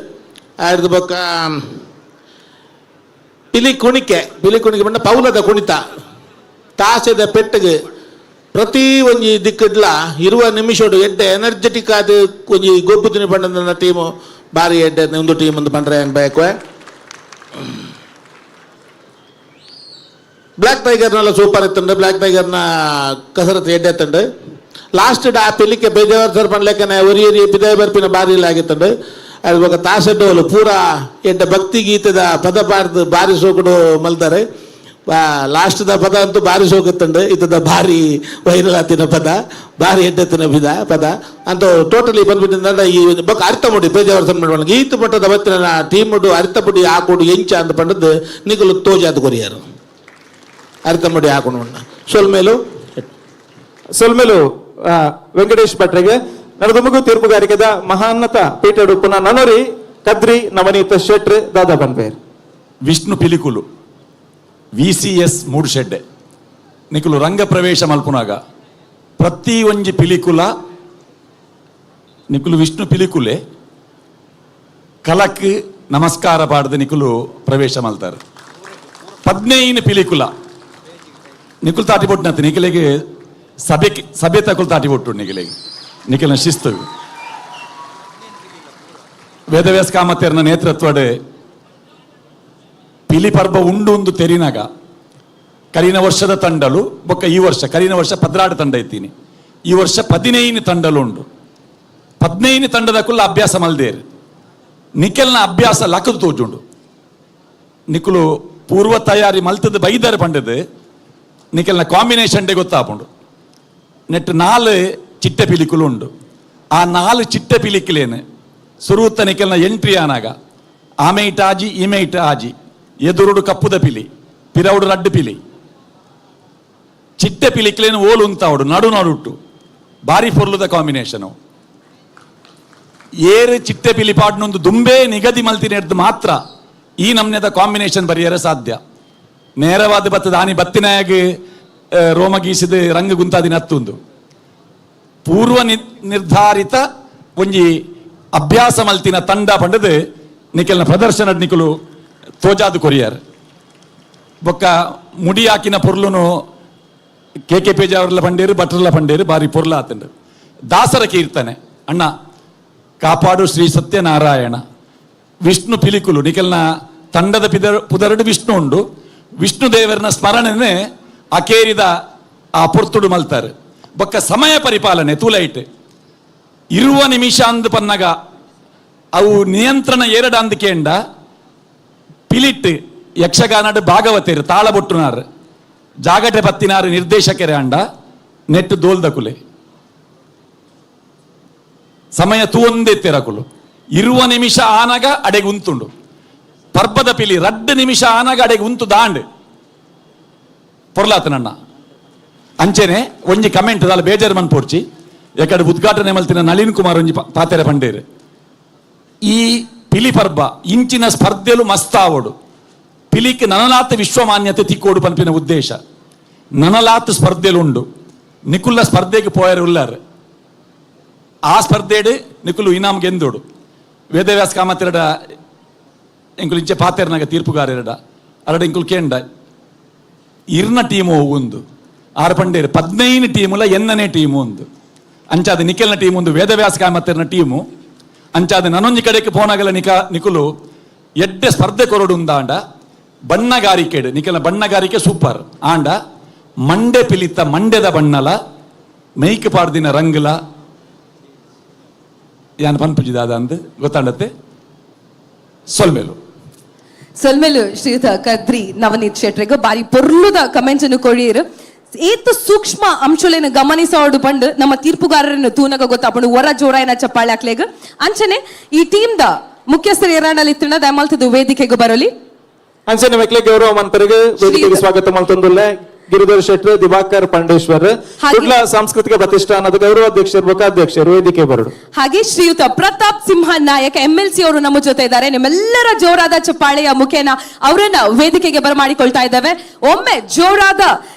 ಆಯ್ದು ಬೊಕ್ಕ ಪಿಲಿ ಕುಣಿಕೆ ಬಂಡ ಪೌಲದ ಕುಣಿತ ತಾಸೆದ ಪೆಟ್ಟಿಗೆ ಪ್ರತಿ ಒಂಜಿ ದಿಕ್ಕಡ್ಲ ಇರುವ ನಿಮಿಷಡು ಎಡ್ಡೆ ಎನರ್ಜೆಟಿಕ್ ಆದ ಒಂಜಿ ಗೊಬ್ಬು ತಿನಿ ಪಂಡ ಟೀಮು ಬಾರಿ ಎಡ್ಡೆ ಒಂದು ಟೀಮ್ ಒಂದು ಪಂಡ್ರೆ ಬೇಕು ಬ್ಲ್ಯಾಕ್ ಟೈಗರ್ನೆಲ್ಲ ಸೂಪರ್ ಇತ್ತಂಡು ಬ್ಲ್ಯಾಕ್ ಟೈಗರ್ನ ಕಸರತ್ತು ಎಡ್ಡೆತ್ತಂಡು ಲಾಸ್ಟ್ ಆ ಪಿಲಿಕೆ ಬೇಜಾವರ್ ಸರ್ ಪಂಡ್ಲೆಕ್ಕನೆ ಒರಿಯರಿ ಪಿದಯ ಬರ್ಪಿನ ಬಾರಿ ಇಲ್ಲ ಆಗಿತ್ತಂಡು ಅದು ಇವಾಗ ತಾಸೆಡ್ಡೋಲು ಪೂರ ಎಡ್ಡೆ ಭಕ್ತಿ ಗೀತದ ಪದ ಪಾಡ್ದು ಬಾರಿ ಸೋಕಡು ಮಲ್ತಾರೆ ಲಾಸ್ಟ್ದ ಪದ ಅಂತೂ ಭಾರಿ ಸೋಗುತ್ತಂಡು ಇದ್ದದ ಭಾರಿ ವೈರಲ್ ಆತಿನ ಪದ ಭಾರಿ ಎಡ್ಡೆತ್ತಿನ ಪದ ಅಂತ ಟೋಟಲಿ ಬಂದ್ಬಿಟ್ಟಿಂದ ಈ ಬೊಕ್ಕ ಅರ್ಥ ಮುಡಿ ಬೇಜಾರು ಸಂಬಂಧ ಈತು ಮಟ್ಟದ ಅವತ್ತಿನ ಟೀಮ್ ಅರ್ಥ ಪುಡಿ ಹಾಕೊಂಡು ಎಂಚ ಅಂತ ಪಂಡದ್ದು ನಿಗಲು ತೋಜಾದ ಕೊರಿಯಾರು ಅರ್ಥ ಮುಡಿ ಹಾಕೊಂಡು ಸೊಲ್ಮೇಲು ವೆಂಕಟೇಶ್ ಭಟ್ರಿಗೆ ನಡದುಮಗು ತೀರ್ಪುಗಾರಿಕೆದ ಮಹಾನ್ನತ ಪೀಠಡು ಪುನಃ ನನರಿ ಕದ್ರಿ ನವನೀತ ಶೆಟ್ರ್ ದಾದಾ ಬನ್ಬೇರ್ ವಿಷ್ಣು ಪಿಲಿಕುಲು VCS ಮೂಡು ಶೆಡ್ಡೆ ನಿಕುಲು ರಂಗ ಪ್ರವೇಶ ಮಲ್ಪುನಾಗ ಪ್ರತಿ ಒಂಜಿ ಪಿಲಿಕುಲ ನಿಕುಲು ವಿಷ್ಣು ಪಿಲಿಕುಲೆ ಕಲಕ್ ನಮಸ್ಕಾರ ಪಾಡ್ದು ನಿಕುಲು ಪ್ರವೇಶ ಮಲ್ತಾರೆ 15 ಪಿಲಿಕುಲ ನಿಕುಲ್ ತಾಟಿ ಬೊಟ್ಟು ನಿಖಿಲೆಗೆ ಸಭೆ ತಕುಲ್ ತಾಟಿ ಬೊಟ್ಟು ನಿಖಿಲೆಗೆ ನಿಖಿಲ್ನ ಶಿಸ್ತು ವೇದವ್ಯಾಸ ಕಾಮತೇರ್ನ ನೇತೃತ್ವಡೆ ಪಿಲಿ ಪರ್ಬ ಉಂಡು ತೆರಿನಾಗ ಕರಿನ ವರ್ಷದ ತಂಡಲು ಬೊಕ್ಕ ಈ ವರ್ಷ ಕರಿನ ವರ್ಷ 16 ತಂಡ ಇತ್ತೀನಿ ಈ ವರ್ಷ 15 ತಂಡಲು ಉಂಡು 15 ತಂಡದ ಕುಲ್ಲ ಅಭ್ಯಾಸ ಮಲ್ದೇರು ನಿಖಿಲ್ನ ಅಭ್ಯಾಸ ಲಕ್ಕದು ತೋಜುಂಡು ನಿಖುಲು ಪೂರ್ವ ತಯಾರಿ ಮಲ್ತದ ಬೈದಾರೆ ಪಂಡದು ನಿಖಿಲ್ನ ಕಾಂಬಿನೇಷನ್ ಡೇ ಗೊತ್ತಾಪುಂಡು ನೆಟ್ 4 ಚಿಟ್ಟೆ ಪಿಲಿಕುಲು ಉಂಡು ಆ 4 ಚಿಟ್ಟೆ ಪಿಲಿಕುಲೇನು ಸುರುತ್ತ ನಿಖಿಲ್ನ ಎಂಟ್ರಿ ಆನಾಗ ಆಮೇಟ್ ಆಜಿ ಈಮೇಟ್ ಆಜಿ ಎದುರುಡು ಕಪ್ಪುದ ಪಿಲಿ ಪಿರವುಡು ರಡ್ಡು ಪಿಲಿ ಚಿಟ್ಟೆ ಪಿಲಿಕ್ಲೇನು ಓಲು ಉಂತಾವುಡು ನಡು ನಡುಟ್ಟು ಭಾರಿ ಪೊರ್ಲುದ ಕಾಂಬಿನೇಷನು ಏರು ಚಿಟ್ಟೆ ಪಿಲಿ ಪಾಡ್ನೊಂದು ದುಂಬೆ ನಿಗದಿ ಮಲ್ತಿನೆಡ್ದು ಮಾತ್ರ ಈ ನಮ್ನೆದ ಕಾಂಬಿನೇಷನ್ ಬರೆಯರೆ ಸಾಧ್ಯ ನೇರವಾದ ಬತ್ತದ ಆನಿ ಬತ್ತಿನಾಗ ರೋಮ ಗೀಸಿದ ರಂಗ ಗುಂತಾದಿನ ಹತ್ತೊಂದು ಪೂರ್ವ ನಿರ್ಧಾರಿತ ಒಂಜಿ ಅಭ್ಯಾಸ ಮಲ್ತಿನ ತಂಡ ಪಂಡದು ನಿಖಿಲ್ನ ಪ್ರದರ್ಶನ ನಿಖಲು ತೋಜಾದು ಕೊರಿಯರ್ ಬೊಕ್ಕ ಮುಡಿ ಹಾಕಿನ ಪೊರ್ಲುನು ಕೆ.ಕೆ.ಪಿ.ಜಿ ಅವರೆಲ್ಲ ಪಂಡೇರು ಭಟ್ರಲ್ಲ ಪಂಡೇರು ಬಾರಿ ಪೊರ್ಲ ಆತಂಡು ದಾಸರ ಕೀರ್ತನೆ ಅಣ್ಣ ಕಾಪಾಡು ಶ್ರೀ ಸತ್ಯನಾರಾಯಣ ವಿಷ್ಣು ಪಿಲಿಕುಲು ನಿಖಿಲ್ನ ತಂಡದ ಪುದರಡು ವಿಷ್ಣು ಉಂಡು ವಿಷ್ಣು ದೇವರನ ಸ್ಮರಣೆನೆ ಅಕೇರಿದ ಆ ಪೊರ್ತುಡು ಮಲ್ತಾರೆ ಬೊಕ್ಕ ಸಮಯ ಪರಿಪಾಲನೆ ತೂಲೈಟ್ ಇರುವ ನಿಮಿಷ ಅಂದು ಪನ್ನಗ ಅವು ನಿಯಂತ್ರಣ ಏರಡ ಅಂದಕೇಂಡ ಪಿಲಿಟ್ ಯಕ್ಷಗಾನಡು ಭಾಗವತೇರು ತಾಳಬೊಟ್ಟುನಾರು ಜಾಗಟೆ ಪತ್ತಿನಾರು ನಿರ್ದೇಶಕರೇ ಅಂಡ ನೆಟ್ಟು ದೋಲ್ದ ಕುಲೆ ಸಮಯ ತೂಂದೆ ತೆರಕುಲು ಇರುವ ನಿಮಿಷ ಆನಗ ಅಡೆಗೆ ಉಂತುಂಡು ಪರ್ಬದ ಪಿಲಿ 2 ನಿಮಿಷ ಆನಗ ಅಡೆಗೆ ಉಂತು ದಾಂಡ್ ಪೊರ್ಲಾತನಣ್ಣ ಅಂಚೆನೆ ಒಂಜಿ ಕಮೆಂಟ್ ದಾಲ ಬೇಜಾರು ಮನ್ ಪೋಡ್ಚಿ ಯಾಕಡೆ ಉದ್ಘಾಟನೆ ಮಲ್ತಿನ ನಳಿನ್ ಕುಮಾರ್ ಒಂಜಿ ಪಾತೆರೆ ಪಂಡೇರು ಈ ಪಿಲಿ ಪರ್ಬ ಇಂಚಿನ ಸ್ಪರ್ಧೆಲು ಮಸ್ತಾವಡು ಪಿಲಿಕ್ ನನಲಾತ್ ವಿಶ್ವಮಾನ್ಯತೆ ತಿಕ್ಕೋಡು ಪಂಪಿನ ಉದ್ದೇಶ ನನಲಾತ್ ಸ್ಪರ್ಧೆಲುಂಡು ನಿಕುಲ್ಲ ಸ್ಪರ್ಧೆಗೆ ಪೋಯರು ಉಲ್ಲಾರು ಆ ಸ್ಪರ್ಧೆಡು ನಿಕುಲು ಇನಾಮ್ ಗೆಂದೋಡು ವೇದವ್ಯಾಸ ಕಾಮತಿರಡ ಎಂಕುಲು ಇಂಚೆ ಪಾತೆರ್ನಾಗ ತೀರ್ಪುಗಾರರಡ ಅರಡ ಎಂಕುಲು ಕೇಂಡ ಇರ್ನ ಟೀಮು ಹೋಗುಂದು 6 ಪಂಡೇರು 15 ಟೀಮುಲ ಎನ್ನನೇ ಟೀಮು ಒಂದು ಅಂಚಾದ ನಿಖಿಲ್ನ ಟೀಮ್ ಒಂದು ವೇದವ್ಯಾಸ ಕಾಮತಿರನ ಟೀಮು ಅಂಚಾದ ನನೊಂಜಿ ಕಡೆಗೆ ಪೋನಾಗಲ ನಿಕುಲು ಎಡ್ಡೆ ಸ್ಪರ್ಧೆ ಕೊರಡು ಉಂದಾಂಡ ಬಣ್ಣಗಾರಿಕೆಡು ನಿಖಿಲ್ನ ಬಣ್ಣಗಾರಿಕೆ ಸೂಪರ್ ಆಂಡ ಮಂಡೆ ಪಿಲಿತ ಮಂಡ್ಯದ ಬಣ್ಣಲ ಮೈಕ್ ಪಾಡ್ದಿನ ರಂಗುಲ ಯಾನ್ ಪನ್ಪುಜಿದಾದ ಅಂದ್ ಗೊತ್ತಾಂಡತ್ತೆ ಸೊಲ್ಮೇಲು ಶ್ರೀಯುತ ಕದ್ರಿ ನವನೀತ್ ಶೆಟ್ರಿಗೆ ಬಾರಿ ಪೊರ್ಲುದ ಕಮೆಂಟ್ಸ್ ಅನ್ನು ಕೊಡಿಯರು ಏತು ಸೂಕ್ಷ್ಮ ಅಂಶಲೇನು ಗಮನಿಸೋಡು ಪಂಡು ನಮ್ಮ ತೀರ್ಪುಗಾರರನ್ನು ತೂನಗ ಗೊತ್ತಾಪಂಡು ಹೊರ ಜೋರಾಯನ ಚಪ್ಪಾಳೆ ಹಾಕ್ಲೇಗ ಅಂಚನೆ ಈ ಟೀಮ್ ದ ಮುಖ್ಯಸ್ಥರು ಏರಾಣಲಿತ್ತಿನ ದಯಮಾಲ್ತದು ವೇದಿಕೆಗೆ ಬರಲಿ ಅಂಚನೆ ಮೆಕ್ಲೆ ಗೌರವ ಮಂತ್ರಿಗೆ ವೇದಿಕೆಗೆ ಸ್ವಾಗತ ಮಲ್ತೊಂದುಲ್ಲ ಗಿರಿಧರ್ ಶೆಟ್ರ್ ದಿವಾಕರ್ ಪಾಂಡೇಶ್ವರ್ ಕುಡ್ಲ ಸಾಂಸ್ಕೃತಿಕ ಪ್ರತಿಷ್ಠಾನದ ಗೌರವಾಧ್ಯಕ್ಷರು ಮುಖಾಧ್ಯಕ್ಷರು ವೇದಿಕೆ ಬರಡು ಹಾಗೆ ಶ್ರೀಯುತ ಪ್ರತಾಪ್ ಸಿಂಹ ನಾಯಕ MLC ಅವರು ನಮ್ಮ ಜೊತೆ ಇದ್ದಾರೆ ನಿಮ್ಮೆಲ್ಲರ ಜೋರಾದ ಚಪ್ಪಾಳೆಯ ಮುಖೇನ ಅವರನ್ನ ವೇದಿಕೆಗೆ ಬರಮಾಡಿಕೊಳ್ತಾ ಇದ್ದೇವೆ ಒಮ್ಮೆ ಜೋರಾದ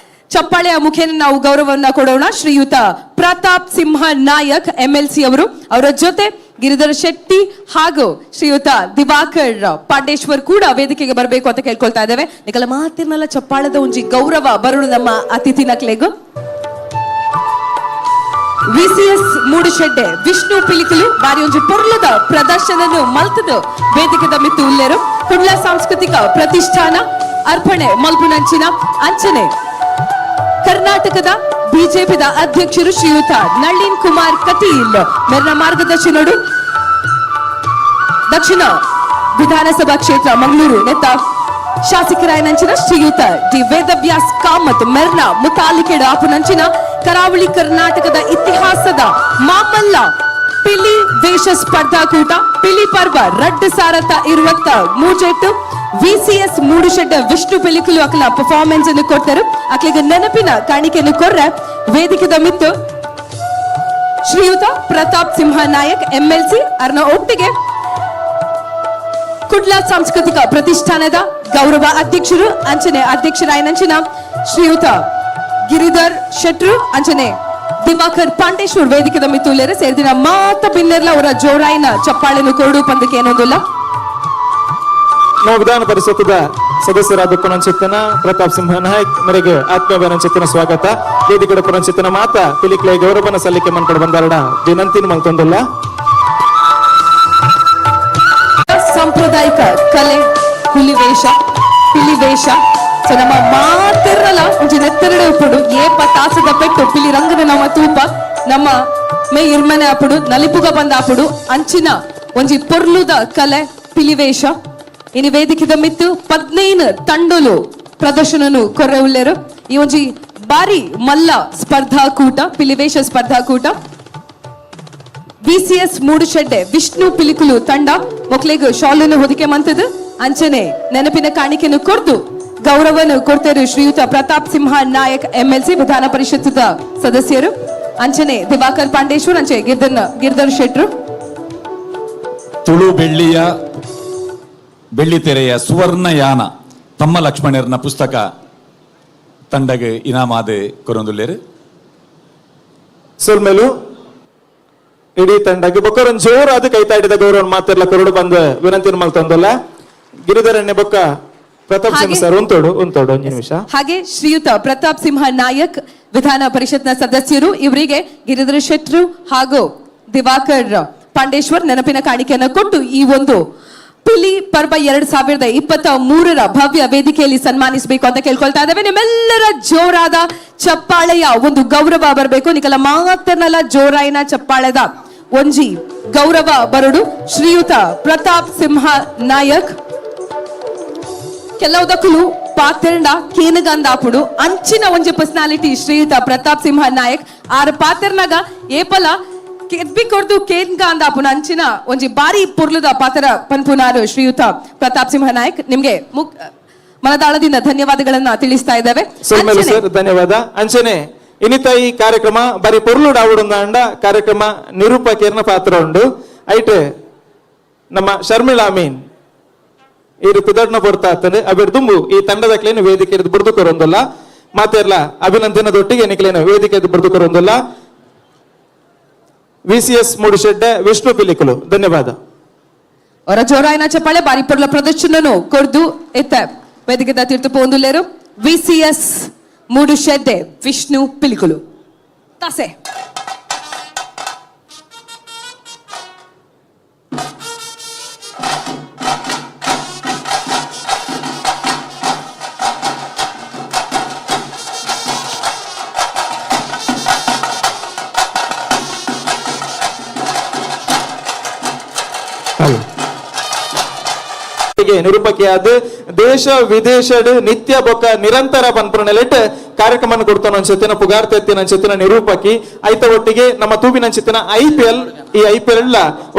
ಚಪ್ಪಾಳೆಯ ಮುಖೇನ ನಾವು ಗೌರವವನ್ನ ಕೊಡೋಣ ಶ್ರೀಯುತ ಪ್ರತಾಪ್ ಸಿಂಹ ನಾಯಕ್ MLC ಅವರು ಅವರ ಜೊತೆ ಗಿರಿಧರ್ ಶೆಟ್ಟಿ ಹಾಗೂ ಶ್ರೀಯುತ ದಿವಾಕರ್ ಪಾಂಡೇಶ್ವರ್ ಕೂಡ ವೇದಿಕೆಗೆ ಬರಬೇಕು ಅಂತ ಕೇಳ್ಕೊಳ್ತಾ ಇದ್ದೇವೆ ನಿಕಲ ಮಾತಿರ್ನಲ್ಲ ಚಪ್ಪಾಳದ ಒಂಜಿ ಗೌರವ ಬರುಳು ನಮ್ಮ ಅತಿಥಿ ನಕ್ಲೆಗು VCS ಮೂಡು ಶೆಡ್ಡೆ ವಿಷ್ಣು ಪಿಲಿಕುಲು ಬಾರಿ ಒಂಜಿ ಪೊರ್ಲದ ಪ್ರದರ್ಶನ ಮಲ್ತದು ವೇದಿಕೆದ ಮಿತ್ತು ಉಲ್ಲೇರು ಕುಡ್ಲ ಸಾಂಸ್ಕೃತಿಕ ಪ್ರತಿಷ್ಠಾನ ಅರ್ಪಣೆ ಮಲ್ಪುನಂಚಿನ ಅಂಚನೆ ಕರ್ನಾಟಕದ ಬಿಜೆಪಿದ ಅಧ್ಯಕ್ಷರು ಶ್ರೀಯುತ ನಳಿನ್ ಕುಮಾರ್ ಕಟೀಲ್ ಮೇರ್ನ ಮಾರ್ಗದರ್ಶನಡು ದಕ್ಷಿಣ ವಿಧಾನಸಭಾ ಕ್ಷೇತ್ರ ಮಂಗಳೂರು ನೆತ್ತ ಶಾಸಕರಾಯನಂಚಿನ ಶ್ರೀಯುತ ಡಿ ವೇದವ್ಯಾಸ್ ಕಾಮತ್ ಮೆರ್ನ ಮುತಾಲಿಕೆಡ ಆಪುನಂಚಿನ ಕರಾವಳಿ ಕರ್ನಾಟಕದ ಇತಿಹಾಸದ ಮಾಮಲ್ಲ ಪಿಲಿ ವೇಷ ಸ್ಪರ್ಧಾಕೂಟ ಪಿಲಿ ಪರ್ವ 2023 ವಿಸಿಎಸ್ ಮೂಡುಶೆಡ್ಡ ವಿಷ್ಣು ಪಿಲಿಕುಲು ಅಕಲ ಪರ್ಫಾರ್ಮೆನ್ಸ್ ಅನ್ನು ಕೊಡ್ತಾರೆ. ಅಕ್ಲಿಗೆ ನೆನಪಿನ ಕಾಣಿಕೆಯನ್ನು ಕೊರ್ರೆ ವೇದಿಕೆದ ಮಿತ್ತು ಶ್ರೀಯುತ ಪ್ರತಾಪ್ ಸಿಂಹ ನಾಯಕ್ ಎಂಎಲ್ಸಿ ಅರ್ನ ಒಟ್ಟಿಗೆ ಕುಡ್ಲಾ ಸಾಂಸ್ಕೃತಿಕ ಪ್ರತಿಷ್ಠಾನದ ಗೌರವ ಅಧ್ಯಕ್ಷರು ಅಂಚನೆ ಅಧ್ಯಕ್ಷರಾಯನಂಚಿನ ಶ್ರೀಯುತ ಗಿರಿಧರ್ ಶೆಟ್ರು ಅಂಚನೆ ದಿವಾಕರ್ ಪಾಂಡೇಶ್ವರ್ ವೇದಿಕೆದ ಮಿತ್ತುಲೇರೆ ಸೇರಿದಿನ ಮಾತ ಬಿನ್ನೆರ್ಲ ಅವರ ಜೋರಾಯಿನ ಚಪ್ಪಾಳೆನು ಕೊರಡು ಪಂದಕ್ಕೆ ಏನೊಂದಿಲ್ಲ. ನಾವು ವಿಧಾನ ಪರಿಷತ್ತದ ಸದಸ್ಯರಾದ ಪುನಂಚಿತ್ತನ ಪ್ರತಾಪ್ ಸಿಂಹ ನಾಯಕ್ ಮೇರೆಗೆ ಆತ್ಮೀಯ ಪುನಂಚಿತ್ತನ ಸ್ವಾಗತ. ವೇದಿಕೆಯ ಪುನಂಚಿತ್ತನ ಮಾತ ಪಿಲಿಕ್ಲೆ ಗೌರವನ ಸಲ್ಲಿಕೆ ಮನ್ಪಡ ಬಂದಾರಡ ವಿನಂತಿನ ಮಲ್ತೊಂದಿಲ್ಲ. ಸಾಂಪ್ರದಾಯಿಕ ಕಲೆ ಹುಲಿವೇಷ ಪಿಲಿವೇಷ ಸೊ ನಮ್ಮ ಮಾತಿರಲ್ಲ ಒಂಜಿ ನೆತ್ತರಡೆ ಉಪ್ಪುಡು ಏಪ ತಾಸದ ಪೆಟ್ಟು ಪಿಲಿ ರಂಗನ ನಮ್ಮ ತೂಪ ನಮ್ಮ ಮೇ ಇರ್ಮನೆ ಅಪ್ಪುಡು ನಲಿಪುಗ ಬಂದ ಅಪ್ಪುಡು ಅಂಚಿನ ಒಂಜಿ ಪೊರ್ಲುದ ಕಲೆ ಪಿಲಿವೇಷ ಇನಿ ವೇದಿಕೆದ ಮಿತ್ತು 15 ತಂಡಲು ಪ್ರದರ್ಶನನು ಕೊರ್ರೆ ಉಳ್ಳೇರು. ಈ ಒಂಜಿ ಬಾರಿ ಮಲ್ಲ ಸ್ಪರ್ಧಾಕೂಟ ಪಿಲಿವೇಷ ಸ್ಪರ್ಧಾಕೂಟ ವಿಸಿಎಸ್ ಮೂಡುಶೆಡ್ಡೆ ವಿಷ್ಣು ಪಿಲಿಕುಲು ತಂಡ ಮೊಕ್ಲೆಗ್ ಶಾಲನ್ನು ಹೊದಿಕೆ ಮಂತದು ಅಂಚನೆ ನೆನಪಿನ ಕಾಣಿಕೆಯನ್ನು ಕೊರ್ದು ಗೌರವನು ಕೊಡ್ತಾರೆ ಶ್ರೀಯುತ ಪ್ರತಾಪ್ ಸಿಂಹ ನಾಯಕ್ ಎಂಎಲ್ಸಿ ವಿಧಾನ ಪರಿಷತ್ತದ ಸದಸ್ಯರು ಅಂಚನೆ ದಿವಾಕರ್ ಪಾಂಡೇಶ್ವರ್ ಅಂಚೆ ಗಿರ್ಧರ್ ಶೆಟ್ರು. ತುಳು ಬೆಳ್ಳಿತೆರೆಯ ಸುವರ್ಣಯಾನ ತಮ್ಮ ಲಕ್ಷ್ಮಣರ್ನ ಪುಸ್ತಕ ತಂಡಗೆ ಇನಾಮಾದ ಕೊರೊಂದುಲ್ಲೇರು ಸೊಲ್ಮೇಲು ಇಡೀ ತಂಡಕ್ಕೆ ಬೊಕ್ಕರನ್ ಜೋರಾದ ಕೈತಾಡಿದ ಗೌರವ ಮಾತಿರ್ಲ ಕೊರಡು ಬಂದು ವಿನಂತಿನ ಮಲ್ತೊಂದಲ್ಲ. ಗಿರಿಧರಣ್ಯ ಬೊಕ್ಕ ಪ್ರತಾಪ್ ಸಿಂಹ ಸರ್ ಉಂತೋಡು ಒಂದು ನಿಮಿಷ. ಹಾಗೆ ಶ್ರೀಯುತ ಪ್ರತಾಪ್ ಸಿಂಹ ನಾಯಕ್ ವಿಧಾನ ಪರಿಷತ್ನ ಸದಸ್ಯರು ಇವರಿಗೆ ಗಿರಿಧರ ಶೆಟ್ರು ಹಾಗೂ ದಿವಾಕರ್ ಪಾಂಡೇಶ್ವರ್ ನೆನಪಿನ ಕಾಣಿಕೆಯನ್ನು ಕೊಟ್ಟು ಈ ಒಂದು ಪಿಲಿ ಪರ್ವ 2023 ಭವ್ಯ ವೇದಿಕೆಯಲ್ಲಿ ಸನ್ಮಾನಿಸಬೇಕು ಅಂತ ಕೇಳ್ಕೊಳ್ತಾ ಇದ್ದೇವೆ. ನಿಮ್ಮೆಲ್ಲರ ಜೋರಾದ ಚಪ್ಪಾಳೆಯ ಒಂದು ಗೌರವ ಬರಬೇಕು. ನಿಕಲ ಮಾತರ್ನಲ್ಲ ಜೋರಾಯಿನ ಚಪ್ಪಾಳೆದ ಒಂಜಿ ಗೌರವ ಬರಡು ಶ್ರೀಯುತ ಪ್ರತಾಪ್ ಸಿಂಹ ನಾಯಕ್ ಕೆಲವುದಕ್ಕೂ ಪಾತೆರ್ನ ಕೇನಗಂದಾಪುಡು ಅಂಚಿನ ಒಂಜಿ ಪರ್ಸನಾಲಿಟಿ ಶ್ರೀಯುತ ಪ್ರತಾಪ್ ಸಿಂಹ ನಾಯಕ್ ಆರ ಪಾತೆರ್ನಾಗ ಏಪಲ ಕೆದ್ಬಿ ಕೊರ್ದು ಕೇನ್ಗ ಅಂದಾಪುನ ಅಂಚಿನ ಒಂಜಿ ಬಾರಿ ಪುರ್ಲುದ ಪಾತ್ರ ಪನ್ಪುನಾರು ಶ್ರೀಯುತ ಪ್ರತಾಪ್ ಸಿಂಹ ನಾಯಕ್ ನಿಮ್ಗೆ ಮನದಾಳದಿಂದ ಧನ್ಯವಾದಗಳನ್ನ ತಿಳಿಸ್ತಾ ಇದ್ದೇವೆ. ಧನ್ಯವಾದ ಅಂಚನೆ ಇನ್ನಿತ ಈ ಕಾರ್ಯಕ್ರಮ ಬಾರಿ ಪೊರ್ಲುಡ್ ಆವುಡಂದ ಕಾರ್ಯಕ್ರಮ ನಿರೂಪಕೇರ್ನ ಪಾತ್ರ ಉಂಡು ಐಟ್ ನಮ್ಮ ಶರ್ಮಿಳಾ ಮೀನ್ ಈ ಪಿದಡ್ನ ಬರ್ತಾ ಇರ್ತದೆ ಅವಿರ್ ದುಂಬು ಈ ತಂಡದ ಕ್ಲೇನು ವೇದಿಕೆ ಬಿಡ್ದು ಕೊರೊಂದಲ್ಲ ಮಾತೆರ್ಲ ಅಭಿನಂದನದೊಟ್ಟಿಗೆ ನಿಕ್ಲೇನು ವೇದಿಕೆ ಬಿಡ್ದು ಕೊರೊಂದಲ್ಲ. ವಿಸಿಎಸ್ ಮೂಡುಶೆಡ್ಡೆ ವಿಷ್ಣು ಪಿಲಿಕುಲು ಧನ್ಯವಾದ. ಅವರ ಜೋರಾಯಿನ ಚಪ್ಪಾಳೆ ಬಾರಿ ಪೊರ್ಲ ಪ್ರದರ್ಶನನು ಕೊರ್ದು ಎತ್ತ ವೇದಿಕೆದ ತೀರ್ತು ಪೋಂದುಲ್ಲೇರು ವಿಸಿಎಸ್ ಮೂಡುಶೆಡ್ಡೆ ವಿಷ್ಣು ಪಿಲಿಕುಲು ತಾಸೆ. ನಿರೂಪಕಿಯಾದ ದೇಶ ವಿದೇಶಡ್ ನಿತ್ಯ ಬೊಕ್ಕ ನಿರಂತರ ಪನ್ಪುರನೆಲೆಟ್ ಕಾರ್ಯಕ್ರಮ ಕೊಡ್ತಾನ ಅನ್ಸತ್ತಿನ ಪುಗಾರ್ತೆ ಎತ್ತಿನ ಅನ್ಸತ್ತಿನ ನಿರೂಪಕಿ ಐತ ಒಟ್ಟಿಗೆ ನಮ್ಮ ತೂಬಿನ ಅನ್ಸತ್ತಿನ IPL ಈ IPL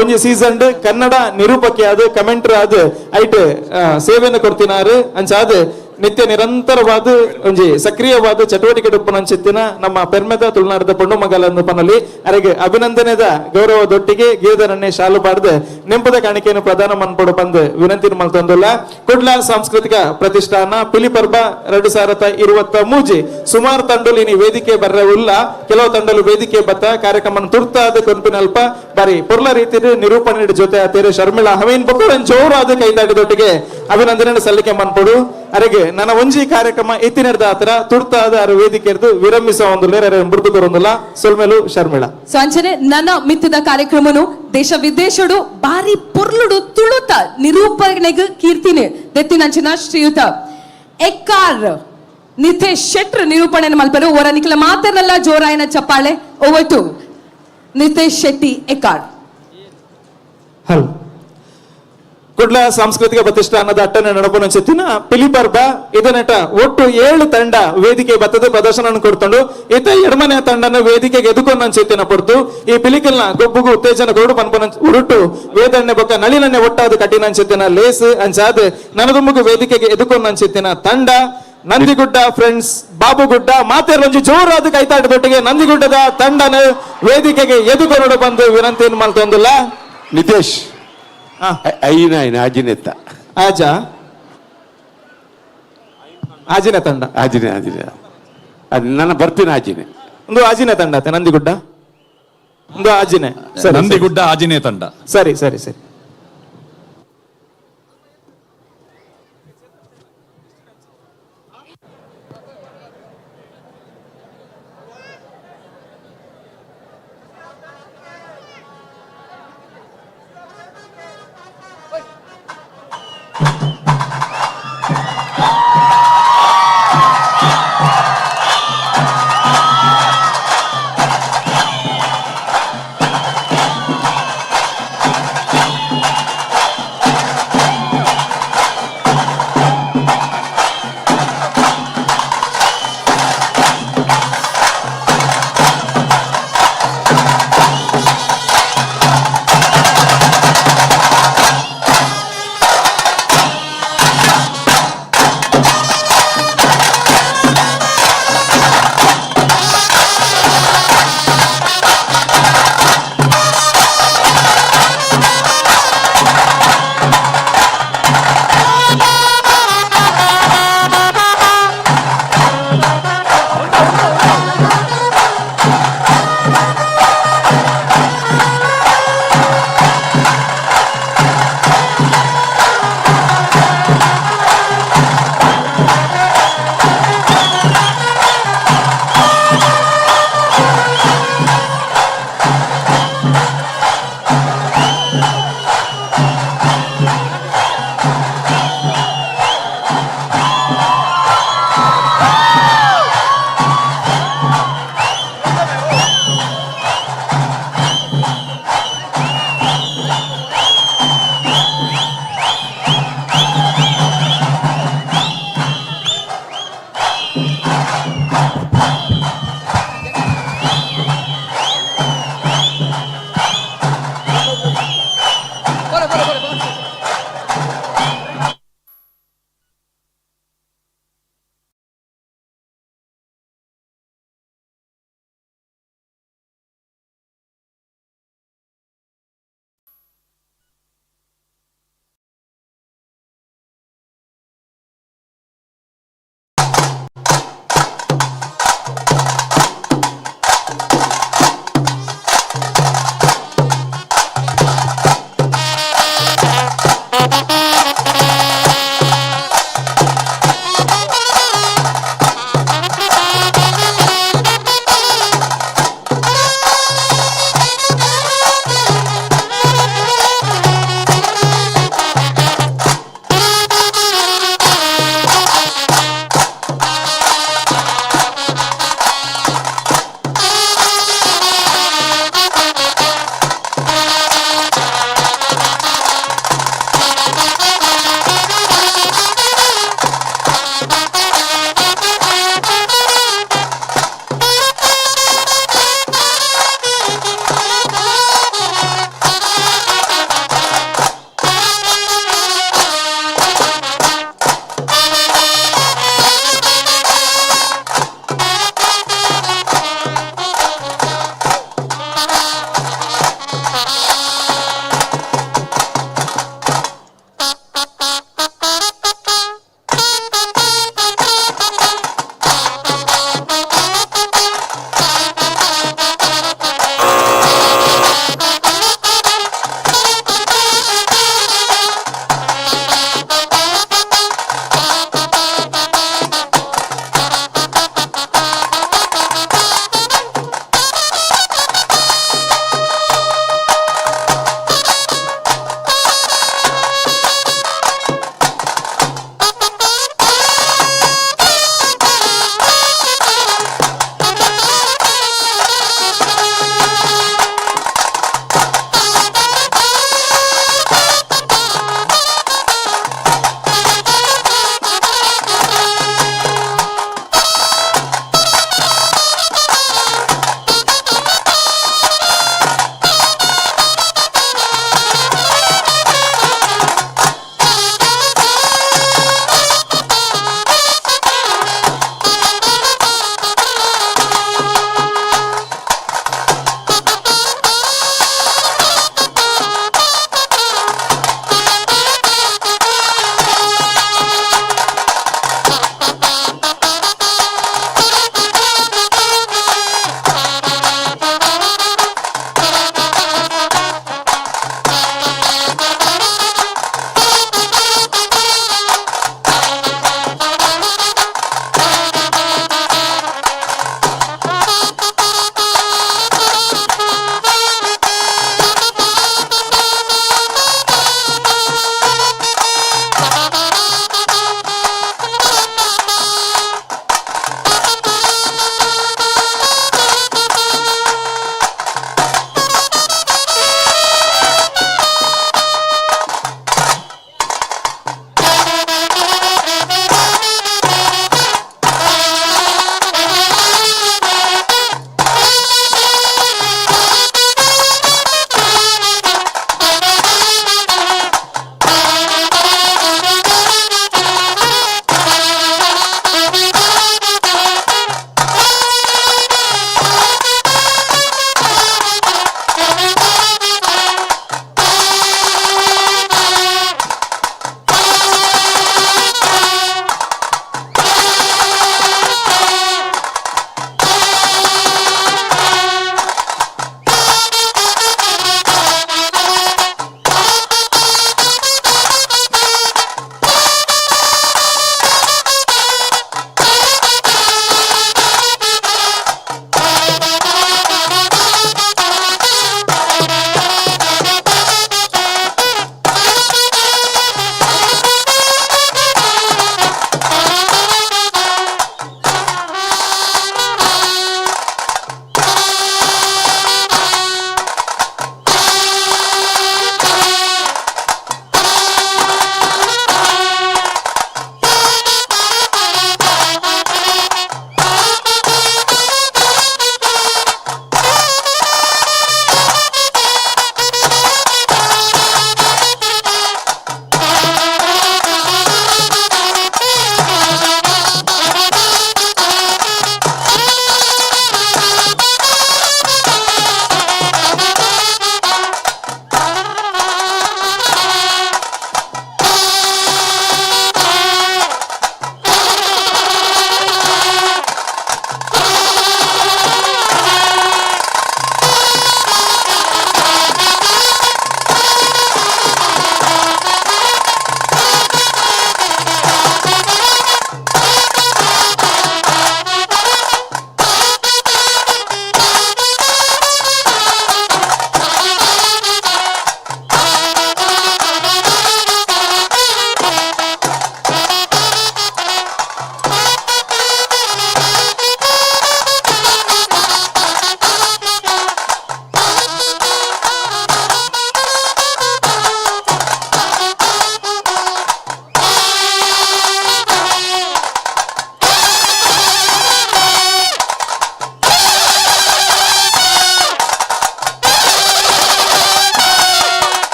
ಒಂಜಿ ಸೀಸನ್ ಕನ್ನಡ ನಿರೂಪಕಿಯಾದ ಕಮೆಂಟ್ರಿ ಆದ ಐಟ್ ಸೇವೆಯನ್ನು ಕೊಡ್ತಿನಾರು ಅಂಚಾದ ನಿತ್ಯ ನಿರಂತರವಾದ ಒಂಜಿ ಸಕ್ರಿಯವಾದ ಚಟುವಟಿಕೆ ಅನ್ಸತ್ತಿನ ನಮ್ಮ ಪೆರ್ಮೆದ ತುಳುನಾಡದ ಪೊಣ್ಣು ಮಗಲನ್ನು ಪನಲಿ ಅರೆಗೆ ಅಭಿನಂದನೆದ ಗೌರವದೊಟ್ಟಿಗೆ ಗೀದರನ್ನೇ ಶಾಲು ಪಾಡ್ದು ನೆಂಪದ ಕಾಣಿಕೆಯನ್ನು ಪ್ರದಾನ ಮನ್ಪಡು ಬಂದು ವಿನಂತಿ ಮಲ್ತೊಂದುಲ್ಲ. ಕುಡ್ಲಾ ಸಾಂಸ್ಕೃತಿಕ ಪ್ರತಿಷ್ಠಾನ ಪಿಲಿ ಪರ್ಬ 2023 ಸುಮಾರು ತಂಡಲು ಇನಿ ವೇದಿಕೆ ಬರ್ರೆ ಉಲ್ಲ ಕೆಲವು ತಂಡಲು ವೇದಿಕೆ ಬತ್ತ ಕಾರ್ಯಕ್ರಮ ತುರ್ತಾದ ಕೊಂಪಿನಲ್ಪ ಬಾರಿ ಪೊರ್ಲ ರೀತಿ ನಿರೂಪಣೆ ಜೊತೆ ಆತೇರು ಶರ್ಮಿಳಾ ಹವೀನ್ ಬೊಕ್ಕರನ್ ಜೋರಾದ ಕೈದಾಡಿದೊಟ್ಟಿಗೆ ಅಭಿನಂದನೆ ಸಲ್ಲಿಕೆ ಮನ್ಪಡು ಅರೆಗೆ ನನ್ನ ಒಂಜಿ ಕಾರ್ಯಕ್ರಮ ಎತ್ತಿನರ್ದ ಆತರ ತುರ್ತಾದ ವೇದಿಕೆ ವಿರಮಿಸ ಒಂದು ಮೃದು ಬರೋದಿಲ್ಲ ಸೊಲ್ಮೇಲು ಶರ್ಮಿಳಾ. ಸೊ ಅಂಚನೆ ನನ್ನ ಮಿತ್ತದ ಕಾರ್ಯಕ್ರಮನು ದೇಶ ವಿದೇಶಡು ಬಾರಿ ಪೊರ್ಲುಡು ತುಳುತ ನಿರೂಪಣೆಗೆ ಕೀರ್ತಿನಿ ದೆತ್ತಿನಂಚಿನ ಶ್ರೀಯುತ ಎಕ್ಕಾರ್ ನಿತೇಶ್ ಶೆಟ್ರ್ ನಿರೂಪಣೆ ಮಲ್ಪರು ಅವರ ನಿಖಲ ಮಾತನಲ್ಲ ಜೋರಾಯಿನ ಚಪ್ಪಾಳೆ ಓವರ್ ನಿತೇಶ್ ಶೆಟ್ಟಿ ಎಕ್ಕಾರ್. ಹಲೋ ಕುಡ್ಲ ಸಾಂಸ್ಕೃತಿಕ ಪ್ರತಿಷ್ಠಾನದ ಅಟ್ಟನೆ ನಡಪುನಂಚಿತ್ತಿನ ಪಿಲಿ ಪರ್ಬ ಇದನ್ನಟ ಒಟ್ಟು 7 ತಂಡ ವೇದಿಕೆ ಬತ್ತದ ಪ್ರದರ್ಶನ ಕೊಡ್ತಂಡು ಈತ ಎಡಮನೆ ತಂಡನ ವೇದಿಕೆಗೆ ಎದುಕೊಂಡಂಚಿತ್ತಿನ ಪೊರ್ತು ಈ ಪಿಲಿಕಲ್ನ ಗೊಬ್ಬುಗು ಉತ್ತೇಜನ ಕೊರಡು ಪನ್ಪನ ಉರುಟು ವೇದಣ್ಣೆ ಬೊಕ್ಕ ನಳಿನನ್ನೆ ಒಟ್ಟಾದ ಕಟ್ಟಿನಂಚಿತ್ತಿನ ಲೇಸ್ ಅಂಚಾದ್ ನನದುಂಬುಗು ವೇದಿಕೆಗೆ ಎದುಕೊಂಡಂಚಿತ್ತಿನ ತಂಡ ನಂದಿಗುಡ್ಡ ಫ್ರೆಂಡ್ಸ್ ಬಾಬುಗುಡ್ಡ ಮಾತೆರೊಂಜಿ ಜೋರಾದ ಕೈತಾಟದೊಟ್ಟಿಗೆ ನಂದಿಗುಡ್ಡದ ತಂಡನ ವೇದಿಕೆಗೆ ಎದುಕೊಂಡು ಬಂದು ವಿನಂತಿಯನ್ನು ಮಾಡ್ತೊಂದಿಲ್ಲ ನಿತೇಶ್ ಐನ ಆಜಿನೆತ್ತ ಆಜ ಆಜಿನ ತಂಡ ಆಜಿನೆ ಅದು ನನ್ನ ಬರ್ತೀನಿ ಆಜಿನೆ ಒಂದು ಆಜಿನ ತಂಡ ಆತ ನಂದಿಗುಡ್ಡ ಒಂದು ಆಜಿನೆ ಸರಿ ನಂದಿಗುಡ್ಡ ಆಂಜನೇಯ ತಂಡ. ಸರಿ ಸರಿ ಸರಿ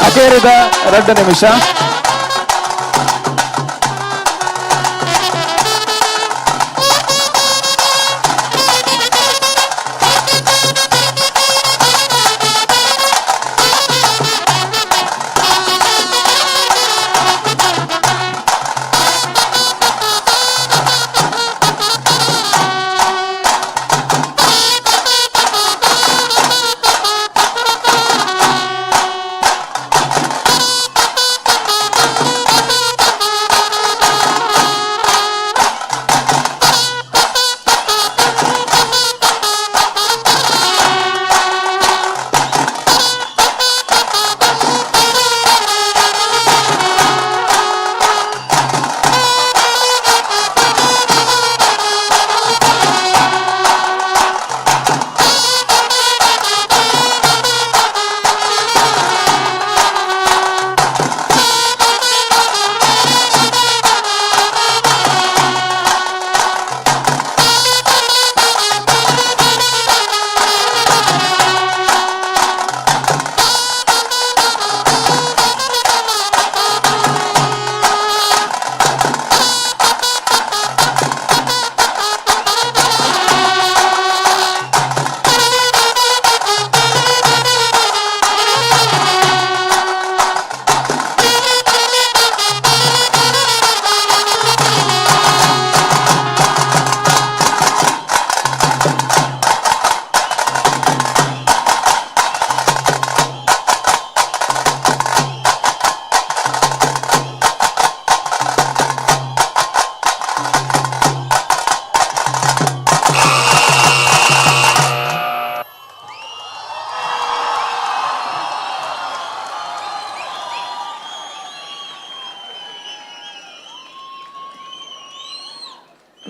ಅಖೇರಿದ 2 ನಿಮಿಷ.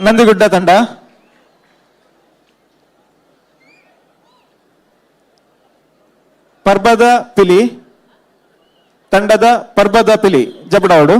ನಂದಿಗುಡ್ಡ ತಂಡ ಪರ್ಬದ ಪಿಲಿ ತಂಡದ ಪರ್ಬದ ಪಿಲಿ ಜಬಡಾವಡು.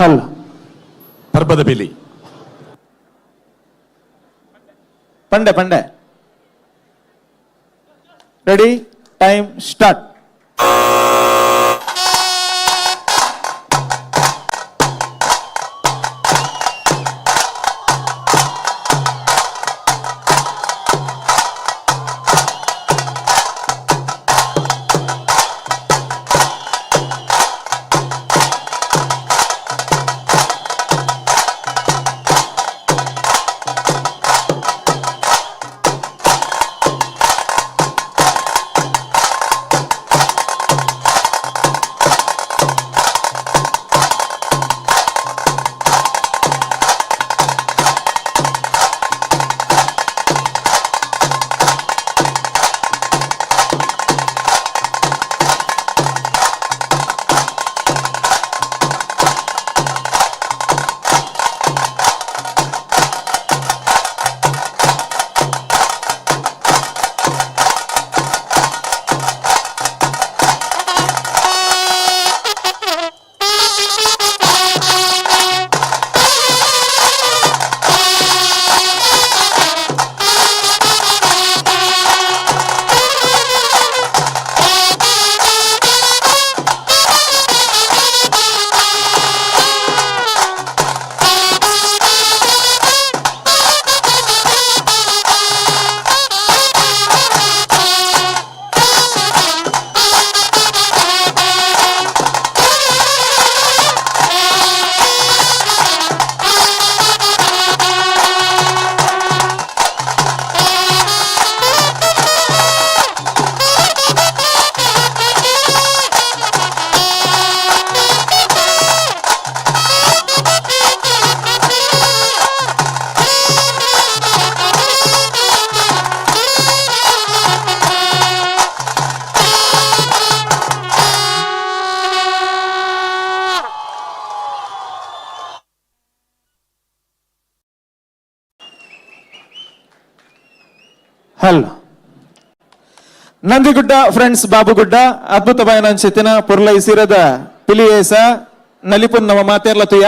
ಹಲ್ ಪರ್ಬದ ಪಿಲಿ ಪಂಡೆ ಪಂಡೆ ready time start. Hello Nandigudda friends Babugudda ಅದ್ಭುತమైన ಅಂಚಿತ್ತಿನ ಪುರ್ಲೈಸಿರದ ಪಿಲಿಯೇಸ ನಲಿಪುನ್ ನಮ್ಮ ಮಾತೇರ್ಲತುಯ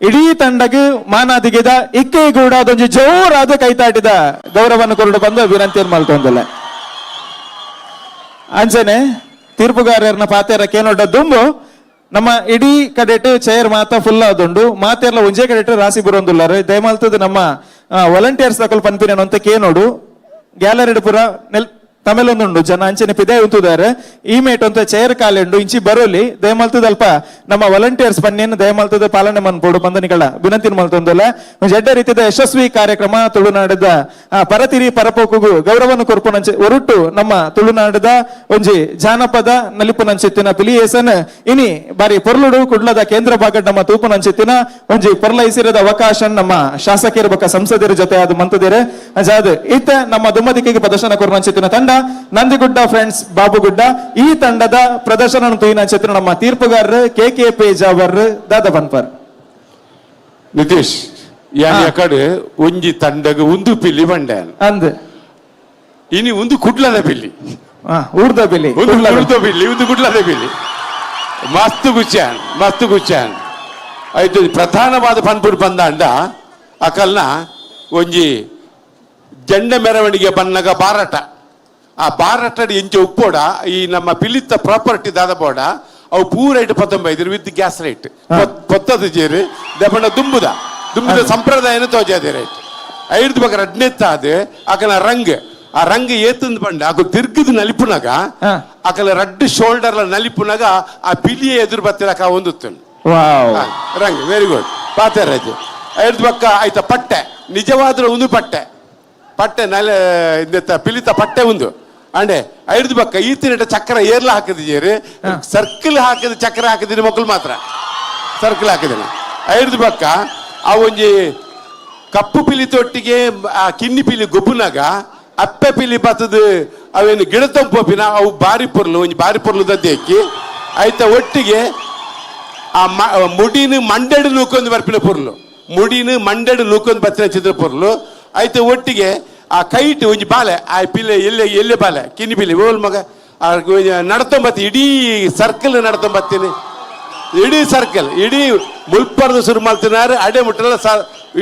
ಇಡೀ ತಂಡಗೆ ಮಾನಾದಿಗೆದ ಇಕ್ಕೆಗೂಡ ಅದೊಂದು ಜೋರಾದ ಕೈತಾಟಿದ ಗೌರವವನ್ನು ಕೊರಡು ಬಂದು ವಿನಂತಿಯನ್ನು ಮಲ್ತೊಂದಲ್ಲ ಅಂಚನೆ ತೀರ್ಪುಗಾರರನ್ನ ಪಾತೇರಕ್ಕೆ ನೋಡ ದುಂಬು ನಮ್ಮ ಇಡೀ ಕಡೆಟ್ ಚೇರ್ ಮಾತ ಫುಲ್ ಆದುಂಡು ಮಾತೇರ್ಲ ಒಂಜೇ ಕಡೆಟ್ ರಾಸಿ ಬರೋಂದುಲ್ಲಾರು ದಯಮಾಲ್ತದ ನಮ್ಮ ವಾಲಂಟಿಯರ್ಸ್ ತಕೊಲ್ ಪನ್ಪಿನ ಅಂತ ಕೇನೋಡು ಗ್ಯಾಲರಿ ಪುರ ತಮಿಳೊಂದುಂಡು ಜನ ಅಂಚನೆ ಪಿದೆ ಉಂತುದಾರೆ ಈ ಮೇಟ್ ಅಂತ ಚೇರ್ ಕಾಲೆಂಡು ಇಂಚಿ ಬರೋಲಿ ದಯಮಾಲ್ತದ ಅಲ್ಪ ನಮ್ಮ ವಾಲಂಟಿಯರ್ಸ್ ಪನ್ನೇನು ದಯಮಾಲ್ತದ ಪಾಲನೆ ಮನ್ಪೋಡು ಬಂದನಿಗಳ ವಿನಂತಿ ಮಲ್ತೊಂದಲ್ಲ ಜಡ್ಡ ರೀತಿಯ ಯಶಸ್ವಿ ಕಾರ್ಯಕ್ರಮ ತುಳುನಾಡದ ಪರತಿರಿ ಪರಪೋಕುಗು ಗೌರವವನ್ನು ಕೊರ್ಪುನಂಚೆ ಹೊರಟು ನಮ್ಮ ತುಳುನಾಡದ ಒಂಜಿ ಜಾನಪದ ನಲಿಪುನಂಚಿತ್ತಿನ ಪಿಲಿಯೇಸನ್ ಇನಿ ಬಾರಿ ಪೊರ್ಲುಡು ಕುಡ್ಲದ ಕೇಂದ್ರ ಭಾಗ ನಮ್ಮ ತೂಪುನಂಚಿತ್ತಿನ ಒಂಜಿ ಪೊರ್ಲೈಸಿರದ ಅವಕಾಶ ನಮ್ಮ ಶಾಸಕರ ಬಕ್ಕ ಸಂಸದರ ಜೊತೆ ಅದು ಮಂತದಿರೆ ಅಜಾದ್ ಇತ್ತ ನಮ್ಮ ದುಮ್ಮದಿಕೆಗೆ ಪ್ರದರ್ಶನ ಕೊರ್ನಂಚಿತ್ತಿನ ತಂಡ ನಂದಿಗುಡ್ಡ ಫ್ರೆಂಡ್ಸ್ ಬಾಬುಗುಡ್ಡ ಈ ತಂಡದ ಪ್ರದರ್ಶನ ತೂಯಿನ ಚಿತ್ರ ನಮ್ಮ ತೀರ್ಪುಗಾರರು ಕೆ.ಕೆ.ಪೇಜಾವರ್ ದಾದ ಬನ್ಪರ್ ನಿತೀಶ್ ಯಾಕಡೆ ಒಂಜಿ ತಂಡಗ ಒಂದು ಪಿಲ್ಲಿ ಬಂಡೆ ಅಂದ್ ಇನಿ ಒಂದು ಕುಡ್ಲದ ಪಿಲ್ಲಿ ಊರ್ದ ಪಿಲ್ಲಿ ಒಂದು ಕುಡ್ಲದ ಪಿಲ್ಲಿ ಮಸ್ತ್ ಗುಚ್ಚಾನ್ ಆಯ್ತು ಪ್ರಧಾನವಾದ ಪನ್ಪುಡು ಬಂದ ಅಕಲ್ನ ಒಂಜಿ ಜಂಡ ಮೆರವಣಿಗೆ ಬನ್ನಗ ಬಾರಟ ಆ ಬಾರಟಡಿ ಎಂಚೆ ಉಪ್ಪೋಡ ಈ ನಮ್ಮ ಪಿಲಿತ್ತ ಪ್ರಾಪರ್ಟಿ ದಾದ ಬೋಡ ಅವು ಪೂರ ಇಟ್ಟು 19 ವಿತ್ ಗ್ಯಾಸ್ ರೈಟ್ ಪೊತ್ತದ ಜೇರು ದಪಂಡ ದುಂಬುದ ಸಂಪ್ರದಾಯನ ತೋಜಾದೆ ರೈಟ್ ಐದು ಬಗ್ಗ ರಡ್ನೆತ್ತ ಅದು ಆಕನ ಆ ರಂಗ್ ಏತಂದ್ ಬಂಡ ಆಕ ತಿರ್ಗದು ನಲಿಪುನಾಗ ಆಕಲ ರಡ್ ಶೋಲ್ಡರ್ಲ ನಲಿಪುನಾಗ ಆ ಪಿಲಿಯ ಎದುರು ಬತ್ತಿರಕ ಒಂದುತ್ತು ರಂಗ್ ವೆರಿ ಗುಡ್ ಪಾತರಾಜ್ ಐದು ಬಕ್ಕ ಆಯ್ತಾ ಪಟ್ಟೆ ನಿಜವಾದ್ರ ಒಂದು ಪಟ್ಟೆ ಪಿಲಿತ ಪಟ್ಟೆ ಒಂದು ಅಂಡೆ ಐದು ಬಕ್ಕ ಈತಿನ ಚಕ್ರ ಏರ್ಲ ಹಾಕಿದ್ದೀರಿ ಸರ್ಕಲ್ ಹಾಕಿದ ಚಕ್ರ ಹಾಕಿದೀನಿ ಮಕ್ಕಳು ಮಾತ್ರ ಸರ್ಕಲ್ ಹಾಕಿದಿನ ಐದು ಬಕ್ಕ ಆ ಒಂಜಿ ಕಪ್ಪು ಪಿಲಿ ತೊಟ್ಟಿಗೆ ಆ ಕಿನ್ನಿ ಪಿಲಿ ಗೊಬ್ಬನಾಗ ಅಪ್ಪೆ ಪಿಲಿ ಬತ್ತದ ಅವೇನು ಗಿಡ ತಂಪೋಪಿನ ಅವು ಬಾರಿ ಪೊರ್ಲು ದದ್ದೆಕ್ಕಿ ಆಯ್ತಾ ಒಟ್ಟಿಗೆ ಆ ಮುಡಿನ ಮಂಡೆಡು ನೂಕೊಂದು ಬರ್ಪಿನ ಪೊರ್ಲು ಮುಡಿನ ಮಂಡೆಡು ನೂಕೊಂದು ಬತ್ತಿನ ಚಿತ್ರ ಪೊರ್ಲು ಆಯ್ತು ಒಟ್ಟಿಗೆ ಆ ಕೈಟ್ ಒಂಜಿ ಬಾಲೆ ಆ ಪಿಲ್ಲೆ ಎಲ್ಲೆ ಬಾಲೆ ಕಿನ್ನಿ ಪಿಲ್ಲೆ ಓಲ್ ಮಗ ನಡ್ತೊಂಬತ್ತಿ ಇಡೀ ಸರ್ಕಲ್ ನಡ್ತೊಂಬತ್ತೀನಿ ಇಡೀ ಸರ್ಕಲ್ ಇಡೀ ಮುಲ್ಪರ್ದು ಶುರು ಮಾಡ್ತಿನಾರು ಅಡೆ ಮುಟ್ಟಲ್ಲ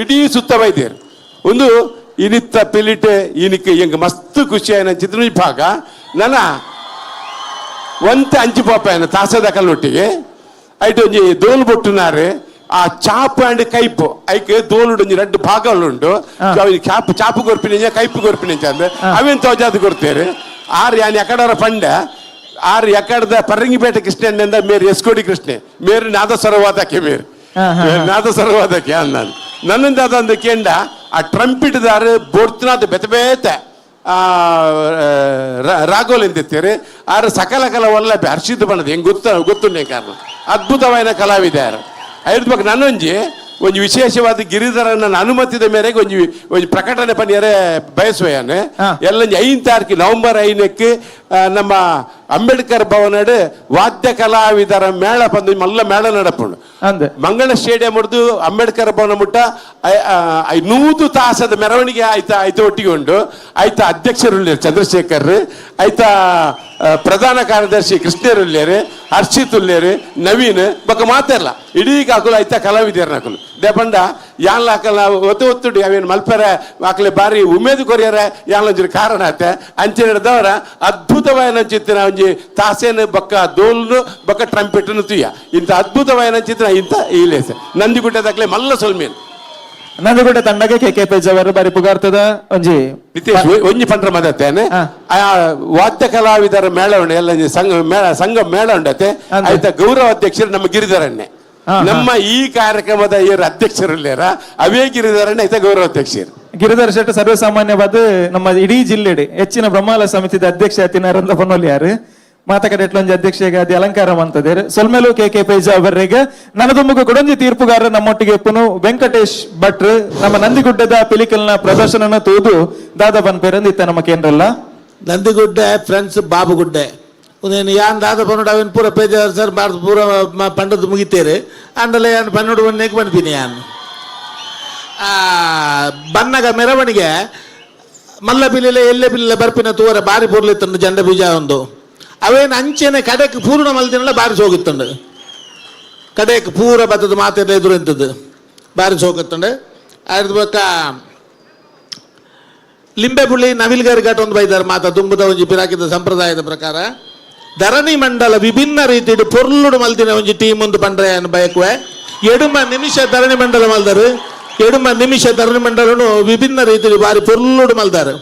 ಇಡೀ ಸುತ್ತ ಬೈದೇರು ಒಂದು ಇನಿತ್ತ ಪಿಲಿಟ್ ಇನಿಕ್ ಎಂಗ ಮಸ್ತ್ ಖುಷಿ ಆಯ್ನ ಚಿತ್ರ ಭಾಗ ನನ್ನ ಒಂತೆ ಅಂಚು ಪಾಪ ತಾಸದ ಕಲ್ಲೊಟ್ಟಿಗೆ ಐಟು ಒಂಜಿ ದೋಲ್ ಬೊಟ್ಟುನಾರು ಆ ಚಾಪು ಅಂಡ್ ಕೈಪು ಐಕ್ ದೋಲುಡು ರಡ್ಡು ಭಾಗಗಳುಂಡು ಚಾಪು ಕೊರ್ಪಿನ ಕೈಪು ಕೊರ್ಪಿನ ಅಂದ್ರೆ ಅವೇನು ತೋಜಾದು ಕೊಡ್ತೇವೆ ಆರು ಯಾನ್ ಎಕಡರ ಪಂಡ ಆರು ಎಕಡದ ಪರಂಗಿಪೇಟೆ ಕೃಷ್ಣನಿಂದ ಮೇರು ಎಸ್ಕೋಡಿ ಕೃಷ್ಣ ಮೇರು ನಾದ ಸರೋವಾದಕ್ಕೆ ನಾದ ಸರೋವಾದಕ್ಕೆ ಅನ್ನದು ನನ್ನಿಂದ ಅದೊಂದು ಕೇಂಡ ಆ ಟ್ರಂಪಿಟ್ ದಾರು ಬೋರ್ತನಾದ ಬೆತೆ ರಾಗೋಲ್ ಎಂದಿರ್ತೀರಿ ಆರು ಸಕಲ ಒಳ್ಳೆ ಹರ್ಷಿತ ಬಣ್ಣದ ಹೆಂಗ್ ಗೊತ್ತುಂಡೆ ಕಾರಣ ಅದ್ಭುತವಾದ ಕಲಾವಿದ ಯಾರು ಐದು ಬಗ್ಗೆ ನನ್ನೊಂಜಿ ಒಂಜಿ ವಿಶೇಷವಾದ ಗಿರಿಧರನ ಅನುಮತಿದ ಮೇರೆಗೆ ಒಂಜಿ ಪ್ರಕಟಣೆ ಪನ್ನಿಯರೆ ಬಯಸುವೆಯಾನೆ ಎಲ್ಲೊಂಜಿ 5 ತಾರೀಕು ನವೆಂಬರ್ 5ಕ್ಕೆ ನಮ್ಮ ಅಂಬೇಡ್ಕರ್ ಭವನಡು ವಾದ್ಯ ಕಲಾವಿದರ ಮೇಳ ಬಂದು ಮಲ್ಲ ಮೇಳ ನಡಪುಂಡು ಮಂಗಳ ಸ್ಟೇಡಿಯಂ ಹೊಡೆದು ಅಂಬೇಡ್ಕರ್ ಭವನ ಮುಟ್ಟ 100 ತಾಸದ ಮೆರವಣಿಗೆ ಆಯ್ತಾ ಒಟ್ಟಿಗೆ ಉಂಡು ಆಯ್ತಾ ಅಧ್ಯಕ್ಷರುಳ್ಳೇರು ಚಂದ್ರಶೇಖರ್ ಆಯ್ತಾ ಪ್ರಧಾನ ಕಾರ್ಯದರ್ಶಿ ಕೃಷ್ಣರುಳ್ಳೇರು ಹರ್ಷಿತ್ ಉಳ್ಳೇರು ನವೀನ್ ಬಕ್ಕ ಮಾತಾರಲ್ಲ ಇಡೀ ಕಾಕುಲು ಆಯ್ತಾ ಕಲಾವಿದರ ನಾಕುಲು ದೇಪಂಡ ಯಾನ್ಲ ಹಾಕಲ್ಲ ಒತ್ತುಡಿ ಅವೇನು ಮಲ್ಪರ ಆಕಲೆ ಬಾರಿ ಉಮೇದು ಕೊರಿಯರ ಯಾನ್ಲೊಂಜಿ ಕಾರಣ ಆತೆ ಅಂಚೆ ಹಿಡ್ದವರ ಅದ್ಭುತವಾದ ಚಿತ್ರ ಒಂಜಿ ತಾಸೇನು ಬಕ್ಕ ದೋಲ್ನು ಬಕ್ಕ ಟ್ರಂಪೆಟ್ನು ತುಯ್ಯ ಇಂಥ ಅದ್ಭುತವಾದ ಚಿತ್ರ ಇಂಥ ಈಲೇಸ ನಂದಿಗುಡ್ಡದಾಗಲೇ ಮಲ್ಲ ಸೊಲ್ಮೇನು ನಂದಿಗುಡ್ಡ ತಂಡಗೆ ಕೆ.ಕೆ.ಪೇಜಾವರ್ ಬಾರಿ ಪುಗಾರ್ತದ ಒಂಜಿ ಪಂಡ್ರ ಮದತ್ತೇನೆ ಆ ವಾದ್ಯ ಕಲಾವಿದರ ಮೇಳ ಉಂಡೆ ಎಲ್ಲ ಸಂಘ ಮೇಳ ಉಂಡತೆ ಆಯ್ತಾ ಗೌರವ ಅಧ್ಯಕ್ಷರು ನಮ್ಮ ಗಿರಿಧರಣ್ಣೆ ನಮ್ಮ ಈ ಕಾರ್ಯಕ್ರಮದ ಇವರು ಅಧ್ಯಕ್ಷರಲ್ಲೇರ ಅವೇ ಗಿರಿಧರಣ್ಣೆ ಆಯ್ತಾ ಗೌರವ ಅಧ್ಯಕ್ಷರು ಗಿರಿಧರ ಶೆಟ್ಟಿ ಸರ್ವಸಾಮಾನ್ಯವಾದ ನಮ್ಮ ಇಡೀ ಜಿಲ್ಲೆಡೆ ಹೆಚ್ಚಿನ ಬ್ರಹ್ಮಾಲ ಸಮಿತಿದ ಅಧ್ಯಕ್ಷ ಆತಿನಾರಂದ ಪೊನ್ನೊಲಿ ಯಾರು ಮಾತಕಡೆಟ್ಲೊಂಜಿ ಅಧ್ಯಕ್ಷಗೆ ಅದು ಅಲಂಕಾರ ಅಂತದೇರು ಸೊಲ್ಮೇಲು ಕೆ.ಕೆ.ಪೇಜಾವರ್ರಿಗೆ ನನ್ನದೊಂಬಗ ಕೊಡೊಂಜಿ ತೀರ್ಪುಗಾರ ನಮ್ಮೊಟ್ಟಿಗೆ ಎಪ್ಪುನು ವೆಂಕಟೇಶ್ ಭಟ್ರು ನಮ್ಮ ನಂದಿಗುಡ್ಡದ ಪಿಲಿಕಲ್ನ ಪ್ರದರ್ಶನ ತೂದು ದಾದ ಬನ್ಪೇರಂದು ಇತ್ತ ನಮ್ಮ ಕೇಂದ್ರಲ್ಲ ನಂದಿಗುಡ್ಡ ಫ್ರೆಂಡ್ಸ್ ಬಾಬುಗುಡ್ಡೆ నేను యాన్ దాదా పన్నుడు అవన్నీ పూర పేజారు సార్ పూర పండుగ ముగితేరు అందులో యాన్ పన్నుడు వన్నేకి పనిపిని యాన్ బన్నగ ಮೆರವಣಿಗೆ ಮಲ್ಲ ಪಿಲಿಲೆ ಎಲ್ಲೆ ಪಿಲಿಲೆ ಬರ್ಪಿನ ತೂವರೆ ಬಾರಿ ಪೂರ್ಲಿತ್ತಂಡು ಜಂಡ ಬೀಜ ಒಂದು ಅವೇನು ಅಂಚೆನೆ ಕಡೆಕ್ ಪೂರ್ಣ ಮಲ್ದಿನಲ್ಲ ಬಾರಿ ಸೋಗುತ್ತಂಡು ಕಡೆಕ್ ಪೂರ ಬತ್ತದ ಮಾತೆಲ್ಲ ಎದುರು ಎಂತದ್ದು ಬಾರಿ ಸೋಗುತ್ತಂಡು ಅದ್ರ ಬಕ್ಕ ಲಿಂಬೆ ಬುಳ್ಳಿ ನವಿಲ್ಗಾರಿ ಘಾಟ್ ಒಂದು ಬೈದಾರೆ ಮಾತ ದುಂಬುದ ಒಂಜಿ ಪಿರಾಕಿದ ಸಂಪ್ರದಾಯದ ಪ್ರಕಾರ ಧರಣಿ ಮಂಡಲ ವಿಭಿನ್ನ ರೀತಿಯ ಪೊರ್ಲುಡು ಮಲ್ದಿನ ಒಂಜಿ ಟೀಮ್ ಒಂದು ಪಂಡ್ರೆ ಅನ್ನು ಬಯಕುವೆ ಎಡುಮ ನಿಮಿಷ ಧರಣಿ ಮಂಡಲ ಮಲ್ದರು ಎಡುಮ ನಿಮಿಷ ಧರಣಿ ಮಂಡಲನು ವಿಭಿನ್ನ ರೀತಿಯ ಬಾರಿ ಪೊರ್ಲುಡು ಮಲ್ದಾರು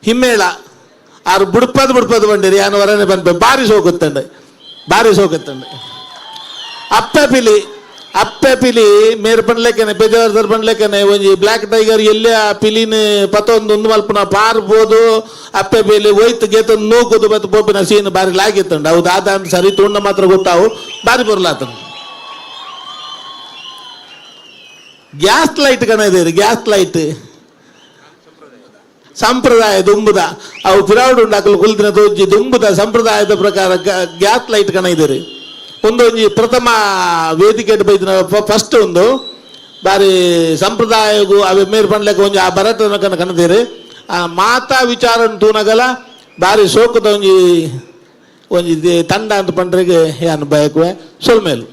ಹಿಮ್ಮೇಳ ಆರು ಬುಡ್ಪದು ಬಂದಿರಿ ಯಾನು ಹೊರನೆ ಬಂದು ಬಾರಿ ಸೋಗುತ್ತಂಡೆ ಅಪ್ಪೆ ಪಿಲಿ ಮೇರೆ ಪಂಡ್ಲೆಕ್ಕನೆ ಬೇಜಾರ್ದರ್ ಪಂಡ್ಲೆಕ್ಕನೆ ಒಂಜಿ ಬ್ಲ್ಯಾಕ್ ಟೈಗರ್ ಎಲ್ಲೇ ಆ ಪಿಲಿನ ಪತ್ತೊಂದು ಮಲ್ಪುನ ಪಾರ್ಬೋದು ಅಪ್ಪೆ ಪಿಲಿ ಒಯ್ತು ಗೇತಂದು ನೂಕುದು ಬತ್ತು ಪೋಪಿನ ಸೀನ್ ಬಾರಿ ಲಾಗಿತ್ತಂಡು ಹೌದು ಆದ ಅಂತ ಸರಿ ತುಂಡ ಮಾತ್ರ ಗೊತ್ತಾವು ಬಾರಿ ಬರಲಾತಂಡು ಗ್ಯಾಸ್ ಲೈಟ್ ಕಣ ಇದೆ ಗ್ಯಾಸ್ ಲೈಟ್ ಸಂಪ್ರದಾಯ ದುಂಬುದ ಅವು ಪಿರಾವುಡು ಉಂಡಾಕಲು ಕುಲ್ದಿನ ತೋಜಿ ದುಂಬುದ ಸಂಪ್ರದಾಯದ ಪ್ರಕಾರ ಗ್ಯಾಸ್ ಲೈಟ್ ಕಣ ಇದೆ ಒಂದೊಂಜಿ ಪ್ರಥಮ ವೇದಿಕೆ ಬೈದಿನ ಫಸ್ಟ್ ಒಂದು ಬಾರಿ ಸಂಪ್ರದಾಯಗೂ ಅವೇ ಮೇರ್ ಪಂಡ್ಲೆಕ್ಕ ಒಂಜಿ ಆ ಭರತನ ಕನದೇರಿ ಆ ಮಾತಾ ವಿಚಾರ ತೂನಗಲ ಬಾರಿ ಸೋಕುದ ಒಂಜಿ ತಂಡ ಅಂತ ಪಂಡ್ರೆಗೆ ಏನು ಬಯಕುವೆ ಸೊಲ್ಮೇಲು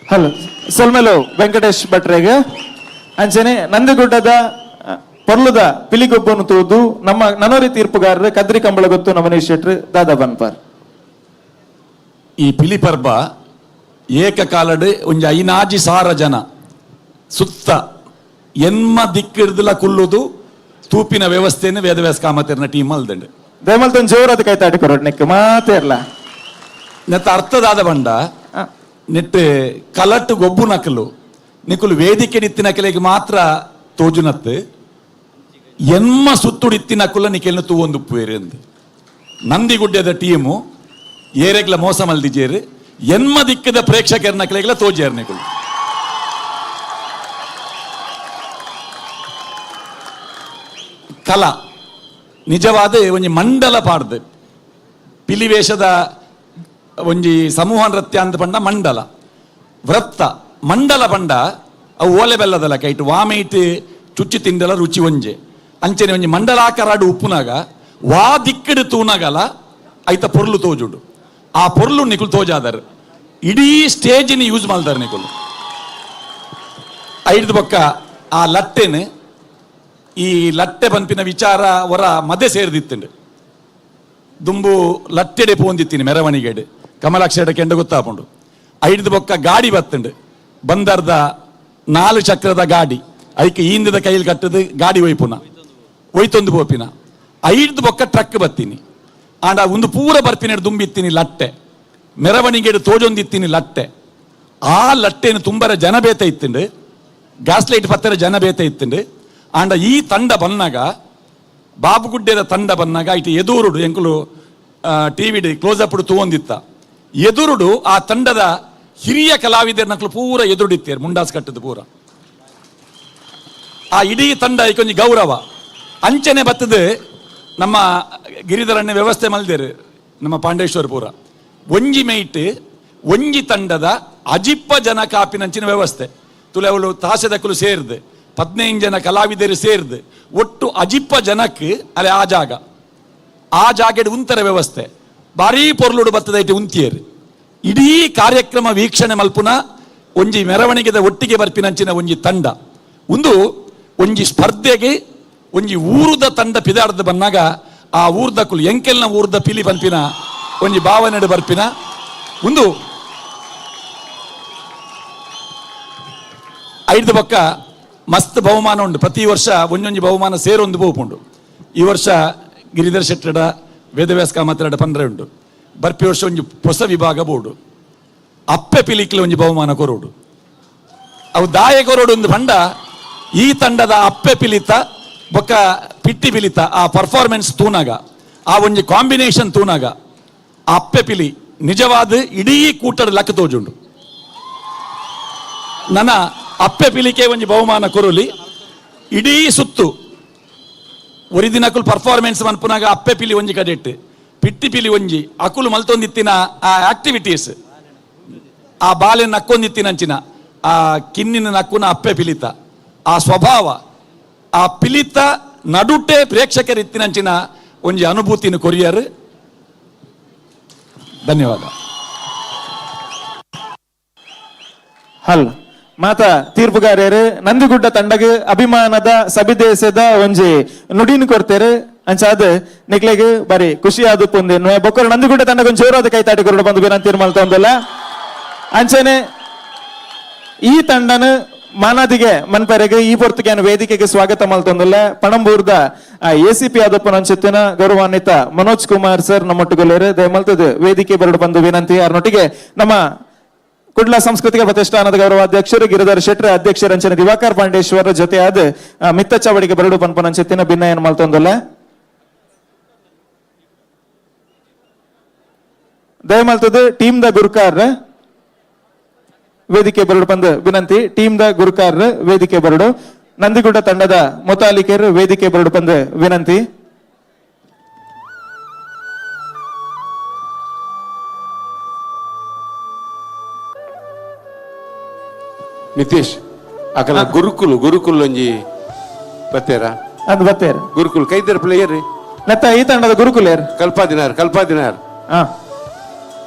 ಹಲೋ ಸೊಲ್ಮೇಲು ವೆಂಕಟೇಶ್ ಭಟ್ರೆಗೆ ಅಂಚನೆ ನಂದಿಗುಡ್ಡದ ಪೊರ್ಲುದ ಪಿಲಿಗೊಬ್ಬನು ತೂದು ನಮ್ಮ ನನೋರಿ ತೀರ್ಪುಗಾರರು ಕದ್ರಿ ಕಂಬಳ ಗೊತ್ತು ನಮನೀಶ್ ಶೆಟ್ರು ದಾದಾ ಬನ್ಪಾರ್ ಈ ಪಿಲಿ ಪರ್ಬ ಏಕಕಾಲಡ್ ಒಂಜಿ ಐನಾಜಿ ಸಾರ ಜನ ಸುತ್ತ ಎನ್ಮ ದಿಕ್ಕಿಡ್ದಲ ಕುಲ್ಲುದು ತೂಪಿನ ವ್ಯವಸ್ಥೆಯನ್ನು ವೇದವ್ಯಾಸ ಕಾಮತೆರ್ನ ಟೀಮ್ ಅಲ್ದಂಡು ದಯಮಲ್ತೊಂದು ಜೋರಾದ ಕೈತಾಡಿ ಕೊರೋಡ್ ನೆಕ್ ಮಾತೇರ್ಲ ನೆತ್ತ ಅರ್ಥದಾದ ಬಂಡ ನೆಟ್ಟು ಕಲಟ್ಟು ಗೊಬ್ಬು ನಕಲು ನಿಕುಲು ವೇದಿಕೆ ನಿತ್ತಿನ ಕೆಲೆಗೆ ಮಾತ್ರ ತೋಜುನತ್ತು ಎನ್ಮ ಸುತ್ತುಡಿತ್ತಿನ ಕುಲ್ಲ ನಿಕೆಲ್ನ ತೂವೊಂದು ಉಪ್ಪುವೇರು ಎಂದು ನಂದಿಗುಡ್ಡದ ಟೀಮು ಏರೆಗ್ಲ ಮೋಸ ಮಲ್ದಿಜೇರು ಎನ್ಮ ದಿಕ್ಕದ ಪ್ರೇಕ್ಷಕರನ್ನ ಕೆಲೆಗ್ಲ ತೋಜೇರು ನಿಕುಲು ಕಲಾ ನಿಜವಾದ ಒಂಜಿ ಮಂಡಲ ಪಾಡ್ದು ಪಿಲಿವೇಷದ ಒಂಜಿ ಸಮೂಹ ನೃತ್ಯ ಅಂತ ಪಂಡ ಮಂಡಲ ವೃತ್ತ ಮಂಡಲ ಪಂಡ ಅವು ಓಲೆ ಬೆಲ್ಲದಲ್ಲ ಕೈಟು ವಾಮೈಟ್ ಚುಚ್ಚಿ ತಿಂಡಲ ರುಚಿ ಒಂಜೆ ಅಂಚನೆ ಒಂಜಿ ಮಂಡಲಾಕಾರಾಡು ಉಪ್ಪುನಾಗ ವಾ ದಿಕ್ಕಡು ತೂನಗಲ ಐತ ಪೊರ್ಲು ತೋಜುಡು ಆ ಪೊರ್ಲು ನಿಕುಲು ತೋಜಾದರ್ ಇಡೀ ಸ್ಟೇಜಿನ ಯೂಸ್ ಮಾಡ್ದಾರೆ ನಿಕುಲು ಐದು ಪಕ್ಕ ಆ ಲಟ್ಟೆನ್ ಈ ಲಟ್ಟೆ ಪಂಪಿನ ವಿಚಾರ ಹೊರ ಮದೆ ಸೇರಿದಿತ್ತಂಡು ದುಂಬು ಲಟ್ಟೆಡೆ ಪೋಂದಿತ್ತೀನಿ ಮೆರವಣಿಗೆಡು ಕಮಲಾಕ್ಷರ ಕೆಂಡ ಗೊತ್ತಾಪುಂಡು ಐದು ಬೊಕ್ಕ ಗಾಡಿ ಬತ್ತಂಡು ಬಂದರ್ದ 4 ಚಕ್ರದ ಗಾಡಿ ಐಕೆ ಈಂದದ ಕೈಲಿ ಕಟ್ಟದು ಗಾಡಿ ಒಯ್ಪುನ ಒಯ್ತೊಂದು ಪೋಪಿನ ಐದು ಬೊಕ್ಕ ಟ್ರಕ್ ಬತ್ತೀನಿ ಆಂಡ ಒಂದು ಪೂರ ಬರ್ಪಿನ ದುಂಬಿತ್ತೀನಿ ಲಟ್ಟೆ ಮೆರವಣಿಗೆಡು ತೋಜೊಂದಿತ್ತೀನಿ ಲಟ್ಟೆ ಆ ಲಟ್ಟೆನು ತುಂಬರ ಜನ ಬೇತ ಇತ್ತಂಡು ಗ್ಯಾಸ್ ಲೈಟ್ ಪತ್ತರ ಜನ ಬೇತ ಇತ್ತಂಡು ಆಂಡ ಈ ತಂಡ ಬನ್ನಾಗ ಬಾಬುಗುಡ್ಡೆದ ತಂಡ ಬನ್ನಾಗ ಇಟ್ಟು ಎದುರುಡು ಎಂಕುಲು ಟಿವಿಡ್ ಕ್ಲೋಸ್ ಅಪ್ ತೂವೊಂದಿತ್ತ ಎದುರುಡು ಆ ತಂಡದ ಹಿರಿಯ ಕಲಾವಿದರ ನಕಲು ಪೂರ ಎದುರುಡಿತ್ತೇರು ಮುಂಡಾಸ್ ಕಟ್ಟದು ಪೂರ ಆ ಇಡೀ ತಂಡ ಈಕೊಂಜಿ ಗೌರವ ಅಂಚನೆ ಬತ್ತದು ನಮ್ಮ ಗಿರಿಧರಣ್ಯ ವ್ಯವಸ್ಥೆ ಮಲ್ದೇರು ನಮ್ಮ ಪಾಂಡೇಶ್ವರ ಪೂರ ಒಂಜಿ ಮೈಟ್ ಒಂಜಿ ತಂಡದ ಅಜಿಪ್ಪ ಜನ ಕಾಪಿನಂಚಿನ ವ್ಯವಸ್ಥೆ ತುಲೆ ಅವಳು ತಾಸೆದಕ್ಕಲು ಸೇರ್ದು 15 ಜನ ಕಲಾವಿದರು ಸೇರ್ದು ಒಟ್ಟು ಅಜಿಪ್ಪ ಜನಕ್ಕೆ ಅಲ್ಲಿ ಆ ಜಾಗದ ಉಂತರ ವ್ಯವಸ್ಥೆ ಭಾರೀ ಪೊರ್ಲುಡು ಬತ್ತದೈತೆ ಉಂತಿಯರು ಇಡೀ ಕಾರ್ಯಕ್ರಮ ವೀಕ್ಷಣೆ ಮಲ್ಪುನ ಒಂಜಿ ಮೆರವಣಿಗೆದ ಒಟ್ಟಿಗೆ ಬರ್ಪಿನಂಚಿನ ಒಂಜಿ ತಂಡ ಒಂಜಿ ಸ್ಪರ್ಧೆಗೆ ಒಂಜಿ ಊರುದ ತಂಡ ಪಿದಾಡ್ದು ಬಂದಾಗ ಆ ಊರ್ದ ಕುಲು ಎಂಕೆಲ್ನ ಊರ್ದ ಪಿಲಿ ಪಂಪಿನ ಒಂಜಿ ಭಾವನೆಡು ಬರ್ಪಿನ ಐದು ಪಕ್ಕ ಮಸ್ತ್ ಬಹುಮಾನ ಉಂಟು ಪ್ರತಿ ವರ್ಷ ಒಂಜೊಂಜಿ ಬಹುಮಾನ ಸೇರೊಂದು ಬೋಪುಂಡು ಈ ವರ್ಷ ಗಿರಿಧರ್ ಶೆಟ್ಟಡ ವೇದವ್ಯಾಸ ಕಾಮತ್ರಡ ಪಂಡ್ರೆ ಉಂಟು ಬರ್ಪಿ ವರ್ಷ ಒಂಜಿ ಹೊಸ ವಿಭಾಗ ಬೋಡು ಅಪ್ಪೆ ಪಿಲಿಕ್ಲೆ ಒಂಜಿ ಬಹುಮಾನ ಕೊರೋಡು ಅವು ದಾಯ ಕೊರೋಡು ಒಂದು ಪಂಡ ಈ ತಂಡದ ಅಪ್ಪೆ ಪಿಲಿತ ಬೊಕ್ಕ ಪಿಟ್ಟಿ ಪಿಲಿತ ಆ ಪರ್ಫಾರ್ಮೆನ್ಸ್ ತೂನಾಗ ಆ ಒಂಜಿ ಕಾಂಬಿನೇಷನ್ ತೂನಾಗ ಆ ಅಪ್ಪೆ ಪಿಲಿ ನಿಜವಾದ ಇಡೀ ಕೂಟದ ಲೆಕ್ಕ ತೋಜುಂಡು ನನ್ನ ಅಪ್ಪೆ ಪಿಲಿಕೆ ಒಂಜಿ ಬಹುಮಾನ ಕೊರುಲಿ ಇಡೀ ಸುತ್ತು ಒರಿದಿನಕುಲು ಪರ್ಫಾರ್ಮೆನ್ಸ್ ಮನ್ಪುನಾಗ ಅಪ್ಪೆ ಪಿಲಿ ಒಂಜಿ ಕಡೆಟ್ ಪಿಟ್ಟಿ ಪಿಲಿ ಒಂಜಿ ಅಕುಲು ಮಲ್ತೊಂದಿತ್ತಿನ ಆ ಆಕ್ಟಿವಿಟೀಸ್ ಆ ಬಾಲೆ ನಕ್ಕೊಂದಿತ್ತಿನಂಚಿನ ಆ ಕಿನ್ನಿನ ನಕ್ಕುನ ಅಪ್ಪೆ ಪಿಲಿತ ಆ ಸ್ವಭಾವ ಆ ಪಿಲಿತ ನಡುಟೆ ಪ್ರೇಕ್ಷಕರ ಇತ್ತಿನಂಚಿನ ಒಂಜಿ ಅನುಭೂತಿನ ಕೊರಿಯರ್. ಧನ್ಯವಾದ. ಹಲ್ ಮಾತ ತೀರ್ಪುಗಾರ್ಯರು ನಂದಿಗುಡ್ಡ ತಂಡಗ ಅಭಿಮಾನದ ಸಬಿದೇಶದ ಒಂಜಿ ನುಡಿನ ಕೊಡ್ತೇರು ಅಂಚಾದ ನಿಕ್ಲೆಗೆ ಬಾರಿ ಖುಷಿ ಆದ ಪೊಂದೇನು ಬೊಕ್ಕರು ನಂದಿಗುಡ್ಡ ತಂಡಗ ಒಂದು ಜೋರಾದ ಕೈತಾಟಿ ಕೊರಡು ಬಂದು ಬೇರಂತೀರ್ ಮಲ್ತೊಂದಲ್ಲ ಅಂಚನೆ ಈ ತಂಡನ ಮಾನಾದಿಗೆ ಮನ್ಪೆರೆಗೆ ಈ ಪೊರ್ತಿಗೆ ವೇದಿಕೆಗೆ ಸ್ವಾಗತ ಮಲ್ತೊಂದಲ್ಲ ಪಣಂಬೂರ್ದ ACP ಆದಪ್ಪನ ಅನ್ಸುತ್ತಿನ ಗೌರವಾನ್ವಿತ ಮನೋಜ್ ಕುಮಾರ್ ಸರ್ ನಮ್ಮೊಟ್ಟಿಗೊಳ್ಳೇರು ದಯಮಲ್ತದ ವೇದಿಕೆ ಬರಡು ಬಂದು ವಿನಂತಿ ಯಾರನೊಟ್ಟಿಗೆ ನಮ್ಮ ಕುಡ್ಲ ಸಾಂಸ್ಕೃತಿಕ ಪ್ರತಿಷ್ಠಾನದ ಗೌರವಾಧ್ಯಕ್ಷರು ಗಿರಿಧರ್ ಶೆಟ್ಟಿ ಅಧ್ಯಕ್ಷರು ಅಂಚನೆ ದಿವಾಕರ್ ಪಾಂಡೇಶ್ವರ ಜೊತೆ ಆದ ಮಿತ್ತ ಚಾವಡಿಗೆ ಬರಡು ಪನ್ಪನ ಅನ್ಸುತ್ತಿನ ಭಿನ್ನಯನ್ ಮಲ್ತೊಂದಲ್ಲ ದಯಮಲ್ತದ ಟೀಮ್ ದ ಗುರುಕಾರ್ ವೇದಿಕೆ ಬರಡು ಬಂದು ವಿನಂತಿ. ಟೀಮ್ ದ ಗುರುಕಾರ್ ವೇದಿಕೆ ಬರಡು. ನಂದಿಗುಡ್ಡ ತಂಡದ ಮುತಾಲಿಕರು ವೇದಿಕೆ ಬರಡು ಬಂದು ವಿನಂತಿ. ನಿತೇಶ್ ಅಕಲ ಗುರುಕುಲ್ ಒಂಜಿ ಬತ್ತೇರ ಅದು ಬತ್ತೇರ ಗುರುಕುಲ್ ಕೈದರ್ ಪ್ಲೇಯರ್ ನೆತ್ತ ಈ ತಂಡದ ಗುರುಕುಲೇರ್ ಕಲ್ಪಾದಿನಾರ್ ಹಾ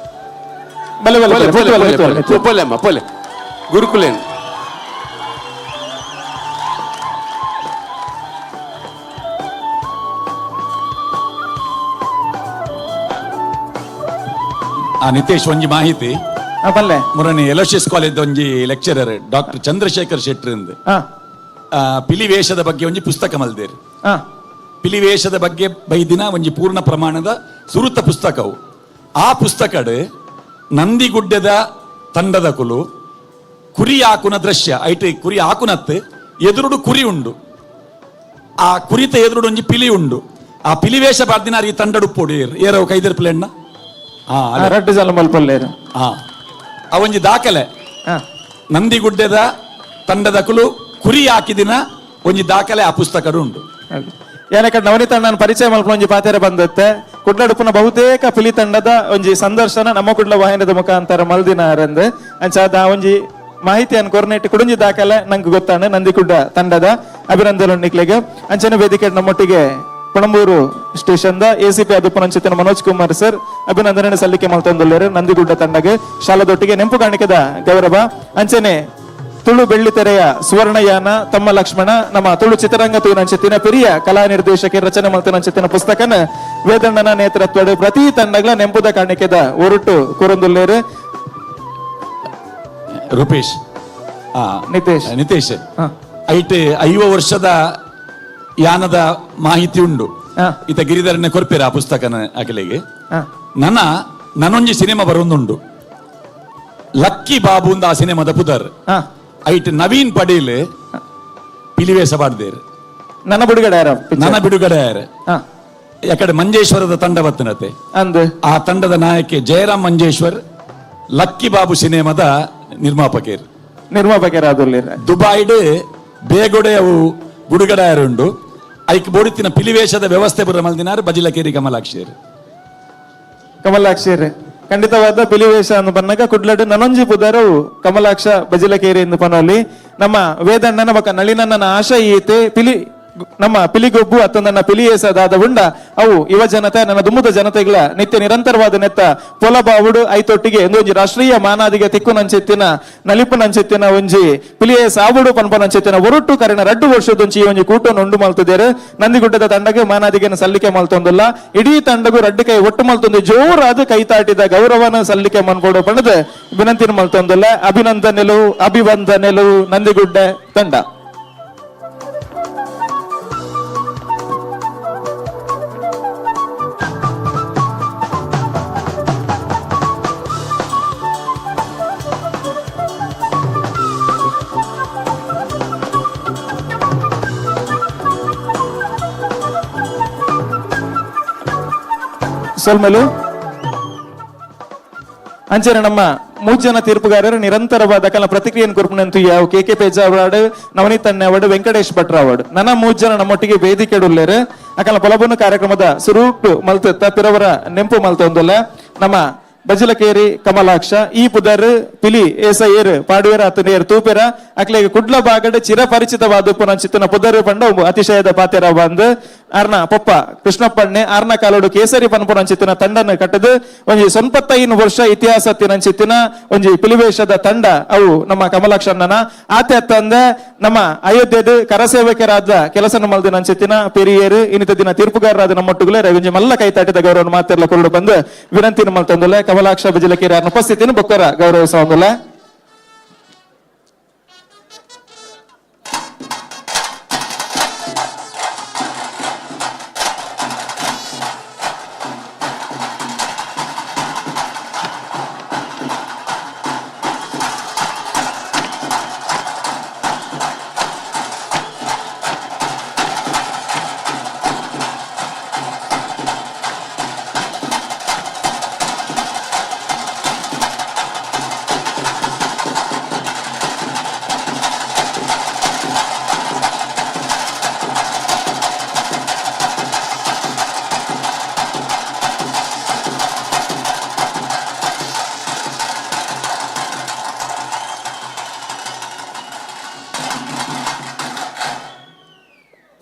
ಬಲೆ ಪೊಲೆ ಗುರುಕುಲೇನ್ ನಿತೇಶ್ ಒಂಜಿ ಮಾಹಿತಿ ಬಲ್ಲೆ ಮುರನಿ ಎಲೋಶಿಯಸ್ ಕಾಲೇಜ್ ಒಂಜಿ ಲೆಕ್ಚರರ್ ಡಾಕ್ಟರ್ ಚಂದ್ರಶೇಖರ್ ಶೆಟ್ಟಿ ಪಿಲಿ ವೇಷದ ಬಗ್ಗೆ ಒಂಜಿ ಪುಸ್ತಕ ಮಲ್ದೇರು. ಪಿಲಿ ವೇಷದ ಬಗ್ಗೆ ಬೈದಿನ ಒಂಜಿ ಪೂರ್ಣ ಪ್ರಮಾಣದ ಸುರುತ ಪುಸ್ತಕವು. ಆ ಪುಸ್ತಕಡ್ ನಂದಿಗುಡ್ಡದ ತಂಡದ ಕುಲು ಕುರಿ ಹಾಕುನ ದೃಶ್ಯ ಐಟ್ ಕುರಿ ಹಾಕುನತ್ ಎದುರುಡು ಕುರಿ ಉಂಡು. ಆ ಕುರಿತ ಎದುರುಡು ಒಂಜಿ ಪಿಲಿ ಉಂಡು. ಆ ಪಿಲಿ ವೇಷ ಬರ್ದಿನಾರ ಈ ತಂಡಡು ಪೋಡಿಯರ್ ಏರವ ಕೈದರ್ ಪ್ಲೇಣ್ಣ ರಡ್ಡು ಜಲ ಮಲ್ಪಲ್ಲೇರು. ಅವೊಂಜಿ ದಾಖಲೆ ನಂದಿಗುಡ್ಡದ ತಂಡದ ಕುಲು ಕುರಿ ಹಾಕಿದಿನ ಒಂಜಿ ದಾಖಲೆ ಆ ಪುಸ್ತಕಡು ಉಂಡು. ಏನಕ್ಕೆ ನವನೀತ ನಾನು ಪರಿಚಯ ಮಲ್ಪನ ಒಂಜಿ ಪಾತೆರೆ ಬಂದತ್ತೆ ಕುಡ್ಲಡುಪುನ ಬಹುತೇಕ ಪಿಲಿ ತಂಡದ ಒಂಜಿ ಸಂದರ್ಶನ ನಮ್ಮ ಕುಡ್ಲ ವಾಹಿನಿದ ಮುಖಾಂತರ ಮಲ್ದಿನಾರಂದ್ ಅಂಚಾದ ಒಂಜಿ ಮಾಹಿತಿಯನ್ನು ಕೊರ್ನೆಟ್ಟಿ ಕುಡುಂಜಿ ದಾಖಲೆ ನಂಗೆ ಗೊತ್ತಾണ് ನಂದಿಗುಡ್ಡ ತಂಡದ ಅಭಿನಂದನೆ ನಿಕ್ಲೆಗೆ ಅಂಚನೆ ವೇದಿಕೆ ನಮ್ಮೊಟ್ಟಿಗೆ ಪಣಂಬೂರು ಸ್ಟೇಷನ್ ದ ACP ಆದಪ್ಪನ ಅಂಚಿತ್ತಿನ ಮನೋಜ್ ಕುಮಾರ್ ಸರ್ ಅಭಿನಂದನೆ ಸಲ್ಲಿಕೆ ಮಲ್ತೊಂದುಲ್ಲೇರು. ನಂದಿಗುಡ್ಡ ತಂಡಗೆ ಶಾಲದೊಟ್ಟಿಗೆ ನೆಂಪು ಕಾಣಿಕೆದ ಗೌರವ ಅಂಚನೆ ತುಳು ಬೆಳ್ಳಿತೆರೆಯ ಸುವರ್ಣಯಾನ ತಮ್ಮ ಲಕ್ಷ್ಮಣ ನಮ್ಮ ತುಳು ಚಿತ್ರರಂಗ ತೂನಂಚಿತ್ತಿನ ಪಿರಿಯ ಕಲಾ ನಿರ್ದೇಶಕಿ ರಚನೆ ಮಲ್ತನಂಚಿತ್ತಿನ ಪುಸ್ತಕನ ವೇದಣ್ಣನ ನೇತೃತ್ವದ ಪ್ರತಿ ತಂಡಗಳ ನೆಂಪುದ ಕಾಣಿಕೆದ ಒರುಟು ಕುರಂದುಲ್ಲೇರು. ರೂಪೇಶ್ ನಿತೇಶ್ ಐಟ್ 5 ವರ್ಷದ ಯಾನದ ಮಾಹಿತಿ ಉಂಡು. ಈತ ಗಿರಿಧರನೆ ಕೊರ್ಪೇರ ಆ ಪುಸ್ತಕನ ಅಕಲೆಗೆ ನನೊಂಜಿ ಸಿನಿಮಾ ಬರೋದುಂಡು ಲಕ್ಕಿ ಬಾಬು ಅಂತ ಆ ಸಿನಿಮಾದ ಪುದರ್ ಐಟ್ ನವೀನ್ ಪಡೀಲ್ ಪಿಲಿವೇಶ ಬಾಡ್ದೇರ್ ನನ್ನ ಬಿಡುಗಡೆ ಯಾಕಡೆ ಮಂಜೇಶ್ವರದ ತಂಡ ಬತ್ತನತೆ ಆ ತಂಡದ ನಾಯಕಿ ಜಯರಾಮ್ ಮಂಜೇಶ್ವರ್ ಲಕ್ಕಿ ಬಾಬು ಸಿನಿಮಾದ ನಿರ್ಮಾಪಕೇರ್ ದುಬೈಡ್ ಬೇಗೊಡೆ ಅವು ಗುಡುಗಡೆಯರುಂಡು ಐಕ್ ಬೋಡಿತಿನ ಪಿಲಿವೇಶದ ವ್ಯವಸ್ಥೆ ಬರ ಮಲ್ದಿನಾರು ಬಜಿಲಕೇರಿ ಕಮಲಾಕ್ಷಿ ಖಂಡಿತವಾದ ಪಿಲಿವೇಶ ಅನ್ನು ಬಂದಾಗ ಕುಡ್ಲಡ್ ನನೊಂಜಿ ಪುದರವು ಕಮಲಾಕ್ಷ ಬಜಿಲಕೇರಿ ಎಂದು ಪನೋಲಿ ನಮ್ಮ ವೇದಣ್ಣನ ಬಕ ನಳಿನನ್ನ ಆಶಾ ಈತೆ ಪಿಲಿ ನಮ್ಮ ಪಿಲಿಗೊಬ್ಬು ಅತ್ತೊಂದನ್ನ ಪಿಲಿಯೇಸದಾದ ಉಂಡ ಅವು ಯುವ ಜನತೆ ನನ್ನ ದುಮ್ಮುದ ಜನತೆಗಳ ನಿತ್ಯ ನಿರಂತರವಾದ ನೆತ್ತ ಪೊಲಬಾವುಡು ಐತೊಟ್ಟಿಗೆ ಒಂಜಿ ರಾಷ್ಟ್ರೀಯ ಮಾನಾದಿಗೆ ತಿಕ್ಕು ನಂಚೆತ್ತಿನ ನಲಿಪು ನಂಚೆತ್ತಿನ ಒಂಜಿ ಪಿಲಿಯೇಸ ಆವುಡು ಪನ್ಪ ನಂಚೆತ್ತಿನ ಒರುಟ್ಟು ಕರೆನ 2 ವರ್ಷದೊಂಚಿ ಒಂಜಿ ಕೂಟನ್ನು ಉಂಡು ಮಲ್ತಿದ್ದೇರು. ನಂದಿಗುಡ್ಡದ ತಂಡಗೆ ಮಾನಾದಿಗೆ ಸಲ್ಲಿಕೆ ಮಲ್ತೊಂದಿಲ್ಲ ಇಡೀ ತಂಡಗೂ ರಡ್ಡು ಕೈ ಒಟ್ಟು ಮಲ್ತೊಂದು ಜೋರಾದ ಕೈತಾಟಿದ ಗೌರವನ ಸಲ್ಲಿಕೆ ಮನ್ಕೊಡು ಪಣದ ವಿನಂತಿನ ಮಲ್ತೊಂದಿಲ್ಲ. ಅಭಿವಂದನೆಲು ನಂದಿಗುಡ್ಡ ತಂಡ. ಸೊಲ್ಮೆಲು ಅಂಚನೆ ನಮ್ಮ 3 ಜನ ತೀರ್ಪುಗಾರರು ನಿರಂತರವಾದ ಕಲ ಪ್ರತಿಕ್ರಿಯೆಯನ್ನು ಕೊರ್ಪುನಂತು ಯಾವ 𝐾𝐶 ಅವಾರ್ಡ್ ನವನೀತ್ ಅಣ್ಣ ಅವಾರ್ಡ್ ವೆಂಕಟೇಶ್ ಭಟ್ರ ಅವಾರ್ಡ್ ನನ್ನ 3 ಜನ ನಮ್ಮೊಟ್ಟಿಗೆ ವೇದಿಕೆ ಉಳ್ಳೇರು ಅಕಲ ಪೊಲಬುನ ಕಾರ್ಯಕ್ರಮದ ಸುರೂಪು ಮಲ್ತ ಪಿರವರ ನೆಂಪು ಮಲ್ತೊಂದಲ್ಲ ನಮ್ಮ ಬಜಲಕೇರಿ ಕಮಲಾಕ್ಷ ಈ ಪುದರ್ ಪಿಲಿ ಏಸಯ್ಯರ್ ಪಾಡುವೆರ ಅತನೇರ್ ತೂಪೆರ ಅಕ್ಲೆಗೆ ಕುಡ್ಲ ಬಾಗಡ್ ಚಿರಪರಿಚಿತವಾದ ಪುನಂಚಿತನ ಪುದರ್ ಪಂಡ ಅತಿಶಯದ ಪಾತೆರ ಬಂದ್ ಅರ್ನ ಪೊಪ್ಪ ಕೃಷ್ಣಪ್ಪಣ್ಣೆ ಅರ್ನ ಕಾಲೋಡು ಕೇಸರಿ ಪನ್ಪುನಂಚಿತನ ತಂಡನ ಕಟ್ಟದು ಒಂಜಿ 95 ವರ್ಷ ಇತಿಹಾಸ ತಿನಂಚಿತ್ತಿನ ಒಂಜಿ ಪಿಲಿವೇಶದ ತಂಡ ಅವು ನಮ್ಮ ಕಮಲಾಕ್ಷಣ್ಣನ ಆತೆ ಅತ್ತಂದ ನಮ್ಮ ಅಯೋಧ್ಯೆದ ಕರಸೇವಕರಾದ ಕೆಲಸ ಮಲ್ದಿನ ಅಂಚಿತ್ತಿನ ಪೆರಿಯೇರು ಇನ್ನಿತ ದಿನ ತೀರ್ಪುಗಾರರಾದ ನಮ್ಮೊಟ್ಟುಗಳೇ ರವಿಂಜಿ ಮಲ್ಲ ಕೈತಾಟಿದ ಗೌರವ ಮಾತೆಲ್ಲ ಕೊರಡು ಬಂದು ವಿನಂತಿನ ಮಲ್ತಂದುಲೆ ಕಮಲಾಕ್ಷ ಬಿಜಲಕೇರಿ ಉಪಸ್ಥಿತಿನ ಬೊಕ್ಕರ ಗೌರವಿಸುವಂದುಲೆ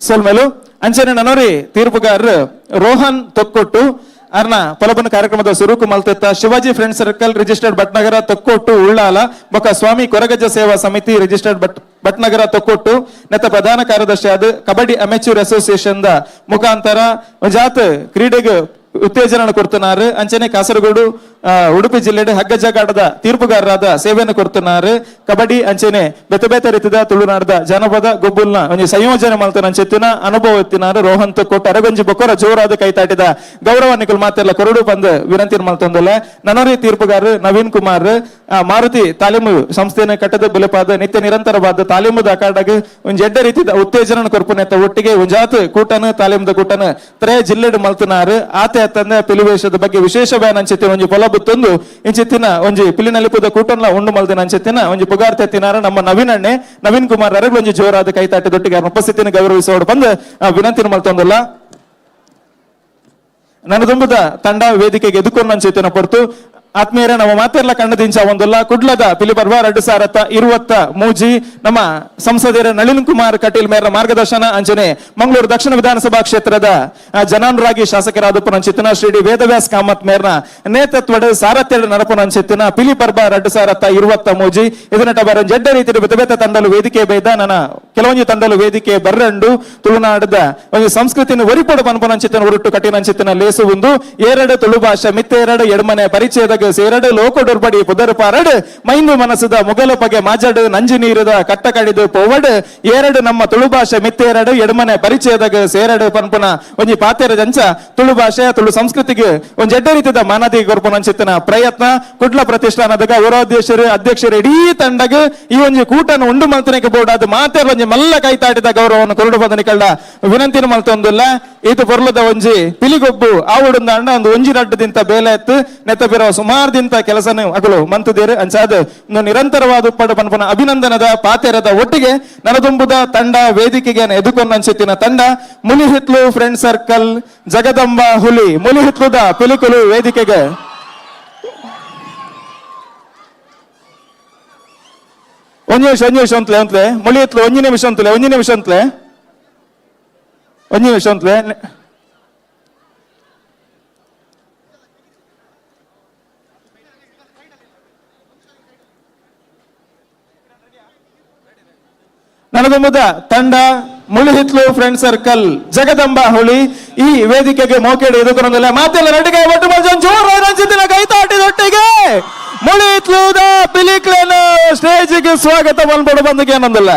ಸೋಲ್ಮೇಲು ಅಂಚನೆ ನನೋರಿ ತೀರ್ಪುಗಾರರು ರೋಹನ್ ತೊಕ್ಕೊಟ್ಟು ಅರ್ನ ಪೊಲಬನ ಕಾರ್ಯಕ್ರಮದ ಸುರೂಕು ಮಲ್ತೆತ್ತ Shivaji friend circle registered Bhatnagar Thokkottu Ullal ಬೊಕ್ಕ ಸ್ವಾಮಿ ಕೊರಗಜ್ಜ ಸೇವಾ ಸಮಿತಿ ರಿಜಿಸ್ಟರ್ಡ್ ಭಟ್ನಗರ ತೊಕ್ಕೊಟ್ಟು ನೆತ್ತ ಪ್ರಧಾನ ಕಾರ್ಯದರ್ಶಿ ಆದ ಕಬಡ್ಡಿ ಅಮೆಚೂರ್ ಅಸೋಸಿಯೇಷನ್ ದ ಮುಖಾಂತರ ಜಾತ್ ಕ್ರೀಡೆಗೆ ಉತ್ತೇಜನ ಕೊಡ್ತುನಾರು ಅಂಚನೆ ಕಾಸರಗೋಡು ಉಡುಪಿ ಜಿಲ್ಲೆಡೆ ಹಗ್ಗ ಜಗಾಟದ ತೀರ್ಪುಗಾರರಾದ ಸೇವೆಯನ್ನು ಕೊಡ್ತುನಾರು ಕಬಡ್ಡಿ ಅಂಚನೆ ಬೇತೆ ಬೇತೆ ರೀತಿಯ ತುಳುನಾಡದ ಜನಪದ ಗೊಬ್ಬುಲ್ನ ಒಂದು ಸಂಯೋಜನೆ ಮಾಡ್ತಾನೆ ಅಂಚೆತ್ತಿನ ಅನುಭವ ಎತ್ತಿನಾರು ರೋಹನ್ ಕೊಟ್ಟು ಅರಗೊಂಜಿ ಬೊಕ್ಕರ ಜೋರಾದ ಕೈತಾಟಿದ ಗೌರವ ನಿಕಲ್ ಮಾತೆಲ್ಲ ಕೊರಡು ಬಂದು ವಿನಂತಿ ಮಾಡ್ತಂದಲ್ಲ ನನೋರಿ ತೀರ್ಪುಗಾರ ನವೀನ್ ಕುಮಾರ್ ಮಾರುತಿ ತಾಲೀಮು ಸಂಸ್ಥೆನ ಕಟ್ಟದ ಬೆಲೆಪಾದ ನಿತ್ಯ ನಿರಂತರವಾದ ತಾಲೀಮುದ ಅಕಾಡಾಗ ಒಂದು ಎಡ್ಡ ರೀತಿಯ ಉತ್ತೇಜನ ಕೊರ್ಪುನೆತ್ತ ಒಟ್ಟಿಗೆ ಒಂಜಾತ್ ಕೂಟನ ತಾಲೀಮುದ ಕೂಟನ ತ್ರೇ ಜಿಲ್ಲೆಡ್ ಮಲ್ತನಾರು ಆತೆ ಅತ್ತಂದ ಪಿಲಿವೇಶದ ಬಗ್ಗೆ ವಿಶೇಷ ಬ್ಯಾನ್ ಅಂಚೆತ್ತಿನ ಒಂಜಿ ಪೊಲ ಬುತ್ತೊಂದು ಇಂಚಿತ್ತಿನ ಒಂಜಿ ಪಿಲಿನಲ್ಲಿಪುದ ಕೂಟನ್ಲ ಉಂಡು ಮಲ್ದಿನ ಅಂಚೆತ್ತಿನ ಒಂಜಿ ಪುಗಾರ್ತೆ ಎತ್ತಿನಾರ ನಮ್ಮ ನವೀನ್ ಕುಮಾರ್ ಅರಗ್ ಒಂಜಿ ಜೋರಾದ ಕೈತಾಟದೊಟ್ಟಿಗೆ ಅವ್ರ ಉಪಸ್ಥಿತಿನ ಗೌರವಿಸೋಡು ಬಂದು ವಿನಂತಿನ ಮಲ್ತೊಂದಲ್ಲ ನನ್ನ ತುಂಬದ ತಂಡ ವೇದಿಕೆಗೆ ಎದುಕೊಂಡು ಅಂಚೆತ್ತಿನ ಪೊರ್ತು ಆತ್ಮೀಯರೇ ನಮ್ಮ ಮಾತೆಲ್ಲ ಕಣ್ಣದಿಂಚ ಒಂದಲ್ಲ ಕುಡ್ಲದ ಪಿಲಿ ಪರ್ವ 2023 ನಮ್ಮ ಸಂಸದರ ನಳಿನ್ ಕುಮಾರ್ ಕಟೀಲ್ ಮೇರ ಮಾರ್ಗದರ್ಶನ ಅಂಜನೆ ಮಂಗಳೂರು ದಕ್ಷಿಣ ವಿಧಾನಸಭಾ ಕ್ಷೇತ್ರದ ಜನಾನುರಾಗಿ ಶಾಸಕರಾದ ಪುನಂಚಿತನ ಶ್ರೀ ಡಿ ವೇದವ್ಯಾಸ್ ಕಾಮತ್ ಮೇರ್ನ ನೇತೃತ್ವದ ಸಾರಥ್ಯ ನಡಪುನಂಚಿತನ ಪಿಲಿ ಪರ್ವ 2023 ಇದನ್ನಟ ಬರ ಜಡ್ಡ ರೀತಿಯ ಬೇತೆ ತಂಡಲು ವೇದಿಕೆ ಬೇದ ನನ್ನ ಕೆಲವೊಂದು ತಂಡಲು ವೇದಿಕೆ ಬರ್ರಂಡು ತುಳುನಾಡದ ಒಂದು ಸಂಸ್ಕೃತಿನ ಒರಿಪೊಡು ಪನ್ಪುನಂಚಿತನ ಉರುಟ್ಟು ಕಠಿಣಂಚಿತನ ಲೇಸು ಒಂದು ಏರಡು ತುಳು ಭಾಷೆ ಮಿತ್ತೆರಡು ಎಡಮನೆ ಪರಿಚಯದ ಸೇರಡು ಲೋಕಡೊರ್ಬಡಿ ಪುದರ್ ಪಾರಡ್ ಮೈಂದು ಮನಸ್ಸದ ಮುಗಲಪಗೆ ಮಾಜಡ್ ನಂಜಿ ನೀರದ ಕಟ್ಟ ಕಡಿದು ಪೋವಡ್ ಏರಡು ನಮ್ಮ ತುಳು ಭಾಷೆ ಮಿತ್ತೇರಡು ಎಡಮನೆ ಪರಿಚಯದಾಗ ಸೇರಡು ಪನ್ಪುನ ಒಂಜಿ ಪಾತೆರ ಜಂಚ ತುಳು ಭಾಷೆ ತುಳು ಸಂಸ್ಕೃತಿಗೆ ಒಂದ್ ಎಡ್ಡ ರೀತಿಯ ಮಾನದಿ ಕೊರ್ಪುನಂಚಿತನ ಪ್ರಯತ್ನ ಕುಡ್ಲ ಪ್ರತಿಷ್ಠಾನದ ಅಧ್ಯಕ್ಷರು ಇಡೀ ತಂಡಗ ಈ ಒಂಜಿ ಕೂಟನ ಉಂಡು ಮಲ್ತನಿಗೆ ಬೋರ್ಡ್ ಮಾತೆರ ಒಂಜಿ ಮಲ್ಲ ಕೈತಾಟಿದ ಗೌರವವನ್ನು ಕೊರಡು ಬಂದನಿಕಳ್ಳ ವಿನಂತಿನ ಮಲ್ತೊಂದಿಲ್ಲ ಇದು ಪೊರ್ಲದ ಒಂಜಿ ಪಿಲಿಗೊಬ್ಬು ಆವುಡುಂದ ಅಂಡ ಒಂದು ಒಂಜಿ ರಡ್ಡದಿಂತ ಬೇಲೆ ಎತ್ತು ನೆತ್ತಪಿರೋ ಸುಮಾರದಿಂತ ಕೆಲಸನ ಅಗಲು ಮಂತುದೇರು ಅಂಚಾದ ನಿರಂತರವಾದ ಉಪ್ಪಡು ಪನ್ಪನ ಅಭಿನಂದನದ ಪಾತೆರದ ಒಟ್ಟಿಗೆ ನನದುಂಬುದ ತಂಡ ವೇದಿಕೆಗೆ ಎದುಕೊಂಡು ಅನ್ಸುತ್ತಿನ ತಂಡ ಮುಲಿಹಿತ್ಲು ಫ್ರೆಂಡ್ ಸರ್ಕಲ್ ಜಗದಂಬ ಹುಲಿ ಮುಲಿಹಿತ್ಲುದ ಪಿಲಿಕುಲು ವೇದಿಕೆಗೆ ಒಂದು ನಿಮಿಷ ಅಂತಲೇ ಮುಲಿಹಿತ್ಲು ಒಂದು ನಿಮಿಷ ಅಂತಲೇ ನನದುಂಬುದ ತಂಡ ಮುಳಿಹಿತ್ಲು ಫ್ರೆಂಡ್ ಸರ್ಕಲ್ ಜಗದಂಬ ಹುಳಿ ಈ ವೇದಿಕೆಗೆ ಮೋಕೆಡು ಎದುಕೊಂಡಲ್ಲ ಮಾತೆಲ್ಲ ರೆಡಿಗೆ ಒಟ್ಟು ಜೋರ ಕೈತಾಟಿದೊಟ್ಟಿಗೆ ಮುಳಿಹಿತ್ಲುದ ಪಿಲಿಕ್ಲೇನ ಸ್ಟೇಜಿಗೆ ಸ್ವಾಗತ ಬಂದ್ಬಿಡು ಬಂದಿಗೆ ಅನ್ನೊಂದಿಲ್ಲ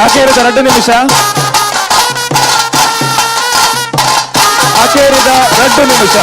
ಆಕೇರಿದ 2 ನಿಮಿಷ. ಆಕೇರಿದ 2 ನಿಮಿಷ.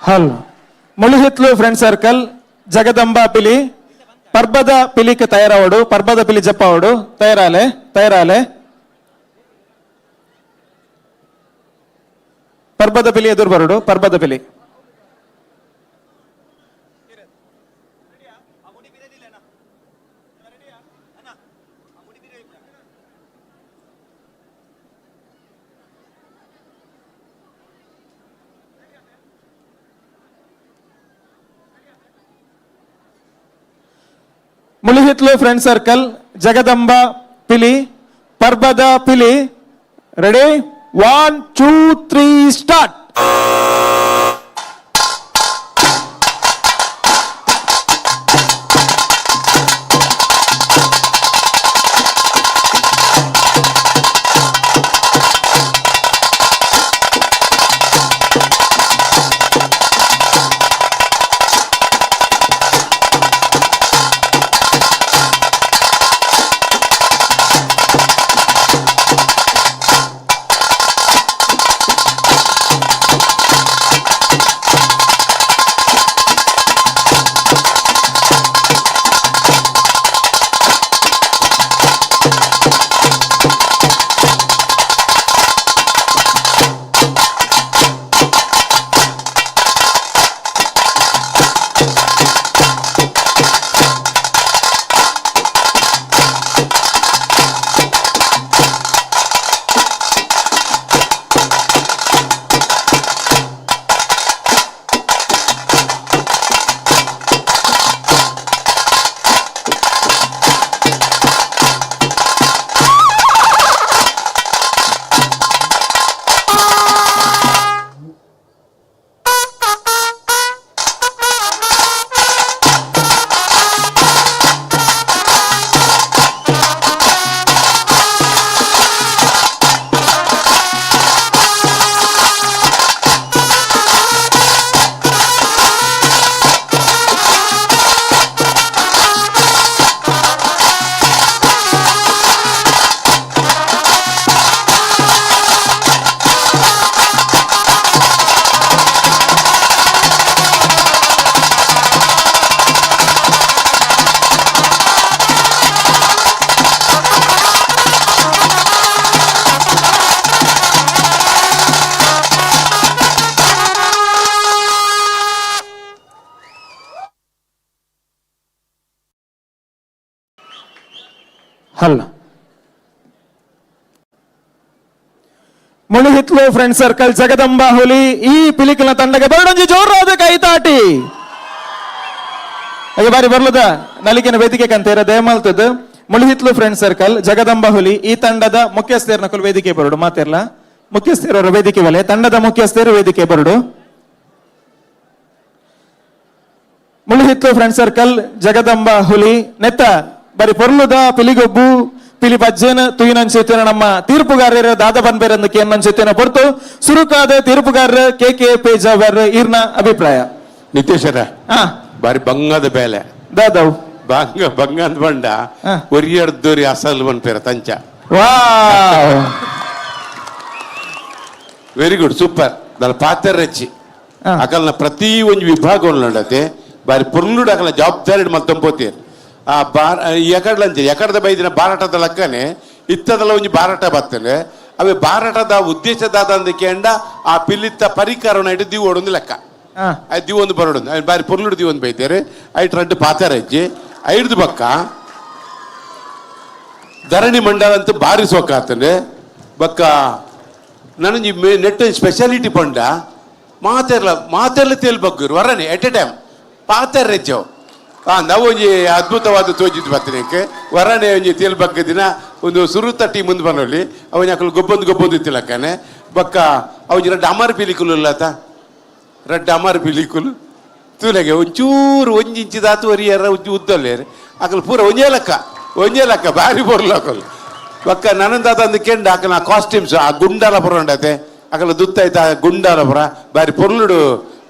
ಹಲ್ ಮುಳುಹಿತ್ಲು ಫ್ರೆಂಡ್ ಸರ್ಕಲ್ ಜಗದಂಬಾ ಪಿಲಿ ಪರ್ಬದ ಪಿಲಿಕ್ಕೆ ತಯಾರಾವಡು ಪರ್ಬದ ಪಿಲಿ ಜಪ್ಪಾವಡು ತಯಾರಾಲೆ ತಯಾರಾಲೆ ಪರ್ಬದ ಪಿಲಿ ಎದುರು ಬರಡು ಪರ್ಬದ ಪಿಲಿ ಮುಳುಹಿತ್ಲು ಫ್ರೆಂಡ್ ಸರ್ಕಲ್ ಜಗದಂಬಾ ಪಿಲಿ ಪರ್ಬದ ಪಿಲಿ ರೆಡಿ 1 2 3 ಸ್ಟಾರ್ಟ್. ಹಲ್ಲ ಮುಳುಹಿತ್ಲು ಫ್ರೆಂಡ್ ಸರ್ಕಲ್ ಜಗದಂಬ ಹುಲಿ ಈ ಪಿಲಿಕಲ್ನ ತಂಡಕ್ಕೆ ಬರಡೊಂಜಿ ಜೋರಾದ ಕೈತಾಟಿ ಹಾಗೆ ಬಾರಿ ಬರ್ಲದ ನಲಿಕಿನ ವೇದಿಕೆ ಕಂತೇರ ದಯಮಾಲ್ತದ ಮುಳುಹಿತ್ಲು ಫ್ರೆಂಡ್ ಸರ್ಕಲ್ ಜಗದಂಬ ಹುಲಿ ಈ ತಂಡದ ಮುಖ್ಯಸ್ಥರ ನಕಲು ವೇದಿಕೆ ಬರಡು ಮಾತಿರ್ಲ ಮುಖ್ಯಸ್ಥರವರ ವೇದಿಕೆ ಬಲೆ ತಂಡದ ಮುಖ್ಯಸ್ಥರು ವೇದಿಕೆ ಬರಡು ಮುಳುಹಿತ್ಲು ಫ್ರೆಂಡ್ ಸರ್ಕಲ್ ಜಗದಂಬ ಹುಲಿ ನೆತ್ತ ಬರಿ ಪೊರ್ಲುದ ಪಿಲಿಗೊಬ್ಬು ಪಿಲಿ ಬಜ್ಜೆನ ತುಯಿನಂಚೆತ್ತಿನ ನಮ್ಮ ತೀರ್ಪುಗಾರರ ದಾದ ಬನ್ಬೇರಂದು ಕೇನ್ನಂಚೆತ್ತಿನ ಹೊರತು ಸುರುಕಾದ ತೀರ್ಪುಗಾರರ 𝐾𝐶 ಇರ್ನ ಅಭಿಪ್ರಾಯ ನಿತೇಶರ ಬಾರಿ ಬಂಗದ ಬೇಲೆ ದಾದವ್ ಬಂಗ ಅಂತ ಬಂಡ ಒರಿಯರ್ದೋರಿ ಅಸಲ್ ಬನ್ಪೇರ ತಂಚ ವಾವ್ ವೆರಿ ಗುಡ್ ಸೂಪರ್ ನನ್ನ ಪಾತ್ರ ರಚ್ಚಿ ಅಕಲ್ನ ಪ್ರತಿ ಒಂದು ವಿಭಾಗ ನಡತೆ ಬಾರಿ ಪುರ್ಲುಡ್ ಅಕಲ್ನ ಜವಾಬ್ದಾರಿ ಮಲ್ತಂಬೋತೀರ್ ಆ ಎಕಡ್ಲಂಚೆ ಎಕಡದ ಬೈದಿನ ಬಾರಾಟದ ಲಕ್ಕನೆ ಇತ್ತದಲ್ಲ ಒಂಜಿ ಬಾರಾಟ ಬರ್ತನೆ ಅವೇ ಬಾರಾಟದ ಉದ್ದೇಶದಾದ ಅಂದಕೆಂಡ ಆ ಪಿಲ್ಲಿತ್ತ ಪರಿಕರಣ ಇಟ್ಟು ದಿವ್ ಓಡೊಂದು ಲೆಕ್ಕ ಆಯ್ತು ದಿವ್ ಒಂದು ಬರೋಡು ಬಾರಿ ಪುರ್ಲುಡ್ ದಿವ್ ಒಂದು ಬೈತಾರೆ ಐಟ್ ರಡ್ಡು ಪಾತಾರ ಅಜ್ಜಿ ಐಡ್ದು ಬಕ್ಕ ಧರಣಿ ಮಂಡಲ ಅಂತ ಬಾರಿ ಸೋಕಾತನೆ ಬಕ್ಕ ನನಗೆ ನೆಟ್ ಸ್ಪೆಷಾಲಿಟಿ ಪಂಡ ಮಾತೆರ್ಲ ತೇಲ್ ಬಗ್ಗರು ವರನೆ ಎಟ್ ಎ ಟೈಮ್ ಪಾತಾರ ರಜ್ಜವು ನಾವು ಒಂಜಿ ಅದ್ಭುತವಾದ ತೋಜಿದ್ದು ಬರ್ತೇನೆ ವರನೆ ಒಂಜಿ ತೇಲ್ ಬಗ್ಗ ದಿನ ಒಂದು ಸುರುತ ಟೀಮ್ ಮುಂದೆ ಬರೋಲಿ ಅವನ ಅಕಲು ಗೊಬ್ಬೊಂದು ತಿಲಕ್ಕನೆ ಬಕ್ಕ ಅವಜಿ ರಡ್ಡು ಅಮರ್ ಪಿಲಿಕುಲು ಇಲ್ಲತ ರಡ್ಡು ಅಮರ್ ಪಿಲಿಕುಲು ತೂಲೆಗೆ ಒಂಚೂರು ಒಂಜಿ ಇಂಚಿದಾತು ವರಿಯರ ಒಂಚು ಉದ್ದಲ್ಲೇ ಅಕಲು ಪೂರ ಒಂಜೇ ಲೆಕ್ಕ ಭಾರಿ ಬರ್ಲು ಅಕಲು ಬಕ್ಕ ನನಂದಾದ ಅಂದಕೆಂಡ ಅಕಲ ಕಾಸ್ಟ್ಯೂಮ್ಸ್ ಆ ಗುಂಡಾಲ ಪುರ ಉಂಡತೆ ಅಕಲ ದುತ್ತಾಯ್ತ ಆ ಗುಂಡಾಲ ಪುರ ಬಾರಿ ಪೊರ್ಲುಡು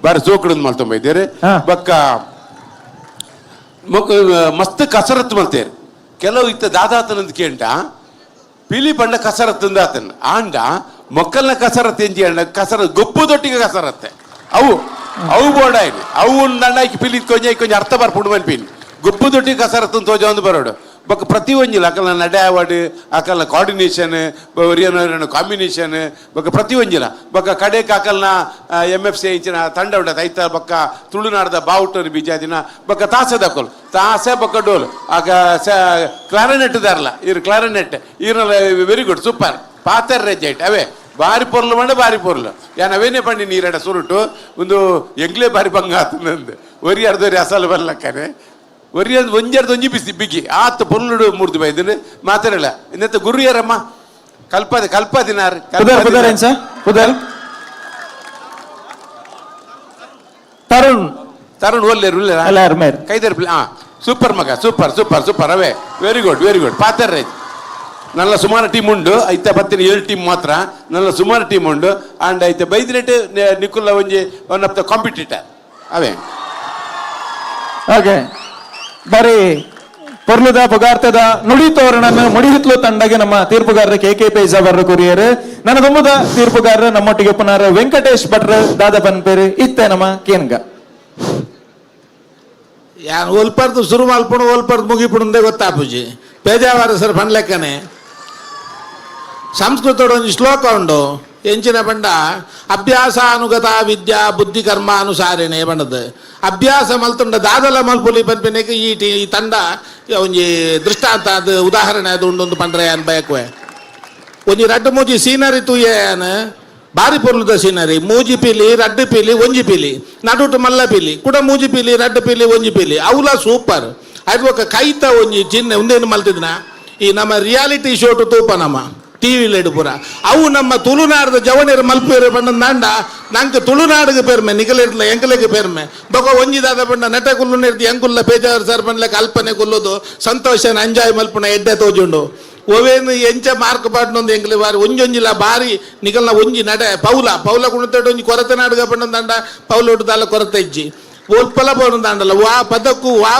ಬಾರಿ ಸೋಕುಡು ಮಲ್ತೊಂಬೈದೇರಿ ಬಕ್ಕ ಮಸ್ತ್ ಕಸರತ್ತು ಮಲ್ತೇರಿ ಕೆಲವು ಇತ್ತ ದಾದಾತನಂದ್ ಕೇಂಡ ಪಿಲಿ ಪಂಡ ಕಸರತ್ತು ಆತನ ಆಂಡ ಮೊಕ್ಕಲ್ನ ಕಸರತ್ತು ಎಂಜಿ ಅಂಡ ಕಸರತ್ತು ಗೊಬ್ಬುದೊಟ್ಟಿಗೆ ಕಸರತ್ತೆ ಅವು ಬೋರ್ಡ ಇದೆ ಅವು ದಂಡ ಪಿಲಿ ಕೊಂಚ ಅರ್ಥ ಬರ್ಪುಂಡು ಮನ್ಪಿನ್ ಗೊಬ್ಬುದೊಟ್ಟಿಗೆ ಕಸರತ್ತು ತೋಜ ಒಂದು ಬರೋಡು ಬೊಕ್ಕ ಪ್ರತಿ ಒಂಜಿಲ್ಲ ಅಕಲ್ನ ನಡೆ ಅವಾರ್ಡ್ ಅಕಲ್ನ ಕೋಆರ್ಡಿನೇಷನ್ ಕಾಂಬಿನೇಷನ್ ಬೊಕ್ಕ ಪ್ರತಿ ಒಂಜಿಲ್ಲ ಬೊಕ್ಕ ಕಡೆಕ್ ಅಕಲ್ನ MFC ಇಂಚಿನ ತಂಡ ಉಂಟದ ಐತ ಬೊಕ್ಕ ತುಳುನಾಡದ ಬಾವುಟರು ಬೀಜಾದಿನ ಬೊಕ್ಕ ತಾಸದ ಅಕಲ್ ತಾಸೆ ಬೊಕ್ಕ ಡೋಲ್ ಆಗ ಕ್ಲಾರಿನೆಟ್ ದಾರಲ್ಲ ಇರು ಕ್ಲಾರಿನೆಟ್ ಇರ್ನಲ್ಲ ವೆರಿ ಗುಡ್ ಸೂಪರ್ ಪಾತರ್ ರೆಜೈಟ್ ಅವೇ ಬಾರಿ ಪೊರ್ಲು ಮಂಡ ಬಾರಿ ಪೊರ್ಲು ಯಾನ್ ಅವೇನೇ ಪಂಡಿ ನೀರಡ ಸುರುಟು ಒಂದು ಎಂಗ್ಲೇ ಬಾರಿ ಬಂಗ ಆತನಂದು ಒರಿ ಅರ್ಧೋರಿ ಅಸಲು ಬರ್ಲಕ್ಕನೆ ಒರಿಯದು ಒಂಜರ್ದು ಒಂಜಿ ಬಿಸಿ ಬಿಗಿ ಆತ ಪೊರ್ಲುಡು ಮೂರ್ತಿ ಬೈದನು ಮಾತಾಡಲ್ಲ ಇನ್ನತ್ತ ಗುರುಯರಮ್ಮ ಕಲ್ಪದಿನಾರ್ ತರುಣ್ ಒಲ್ಲೆ ಕೈದರ್ ಸೂಪರ್ ಮಗ ಸೂಪರ್ ಅವೇ ವೆರಿ ಗುಡ್ ಪಾತರ್ ರೈಟ್ ನಲ್ಲ ಸುಮಾರು ಟೀಮ್ ಉಂಡು ಐತ ಬತ್ತಿನ 7 ಟೀಮ್ ಮಾತ್ರ ನಲ್ಲ ಸುಮಾರು ಟೀಮ್ ಉಂಡು ಅಂಡ್ ಐತೆ ಬೈದಿನೆಟ್ ನಿಕುಲ್ಲ ಒಂಜಿ one of the competitor away okay ಬರೀ ಪೊರ್ಲುದ ಪುಗಾರ್ತದ ನುಡಿ ತೋರಣನ್ನು ಮುಡಿಹಿತ್ಲು ತಂಡಗೆ ನಮ್ಮ ತೀರ್ಪುಗಾರರ 𝐾𝐶 ಕೊರಿಯರ್ ನನ್ನ ತುಂಬದ ತೀರ್ಪುಗಾರರು ನಮ್ಮೊಟ್ಟಿಗೆ ಪುನರ್ ವೆಂಕಟೇಶ್ ಭಟ್ರ ದಾದ ಪನ್ಪೇರು ಇತ್ತೆ ನಮ್ಮ ಕೇನ್ಗ ಯಾನ್ ಒಲ್ಪರ್ದು ಶುರು ಮಲ್ಪುಣು ಒಲ್ಪರ್ದು ಮುಗಿಪುಣಂದೇ ಗೊತ್ತಾಪುಜಿ ಪೇಜಾವಾರ ಸರ್ ಪನ್ಲೆಕ್ಕನೆ ಸಂಸ್ಕೃತದ ಒಂದು ಶ್ಲೋಕ ಉಂಡು ಎಂಚಿನ ಪಂಡ ಅಭ್ಯಾಸಾನುಗತ ವಿದ್ಯಾ ಬುದ್ಧಿ ಕರ್ಮಾನುಸಾರಿಣೆ ಬಣ್ಣದ ಅಭ್ಯಾಸ ಮಲ್ತುಂಡ ದಾದಲ ಮಲ್ಪುಲಿ ಪನ್ಪೆನೆಗೆ ಈ ತಂಡ ಒಂಜಿ ದೃಷ್ಟಾಂತ ಅದು ಉದಾಹರಣೆ ಅದು ಉಂಡೊಂದು ಪಂಡ್ರೆ ಅನ್ ಬಯಕುವೆ ಒಂಜಿ ರಡ್ಡು ಮೂಜಿ ಸೀನರಿ ತೂಯೇನ ಬಾರಿ ಪೊರ್ಲುದ ಸೀನರಿ ಮೂಜಿ ಪಿಲಿ ರಡ್ಡು ಪಿಲಿ ಒಂಜಿ ಪಿಲಿ ನಡುಟು ಮಲ್ಲ ಪಿಲಿ ಕೂಡ ಮೂಜಿ ಪಿಲಿ ರಡ್ಡು ಪಿಲಿ ಒಂಜಿ ಪಿಲಿ ಅವಲ ಸೂಪರ್ ಅದು ఒక ಕೈತ ಒಂಜಿ ಚಿನ್ನ ಒಂದೇನು ಮಲ್ತಿದ್ನ ಈ ನಮ್ಮ ರಿಯಾಲಿಟಿ ಶೋಟು ತೂಪ ನಮ್ಮ ಟಿವಿಲೆಡು ಪೂರ ಅವು ನಮ್ಮ ತುಳುನಾಡದ ಜವನಿಯರು ಮಲ್ಪೇರು ಬಣ್ಣ ನಾಂಡ ನಂಗೆ ತುಳುನಾಡಿಗೆ ಪೇರ್ಮೆ ನಿಗಲಿರ್ಲ ಎಂಕಲೆಗೆ ಪೇರ್ಮೆ ಬೊಕ ಒಂಜಿದಾದ ಬಣ್ಣ ನಟ ಕುಲ್ಲು ನಿರ್ತಿ ಎಂಕುಲ್ಲ ಪೇಜಾವರ್ ಸರ್ ಬಣ್ಣ ಕಲ್ಪನೆ ಕುಲ್ಲೋದು ಸಂತೋಷನ ಎಂಜಾಯ್ ಮಲ್ಪುಣ ಎಡ್ಡೆ ತೋಜುಂಡು ಒವೇನು ಎಂಚ ಮಾರ್ಕ್ ಪಾಡ್ನೊಂದು ಎಂಕ್ಲೆ ಬಾರಿ ಒಂಜೊಂಜಿಲ್ಲ ಬಾರಿ ನಿಗಲ್ನ ಒಂಜಿ ನಡೆ ಪೌಲ ಕುಣಿತೋಡು ಒಂಜಿ ಕೊರತೆ ನಾಡುಗ ಬಣ್ಣದಂಡ ಪೌಲ ಹುಟ್ಟುದಾಲ ಕೊರತೆ ಇಜ್ಜಿ ಒಲ್ಪಲ ಪೌಡಂದಾಂಡಲ್ಲ ವಾ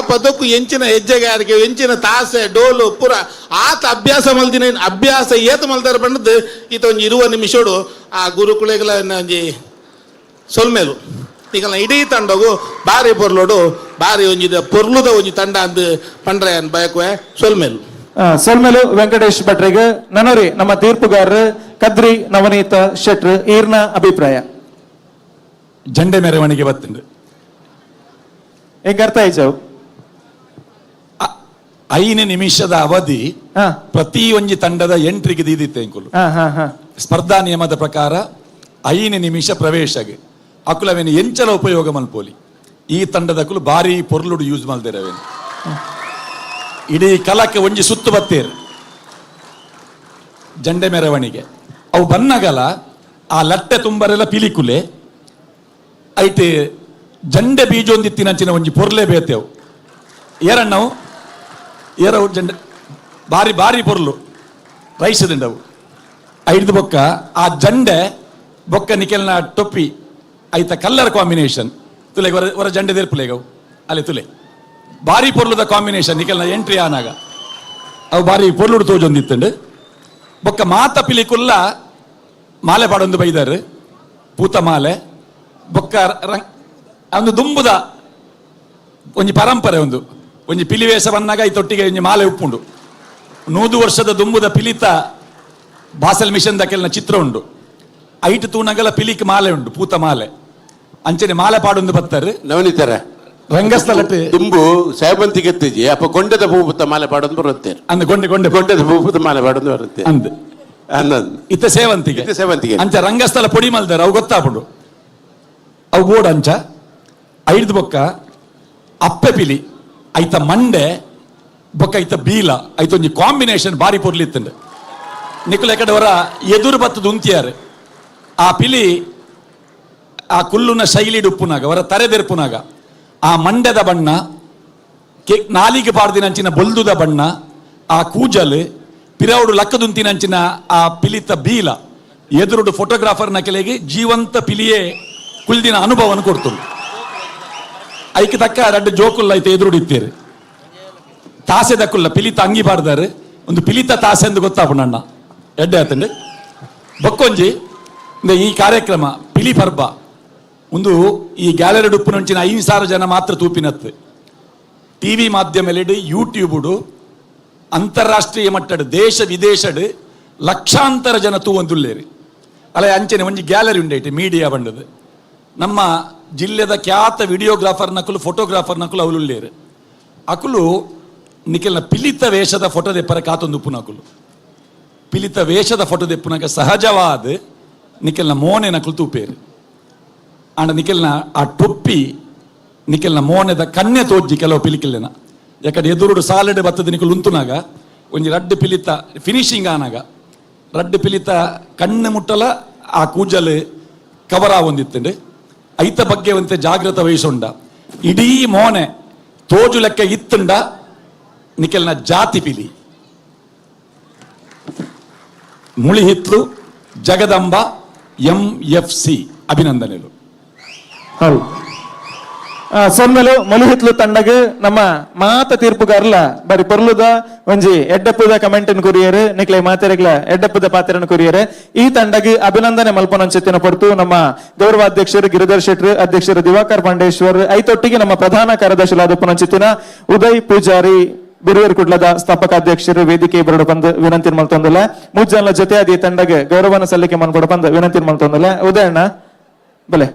ಪದಕ್ಕೂ ಎಂಚಿನ ಹೆಜ್ಜೆಗಾರಿಕೆ ಎಂಚಿನ ತಾಸೆ ಡೋಲು ಪುರ ಆತ ಅಭ್ಯಾಸ ಮಲ್ದಿನ ಅಭ್ಯಾಸ ಏತ ಮಲ್ದಾರ ಬಂದದ್ದು ಈತ ಒಂಜಿ 20 ನಿಮಿಷಡು ಆ ಗುರುಕುಳೆಗಳ ಒಂಜಿ ಸೊಲ್ಮೇಲು ಈಗ ಇಡೀ ತಂಡಗು ಬಾರಿ ಪೊರ್ಲೋಡು ಬಾರಿ ಒಂಜಿದ ಪೊರ್ಲುದ ಒಂಜಿ ತಂಡ ಅಂದು ಪಂಡ್ರೆ ಅನ್ ಬಯಕುವೆ ಸೊಲ್ಮೇಲು ವೆಂಕಟೇಶ್ ಭಟ್ರಿಗೆ ನನರಿ ನಮ್ಮ ತೀರ್ಪುಗಾರರು ಕದ್ರಿ ನವನೀತ ಶೆಟ್ರ್ ಈರ್ನ ಅಭಿಪ್ರಾಯ ಜಂಡೆ ಮೆರವಣಿಗೆ ಬತ್ತುಂಡು ಹೆಂಗ ಅರ್ಥ ಆಯ್ತು 5 ನಿಮಿಷದ ಅವಧಿ ಪ್ರತಿ ಒಂಜಿ ತಂಡದ ಎಂಟ್ರಿಗೆ ದೀದಿತ್ತೆ ಅಂಕುಲು ಸ್ಪರ್ಧಾ ನಿಯಮದ ಪ್ರಕಾರ 5 ನಿಮಿಷ ಪ್ರವೇಶಗೆ ಅಕುಲವೇನು ಎಂಚಲ ಉಪಯೋಗ ಮಲ್ಪೋಲಿ. ಈ ತಂಡದಕುಲು ಭಾರಿ ಪೊರ್ಲುಡು ಯೂಸ್ ಮಲ್ದಿರವೇನು. ಇಡೀ ಕಲಕ್ಕೆ ಒಂಜಿ ಸುತ್ತು ಬತ್ತೇರು ಜಂಡೆ ಮೆರವಣಿಗೆ. ಅವು ಬನ್ನಗಲ ಆ ಲಟ್ಟೆ ತುಂಬರೆಲ್ಲ ಪಿಲಿಕುಲೆ ಐತೆ ಜಂಡೆ ಬೀಜೊಂದಿತ್ತಿನಂಚಿನ ಒಂಜಿ ಪೊರ್ಲೆ ಬೇತೇವು ಏರಣ್ಣವು ಏರವು ಜಂಡೆ ಭಾರಿ ಭಾರಿ ಪೊರ್ಲು ರೈಸ್ ದಿಂಡವು ಐದು ಬೊಕ್ಕ ಆ ಜಂಡೆ ಬೊಕ್ಕ ನಿಕೆಲ್ನ ಟೊಪ್ಪಿ ಐತ ಕಲ್ಲರ್ ಕಾಂಬಿನೇಷನ್ ತುಲೆ ಹೊರ ಜಂಡೆ ದೇರ್ಪುಲೆಗವು ಅಲ್ಲೇ ತುಲೆ ಭಾರಿ ಪೊರ್ಲುದ ಕಾಂಬಿನೇಷನ್ ನಿಕೆಲ್ನ ಎಂಟ್ರಿ ಆನಾಗ ಅವು ಭಾರಿ ಪೊರ್ಲುಡು ತೋಜೊಂದಿತ್ತಂಡು ಬೊಕ್ಕ ಮಾತ ಪಿಲಿಕುಲ್ಲ ಮಾಲೆ ಪಾಡೊಂದು ಬೈದಾರು ಪೂತ ಮಾಲೆ ಬೊಕ್ಕ ಒಂದು ದುಂಬುದ ಒಂಜಿ ಪರಂಪರೆ ಒಂಜಿ ಪಿಲಿವೇಷ ಬನ್ನಾಗ ಈ ತೊಟ್ಟಿಗೆ ಒಂಜಿ ಮಾಲೆ ಉಪ್ಪುಂಡು 100 ವರ್ಷದ ದುಂಬುದ ಪಿಲಿತ ಬಾಸಲ್ ಮಿಷನ್ ದಕ್ಕೆಲ್ನ ಚಿತ್ರ ಉಂಡು. ಐಟ್ ತೂಣಗಲ ಪಿಲಿಕ್ ಮಾಲೆ ಉಂಡು ಪೂತ ಮಾಲೆ ಅಂಚನೆ ಮಾಲೆ ಪಾಡೊಂದು ಬತ್ತಾರೆ ನವನಿತರ ರಂಗಸ್ಥಳಕ್ಕೆ ತುಂಬು ಸೇವಂತಿಗೆ ಎತ್ತಿಜಿ ಅಪ್ಪ ಗೊಂಡದ ಭೂಪುತ್ತ ಮಾಲೆ ಪಾಡೊಂದು ಬರುತ್ತೆ ಅಂದ್ ಗೊಂಡೆ ಗೊಂಡದ ಭೂಪುತ್ತ ಮಾಲೆ ಪಾಡೊಂದು ಬರುತ್ತೆ ಅಂದ್ ಇತ್ತ ಸೇವಂತಿಗೆ ಅಂಚ ರಂಗಸ್ಥಳ ಪೊಡಿ ಮಲ್ದಾರ ಅವು ಗೊತ್ತಾಪುಂಡು ಅವು ಬೋರ್ಡ್ ಅಂಚ ಐದು ಬೊಕ್ಕ ಅಪ್ಪೆ ಪಿಲಿ ಐತ ಮಂಡೆ ಬೊಕ್ಕ ಐತ ಬೀಲ ಐತ ಒಂಜಿ ಕಾಂಬಿನೇಷನ್ ಬಾರಿ ಪೊರ್ಲಿತ್ತಂಡು ನಿಕುಲ ಕಡೆವರ ಎದುರು ಬತ್ತದ ಉಂತಿಯಾರು ಆ ಪಿಲಿ ಆ ಕುಲ್ಲುನ ಶೈಲಿ ಉಪ್ಪುನಾಗ ಅವರ ತರೆದೆರ್ಪುನಾಗ ಆ ಮಂಡ್ಯದ ಬಣ್ಣ ನಾಲಿಗೆ ಪಾಡ್ದಿನಂಚಿನ ಬೊಲ್ದುದ ಬಣ್ಣ ಆ ಕೂಜಲ್ ಪಿರೌಡು ಲಕ್ಕದುಂತಿನಂಚಿನ ಆ ಪಿಲಿತ ಬೀಲ ಎದುರುಡು ಫೋಟೋಗ್ರಾಫರ್ನ ಕೆಲೆಗೆ ಜೀವಂತ ಪಿಲಿಯೇ ಕುಲ್ದಿನ ಅನುಭವವನ್ನು ಕೊಡ್ತು. ಐಕೆ ತಕ್ಕ 2 ಜೋಕುಲ್ಲ ಐತೆ ಎದುರುಡು ಇತ್ತೇರು ತಾಸೆ ದಕ್ಕುಲ್ಲ ಪಿಲಿತ ಅಂಗಿ ಪಾಡ್ದಾರು ಒಂದು ಪಿಲಿತ ತಾಸೆ ಎಂದು ಗೊತ್ತಾಪುಣ್ಣ ಎಡ್ಡೆ ಆತಂಡು ಬೊಕ್ಕೊಂಜಿ ಈ ಕಾರ್ಯಕ್ರಮ ಪಿಲಿ ಪರ್ಬ ಒಂದು ಈ ಗ್ಯಾಲರಿ ಉಪ್ಪುನಂಚಿನ 5,000 ಜನ ಮಾತ್ರ ತೂಪಿನತ್ತು ಟಿವಿ ಮಾಧ್ಯಮಲೆಡು ಯೂಟ್ಯೂಬುಡು ಅಂತಾರಾಷ್ಟ್ರೀಯ ಮಟ್ಟದ ದೇಶ ವಿದೇಶಡ್ ಲಕ್ಷಾಂತರ ಜನ ತೂವಂದುಲ್ಲೇರಿ ಅಲ್ಲ ಅಂಚನೆ ಒಂಜಿ ಗ್ಯಾಲರಿ ಉಂಡೈತೆ ಮೀಡಿಯಾ ಬಂಡದು ನಮ್ಮ ಜಿಲ್ಲೆದ ಖ್ಯಾತ ವಿಡಿಯೋಗ್ರಾಫರ್ ನಕುಲು ಫೋಟೋಗ್ರಾಫರ್ ನಕುಲು ಅವಳುಳ್ಳೇರು ಅಕುಲು ನಿಖಿಲ್ನ ಪಿಲಿತ ವೇಷದ ಫೋಟೋ ದೆಪ್ಪರ ಕಾತೊಂದು ಉಪ್ಪು ನಕುಲು ಪಿಲಿತ ವೇಷದ ಫೋಟೋ ದೆಪ್ಪುನಾಗ ಸಹಜವಾದ ನಿಖಿಲ್ನ ಮೋನೆ ನಕುಲು ತೂಪೇರು ಆಂಡ ನಿಖಿಲ್ನ ಆ ಟೊಪ್ಪಿ ನಿಖಿಲ್ನ ಮೋನೆದ ಕನ್ನೆ ತೋಜ್ಜಿ ಕೆಲವು ಪಿಲಿಕಿಲ್ಲೆನ ಯಾಕಡೆ ಎದುರುಡು ಸಾಲಡ್ ಬತ್ತದ ನಿಕುಲು ಉಂತುನಾಗ ಒಂಜಿ ರಡ್ಡು ಪಿಲಿತ ಫಿನಿಶಿಂಗ್ ಆನಾಗ ರಡ್ಡು ಪಿಲಿತ ಕಣ್ಣು ಮುಟ್ಟಲ ಆ ಕೂಜಲ್ ಕವರ್ ಆವೊಂದಿತ್ತಂಡು ಐತ ಬಗ್ಗೆ ಒಂತೆ ಜಾಗ್ರತೆ ವಹಿಸೊಂಡ ಇಡೀ ಮೋನೆ ತೋಜು ಲೆಕ್ಕ ಇತ್ತುಂಡ ನಿಖಿಲ್ನ ಜಾತಿ ಪಿಲಿ ಮುಳಿಹಿತ್ಲು ಜಗದಂಬ MFC ಅಭಿನಂದನೆಗಳು. ಹೌದು ಸೊನ್ಮೆಲು ಮಲುಹಿತ್ಲು ತಂಡಗೆ ನಮ್ಮ ಮಾತ ತೀರ್ಪುಗಾರಲ ಬರಿ ಪೊರ್ಲುದ ಒಂಜಿ ಎಡ್ಡಪ್ಪುದ ಕಮೆಂಟ್ ಕುರಿಯರು ನಿಕ್ಲೆ ಮಾತೆರೆಗ್ಲ ಎಡ್ಡಪ್ಪುದ ಪಾತ್ರನ ಕುರಿಯರು ಈ ತಂಡಗೆ ಅಭಿನಂದನೆ ಮಲ್ಪನಂಚಿತ್ತಿನ ಪೊರ್ತು ನಮ್ಮ ಗೌರವಾಧ್ಯಕ್ಷರು ಗಿರಿಧರ್ ಶೆಟ್ರು ಅಧ್ಯಕ್ಷರು ದಿವಾಕರ್ ಪಾಂಡೇಶ್ವರ್ ಐತೊಟ್ಟಿಗೆ ನಮ್ಮ ಪ್ರಧಾನ ಕಾರ್ಯದರ್ಶಿಲಾದ ಪುನಂಚಿತ್ತಿನ ಉದಯ್ ಪೂಜಾರಿ ಬಿರುವೇರ್ ಕುಡ್ಲದ ಸ್ಥಾಪಕಾಧ್ಯಕ್ಷರು ವೇದಿಕೆ ಬರಡು ಬಂದು ವಿನಂತಿ ಮಲ್ತೊಂದಿಲ್ಲ ಮೂಜನ ಜೊತೆ ಅದೇ ತಂಡಗೆ ಗೌರವನ ಸಲ್ಲಿಕೆ ಮನ್ಕೊಡ ಬಂದು ವಿನಂತಿ ಮಲ್ತೊಂದಿಲ್ಲ ಉದಯಣ್ಣ ಬಲೆ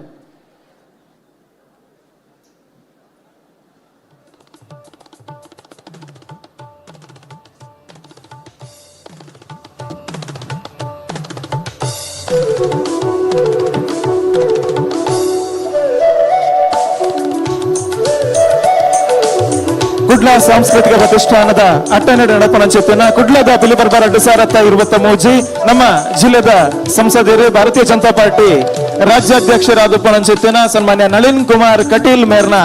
ಕುಡ್ಲ ಸಾಂಸ್ಕೃತಿಕ ಪ್ರತಿಷ್ಠಾನದ ಅಟ್ಟನೆಡೆ ನಡಪನಂಚಿತ್ತಿನ ಕುಡ್ಲದ ಪಿಲಿ ಪರ್ಬ 2023 ನಮ್ಮ ಜಿಲ್ಲೆದ ಸಂಸದರು ಭಾರತೀಯ ಜನತಾ ಪಾರ್ಟಿ ರಾಜ್ಯಾಧ್ಯಕ್ಷರಾದ ಪನಂಚಿತ್ತಿನ ಸನ್ಮಾನ್ಯ ನಳಿನ್ ಕುಮಾರ್ ಕಟೀಲ್ ಮೇರ್ನ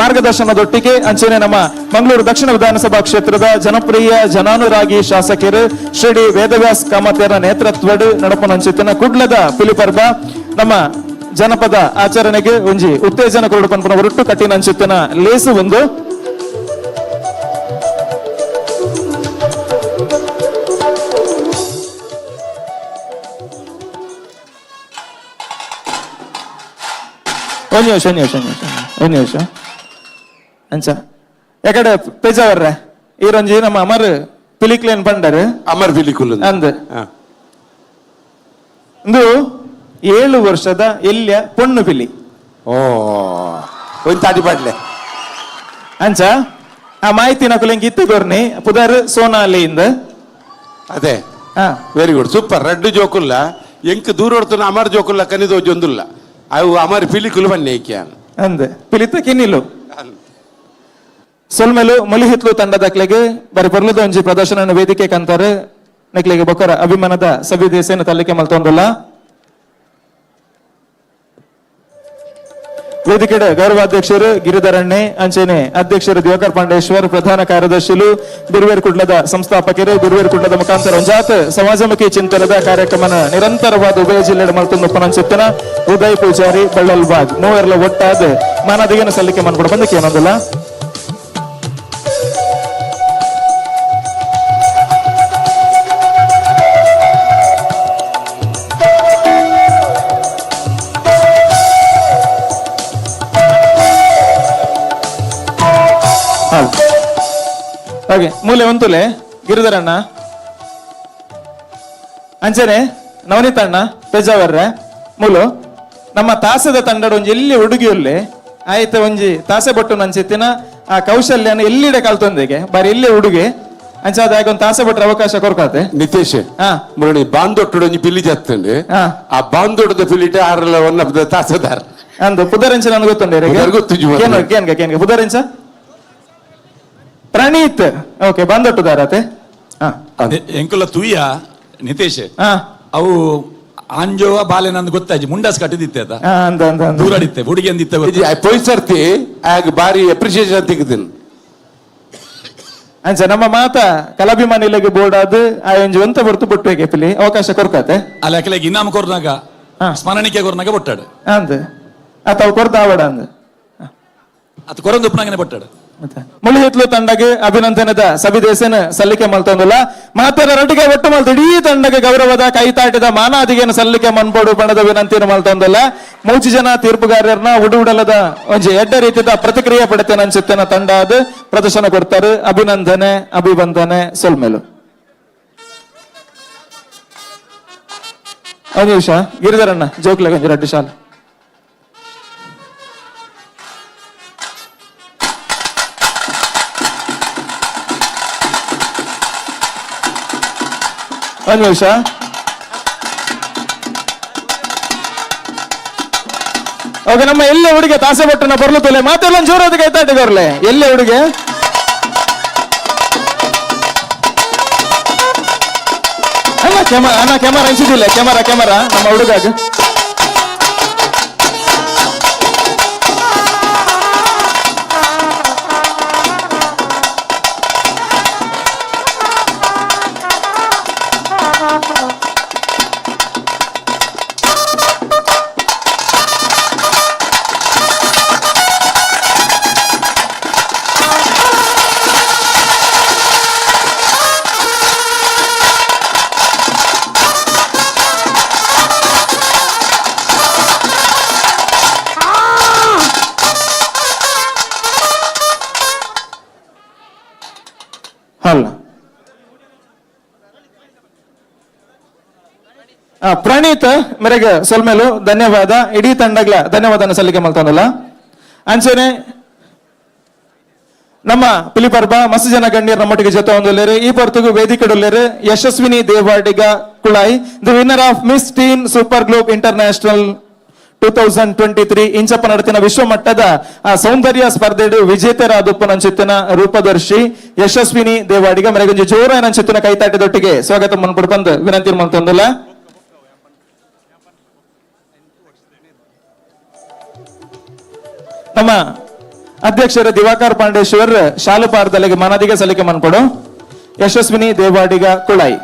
ಮಾರ್ಗದರ್ಶನದೊಟ್ಟಿಗೆ ಅಂಚನೆ ನಮ್ಮ ಮಂಗಳೂರು ದಕ್ಷಿಣ ವಿಧಾನಸಭಾ ಕ್ಷೇತ್ರದ ಜನಪ್ರಿಯ ಜನಾನುರಾಗಿ ಶಾಸಕರು ಶ್ರೀ ವೇದವ್ಯಾಸ್ ಕಾಮತ್ಯರ ನೇತೃತ್ವದ ನಡಪನಂಚಿತ್ತಿನ ಕುಡ್ಲದ ಪಿಲಿ ಪರ್ಬ ನಮ್ಮ ಜನಪದ ಆಚರಣೆಗೆ ಒಂಜಿ ಉತ್ತೇಜನ ಕೊರಡು ಹೊರಟು ಕಟ್ಟಿನ ಅಂಚಿತ್ತಿನ ಲೇಸು ಒಂದು ಒಂದು ನಿಮಿಷ ಅಂಚ ಯಾಕಡೆ ಪೇಜಾವರ್ರೆ ಈರೊಂಜಿ ನಮ್ಮ ಅಮರ್ ಪಿಲಿಕ್ಲೇನ್ ಬಂಡರ್ ಅಮರ್ ಪಿಲಿಕುಲ್ ಅಂದ್ ಇಂದು 7 ವರ್ಷದ ಎಲ್ಯ ಪೊಣ್ಣು ಪಿಲಿ ಓ ಒಂದು ತಾಟಿ ಬಾಡ್ಲೆ ಅಂಚ ಆ ಮಾಹಿತಿ ನಕುಲೆಂಗ್ ಇತ್ತು ತೋರ್ನಿ ಪುದರ್ ಸೋನಾಲಿಯಿಂದ ಅದೇ ವೆರಿ ಗುಡ್ ಸೂಪರ್ 2 ಜೋಕುಲ್ಲ ಎಂಕ್ ದೂರ ಹೊಡ್ತಾನೆ ಅಮರ್ ಜೋಕುಲ್ಲ ಕನಿದೋ ಜೊಂದುಲ್ಲ ಅವು ಅಮರ್ ಪಿಲಿಕುಲು ಬನ್ನಿ ಅಂದೆ ಪಿಲಿತ ಕಿನ್ನಿಲು ಸೊಲ್ಮೆಲು ಮೊಲಿಹಿತ್ಲು ತಂಡದಕ್ಲೆಗೆ ಬರಿ ಪೊರ್ಲದ ಒಂಜಿ ಪ್ರದರ್ಶನ ವೇದಿಕೆ ಕಂತಾರೆ ನೆಕ್ಲೆಗೆ ಬೊಕ್ಕರ ಅಭಿಮಾನದ ಸಭೆ ದೇಶನ ತಲ್ಲಿಕೆ ಮಲ್ತೊಂದುಲ್ಲ ವೇದಿಕೆಡೆ ಗೌರವಾಧ್ಯಕ್ಷರು ಗಿರಿಧರಣ್ಣೆ ಅಂಚೆನೆ ಅಧ್ಯಕ್ಷರು ದಿವಾಕರ್ ಪಾಂಡೇಶ್ವರ್ ಪ್ರಧಾನ ಕಾರ್ಯದರ್ಶಿಗಳು ಬಿರ್ವೇರ್ ಕುಡ್ಲದ ಸಂಸ್ಥಾಪಕರು ಬಿರ್ವೇರ್ ಕುಡ್ಲದ ಮುಖಾಂತರ ಒಂಜಾತ್ ಸಮಾಜಮುಖಿ ಚಿಂತನದ ಕಾರ್ಯಕ್ರಮನ ನಿರಂತರವಾದ ಉಭಯ ಜಿಲ್ಲೆಯ ಮಲ್ತೊಂದು ಉಪನಂಚಿತ್ತನ ಉದಯ್ ಪೂಜಾರಿ ಬಳ್ಳಲ್ಬಾಗ್ ಮೂವರೆಲ್ಲ ಒಟ್ಟಾದ ಮಾನದಿಗೆನ ಸಲ್ಲಿಕೆ ಮಾಡ್ಕೊಂಡು ಬಂದಕ್ಕೆ ಏನೊಂದಿಲ್ಲ ಹಾಗೆ ಮೂಲೆ ಒಂತುಲೆ ಗಿರಿಧರಣ್ಣ ಅಂಚನೆ ನವನೀತ ಅಣ್ಣ ಪೇಜಾವರ್ರೆ ಮೂಲು ನಮ್ಮ ತಾಸದ ತಂಡಡ ಒಂಜಿ ಎಲ್ಲಿ ಹುಡುಗಿಯಲ್ಲಿ ಆಯ್ತು ಒಂಜಿ ತಾಸೆ ಬಟ್ಟು ನಂಚಿತ್ತಿನ ಆ ಕೌಶಲ್ಯನ ಎಲ್ಲಿಡೆ ಕಲ್ತೊಂದಿಗೆ ಬಾರಿ ಇಲ್ಲೇ ಹುಡುಗಿ ಅಂಚಾದ ಒಂದು ತಾಸೆ ಬಟ್ರ ಅವಕಾಶ ಕೊರ್ಕಾತೆ ನಿತೇಶ್ ಮುರಣಿ ಬಾಂದೊಟ್ಟು ಒಂಜಿ ಪಿಲಿ ಜತ್ತಂಡು ಆ ಬಾಂದೊಟ್ಟದ ಪಿಲಿಟ ಆರಲ್ಲ ಒನ್ನ ತಾಸದಾರ ಅಂದು ಪುದರಂಚ ನನಗೆ ಗೊತ್ತುಂಡೆ ಪುದರಂಚ ಪ್ರಣೀತ್ ಓಕೆ ಬಂದೊಟ್ಟುದಾರತೆ ಎಂಕುಲ ತುಯ್ಯ ನಿತೇಶ್ ಅವು ಆಂಜೋವ ಬಾಲೆ ನಂದು ಗೊತ್ತಾಜಿ ಮುಂಡಾಸ್ ಕಟ್ಟಿದಿತ್ತೆ ದೂರಾಡಿತ್ತೆ ಹುಡುಗಿ ಅಂದಿತ್ತೆ ಪೊಯ್ ಸರ್ತಿ ಆಗ ಬಾರಿ ಅಪ್ರಿಸಿಯೇಷನ್ ತೆಗೆದಿನ್ ಅಂಚ ನಮ್ಮ ಮಾತ ಕಲಾಭಿಮಾನಿಲೆಗೆ ಬೋರ್ಡ್ ಆದ್ ಆ ಒಂಜಿ ಒಂತ ಬರ್ತು ಬೊಟ್ಟುಗೆ ಪಿಲಿ ಅವಕಾಶ ಕೊರ್ಕತೆ ಅಲ್ಲ ಯಾಕೆ ಇನಾಮ ಕೊರ್ನಾಗ ಸ್ಮರಣಿಕೆ ಕೊರ್ನಾಗ ಬೊಟ್ಟಾಡು ಅಂದ್ ಅಥವಾ ಕೊರ್ದ ಆವಡ ಅಂದ್ ಅದು ಕೊರಂದು ಉಪನಾಗನೆ ಬೊಟ್ಟಾಡು ಮುಳಿಹಿತ್ಲು ತಂಡಗೆ ಅಭಿನಂದನದ ಸಭಿದೇಶನ ಸಲ್ಲಿಕೆ ಮಲ್ತೊಂದುಲ್ಲ ಮಾತರ ರಟ್ಟಿಗೆ ಒಟ್ಟು ಮಲ್ತು ಇಡೀ ತಂಡಗೆ ಗೌರವದ ಕೈತಾಟಿದ ಮಾನಾದಿಗೆನ ಸಲ್ಲಿಕೆ ಮನ್ಬೋಡು ಬಣದ ವಿನಂತಿಯನ್ನು ಮಲ್ತೊಂದುಲ್ಲ ಮೂಚಿ ಜನ ತೀರ್ಪುಗಾರರನ್ನ ಉಡುಡಲದ ಒಂಜಿ ಎಡ್ಡ ರೀತಿಯ ಪ್ರತಿಕ್ರಿಯೆ ಪಡೆತೇನೆ ಅನ್ಸುತ್ತೇನ ತಂಡ ಅದು ಪ್ರದರ್ಶನ ಕೊಡ್ತಾರೆ ಅಭಿನಂದನೆ ಅಭಿವಂದನೆ ಸೊಲ್ಮೇಲು ಒಂದು ನಿಮಿಷ ಗಿರಿಧರಣ್ಣ ಜೋಕ್ಲಗಂಜಿ ರಡ್ಡಿ ಶಾಲೆ ಒಂದು ನಿಮಿಷ ಓಕೆ ನಮ್ಮ ಎಲ್ಲೇ ಹುಡುಗೆ ತಾಸೆ ಬಟ್ಟನ ಬರ್ಲುತ್ತಲೆ ಮಾತೆಲ್ಲ ಜೋರಾದ ಕೈತಾಟಿ ಬರ್ಲೆ ಎಲ್ಲೇ ಹುಡುಗೆ ಅಲ್ಲ ಕ್ಯಾಮರಾ ಹಂಚಿದಿಲ್ಲ ಕ್ಯಾಮರಾ ನಮ್ಮ ಹುಡುಗಾಗ ಅಲ್ಲ ಪ್ರಣೀತ್ ಮೇರೆಗೆ ಸೊಲ್ಮೇಲು ಧನ್ಯವಾದ ಇಡೀ ತಂಡಗಳ ಧನ್ಯವಾದ ಸಲ್ಲಿಕೆ ಮಲ್ತೊಂದಲ್ಲ ಅಂಚನೆ ನಮ್ಮ ಪಿಲಿ ಪರ್ಬ ಮಸ್ತ್ ಜನ ಗಣ್ಯರು ನಮ್ಮೊಟ್ಟಿಗೆ ಜೊತೆ ಹೊಂದಲೇರು ಈ ಪೊರ್ತುಗು ವೇದಿಕೆಡುಲ್ಲೇರು Yashaswini Devadiga Kulai the winner of miss teen super globe international 2023 ಇಂಚಪ್ಪ ನಡತಿನ ವಿಶ್ವ ಮಟ್ಟದ ಸೌಂದರ್ಯ ಸ್ಪರ್ಧೆಡು ವಿಜೇತರಾದುಪ್ಪನಂಚಿತ್ತಿನ ರೂಪದರ್ಶಿ ಯಶಸ್ವಿನಿ ದೇವಾಡಿಗ ಮರೆಗೊಂಜಿ ಜೋರ ನಂಚಿತ್ತಿನ ಕೈತಾಟದೊಟ್ಟಿಗೆ ಸ್ವಾಗತ ಮನ್ಪಡ್ಬಂದು ವಿನಂತಿ ಮಲ್ತೊಂದಲ್ಲ ನಮ್ಮ ಅಧ್ಯಕ್ಷರ ದಿವಾಕರ್ ಪಾಂಡೇಶ್ವರ್ ಶಾಲುಪಾರ್ದಲೆಗೆ ಮನದಿಗೆ ಸಲ್ಲಿಕೆ ಮನ್ಕೊಡು ಯಶಸ್ವಿನಿ ದೇವಾಡಿಗ ಕುಳಾಯಿ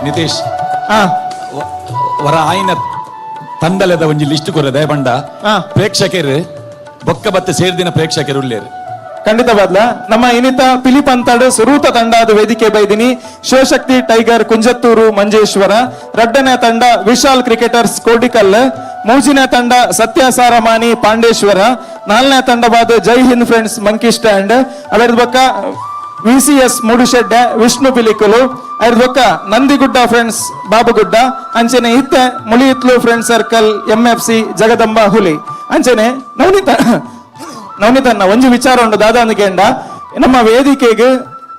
ನಿತೇಶ್ ವರ ಆಯ್ನ ತಂಡಲದ ಒಂಜಿ ಲಿಸ್ಟ್ ಕೊರದೆ ಬಂಡ ಪ್ರೇಕ್ಷಕರು ಬೊಕ್ಕ ಬತ್ತ ಸೇರ್ದಿನ ಪ್ರೇಕ್ಷಕರು ಉಳ್ಳೇರು ಖಂಡಿತವಾದ್ಲ ನಮ್ಮ ಇನಿತ ಪಿಲಿ ಪಂತಾಡು ಸುರೂತ ತಂಡದ ವೇದಿಕೆ ಬೈದಿನಿ ಶಿವಶಕ್ತಿ ಟೈಗರ್ ಕುಂಜತ್ತೂರು ಮಂಜೇಶ್ವರ ರಡ್ಡನೇ ತಂಡ ವಿಶಾಲ್ ಕ್ರಿಕೆಟರ್ಸ್ ಕೋಡಿಕಲ್ ಮೂಜಿನೇ ತಂಡ ಸತ್ಯ ಸಾರಮಾನಿ ಪಾಂಡೇಶ್ವರ ನಾಲ್ನೇ ತಂಡವಾದ ಜೈ ಹಿಂದ್ ಫ್ರೆಂಡ್ಸ್ ಮಂಕಿ ಸ್ಟ್ಯಾಂಡ್ ಅದರ ಬೊಕ್ಕ ವಿಸಿಎಸ್ ಮೂಡುಶೆಡ್ಡೆ ವಿಷ್ಣು ಪಿಲಿಕುಲು ಅದ್ರ ಬೊಕ್ಕ ನಂದಿಗುಡ್ಡ ಫ್ರೆಂಡ್ಸ್ ಬಾಬುಗುಡ್ಡ ಅಂಚನೆ ಇತ್ತೆ ಮುಳಿಯಿತ್ಲು ಫ್ರೆಂಡ್ಸ್ ಸರ್ಕಲ್ MFC ಜಗದಂಬ ಹುಲಿ ಅಂಚನೆ ನವನಿತನ್ನ ಒಂಜಿ ವಿಚಾರ ಉಂಟು ದಾದ ಅಂದ್ಕೇಂಡ ನಮ್ಮ ವೇದಿಕೆಗೆ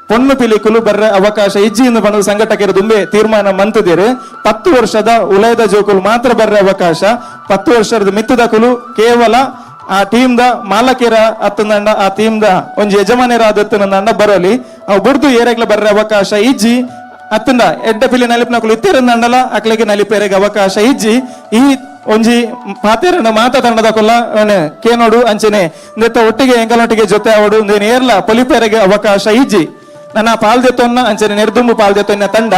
ಪೊಣ್ಣು ಪಿಲಿಕುಲು ಬರ್ರ ಅವಕಾಶ ಇಜ್ಜಿಯಿಂದ ಬಂದ ಸಂಘಟಕರು ದುಂಬೆ ತೀರ್ಮಾನ ಮಂತದಿರು 10 ವರ್ಷದ ಉಲಯದ ಜೋಕುಲು ಮಾತ್ರ ಬರ್ರ ಅವಕಾಶ 10 ವರ್ಷದ ಮಿತ್ತದ ಕುಲು ಕೇವಲ ಆ ಟೀಮ್ ದ ಮಾಲಕಿರ ಅತ್ತಂದಂಡ ಆ ಟೀಮ್ ದ ಒಂಜಿ ಯಜಮಾನಿರ ಆದತ್ತಂದಂಡ ಬರಲಿ ಅವು ಬುಡ್ದು ಏರೆಗ್ಲ ಬರ್ರ ಅವಕಾಶ ಇಜ್ಜಿ ಅತ್ತಂದ ಎಡ್ಡ ಪಿಲಿ ನಲಿಪಿನಕುಲು ಇತ್ತಿರಂದಂಡಲ ಅಕ್ಲೆಗೆ ನಲಿಪೇರೆಗೆ ಅವಕಾಶ ಇಜ್ಜಿ ಈ ಒಂಜಿ ಪಾತೆರನ ಮಾತ ತಂಡದ ಕೊಲ್ಲ ಕೇನೋಡು ಅಂಚನೆ ನೆತ್ತ ಒಟ್ಟಿಗೆ ಎಂಕಲೊಟ್ಟಿಗೆ ಜೊತೆ ಅವಡು ಏರ್ಲ ಪೊಲಿಪೇರೆಗೆ ಅವಕಾಶ ಇಜ್ಜಿ ನನ್ನ ಪಾಲ್ದೆತ್ತೊನ್ನ ಅಂಚನೆ ನೆರ್ದುಂಬು ಪಾಲ್ದೆತ್ತೊನ್ನ ತಂಡ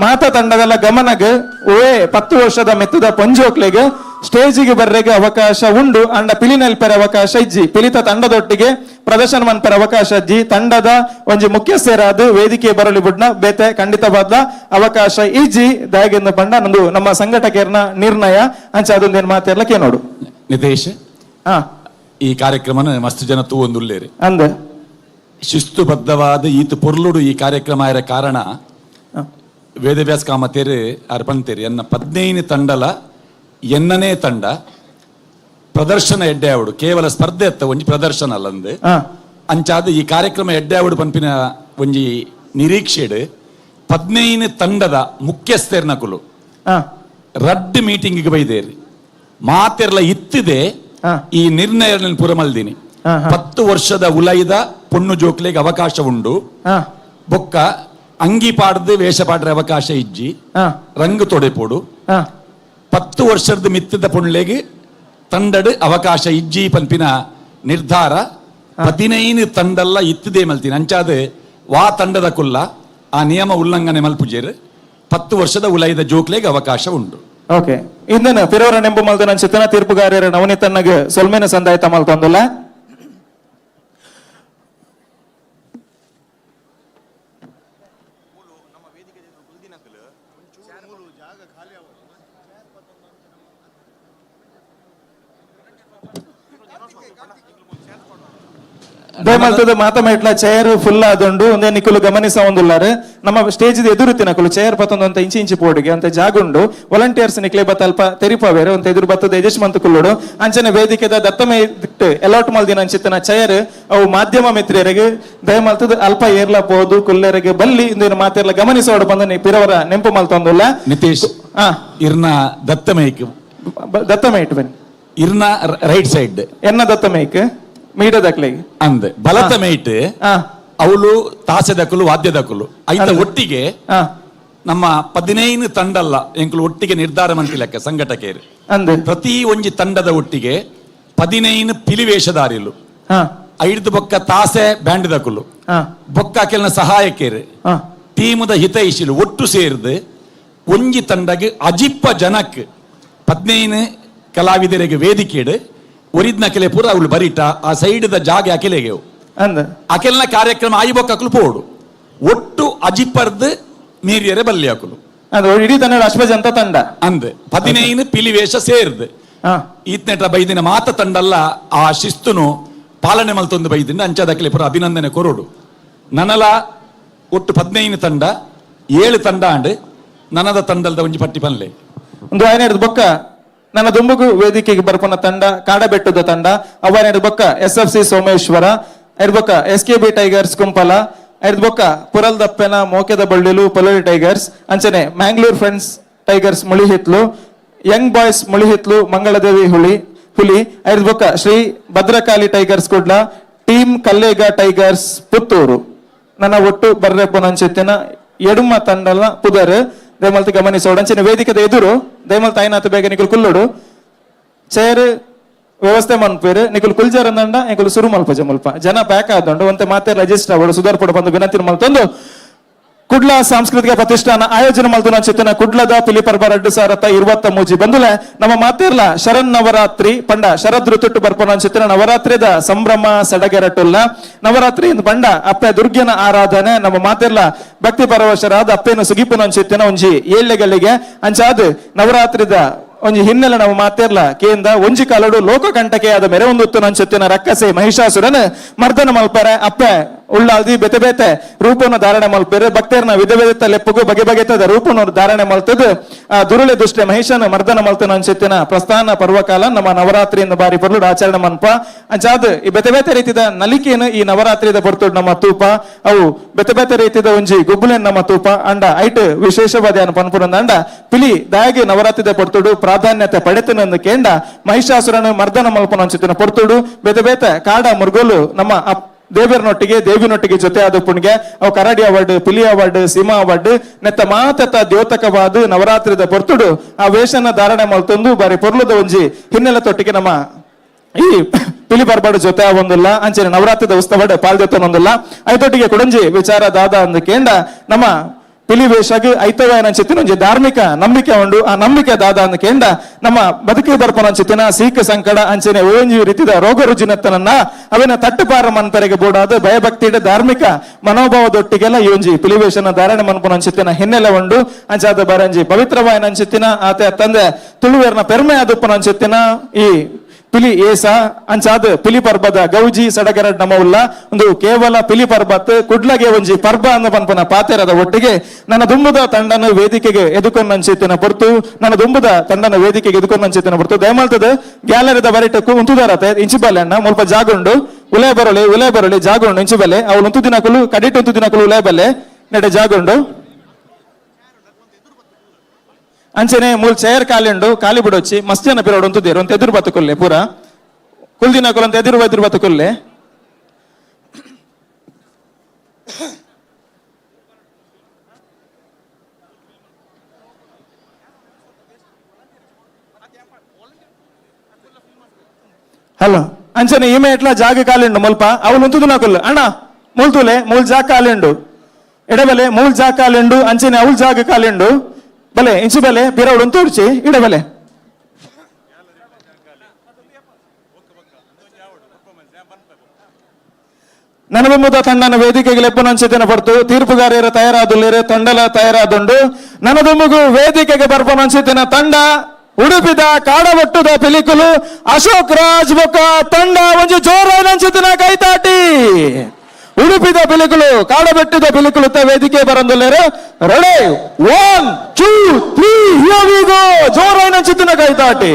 ಮಾತ ತಂಡದಲ್ಲ ಗಮನಗ ಓಯೇ 10 ವರ್ಷದ ಮೆತ್ತದ ಪಂಜೋಕ್ಲೆಗೆ ಸ್ಟೇಜಿಗೆ ಬರ್ರೆಗೆ ಅವಕಾಶ ಉಂಡು ಅಂಡ ಪಿಲಿ ನಲ್ಪೆರ ಅವಕಾಶ ಇಜ್ಜಿ ಪಿಲಿತ ತಂಡದೊಟ್ಟಿಗೆ ಪ್ರದರ್ಶನ ಮನ್ಪರ ಅವಕಾಶ ಇಜ್ಜಿ ತಂಡದ ಒಂಜಿ ಮುಖ್ಯಸ್ಥರಾದ ವೇದಿಕೆ ಬರಲಿ ಬಿಡ್ನ ಬೇತೆ ಖಂಡಿತವಾದ ಅವಕಾಶ ಇಜ್ಜಿ ದಯಗೆಂದು ಬಂಡ ನಂದು ನಮ್ಮ ಸಂಘಟಕರ್ನ ನಿರ್ಣಯ ಅಂಚ ಅದೊಂದೇನು ಮಾತೆರ್ಲಕ್ಕೆ ನೋಡು ನಿತೇಶ್ ಈ ಕಾರ್ಯಕ್ರಮನ ಮಸ್ತ್ ಜನ ತೂವೊಂದುಲ್ಲೇರಿ ಅಂದ ಶಿಸ್ತುಬದ್ಧವಾದ ಈತ ಪೊರ್ಲುಡು ಈ ಕಾರ್ಯಕ್ರಮ ಇರೋ ಕಾರಣ ವೇದವ್ಯಾಸ ಕಾಮತೇರು ಅರ್ಪಂತೇರಿ ಎನ್ನ 15 ತಂಡಲ ಎನ್ನನೇ ತಂಡ ಪ್ರದರ್ಶನ ಎಡ್ಡೆ ಆವಡು ಕೇವಲ ಸ್ಪರ್ಧೆ ಅತ್ತ ಒಂಜಿ ಪ್ರದರ್ಶನ ಅಲ್ಲಂದು ಅಂಚಾದ ಈ ಕಾರ್ಯಕ್ರಮ ಎಡ್ಡೆ ಆವಡು ಪಂಪಿನ ಒಂಜಿ ನಿರೀಕ್ಷೆಡ್ 15 ತಂಡದ ಮುಖ್ಯಸ್ಥರ್ನಕುಲು ರಡ್ ಮೀಟಿಂಗ್ ಬೈದೇರಿ ಮಾತೆರ್ಲ ಇತ್ತಿದೆ ಈ ನಿರ್ಣಯ ಪುರ ಮಲ್ದಿನಿ 10 ವರ್ಷದ ಉಲೈದ ಪೊಣ್ಣು ಜೋಕ್ಲೆಗೆ ಅವಕಾಶ ಉಂಡು ಬೊಕ್ಕ ಅಂಗಿ ಪಾಡ್ದು ವೇಷ ಪಾಡ್ರೆ ಅವಕಾಶ ಇಜ್ಜಿ ರಂಗು ತೊಡೆಪೋಡು 10 ವರ್ಷದ ಮಿತ್ತದ ಪುಣ್ಲೆಗೆ ತಂಡಡು ಅವಕಾಶ ಇಜ್ಜಿ ಪಂಪಿನ ನಿರ್ಧಾರ 15 ತಂಡಲ್ಲ ಇತ್ತಿದೆ ಮಲ್ತೀನಿ ಅಂಚಾದ ವಾ ತಂಡದ ಕುಲ್ಲ ಆ ನಿಯಮ ಉಲ್ಲಂಘನೆ ಮಲ್ಪುಜೇರು 10 ವರ್ಷದ ಉಲೈದ ಜೋಕ್ಲೆಗೆ ಅವಕಾಶ ಉಂಟು ಓಕೆ ಇಂದನ ಪಿರೋರ ನೆಂಬು ಮಲ್ದನ ಚಿತ್ತನ ತೀರ್ಪುಗಾರ್ಯರ ನವನಿತನ್ನಗೆ ಸೊಲ್ಮೇನ ಸಂದಾಯತ ಮಲ್ತೊಂದುಲ್ಲ ದಯಮಾಡ್ತದೆ ಮಾತಮೇಟ್ಲ ಚೇರ್ ಫುಲ್ ಆದೊಂಡು ಒಂದೇ ನಿಕುಲು ಗಮನಿಸ ಒಂದುಲ್ಲಾರು ನಮ್ಮ ಸ್ಟೇಜ್ ಎದುರುತ್ತಿನ ನಕುಲು ಚೇರ್ ಬತ್ತೊಂದು ಅಂತ ಇಂಚಿ ಪೋಡಿಗೆ ಅಂತ ಜಾಗುಂಡು ವಾಲಂಟಿಯರ್ಸ್ ನಿಕ್ಲೆ ಬತ್ತಲ್ಪ ತೆರಿಪವೇರು ಅಂತ ಎದುರು ಬತ್ತದ ಯಜಸ್ಮಂತ ಕುಲ್ಲುಡು ಅಂಚನೆ ವೇದಿಕೆದ ದತ್ತಮೇ ಅಲಾಟ್ ಮಲ್ದಿನ ಅಂಚಿತ್ತನ ಚೇರ್ ಅವು ಮಾಧ್ಯಮ ಮಿತ್ರಿಯರಿಗೆ ದಯಮಾಡ್ತದೆ ಅಲ್ಪ ಏರ್ಲಬಹುದು ಕುಲ್ಲೆರಿಗೆ ಬಲ್ಲಿ ಇಂದಿನ ಮಾತೆಲ್ಲ ಗಮನಿಸೋಡು ಬಂದ ಪಿರವರ ನೆಂಪು ಮಲ್ತೊಂದುಲ್ಲ ನಿತೇಶ್ ಇರ್ನ ದತ್ತಮೇಕ್ ಬನ್ನಿ ಇರ್ನ ರೈಟ್ ಸೈಡ್ ಎನ್ನ ದತ್ತಮೇಕ್ ಮೀಡದಕ್ಲೆಗೆ ಅಂದ್ ಬಲತ ಮೇಟ್ ಅವಳು ತಾಸೆದಕಲು ವಾದ್ಯದಕಲು ಐತ ಒಟ್ಟಿಗೆ ನಮ್ಮ 15 ತಂಡಲ್ಲ ಎಂಕುಲು ಒಟ್ಟಿಗೆ ನಿರ್ಧಾರ ಮಂತಿಲಕ್ಕೆ ಸಂಘಟಕರು ಅಂದ್ ಪ್ರತಿ ಒಂಜಿ ತಂಡದ ಒಟ್ಟಿಗೆ 15 ಪಿಲಿವೇಷಧಾರಿಲು 5 ಬೊಕ್ಕ ತಾಸೆ ಬ್ಯಾಂಡ್ ದಕುಲು ಬೊಕ್ಕ ಕೆಲ್ನ ಸಹಾಯಕರು ಟೀಮುದ ಹಿತೈಷಿಲು ಒಟ್ಟು ಸೇರಿದು ಒಂಜಿ ತಂಡಗೆ ಅಜಿಪ್ಪ ಜನಕ್ 15 ಕಲಾವಿದರಿಗೆ ವೇದಿಕೆಡು ಒರಿದ್ನ ಕೆಲೆ ಪೂರ ಅವಳು ಬರೀಟ ಆ ಸೈಡ್ ದ ಜಾಗ ಅಕೆಲೆಗೆ ಅಕೆಲ್ನ ಕಾರ್ಯಕ್ರಮ ಆಯ್ಬೊಕ್ಕಲು ಪೋಡು ಒಟ್ಟು ಅಜಿಪ್ಪರ್ದು ಮೀರಿಯರೆ ಬಲ್ಲಿ ಹಾಕಲು ಇಡೀ ತಂಡ ಅಶ್ವಜಂತ ತಂಡ ಅಂದ್ 15 ಪಿಲಿವೇಷ ಸೇರ್ದು ಈತ್ನೆಟ ಬೈದಿನ ಮಾತ ತಂಡಲ್ಲ ಆ ಶಿಸ್ತುನು ಪಾಲನೆ ಮಲ್ತೊಂದು ಬೈದಿಂದ ಅಂಚದಕ್ಲೆ ಪುರ ಅಭಿನಂದನೆ ಕೊರೋಡು ನನಲ ಒಟ್ಟು 15 ತಂಡ 7 ತಂಡ ಅಂಡ್ ನನದ ತಂಡದ ಒಂಜಿ ಪಟ್ಟಿ ಪನ್ಲೆ ಒಂದು ಆಯ್ನ ಬೊಕ್ಕ ನನ್ನ ದುಂಬುಗು ವೇದಿಕೆಗೆ ಬರ್ಪನ ತಂಡ ಕಾಡಬೆಟ್ಟದ ತಂಡ ಅವರ ಬೊಕ್ಕ SFC ಸೋಮೇಶ್ವರ ಬೊಕ್ಕ SKB ಟೈಗರ್ಸ್ ಕುಂಪಲ ಬೊಕ್ಕ ಪುರಲ್ ದಪ್ಪೆನ ಮೋಕೆದ ಬಳ್ಳಿಲು ಪೊಲರಿ ಟೈಗರ್ಸ್ ಅಂಚನೆ Mangalore Friends Tigers Mulihithlu young boys Mulihithlu Mangaladevi ಹುಲಿ ಬೊಕ್ಕ Shri Bhadrakali Tigers Kudla team Kallega Tigers Puttur ನನ್ನ ಒಟ್ಟು ಬರ್ರೆಪ್ಪನ ಅಂಚೆತ್ತಿನ ಎಡುಮ ತಂಡಲ ಪುದರ್ ದಯಮಲ್ತಿ ಗಮನಿಸೋಡು ಅಂಚಿನ ವೇದಿಕೆದ ಎದುರು ದಯಮಲ್ತ ಐನಾಥ ಬೇಗ ನಿಕುಲು ಕುಲ್ಲುಡು ಚೇರ್ ವ್ಯವಸ್ಥೆ ಮನ್ಪೇರು ನಿಕುಲು ಕುಲ್ಜಾರ್ ಅಂದಂಡ ನಿಕುಲು ಸುರು ಮಲ್ಪ ಜಮಲ್ಪ ಜನ ಪ್ಯಾಕ್ ಆದಂಡು ಒಂತೆ ಮಾತೆ ರಿಜಿಸ್ಟರ್ ಆಗೋಡು ಸುಧಾರ್ ಪಡ ಬಂದು ವಿನಂತಿ ಮಲ್ತೊಂದು ಕುಡ್ಲ ಸಾಂಸ್ಕೃತಿಕ ಪ್ರತಿಷ್ಠಾನ ಆಯೋಜನೆ ಮಲ್ತುನ ಚಿತ್ತನ ಕುಡ್ಲದ ಪಿಲಿ ಪರ್ಬ 2023 ಬಂದುಲೆ ನಮ್ಮ ಮಾತಿರ್ಲ ಶರಣ್ ನವರಾತ್ರಿ ಪಂಡ ಶರದ್ ಋತುಟ್ಟು ಬರ್ಪನ ಚಿತ್ತನ ನವರಾತ್ರಿದ ಸಂಭ್ರಮ ಸಡಗರಟುಲ್ಲ ನವರಾತ್ರಿ ಪಂಡ ಅಪ್ಪೆ ದುರ್ಗ್ಯನ ಆರಾಧನೆ ನಮ್ಮ ಮಾತಿರ್ಲ ಭಕ್ತಿ ಪರವಶರಾದ ಅಪ್ಪೇನು ಸುಗಿಪುನ ಚಿತ್ತನ ಒಂಜಿ ಏಳ್ಳೆಗಳಿಗೆ ಅಂಚಾದ್ ನವರಾತ್ರಿದ ಒಂಜಿ ಹಿನ್ನೆಲೆ ನಾವು ಮಾತಿರ್ಲ ಕೇಂದ ಒಂಜಿ ಕಾಲಡು ಲೋಕ ಕಂಟಕೆ ಆದ ಮೆರೆ ಒಂದು ನಂಚೆತ್ತಿನ ರಕ್ಕಸೆ ಮಹಿಷಾಸುರನ ಮರ್ದನ ಮಲ್ಪರೆ ಅಪ್ಪೆ ಉಳ್ಳಾಲ್ದಿ ಬೆತೆ ಬೇತೆ ರೂಪವನ್ನು ಧಾರಣೆ ಮಲ್ಪೇರೆ ಭಕ್ತರನ್ನ ವಿಧ ವಿಧತ ಲೆಪ್ಪಗು ಬಗೆ ಬಗೆತದ ರೂಪವನ್ನು ಧಾರಣೆ ಮಲ್ತದ ಆ ದುರುಳೆ ದುಷ್ಟೆ ಮಹಿಷನ ಮರ್ದನ ಮಲ್ತನ ಅಂಚೆತ್ತಿನ ಪ್ರಸ್ಥಾನ ಪರ್ವಕಾಲ ನಮ್ಮ ನವರಾತ್ರಿಯಿಂದ ಬಾರಿ ಪರ್ಲು ಆಚರಣೆ ಮನ್ಪ ಅಂಚಾದ್ ಈ ಬೆತೆ ಬೇತೆ ರೀತಿದ ನಲಿಕೆಯನ್ನು ಈ ನವರಾತ್ರಿದ ಬರ್ತುಡ್ ನಮ್ಮ ತೂಪ ಅವು ಬೆತೆ ಬೇತೆ ರೀತಿದ ಒಂಜಿ ಗುಬ್ಬುಲೆನ್ ನಮ್ಮ ತೂಪ ಅಂಡ ಐಟ್ ವಿಶೇಷವಾದ ಪನ್ಪುರಂದ ಅಂಡ ಪಿಲಿ ದಾಯಗೆ ನವರಾತ್ರಿದ ಪಡ್ತುಡು ಪ್ರಾಧಾನ್ಯತೆ ಪಡೆತನಂದು ಕೇಂಡ ಮಹಿಷಾಸುರನ ಮರ್ದನ ಮಲ್ಪನ ಅಂಚೆತ್ತಿನ ಪಡ್ತುಡು ಬೆತೆ ಬೇತೆ ಕಾಡ ಮುರುಗೋಲು ನಮ್ಮ ದೇವರನೊಟ್ಟಿಗೆ ದೇವಿನೊಟ್ಟಿಗೆ ಜೊತೆ ಆದ ಪುಣ್ಗೆ ಅವು ಕರಡಿ ಅವಾರ್ಡ್ ಪಿಲಿ ಅವಾರ್ಡ್ ಸೀಮಾ ಅವಾರ್ಡ್ ನೆತ್ತ ಮಾತೆತ್ತ ದ್ಯೋತಕವಾದ ನವರಾತ್ರಿದ ಪೊರ್ತುಡು ಆ ವೇಷನ ಧಾರಣೆ ಮಲ್ತೊಂದು ಬಾರಿ ಪೊರ್ಲದ ಒಂಜಿ ಹಿನ್ನೆಲೆ ತೊಟ್ಟಿಗೆ ನಮ್ಮ ಈ ಪಿಲಿ ಪರ್ಬಾಡು ಜೊತೆ ಒಂದಿಲ್ಲ ಅಂಚನೆ ನವರಾತ್ರಿದ ಉತ್ಸವ ಪಾಲ್ದೊತ್ತೊಂದಿಲ್ಲ ಐತೊಟ್ಟಿಗೆ ಕುಡಂಜಿ ವಿಚಾರ ದಾದ ಅಂದ ಕೇಂಡ ನಮ್ಮ ಪಿಲಿ ವೇಷಗ್ ಐತವಾಯನ ಚಿತ್ತಿನ ಒಂಜಿ ಧಾರ್ಮಿಕ ನಂಬಿಕೆ ಉಂಡು ಆ ನಂಬಿಕೆ ದಾದ ಅಂದ ಕೇಂಡ ನಮ್ಮ ಬದುಕಿ ಬರ್ಪನ ಚಿತ್ತಿನ ಸೀಖ ಸಂಕಡ ಅಂಚನೆ ಒಂಜಿ ರೀತಿದ ರೋಗ ರುಜಿನತ್ತನನ್ನ ಅವಿನ ತಟ್ಟುಪಾರ ಮನ್ಪರೆಗೆ ಬೋಡಾದ ಭಯಭಕ್ತಿಯ ಧಾರ್ಮಿಕ ಮನೋಭಾವದೊಟ್ಟಿಗೆಲ್ಲ ಈ ಒಂಜಿ ಪಿಲಿ ವೇಷನ ಧಾರಣೆ ಮನ್ಪನ ಚಿತ್ತಿನ ಹಿನ್ನೆಲೆ ಉಂಡು ಅಂಚಾದ ಬರಂಜಿ ಪವಿತ್ರವಾಯನ ಚಿತ್ತಿನ ಆತ ತಂದೆ ತುಳುವೇರ್ನ ಪೆರ್ಮೆ ಆದುಪ್ಪನ ಚಿತ್ತಿನ ಈ ಪಿಲಿ ಏಸ ಅಂಚಾದ್ ಪಿಲಿ ಪರ್ಬದ ಗೌಜಿ ಸಡಗರಡ್ ನಮವುಲ್ಲ ಒಂದು ಕೇವಲ ಪಿಲಿ ಪರ್ಬತ್ ಕುಡ್ಲಗೆ ಒಂಜಿ ಪರ್ಬ ಅಂದ ಪನ್ಪನ ಪಾತೆರದ ಒಟ್ಟಿಗೆ ನನ್ನ ದುಂಬುದ ತಂಡನ ವೇದಿಕೆಗೆ ಎದುಕೊಂಡು ಅಂಚಿತ್ತಿನ ಹೊರತು ನನ್ನ ದುಂಬುದ ತಂಡನ ವೇದಿಕೆಗೆ ಎದುಕೊಂಡು ಅಂಚಿತ್ತಿನ ಹೊರತು ದಯಮಾಲ್ತದ ಗ್ಯಾಲರಿದ ಬರಿಟಕ್ಕೂ ಉಂತುದಾರತೆ ಇಂಚಿಬಲೆ ಅಣ್ಣ ಮುಲ್ಪ ಜಾಗುಂಡು ಉಲೆ ಬರಲಿ ಜಾಗುಂಡು ಇಂಚಿಬಲೆ ಅವಳು ಉಂತು ದಿನಕಲು ಕಡಿಟ್ ಉಂತು ದಿನಕಲು ಉಲೆ ಬಲ್ಲೆ ನೆಡೆ ಜಾಗುಂಡು ಅಂಚನೆ ಮೂಲ್ ಚೇರ್ ಕಾಲಿಂಡು ಕಾಲಿ ಬಿಡೊಚ್ಚಿ ಮಸ್ತ್ ಜನ ಪಿರೋಡು ಅಂತಿದ್ದೇರು ಅಂತ ಎದುರು ಬತ್ತುಕೊಲ್ಲೆ ಪೂರ ಕುಲ್ದಿನ ಕೊಲ್ಲಂತ ಎದುರು ಬತ್ತುಕೊಲ್ಲೆ ಹಲೋ ಅಂಚನೆ ಈಮೆ ಎಟ್ಲ ಜಾಗ ಕಾಲಿಂಡು ಮುಲ್ಪ ಅವಳು ಉಂತುದಿನ ಕೊಲ್ಲು ಅಣ್ಣ ಮೂಲ್ತುಲೆ ಮೂಲ್ ಜಾಗ ಕಾಲಿಂಡು ಎಡಬಲೆ ಮೂಲ್ ಜಾಗ ಕಾಲಿಂಡು ಅಂಚನೆ ಅವಳು ಜಾಗ ಕಾಲಿಂಡು ಬಲೆ ಇಂಚು ಬಲೆ ಪಿರವಡು ತೋರ್ಚಿ ಇಡಬಲೆ ನನಬೆಂಬುದ ತಂಡನ ವೇದಿಕೆಗೆ ಲೆಪ್ಪನಂಚಿತಿನ ಪಡ್ತು ತೀರ್ಪುಗಾರರ ತಯಾರಾದುಲ್ಲೇರೆ ತಂಡಲ ತಯಾರಾದುಂಡು ನನದೊಂಬುಗು ವೇದಿಕೆಗೆ ಬರ್ಪನಂಚಿತಿನ ತಂಡ ಉಡುಪಿದ ಕಾಡಬಟ್ಟುದ ಪಿಲಿಕುಲು ಅಶೋಕ್ ರಾಜ್ ಬೊಕ್ಕ ತಂಡ ಒಂಜಿ ಜೋರಾನಂಚಿತಿನ ಕೈತಾಟಿ ಉಡುಪಿದ ಪಿಲಿಕುಲು ಕಾಡಬೆಟ್ಟಿದ ಪಿಲಿಕುಲು ವೇದಿಕೆ ಬರಂದುಲ್ಲೇರು ರೆಡಿ 1 2 3 ಹಿಯರ್ ವಿ ಗೋ ಜೋರಾಯಿನ ಚಿತ್ತಿನ ಕೈತಾಟಿ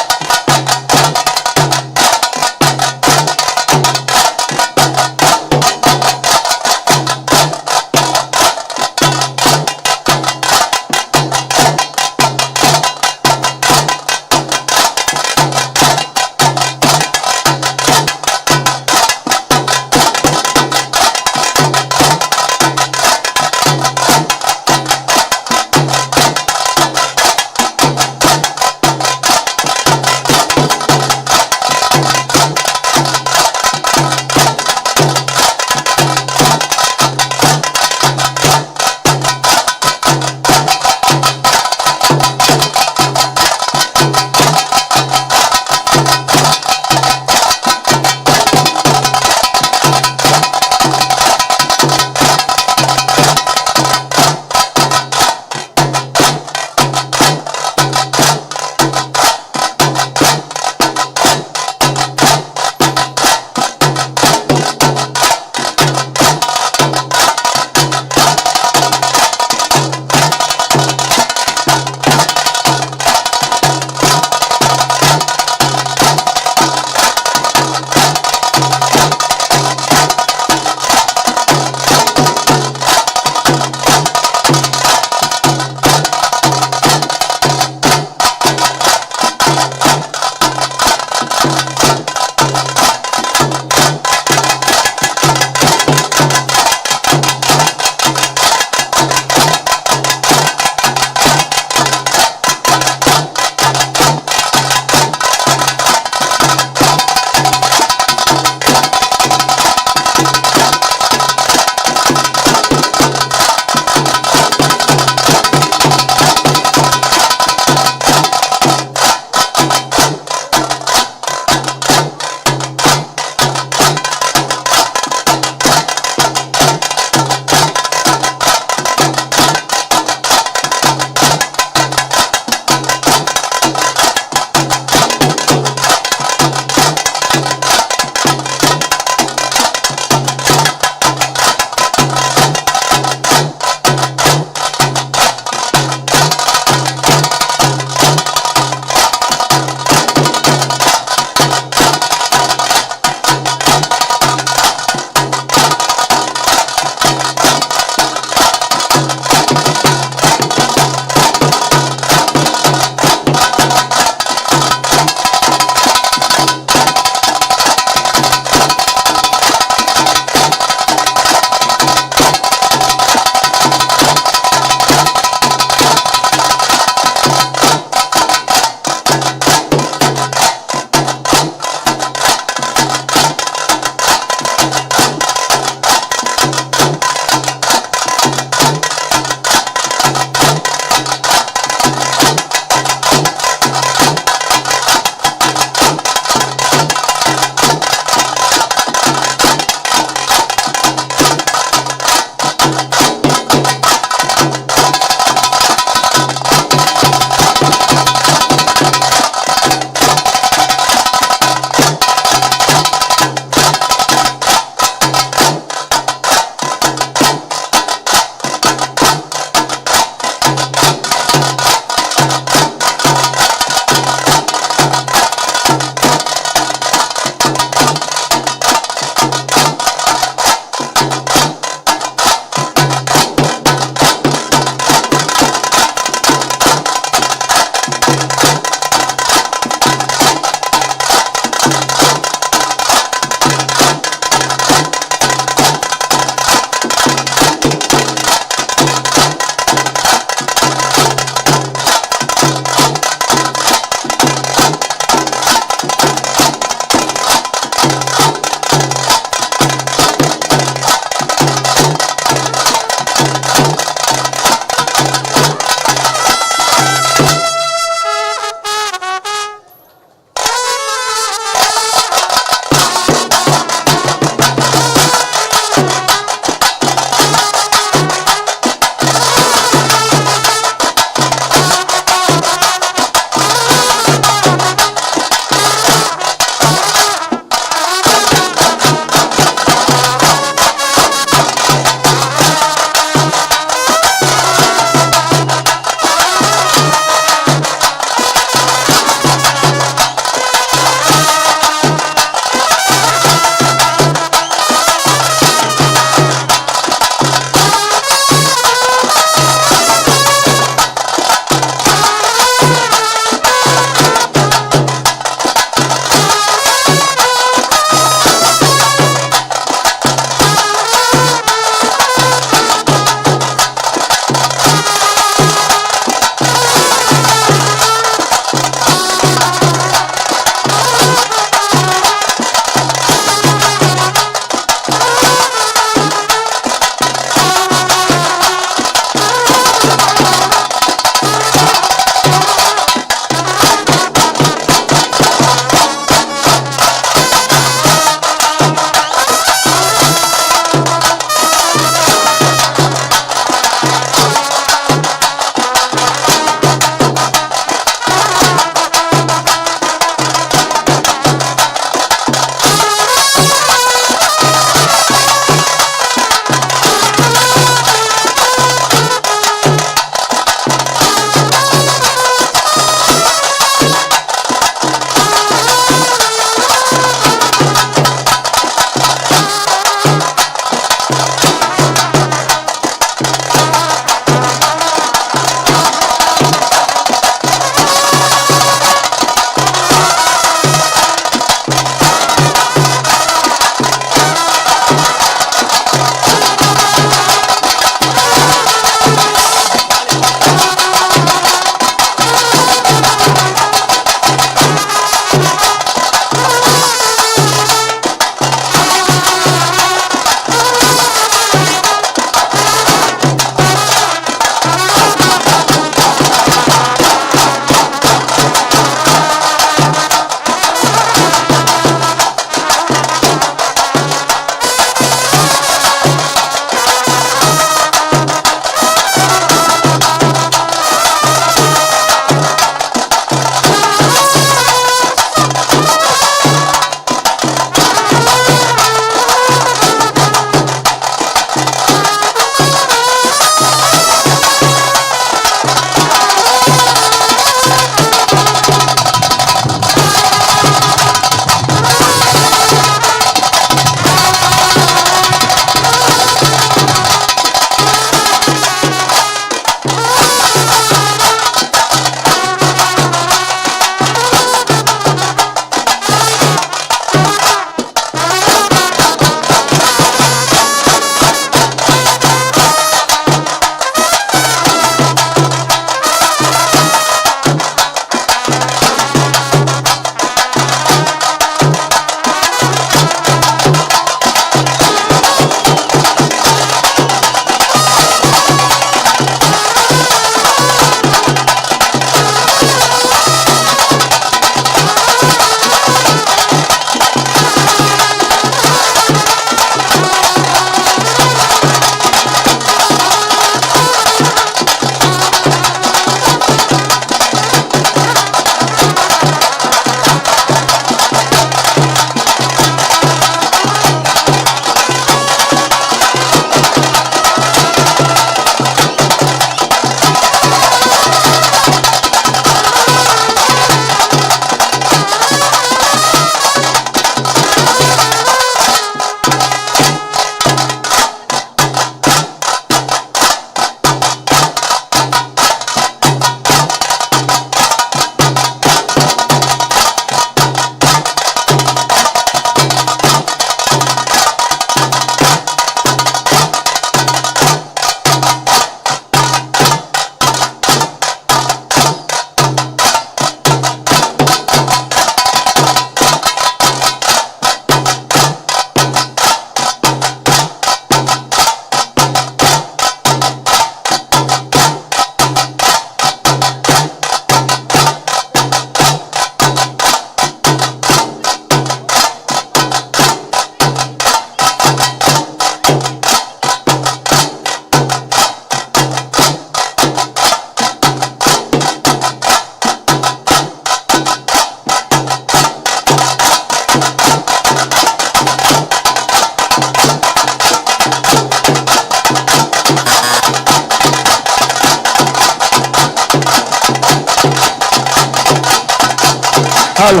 ಹಾಲು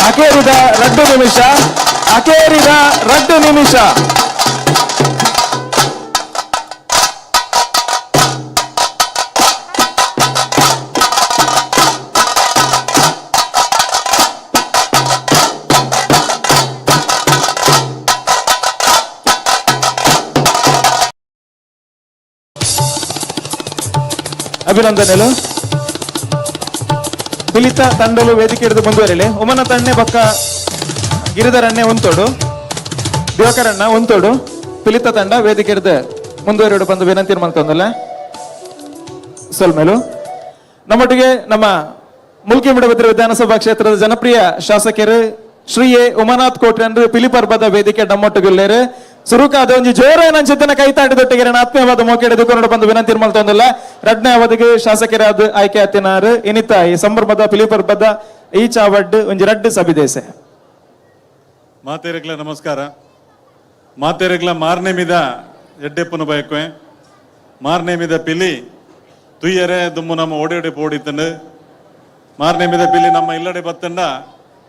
ಅಕೇರಿದ 2 ನಿಮಿಷ, ಅಕೇರಿದ 2 ನಿಮಿಷ. ಅಭಿನಂದನೆಗಳು. ಪಿಲಿತ ತಂಡಲು ವೇದಿಕೆ ಹಿಡಿದು ಮುಂದುವರಿಲಿ. ಉಮನ ತಣ್ಣೆ ಬಕ್ಕ ಗಿರಿಧರಣ್ಣೆ ಒಂತೋಡು, ದಿವಕರಣ್ಣ ಒಂತೋಡು, ಪಿಲಿತ ತಂಡ ವೇದಿಕೆ ಹಿಡಿದು ಮುಂದುವರಿಡು ಬಂದು ವಿನಂತಿ ಮಾಡ್ತಂದಲ್ಲ. ಸೊಲ್ಮೇಲು ನಮ್ಮೊಟ್ಟಿಗೆ ನಮ್ಮ ಮುಲ್ಕಿ ಮುಡಬಿದ್ರೆ ವಿಧಾನಸಭಾ ಕ್ಷೇತ್ರದ ಜನಪ್ರಿಯ ಶಾಸಕರು ಶ್ರೀ ಎ ಉಮಾನಾಥ್ ಕೋಟ್ರೆ ಅಂದ್ರೆ ಪಿಲಿ ಪರ್ಬದ ವೇದಿಕೆ ನಮ್ಮೊಟ್ಟಿಗೆಲ್ಲೇರು ಸುರುಕಾದ ಒಂದು ಜೋರ ನಂಚಿತನ ಕೈತಾಟಿದೊಟ್ಟಿಗೆ ಆತ್ಮೀಯವಾದ ಮೋಕೆ ಹಿಡಿದುಕೊಂಡು ಬಂದು ವಿನಂತಿ ಮಾಡ್ತಂದಲ್ಲ. 2ನೇ ಅವಧಿಗೆ ಶಾಸಕರಾದ ಆಯ್ಕೆ ಆತಿನಾರು ಇನಿತ ಈ ಸಂಭ್ರಮದ ಪಿಲಿ ಪರ್ಬದ ಈ ಚಾವಡ್ ಒಂದು 2 ಸಭಿದೇಸೆ. ಮಾತೇರಿಗ್ಲ ನಮಸ್ಕಾರ. ಮಾತೇರಿಗ್ಲ ಮಾರನೇ ಮಿದ ಎಡ್ಡೆಪ್ಪನ ಬಯಕೆ ಮಾರನೇ ಮಿದ ಪಿಲಿ ತುಯ್ಯರೆ ದುಮ್ಮು ನಮ್ಮ ಓಡಿ ಪೋಡಿತಂಡು ಮಾರನೇ ಮಿದ ಪಿಲಿ ನಮ್ಮ ಇಲ್ಲಡೆ ಬತ್ತಂಡ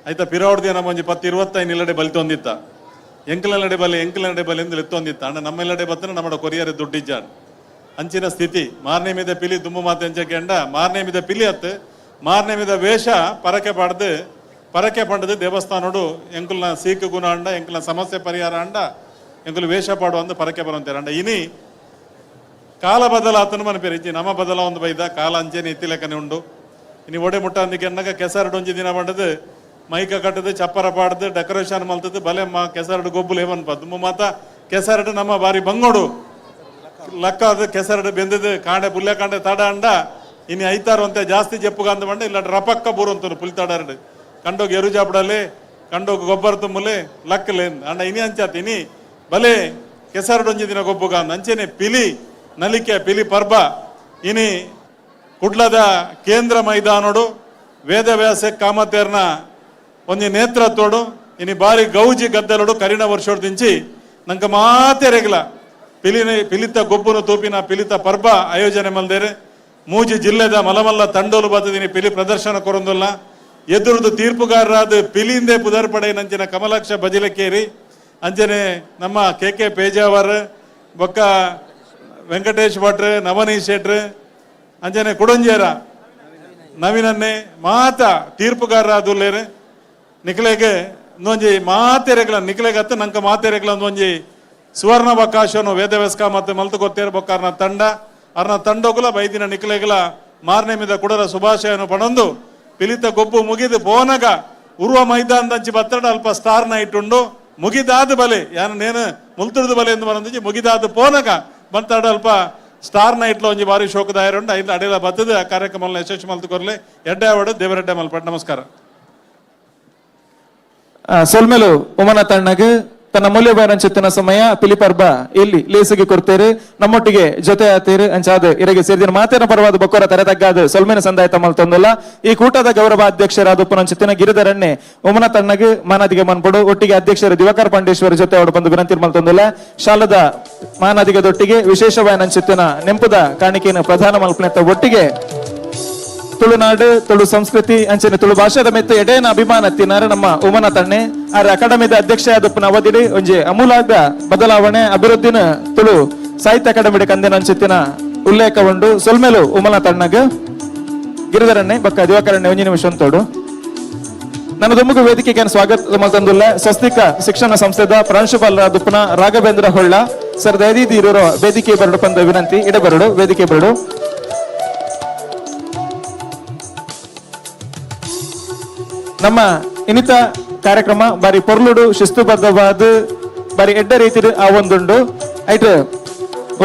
ಆಯ್ತಾ ಪಿರಾವಡ್ದಿಯ ನಮ್ಮ ಒಂಜಿ 10-25 ಇಲ್ಲಡೆ ಬಲಿತೊಂದಿತ್ತ ಎಂಕಲಡೆ ಬಲೆ ಎಂದು ಎತ್ತೊಂದಿತ್ತ ಅಣ್ಣ ನಮ್ಮ ಇಲ್ಲಡೆ ಬತ್ತನ ನಮ್ಮ ಕೊರಿಯರ್ ದುಡ್ಡಿಜ್ಜಾಡ್ ಅಂಚಿನ ಸ್ಥಿತಿ. ಮಾರನೇ ಮಿದ ಪಿಲಿ ದುಮ್ಮು ಮಾತೆ ಅಂಚಕ್ಕೆ ಅಂಡ ಮಾರನೇ ಮಿದ ಪಿಲಿ ಅತ್ತು ಮಾರನೇ ಮಿದ ವೇಷ ಪರಕೆ ಪಂಡದು ದೇವಸ್ಥಾನೋಡು ಎಂಕಲ್ನ ಸೀಕ್ ಗುಣ ಅಂಡ ಎಂಕಲ್ನ ಸಮಸ್ಯೆ ಪರಿಹಾರ ಅಂಡ ಎಂಕಲು ವೇಷ ಪಾಡು ಅಂದು ಪರಕೆ ಬರಂತಾರೆ ಅಂಡ. ಇನಿ ಕಾಲ ಬದಲಾತನು ಮನಪೇರು ಇಜ್ಜಿ ನಮ್ಮ ಬದಲ ಒಂದು ಬೈದ ಕಾಲ ಅಂಚೆನೆ ಇತ್ತಿಲೆಕ್ಕನೆ ಉಂಡು. ಇನಿ ಒಡೆ ಮುಟ್ಟ ಅಂದಿಗೆ ಎನ್ನಗ ಕೆಸರಡು ಒಂಜಿ ದಿನ ಬಂಡದು ಮೈಕ ಕಟ್ಟದು ಚಪ್ಪರ ಪಾಡ್ದು ಡೆಕೋರೇಷನ್ ಮಲ್ತದ್ದು ಬಲೆ ಕೆಸರಡು ಗೊಬ್ಬುಲು ಏಮನ್ಪ ದುಮ್ಮು ಮಾತ ಕೆಸರಡು ನಮ್ಮ ಬಾರಿ ಬಂಗೋಡು ಲಕ್ಕ ಅದು ಕೆಸರಡು ಬೆಂದದು ಕಾಂಡೆ ಪುಲ್ಯ ಕಾಂಡೆ ತಡ ಅಂಡ ಇನಿ ಐತಾರು ಅಂತ ಜಾಸ್ತಿ ಜಪ್ಪುಗ ಅಂದ ಬಂಡ ಇಲ್ಲ ರಪಕ್ಕ ಬೂರಂತನು ಪುಲ್ತಾಡಾರಡು ಕಂಡೋಗಿ ಎರುಜಾಪಡಲೆ ಕಂಡೋಗಿ ಗೊಬ್ಬರ ತುಂಬಲೆ ಲಕ್ಕಲೆ ಅಂಡ ಇನಿ ಅಂಚಾತ ಇನಿ ಬಲೆ ಕೆಸರಡು ಒಂಜಿ ದಿನ ಗೊಬ್ಬುಗ ಅಂದ ಅಂಚೆನೆ ಪಿಲಿ ನಲಿಕೆ ಪಿಲಿ ಪರ್ಬ ಇನಿ ಕುಡ್ಲದ ಕೇಂದ್ರ ಮೈದಾನೋಡು ವೇದವ್ಯಾಸ ಕಾಮತೇರ್ನ ಒಂಜಿ ನೇತೃತ್ವಡು ಇನಿ ಬಾರಿ ಗೌಜಿ ಗದ್ದಲೋಡು ಕರಿಣ ವರ್ಷೋಡು ದಿಂಚಿ ನಂಗೆ ಮಾತೆ ರೆಗ್ಲ ಪಿಲಿತ ಗೊಬ್ಬುನು ತೂಪಿನ ಪಿಲಿತ ಪರ್ಬ ಆಯೋಜನೆ ಮಲ್ದೇರೆ ಮೂಜಿ ಜಿಲ್ಲೆದ ಮಲಮಲ್ಲ ತಂಡೋಲು ಬತ್ತದಿನಿ ಪಿಲಿ ಪ್ರದರ್ಶನ ಕೊರೊಂದುಲ್ಲ ಎದುರುದು ತೀರ್ಪುಗಾರರಾದ ಪಿಲಿಂದೆ ಪುದರ್ಪಡೆ ನಂಚಿನ ಕಮಲಾಕ್ಷ ಬಜಿಲಕೇರಿ ಅಂಚನೆ ನಮ್ಮ 𝐾𝐶 ಬೊಕ್ಕ ವೆಂಕಟೇಶ್ ಭಟ್ರು ನವನೀಶ್ ಶೆಟ್ರು ಅಂಚನೆ ಕುಡಂಜೇರ ನವೀನನ್ನೇ ಮಾತ ತೀರ್ಪುಗಾರರಾದುಲ್ಲೇರು ನಿಖಲೆಗೆ ಒಂದೊಂಜಿ ಮಾತೆರೆಗ್ಲ ನಿಖಲೆಗೆ ಹತ್ತು ನಂಗೆ ಮಾತೆರೆಗ್ಲ ಒಂದೊಂಜಿ ಸುವರ್ಣಾವಕಾಶನು ವೇದವ್ಯಾಸ್ಕ ಮತ್ತೆ ಮಲ್ತು ಗೊತ್ತೇರು ಬೊಕ್ಕ ಅರ್ನ ತಂಡೋಗುಲ ಬೈದಿನ ನಿಖಲೆಗ್ಲ ಮಾರನೇ ಮಿದ ಕುಡರ ಶುಭಾಶಯನು ಪಣಂದು ಪಿಲಿತ ಗೊಬ್ಬು ಮುಗಿದು ಪೋನಗ ಉರುವ ಮೈದಾನದಂಚಿ ಬತ್ತಡ ಅಲ್ಪ ಸ್ಟಾರ್ ನೈಟ್ ಉಂಡು ಮುಗಿದಾದ ಬಲೆ ಯಾನು ನೇನು ಮುಲ್ತುಡ್ದು ಬಲೆ ಎಂದು ಬರಂದಿ ಮುಗಿದಾದ ಪೋನಗ ಬಂತಾಡ ಅಲ್ಪ ಸ್ಟಾರ್ ನೈಟ್ಲ ಒಂಜಿ ಬಾರಿ ಶೋಕದಾಯರುಂಡು ಐದು ಅಡೆಲ ಬತ್ತದ ಆ ಕಾರ್ಯಕ್ರಮ ಯಶಸ್ವಿ ಮಲ್ತು ಕೊರ್ಲೆ ಎಡ್ಡೆ ಅವಡು ದೇವರೆಡ್ಡೆ ಮಲ್ಪಡ್. ನಮಸ್ಕಾರ. ಸೊಲ್ಮೇಲು ಉಮನ ತಣ್ಣಗೆ ತನ್ನ ಮೂಲ್ಯವಾದ ಚಿತ್ತಿನ ಸಮಯ ಪಿಲಿ ಪರ್ಬ ಇಲ್ಲಿ ಲೇಸಿಗೆ ಕೊಡ್ತೇರು ನಮ್ಮೊಟ್ಟಿಗೆ ಜೊತೆ ಆತೇರು ಅಂಚಾದ ಇರಗೆ ಸೇರಿದ ಮಾತೇನ ಪರವಾದ ಬೊಕ್ಕರ ತರತಗ್ಗಾದ ಸೊಲ್ಮೇನ ಸಂದಾಯ ತಮ್ಮಲ್ತೊಂದಲ್ಲ ಈ ಕೂಟದ ಗೌರವ ಅಧ್ಯಕ್ಷರಾದ ಉಪನ ಚಿತ್ತಿನ ಗಿರಿಧರಣ್ಣೆ ಉಮನ ತಣ್ಣಗೆ ಮಾನದಿಗೆ ಮನ್ಪಡು ಒಟ್ಟಿಗೆ ಅಧ್ಯಕ್ಷರು ದಿವಾಕರ್ ಪಾಂಡೇಶ್ವರ ಜೊತೆ ಅವರು ಬಂದು ವಿನಂತಿ ಮಲ್ತೊಂದಲ್ಲ ಶಾಲದ ಮಾನದಿಗದೊಟ್ಟಿಗೆ ವಿಶೇಷವಾದ ಚಿತ್ತಿನ ನೆಂಪುದ ಕಾಣಿಕೆಯನ್ನು ಪ್ರಧಾನ ಮಲ್ಪನೆತ್ತ ಒಟ್ಟಿಗೆ ತುಳುನಾಡು ತುಳು ಸಂಸ್ಕೃತಿ ಅಂಚನೆ ತುಳು ಭಾಷಾದ ಮೆತ್ತ ಎಡೇನ ಅಭಿಮಾನ ತಿನ್ನಾರ ನಮ್ಮ ಉಮನ ತಣ್ಣೆ ಆರ ಅಕಾಡೆಮಿದ ಅಧ್ಯಕ್ಷ ಆದಪ್ಪನ ಅವಧಿಡಿ ಒಂಜಿ ಅಮೂಲಾದ ಬದಲಾವಣೆ ಅಭಿವೃದ್ಧಿನ ತುಳು ಸಾಹಿತ್ಯ ಅಕಾಡೆಮಿ ಕಂದಿನ ಅಂಚಿತ್ತಿನ ಉಲ್ಲೇಖ ಉಂಡು. ಸೊಲ್ಮೇಲು ಉಮನ ತಣ್ಣಗ ಗಿರಿಧರಣ್ಣೆ ಬಕ್ಕ ದಿವಾಕರಣ್ಣೆ ಒಂಜಿ ನಿಮಿಷ ತೋಡು ನನ್ನ ದುಮ್ಮಗ ವೇದಿಕೆಗೆ ಸ್ವಾಗತ ಮಲ್ತಂದುಲ್ಲ ಸ್ವಸ್ತಿಕ ಶಿಕ್ಷಣ ಸಂಸ್ಥೆದ ಪ್ರಾಂಶುಪಾಲರಾದ ಉಪ್ಪನ ರಾಘವೇಂದ್ರ ಹೊಳ್ಳ ಸರ್ ದಯದೀರೋ ವೇದಿಕೆ ಬರಡು ಪಂದ ವಿನಂತಿ ಇಡಬರಡು ವೇದಿಕೆ ಬರಡು. ನಮ್ಮ ಇನ್ನಿತ ಕಾರ್ಯಕ್ರಮ ಬಾರಿ ಪೊರ್ಲುಡು ಶಿಸ್ತುಬದ್ಧವಾದ ಬಾರಿ ಎಡ್ಡ ರೀತಿ ಆ ಒಂದುಂಡು ಐಟ್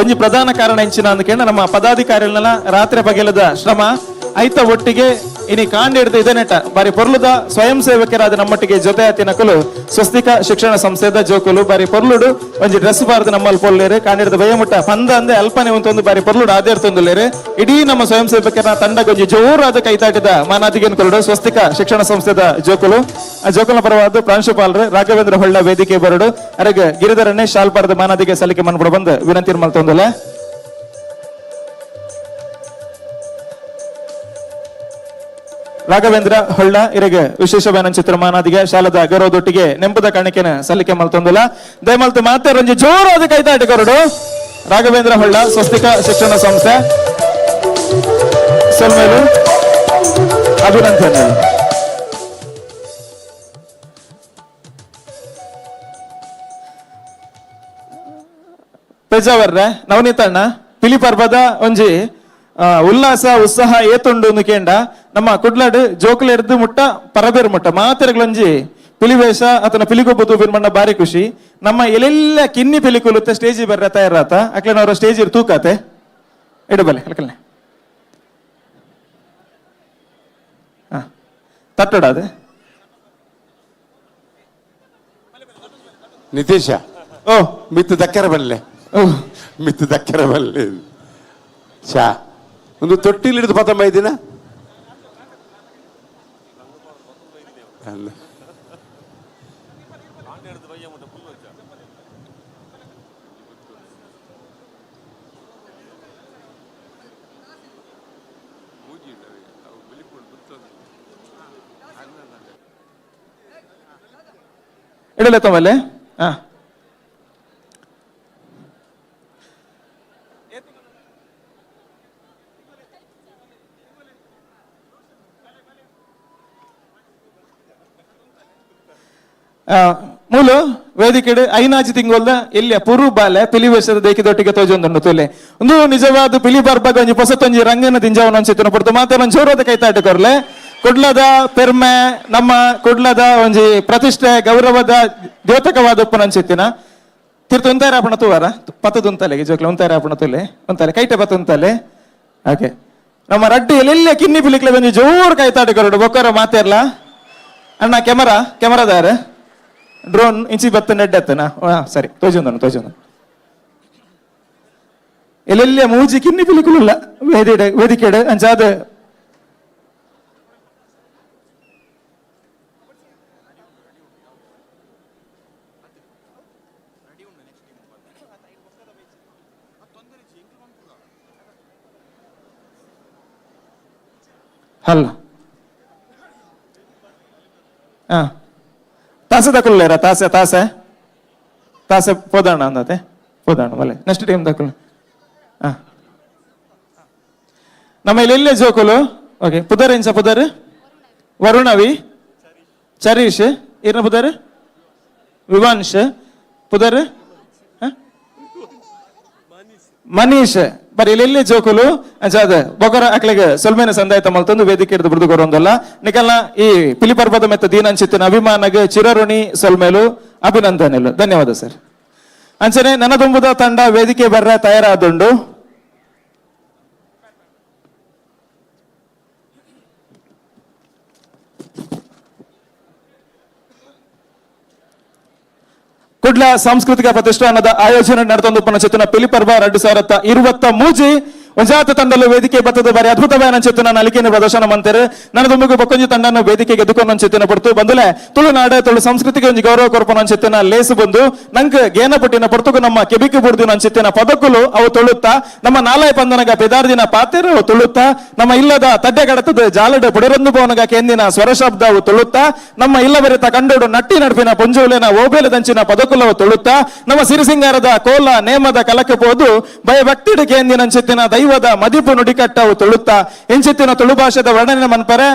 ಒಂಜಿ ಪ್ರಧಾನ ಕಾರಣ ಎಂಚಿನ ಅಂದ್ಕಂಡ ನಮ್ಮ ಪದಾಧಿಕಾರಿಗಳನ್ನೆಲ್ಲ ರಾತ್ರಿ ಬಗೆಲದ ಶ್ರಮ ಐತ ಒಟ್ಟಿಗೆ ಇನಿ ಕಾಂಡ ಹಿಡಿದು ಇದನೆಟ ಬಾರಿ ಪೊರ್ಲುದ ಸ್ವಯಂ ಸೇವಕರಾದ ನಮ್ಮೊಟ್ಟಿಗೆ ಜೊತೆ ಆತಿನಕಲು ಸ್ವಸ್ತಿಕ ಶಿಕ್ಷಣ ಸಂಸ್ಥೆದ ಜೋಕುಲು ಬಾರಿ ಪೊರ್ಲುಡು ಒಂಜಿ ಡ್ರೆಸ್ ಬಾರ್ದು ನಮ್ಮಲ್ಲಿ ಪೊರ್ಲೇರು ಕಾಂಡ ಹಿಡಿದು ಭಯಮುಟ್ಟ ಪಂದ ಅಂದೆ ಅಲ್ಪನೆ ಒಂದು ಬಾರಿ ಪೊರ್ಲುಡು ಆದೇರ್ತೊಂದುಲೇರು ಇಡೀ ನಮ್ಮ ಸ್ವಯಂ ಸೇವಕರ ತಂಡ ಗೊಂಜಿ ಜೋರಾದ ಕೈತಾಟಿದ ಮಾನಾದಿಗೆನ್ ಕೊರಡು ಸ್ವಸ್ತಿಕ ಶಿಕ್ಷಣ ಸಂಸ್ಥೆದ ಜೋಕುಲು ಆ ಜೋಕುಲ ಪರವಾದ ಪ್ರಾಂಶುಪಾಲರು ರಾಘವೇಂದ್ರ ಹೊಳ್ಳ ವೇದಿಕೆ ಬರಡು ಅರಗ ಗಿರಿಧರಣ್ಣೆ ಶಾಲ್ಪಾರದ ಮಾನಾದಿಗೆ ಸಲಿಕೆ ಮನ್ಬಿಡು ಬಂದು ವಿನಂತಿ ಮಲ್ತೊಂದಲ್ಲ. ರಾಘವೇಂದ್ರ ಹೊಳ್ಳ ಇರೆಗೆ ವಿಶೇಷವಾದ ಚಿತ್ರಮಾನಾದಿಗೆ ಶಾಲದ ಗೌರವದೊಟ್ಟಿಗೆ ನೆಂಪದ ಕಾಣಿಕೆನ ಸಲ್ಲಿಕೆ ಮಲ್ತೊಂದಿಲ್ಲ ದಯಮಲ್ತು ಮಾತೆ ರಂಜಿ ಜೋರಾದ ಕೈತಾಟಿಗರುಡು ರಾಘವೇಂದ್ರ ಹೊಳ್ಳ ಸ್ವಸ್ತಿಕ ಶಿಕ್ಷಣ ಸಂಸ್ಥೆ ಸೊಲ್ಮೇಲು ಅಭಿನಂದನೆ. ಪೆಜಾವರ್ರೆ ನವನೀತಣ್ಣ ಪಿಲಿ ಪರ್ಬದ ಒಂಜಿ ಉಲ್ಲಾಸ ಉತ್ಸಾಹ ಏತುಂಡು ಕೇಂಡ ನಮ್ಮ ಕುಡ್ಲಾಡ್ ಜೋಕುಲು ಎಡ್ದು ಮುಟ್ಟ ಪರಬೇರು ಮುಟ್ಟ ಮಾತೆರೆಗಳೊಂಜಿ ಪಿಲಿವೇಷ ಅತನ ಪಿಲಿಗೊಬ್ಬು ಬಿರ್ಮಣ್ಣ ಬಾರಿ ಖುಷಿ ನಮ್ಮ ಎಲ್ಲೆಲ್ಲ ಕಿನ್ನಿ ಪಿಲಿಕುಲುತ್ತೆ ಸ್ಟೇಜ್ ಬರ್ರ ತಯಾರಾತ ಅಕ್ಲೇನವರ ಸ್ಟೇಜ್ ತೂಕಾತೆ ಇಡಬಲೆ ಅಲ್ಕಲ್ನೆ ತಟ್ಟಡ ಅದೇ ನಿತೀಶ ಓ ಮಿತ್ತು ದಕ್ಕರ ಬಲ್ಲೆ ಮಿತ್ತು ದಕ್ಕರ ಬಲ್ಲೆ ಚಾ ಒಂದು ತೊಟ್ಟಿಲ್ ಹಿಡಿದು 15 ದಿನ ಅಲ್ಲ ಇಡಲೆ ತಮ್ಮಲ್ಲಿ ಹಾ ಮೂಲು ವೇದಿಕೆ ಐನಾಜಿ ತಿಂಗೊಲ್ದ ಎಲ್ಲಿಯ ಪುರು ಬಾಲೆ ಪಿಲಿ ವೇಷದ ದೇಕಿದೊಟ್ಟಿಗೆ ತೋಜೊಂದು ತೋಲೆ ಒಂದು ನಿಜವಾದ ಪಿಲಿ ಬರ್ಬಾಗ ಒಂಜಿ ಹೊಸತೊಂಜಿ ರಂಗನ ತಿಂಜವನ ಅನ್ಸಿತ್ತು ಪಡ್ತು ಮಾತ್ರ ಒಂದು ಜೋರದ ಕೈತಾಟ ಕೊರ್ಲೆ ಕುಡ್ಲದ ಪೆರ್ಮೆ ನಮ್ಮ ಕುಡ್ಲದ ಒಂಜಿ ಪ್ರತಿಷ್ಠೆ ಗೌರವದ ದ್ಯೋತಕವಾದ ಉಪ್ಪನ ಅನ್ಸಿತ್ತಿನ ತಿರ್ತು ಒಂತಾರಾಪಣ ತೂವಾರ ಪತ್ತದ ಉಂತಲೆಗೆ ಜೋಕ್ಲ ಒಂತಾರಾಪಣ ತುಲೆ ಒಂತಲೆ ಕೈಟೆ ಪತ್ತ ಉಂತಲೆ ಹಾಗೆ ನಮ್ಮ ರಡ್ಡಿ ಎಲ್ಲೆಲ್ಲ ಕಿನ್ನಿ ಪಿಲಿಕ್ಲೆ ಒಂಜಿ ಜೋರ್ ಕೈತಾಟ ಕೊರಡು ಬೊಕ್ಕರ ಮಾತೇರ್ಲ ಅಣ್ಣ ಕೆಮರಾದಾರ ಡ್ರೋನ್ ಇಂಚಿ ಬತ್ತ ನೆಡ್ಡೆತ್ತನ ಸರಿ ತೋಜೊಂದನು ಎಲ್ಲೆಲ್ಲ ಮೂಜಿ ಕಿನ್ನಿ ಪಿಲಿಕುಲಿಲ್ಲ ವೇದಿಕೆಡೆ ಅಂಚಾದ ಹಲ್ಲ ತಾಸೆ ತಕೊಳ್ಲೇರ ತಾಸೆ ಪೋದಾಣ ಅಂದತೆ ಪೋದಾಣ ಮಲೆ ನೆಕ್ಸ್ಟ್ ಟೈಮ್ ತಕೊಳ್ಳ ನಮ್ಮ ಇಲ್ಲಿ ಜೋಕುಲು ಓಕೆ ಪುದರ್ ಇಂಚ ಪುದರ್ ವರುಣವಿ ಚರೀಶ್ ಇರ್ನ ಪುದರ್ ವಿವಾನ್ಶ್ ಪುದರ್ ಮನೀಶ್ ಬರೀ ಇಲ್ಲಿ ಜೋಕುಲು ಅಂಚಾದ ಬೊಗರ ಅಕ್ಲೆಗೆ ಸೊಲ್ಮೇನ ಸಂದಾಯತ ಮಲ್ತೊಂದು ವೇದಿಕೆ ಹಿಡಿದು ಬಿಡುದು ಕೊರೊಂದಲ್ಲ ನಿಕಲ್ನ ಈ ಪಿಲಿ ಪರ್ಬದ ಮೆತ್ತ ದೀನ ಅನ್ಸಿತ್ತಿನ ಅಭಿಮಾನಗೆ ಚಿರಋಣಿ ಸೊಲ್ಮೇಲು ಅಭಿನಂದನೆಲು ಧನ್ಯವಾದ ಸರ್ ಅಂಚನೆ ನನದುಂಬುದ ತಂಡ ವೇದಿಕೆ ಬರ್ರ ತಯಾರಾದುಂಡು ಕುಡ್ಲ ಸಾಂಸ್ಕೃತಿಕ ಪ್ರತಿಷ್ಠಾನದ ಆಯೋಜನೆ ನಡೆದೊಂದು ಪನಚಿತ್ತಿನ ಪಿಲಿ ಪರ್ಬ 2023 ಒಂಜಾತ ತಂಡಲು ವೇದಿಕೆ ಬತ್ತದ ಬಾರಿ ಅದ್ಭುತವಾದ ಚಿತ್ತಿನ ನಲಿಕೆಯನ್ನು ಪ್ರದರ್ಶನ ಮಂತರು ನನ್ನ ದುಂಬುಗು ಬೊಕ್ಕೊಂಜಿ ತಂಡನ್ನು ವೇದಿಕೆಗೆ ಎದುಕೊಂಡು ಚಿತ್ತಿನ ಪಡ್ತು ಬಂದುಲೆ ತುಳುನಾಡು ತುಳು ಸಂಸ್ಕೃತಿಗೆ ಒಂಜಿ ಗೌರವ ಕೊರ್ಪನ ಚಿತ್ತಿನ ಲೇಸು ಬಂದು ನಂಗೆ ಗೇನ ಪಟ್ಟಿನ ಪಡ್ತುಗು ನಮ್ಮ ಕೆಬಿಕೆ ಬುಡ್ದು ನನ್ನ ಚಿತ್ತಿನ ಪದಕುಲು ಅವು ತುಳುತ್ತಾ ನಮ್ಮ ನಾಲಾಯ ಪಂದನಗ ಪೆದಾರ್ದಿನ ಪಾತೆರ ಅವು ತುಳುತ್ತಾ ನಮ್ಮ ಇಲ್ಲದ ತಡ್ಡೆ ಗಡತದ ಜಾಲಡ ಪುಡರೊಂದು ಭವನಗ ಕೆಂದಿನ ಸ್ವರಶಬ್ದ ಅವು ತುಳುತ್ತಾ ನಮ್ಮ ಇಲ್ಲ ಬೆರೆತ ಕಂಡೋಡು ನಟ್ಟಿ ನಡುಪಿನ ಪುಂಜುಲೆನ ಓಬೇಲ ದಂಚಿನ ಪದಕುಲವು ತುಳುತ್ತಾ ನಮ್ಮ ಸಿರಿಸಿಂಗಾರದ ಕೋಲ ನೇಮದ ಕಲಕ್ಕೆ ಹೋದು ಭಯಭಕ್ತಿಡು ಕೇಂದಿನ ಚಿತ್ತಿನ ದೈವದ ಮದಿಪು ನುಡಿಕಟ್ಟವು ತುಳುತ್ತಾ ಇಂಚಿತ್ತಿನ ತುಳು ಭಾಷೆದ ವರ್ಣನೆ ಮನ್ಪರೆ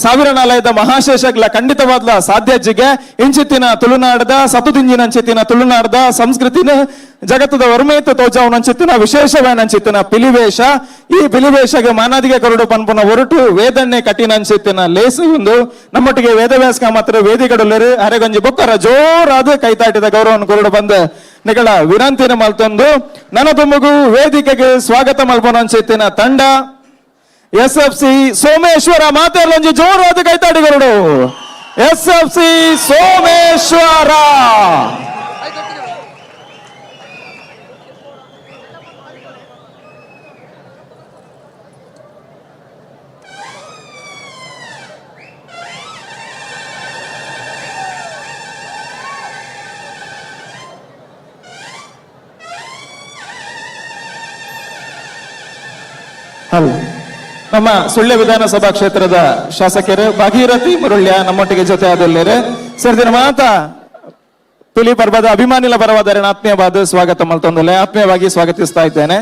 ಸಾವಿರ ನಾಲಯದ ಮಹಾಶೇಷಗ್ಲ ಖಂಡಿತವಾದ್ಲ ಸಾಧ್ಯಜ್ಜಿಗೆ ಇಂಚಿತ್ತಿನ ತುಳುನಾಡದ ಸತುದಿಂಜಿನ ಅಂಚಿತ್ತಿನ ತುಳುನಾಡದ ಸಂಸ್ಕೃತಿನ ಜಗತ್ತದ ವರ್ಮೇತ ತೋಜಾವನಂಚಿತ್ತಿನ ವಿಶೇಷವೇನಂಚಿತ್ತಿನ ಪಿಲಿವೇಷ ಈ ಪಿಲಿವೇಷಗೆ ಮಾನಾದಿಗೆ ಕರುಡು ಪನ್ಪುನ ಹೊರಟು ವೇದನ್ನೇ ಕಠಿಣ ಅನ್ಸಿತ್ತಿನ ಲೇಸು ಒಂದು ನಮ್ಮೊಟ್ಟಿಗೆ ವೇದವ್ಯಾಸಕ ಮಾತ್ರ ವೇದಿಗಡುಲ್ಲರು ಅರೆಗೊಂಜಿ ಬೊಕ್ಕರ ಜೋರಾದ ಕೈತಾಟಿದ ಗೌರವವನ್ನು ಕೊರಡು ಬಂದ ನಿಗಳ ವಿನಂತಿನ ಮಲ್ತೊಂದು ನನ್ನ ತುಮಗು ವೇದಿಕೆಗೆ ಸ್ವಾಗತ ಮಲ್ಪನ ಅನ್ಸಿತ್ತಿನ ತಂಡ SFC ಸೋಮೇಶ್ವರ ಮಾತೆರ್ಲೊಂಜಿ ಜೋರಾದ ಕೈತಾಡಿಗರುಡು SFC ಸೋಮೇಶ್ವರ ಹಲೋ ನಮ್ಮ ಸುಳ್ಯ ವಿಧಾನಸಭಾ ಕ್ಷೇತ್ರದ ಶಾಸಕರು ಭಾಗೀರಥಿ ಮುರುಳ್ಯ ನಮ್ಮೊಟ್ಟಿಗೆ ಜೊತೆ ಆದಲ್ಲೇರೆ ಸರ್ದಿನ ಮಾತ ಪಿಲಿ ಪರ್ಬದ ಅಭಿಮಾನಿಲ ಪರವಾದ ಆತ್ಮೀಯವಾದ ಸ್ವಾಗತ ಮಲ್ತೊಂದಲೆ ಆತ್ಮೀಯವಾಗಿ ಸ್ವಾಗತಿಸ್ತಾ ಇದ್ದೇನೆ.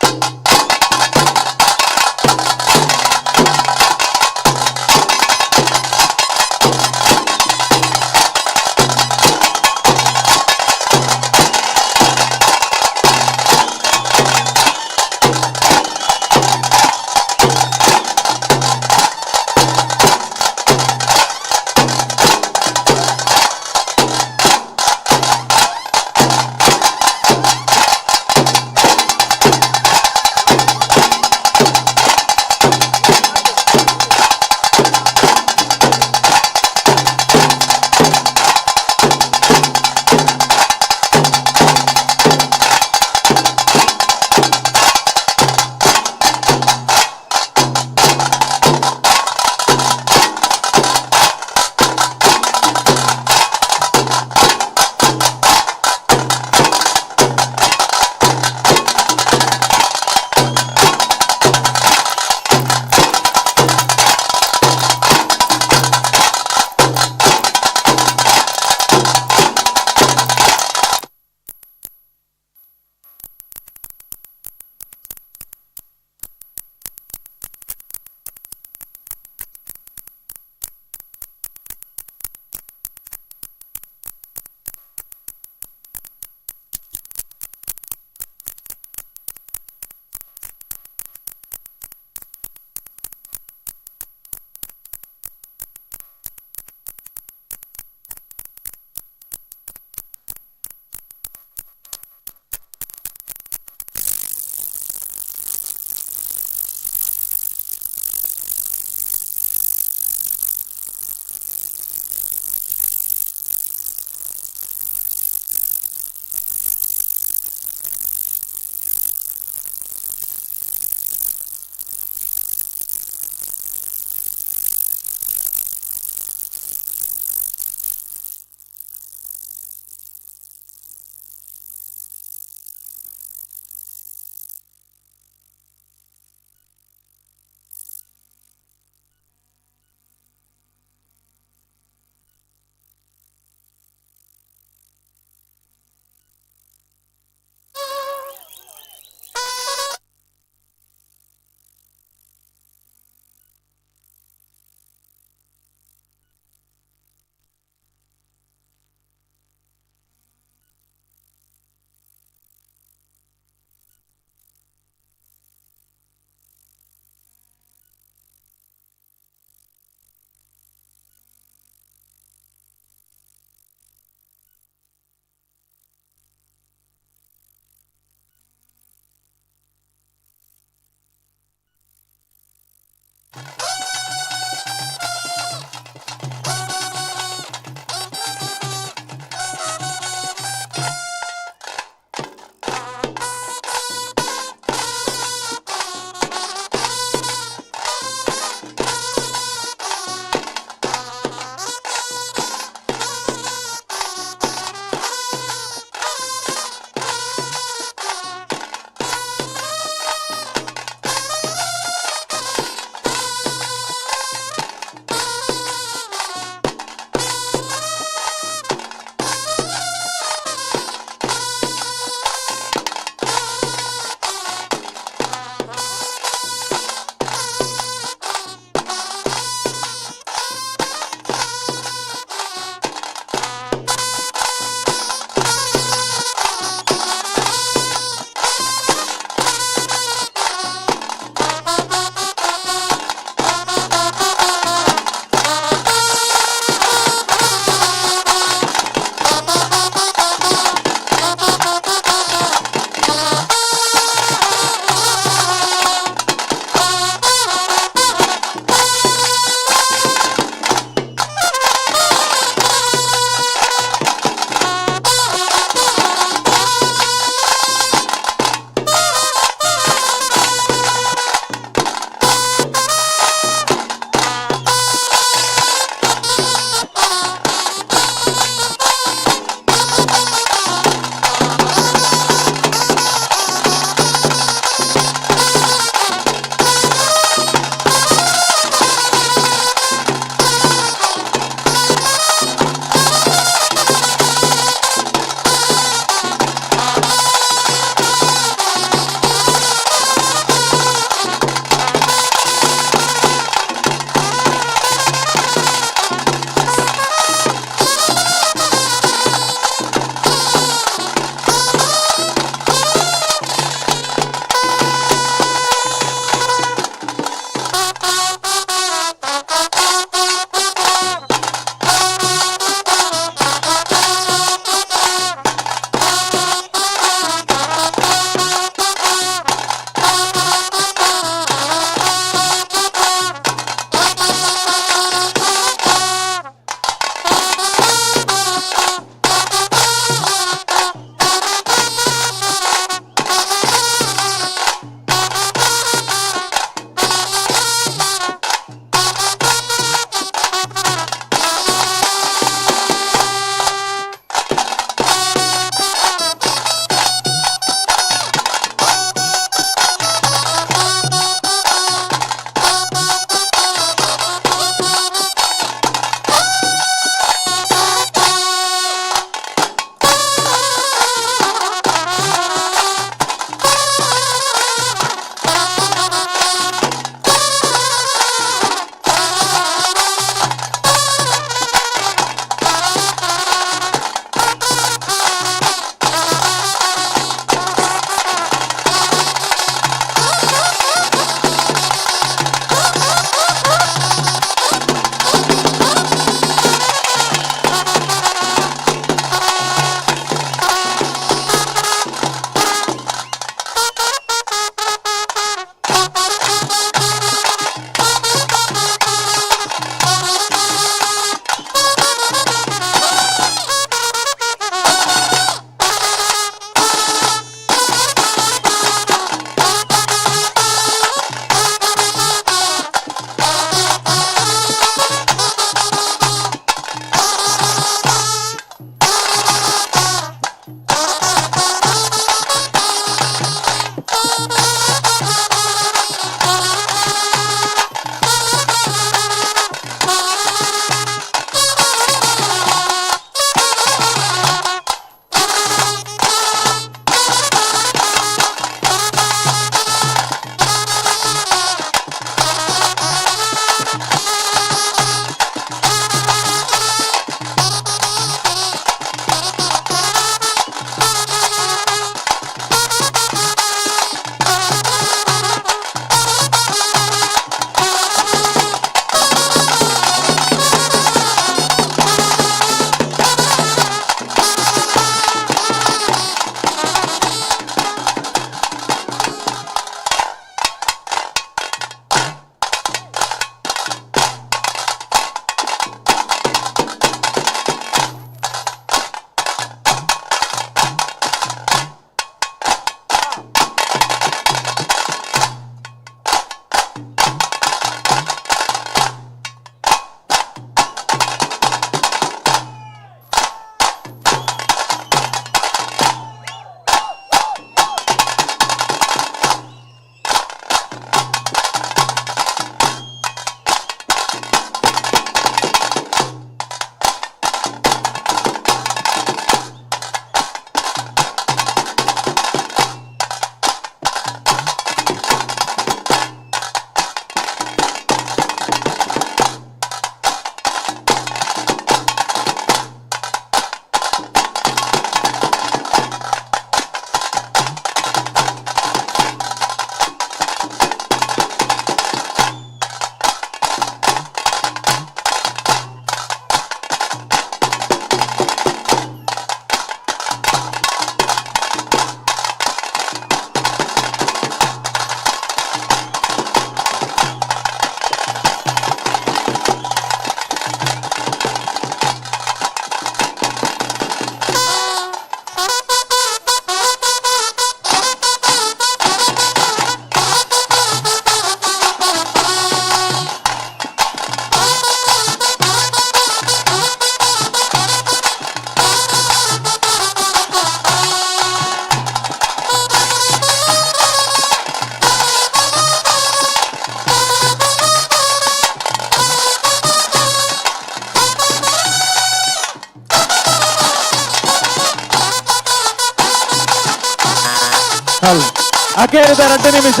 ಅಕೇರಿದ 2 ನಿಮಿಷ,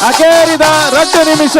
ಅಕೇರಿದ 2 ನಿಮಿಷ.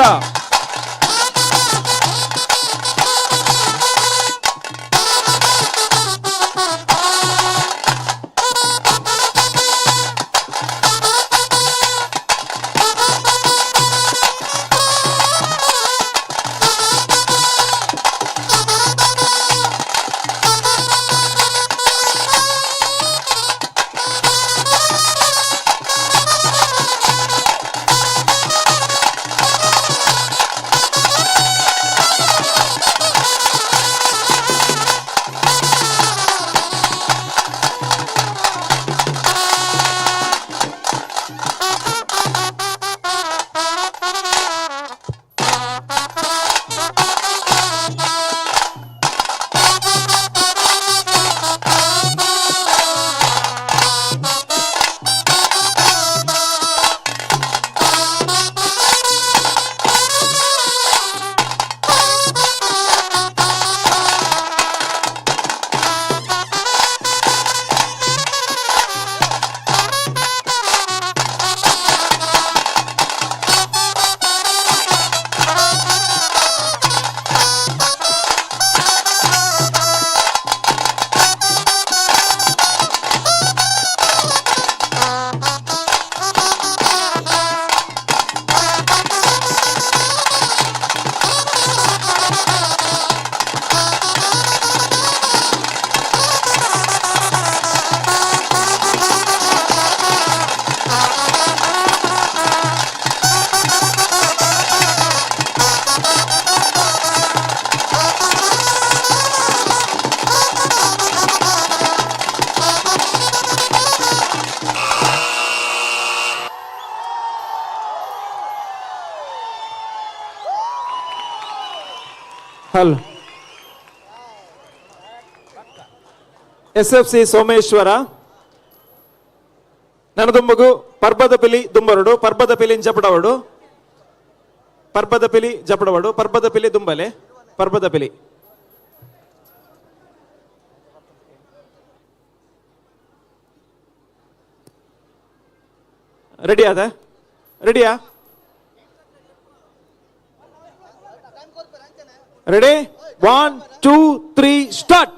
ಹಲೋ. SFC ಸೋಮೇಶ್ವರ ನನದುಂಬಗು ಪರ್ಬದ ಪಿಲಿ ದುಂಬರಡು, ಪರ್ಬದ ಪಿಲಿ ಜಪಡವಡು, ಪರ್ಬದ ಪಿಲಿ ಜಪಡವಡು, ಪರ್ಬದ ಪಿಲಿ ದುಂಬಲೆ, ಪರ್ಬದ ಪಿಲಿ. ರೆಡಿ ಆದ? ರೆಡಿಯಾ? ರೆಡಿ? 1 2 3 ಸ್ಟಾರ್ಟ್.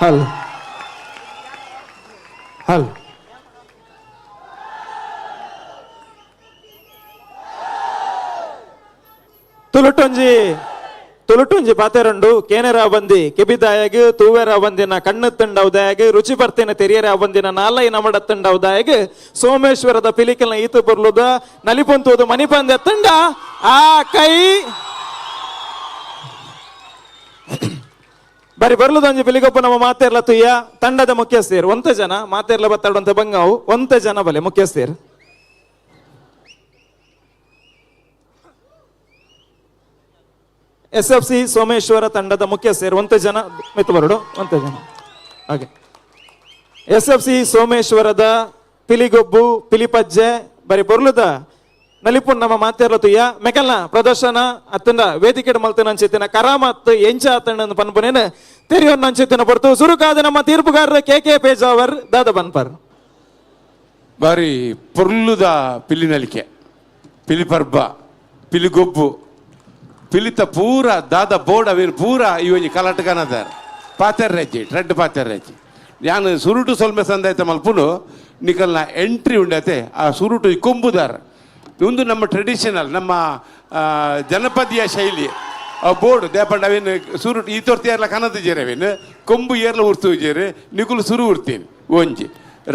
ಹಲ್ ಹಲ್ ತುಳುಟೊಂಜಿ ತುಳುಟುಂಜಿ ಪಾತೆರಂಡು ಕೇನೆರ ಬಂದಿ ಕೆಬಿದಾಯಗ್ ತೂವೆರ ಬಂದಿನ ಕಣ್ಣು ತಂಡವುದಾಯಗ್ ರುಚಿ ಬರ್ತಿನ ತೆರಿಯರ ಬಂದಿನ ನಾಲೈ ನಮಡ ತಂಡವುದಾಯಗ್ ಸೋಮೇಶ್ವರದ ಪಿಲಿಕಲ್ನ ಈತು ಬರ್ಲುದ ನಲಿಪೊಂತುವುದು ಮಣಿಪಂದ ತಂಡ ಆ ಕೈ ಬರಿ ಬರ್ಲುದಂಜಿ ಪಿಲಿಗೊಬ್ಬ ನಮ್ಮ ಮಾತೆರ್ಲ ತುಯ್ಯ ತಂಡದ ಮುಖ್ಯಸ್ಥರು ಒಂತ ಜನ ಮಾತೆರ್ಲ ಬತ್ತಾಡುವಂತ ಬಂಗಾವು ಒಂತ ಜನ ಬಲೆ ಮುಖ್ಯಸ್ಥರು SFC ಸೋಮೇಶ್ವರ ತಂಡದ ಮುಖ್ಯಸ್ಥರು ಒಂತ ಜನ ಮಿತ್ತು ಬರಡು ಒಂತ ಜನ ಹಾಗೆ SFC ಸೋಮೇಶ್ವರದ ಪಿಲಿಗೊಬ್ಬು ಪಿಲಿಪಜ್ಜೆ ಬರಿ ಬರ್ಲುದ ನಲಿಪುನ್ ನಮ್ಮ ಮಾತೆರ್ಲತುಯ್ಯ ಮೆಕಲ್ನ ಪ್ರದರ್ಶನ ಅತ್ತಂಡ ವೇದಿಕೆ ಮಲ್ತನ ಅಂಚಿತ್ತಿನ ಕರಾಮತ್ ಎಂಚ ಅತ್ತಂಡ ಪನ್ಪುನೇನು ತೆರಿಯೊನ್ನ ಅಂಚಿತ್ತಿನ ಬರ್ತು ಸುರುಕಾದ ನಮ್ಮ ತೀರ್ಪುಗಾರರು 𝐾𝐶 ದಾದ ಬನ್ಪರ್ ಬಾರಿ ಪೊರ್ಲುದ ಪಿಲಿನಲಿಕೆ ಪಿಲಿ ಪರ್ಬ ಪಿಲಿಗೊಬ್ಬು ಪಿಲಿತ ಪೂರ ದಾದ ಬೋರ್ಡ್ ಅವೇನು ಪೂರ ಇವನಿ ಕಲಾಟಗಾನದಾರ ಪಾತೆರ್ರೆಜ್ಜಿ ಟ್ರೆಡ್ ಪಾತೆರ್ರೆಜ್ಜಿ ನಾನು ಸುರುಟು ಸೊಲ್ಮೆ ಸಂದಾಯ್ತ ಮಲ್ಪುನು ನಿಕಲ್ನ ಎಂಟ್ರಿ ಉಂಡತೆ ಆ ಸುರುಟು ಕೊಂಬುದಾರ ಒಂದು ನಮ್ಮ ಟ್ರೆಡಿಷನಲ್ ನಮ್ಮ ಜನಪದೀಯ ಶೈಲಿ ಆ ಬೋರ್ಡ್ ದೇಪಂಡ ಅವೇನು ಸುರುಟು ಈ ತೋರ್ತಿ ಏರ್ಲ ಕನದ ಜೇರಿ ಅವೇನು ಕೊಂಬು ಏರ್ಲ ಉರ್ತು ಜೇರಿ ನಿಕುಲು ಸುರು ಉರ್ತೀನಿ ಒಂಜಿ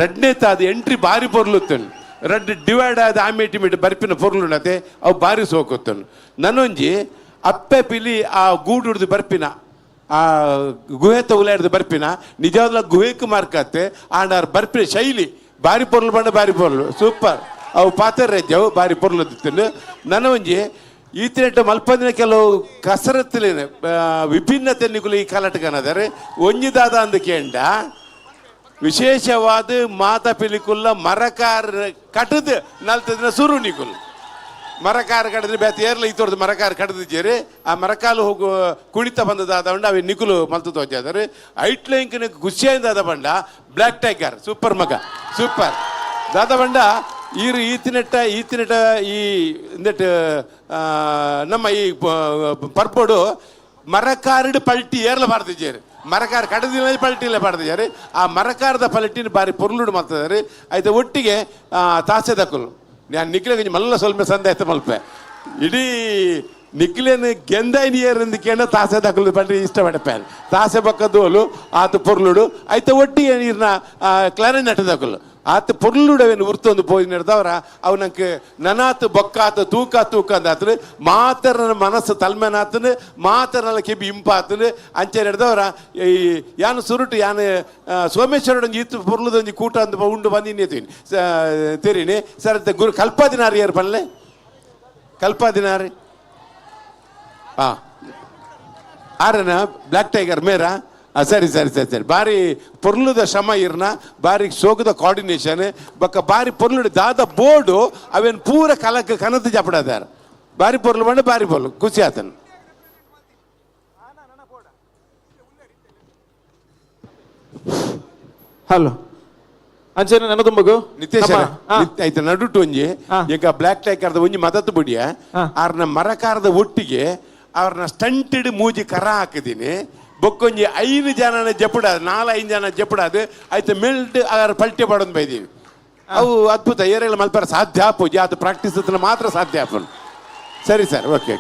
ರೆಡ್ನೇ ತಾದ ಎಂಟ್ರಿ ಬಾರಿ ಪೊರ್ಲುತ್ತನು ರೆಡ್ ಡಿವೈಡ್ ಆದ ಆಮೇಟಿಮೇಟ್ ಬರ್ಪಿನ ಪೊರ್ಲುಂಡತೆ ಅವು ಬಾರಿ ಸೋಕುತ್ತನು ನನ್ನೊಂಜಿ ಅಪ್ಪೆ ಪಿಲಿ ಆ ಗೂಡು ಹಿಡಿದು ಬರ್ಪಿನ ಆ ಗುಹೆ ತಗುಲಾಡ್ದು ಬರ್ಪಿನ ನಿಜವಾದ ಗುಹೆಕ್ ಮಾರ್ಕತ್ತೆ ಆಂಡ ಬರ್ಪಿನ ಶೈಲಿ ಬಾರಿ ಪೊರ್ಲು ಬಂಡ ಬಾರಿ ಪೊರ್ಲು ಸೂಪರ್ ಅವು ಪಾತೆರ್ರೆಜ್ಜವು ಬಾರಿ ಪೊರ್ಲು ತಿನ್ನು ನನ್ನ ಒಂಜಿ ಈತಿನೆಟ್ಟು ಮಲ್ಪದಿನ ಕೆಲವು ಕಸರತ್ತಲೇನೆ ವಿಭಿನ್ನತೆ ನಿಗುಲು ಈ ಕಾಲಟಗನದರೆ ಒಂಜಿದಾದ ಅಂದು ಕೇಂಡ ವಿಶೇಷವಾದ ಮಾತ ಪಿಲಿಕುಲ್ಲ ಮರಕಾರ ಕಟದು ನಲ್ತದಿನ ಸುರು ನಿಗುಲು ಮರಕಾರ ಕಡಿದ್ರೆ ಬೇತ ಏರ್ಲ ಈ ತೋರ್ದು ಮರಕಾರ ಕಡಿದಿದ್ದೀರಿ ಆ ಮರಕಾಲು ಹೋಗು ಕುಣಿತ ಬಂದದಾದ ಬಂಡ ಅవి ನಿಕುಲು ಮಲ್ತು ತೋಜಾದರೆ ಐಟ್ಲ ಇಂಕಿನ ಖುಷಿಯಾದ ಬಂಡ ಬ್ಲ್ಯಾಕ್ ಟೈಗರ್ ಸೂಪರ್ ಮಗ ಸೂಪರ್ ದಾದ ಬಂಡ ಈರು ಈತಿನೆಟ್ಟ ಈ ಇಂದಟ್ ನಮ್ಮ ಈ ಪರ್ಪಡು ಮರಕಾರಡು ಪಲ್ಟಿ ಏರ್ಲ ಪಾಡ್ತಿದ್ದಾರೆ ಮರಕಾರ ಕಡದಿಲ್ಲ ಪಲ್ಟಿಲ್ಲ ಪಾಡ್ತಿದ್ದಾರೆ ಆ ಮರಕಾರದ ಪಲ್ಟಿನ ಬಾರಿ ಪೊರ್ಲುಡು ಮಾಡ್ತಿದ್ದಾರೆ ಆಯ್ತು ಒಟ್ಟಿಗೆ ತಾಸೆ ದಕ್ಕಲು ನಾನು ನಿಖಿಲ ಮಲ್ಲ ಸ್ವಲ್ಪ ಸಂದಾಯ್ತ ಮಲ್ಪೆ ಇಡೀ ನಿಖಿಲೇನು ಗೆಂದಾಯಿ ನೀರು ಕೇಳ ತಾಸೆ ದಕ್ಕಲು ಪಲ್ಟಿ ಇಷ್ಟ ಪಡಪ್ಯಾನ್ ತಾಸೆ ಬಕ್ಕದೋಲು ಆತ ಪೊರ್ಲುಡು ಆಯ್ತು ಒಟ್ಟಿಗೆ ನೀರಿನ ಕ್ಲಾರಿನೆಟ್ ದಕ್ಕಲು ಆತ ಪೊರ್ಲುಡವೇನು ಉರ್ತೊಂದು ಪೋಯಿ ನಡೆದವರ ಅವು ನಂಗೆ ನನಾತ್ ಬೊಕ್ಕಾತ ತೂಕ ಅಂದಾತನು ಮಾತರನ ಮನಸ್ಸು ತಲ್ಮೆನಾತನು ಮಾತರನ ಕೆಬಿ ಇಂಪಾತನು ಅಂಚೆ ನಡೆದವರ ಈ ಯಾನು ಸುರುಟು ಯಾನು ಸೋಮೇಶ್ವರೊಂದು ಈತು ಪೊರ್ಲುದೊಂದು ಕೂಟ ಅಂತ ಉಂಡು ಬಂದಿನಿ ತೆರೀನಿ ಸರ್ ಗುರು ಕಲ್ಪಾದಿನಾರಿ ಯಾರು ಪಲ್ಲೆ ಕಲ್ಪಾದಿನಾರಿ ಹಾಂ ಆರನ ಬ್ಲ್ಯಾಕ್ ಟೈಗರ್ ಮೇರಾ ಸರಿ ಬಾರಿ ಪೊರ್ಲುದ ಶ್ರಮ ಇರ್ನ ಬಾರಿ ಸೋಗದ ಕೋಆರ್ಡಿನೇಷನ್ ಬಕ್ಕ ಬಾರಿ ಪೊರ್ಲುಡು ದಾದ ಬೋರ್ಡು ಅವೇನು ಪೂರ ಕಲಕ ಕನತು ಜಪಡದಾರ ಬಾರಿ ಪೊರ್ಲು ಬಂಡ ಬಾರಿ ಪೊರ್ಲು ಖುಷಿ ಆತನು ಹಲೋ ಅಂಚನೆ ನನ್ನ ತುಂಬಗು ನಿತೇಶ ಆಯ್ತು ನಡುಟು ಒಂಜಿ ಈಗ ಬ್ಲ್ಯಾಕ್ ಟೈಗರ್ದ ಒಂಜಿ ಮದತ್ತು ಬಿಡಿಯ ಅವ್ರನ್ನ ಮರಕಾರದ ಒಟ್ಟಿಗೆ ಅವ್ರನ್ನ ಸ್ಟಂಟೆಡ್ ಮೂಜಿ ಕರ ಹಾಕಿದೀನಿ ಬೊಕ್ಕೊಂಜಿ 5 ಜನನ ಜಪುಡಾದು 4-5 ಜನ ಜಪುಡಾದು ಆಯ್ತು ಮೆಲ್ಟ್ ಅದರ ಪಲ್ಟೆ ಪಡೋದು ಬೈದೀವಿ ಅವು ಅದ್ಭುತ ಏರೆಲ್ಲ ಮಲ್ಪರ ಸಾಧ್ಯ ಆಪೋಜಿ ಅದು ಪ್ರಾಕ್ಟೀಸ್ ಮಾತ್ರ ಸಾಧ್ಯ ಆಪನು ಸರಿ ಸರ್ ಓಕೆ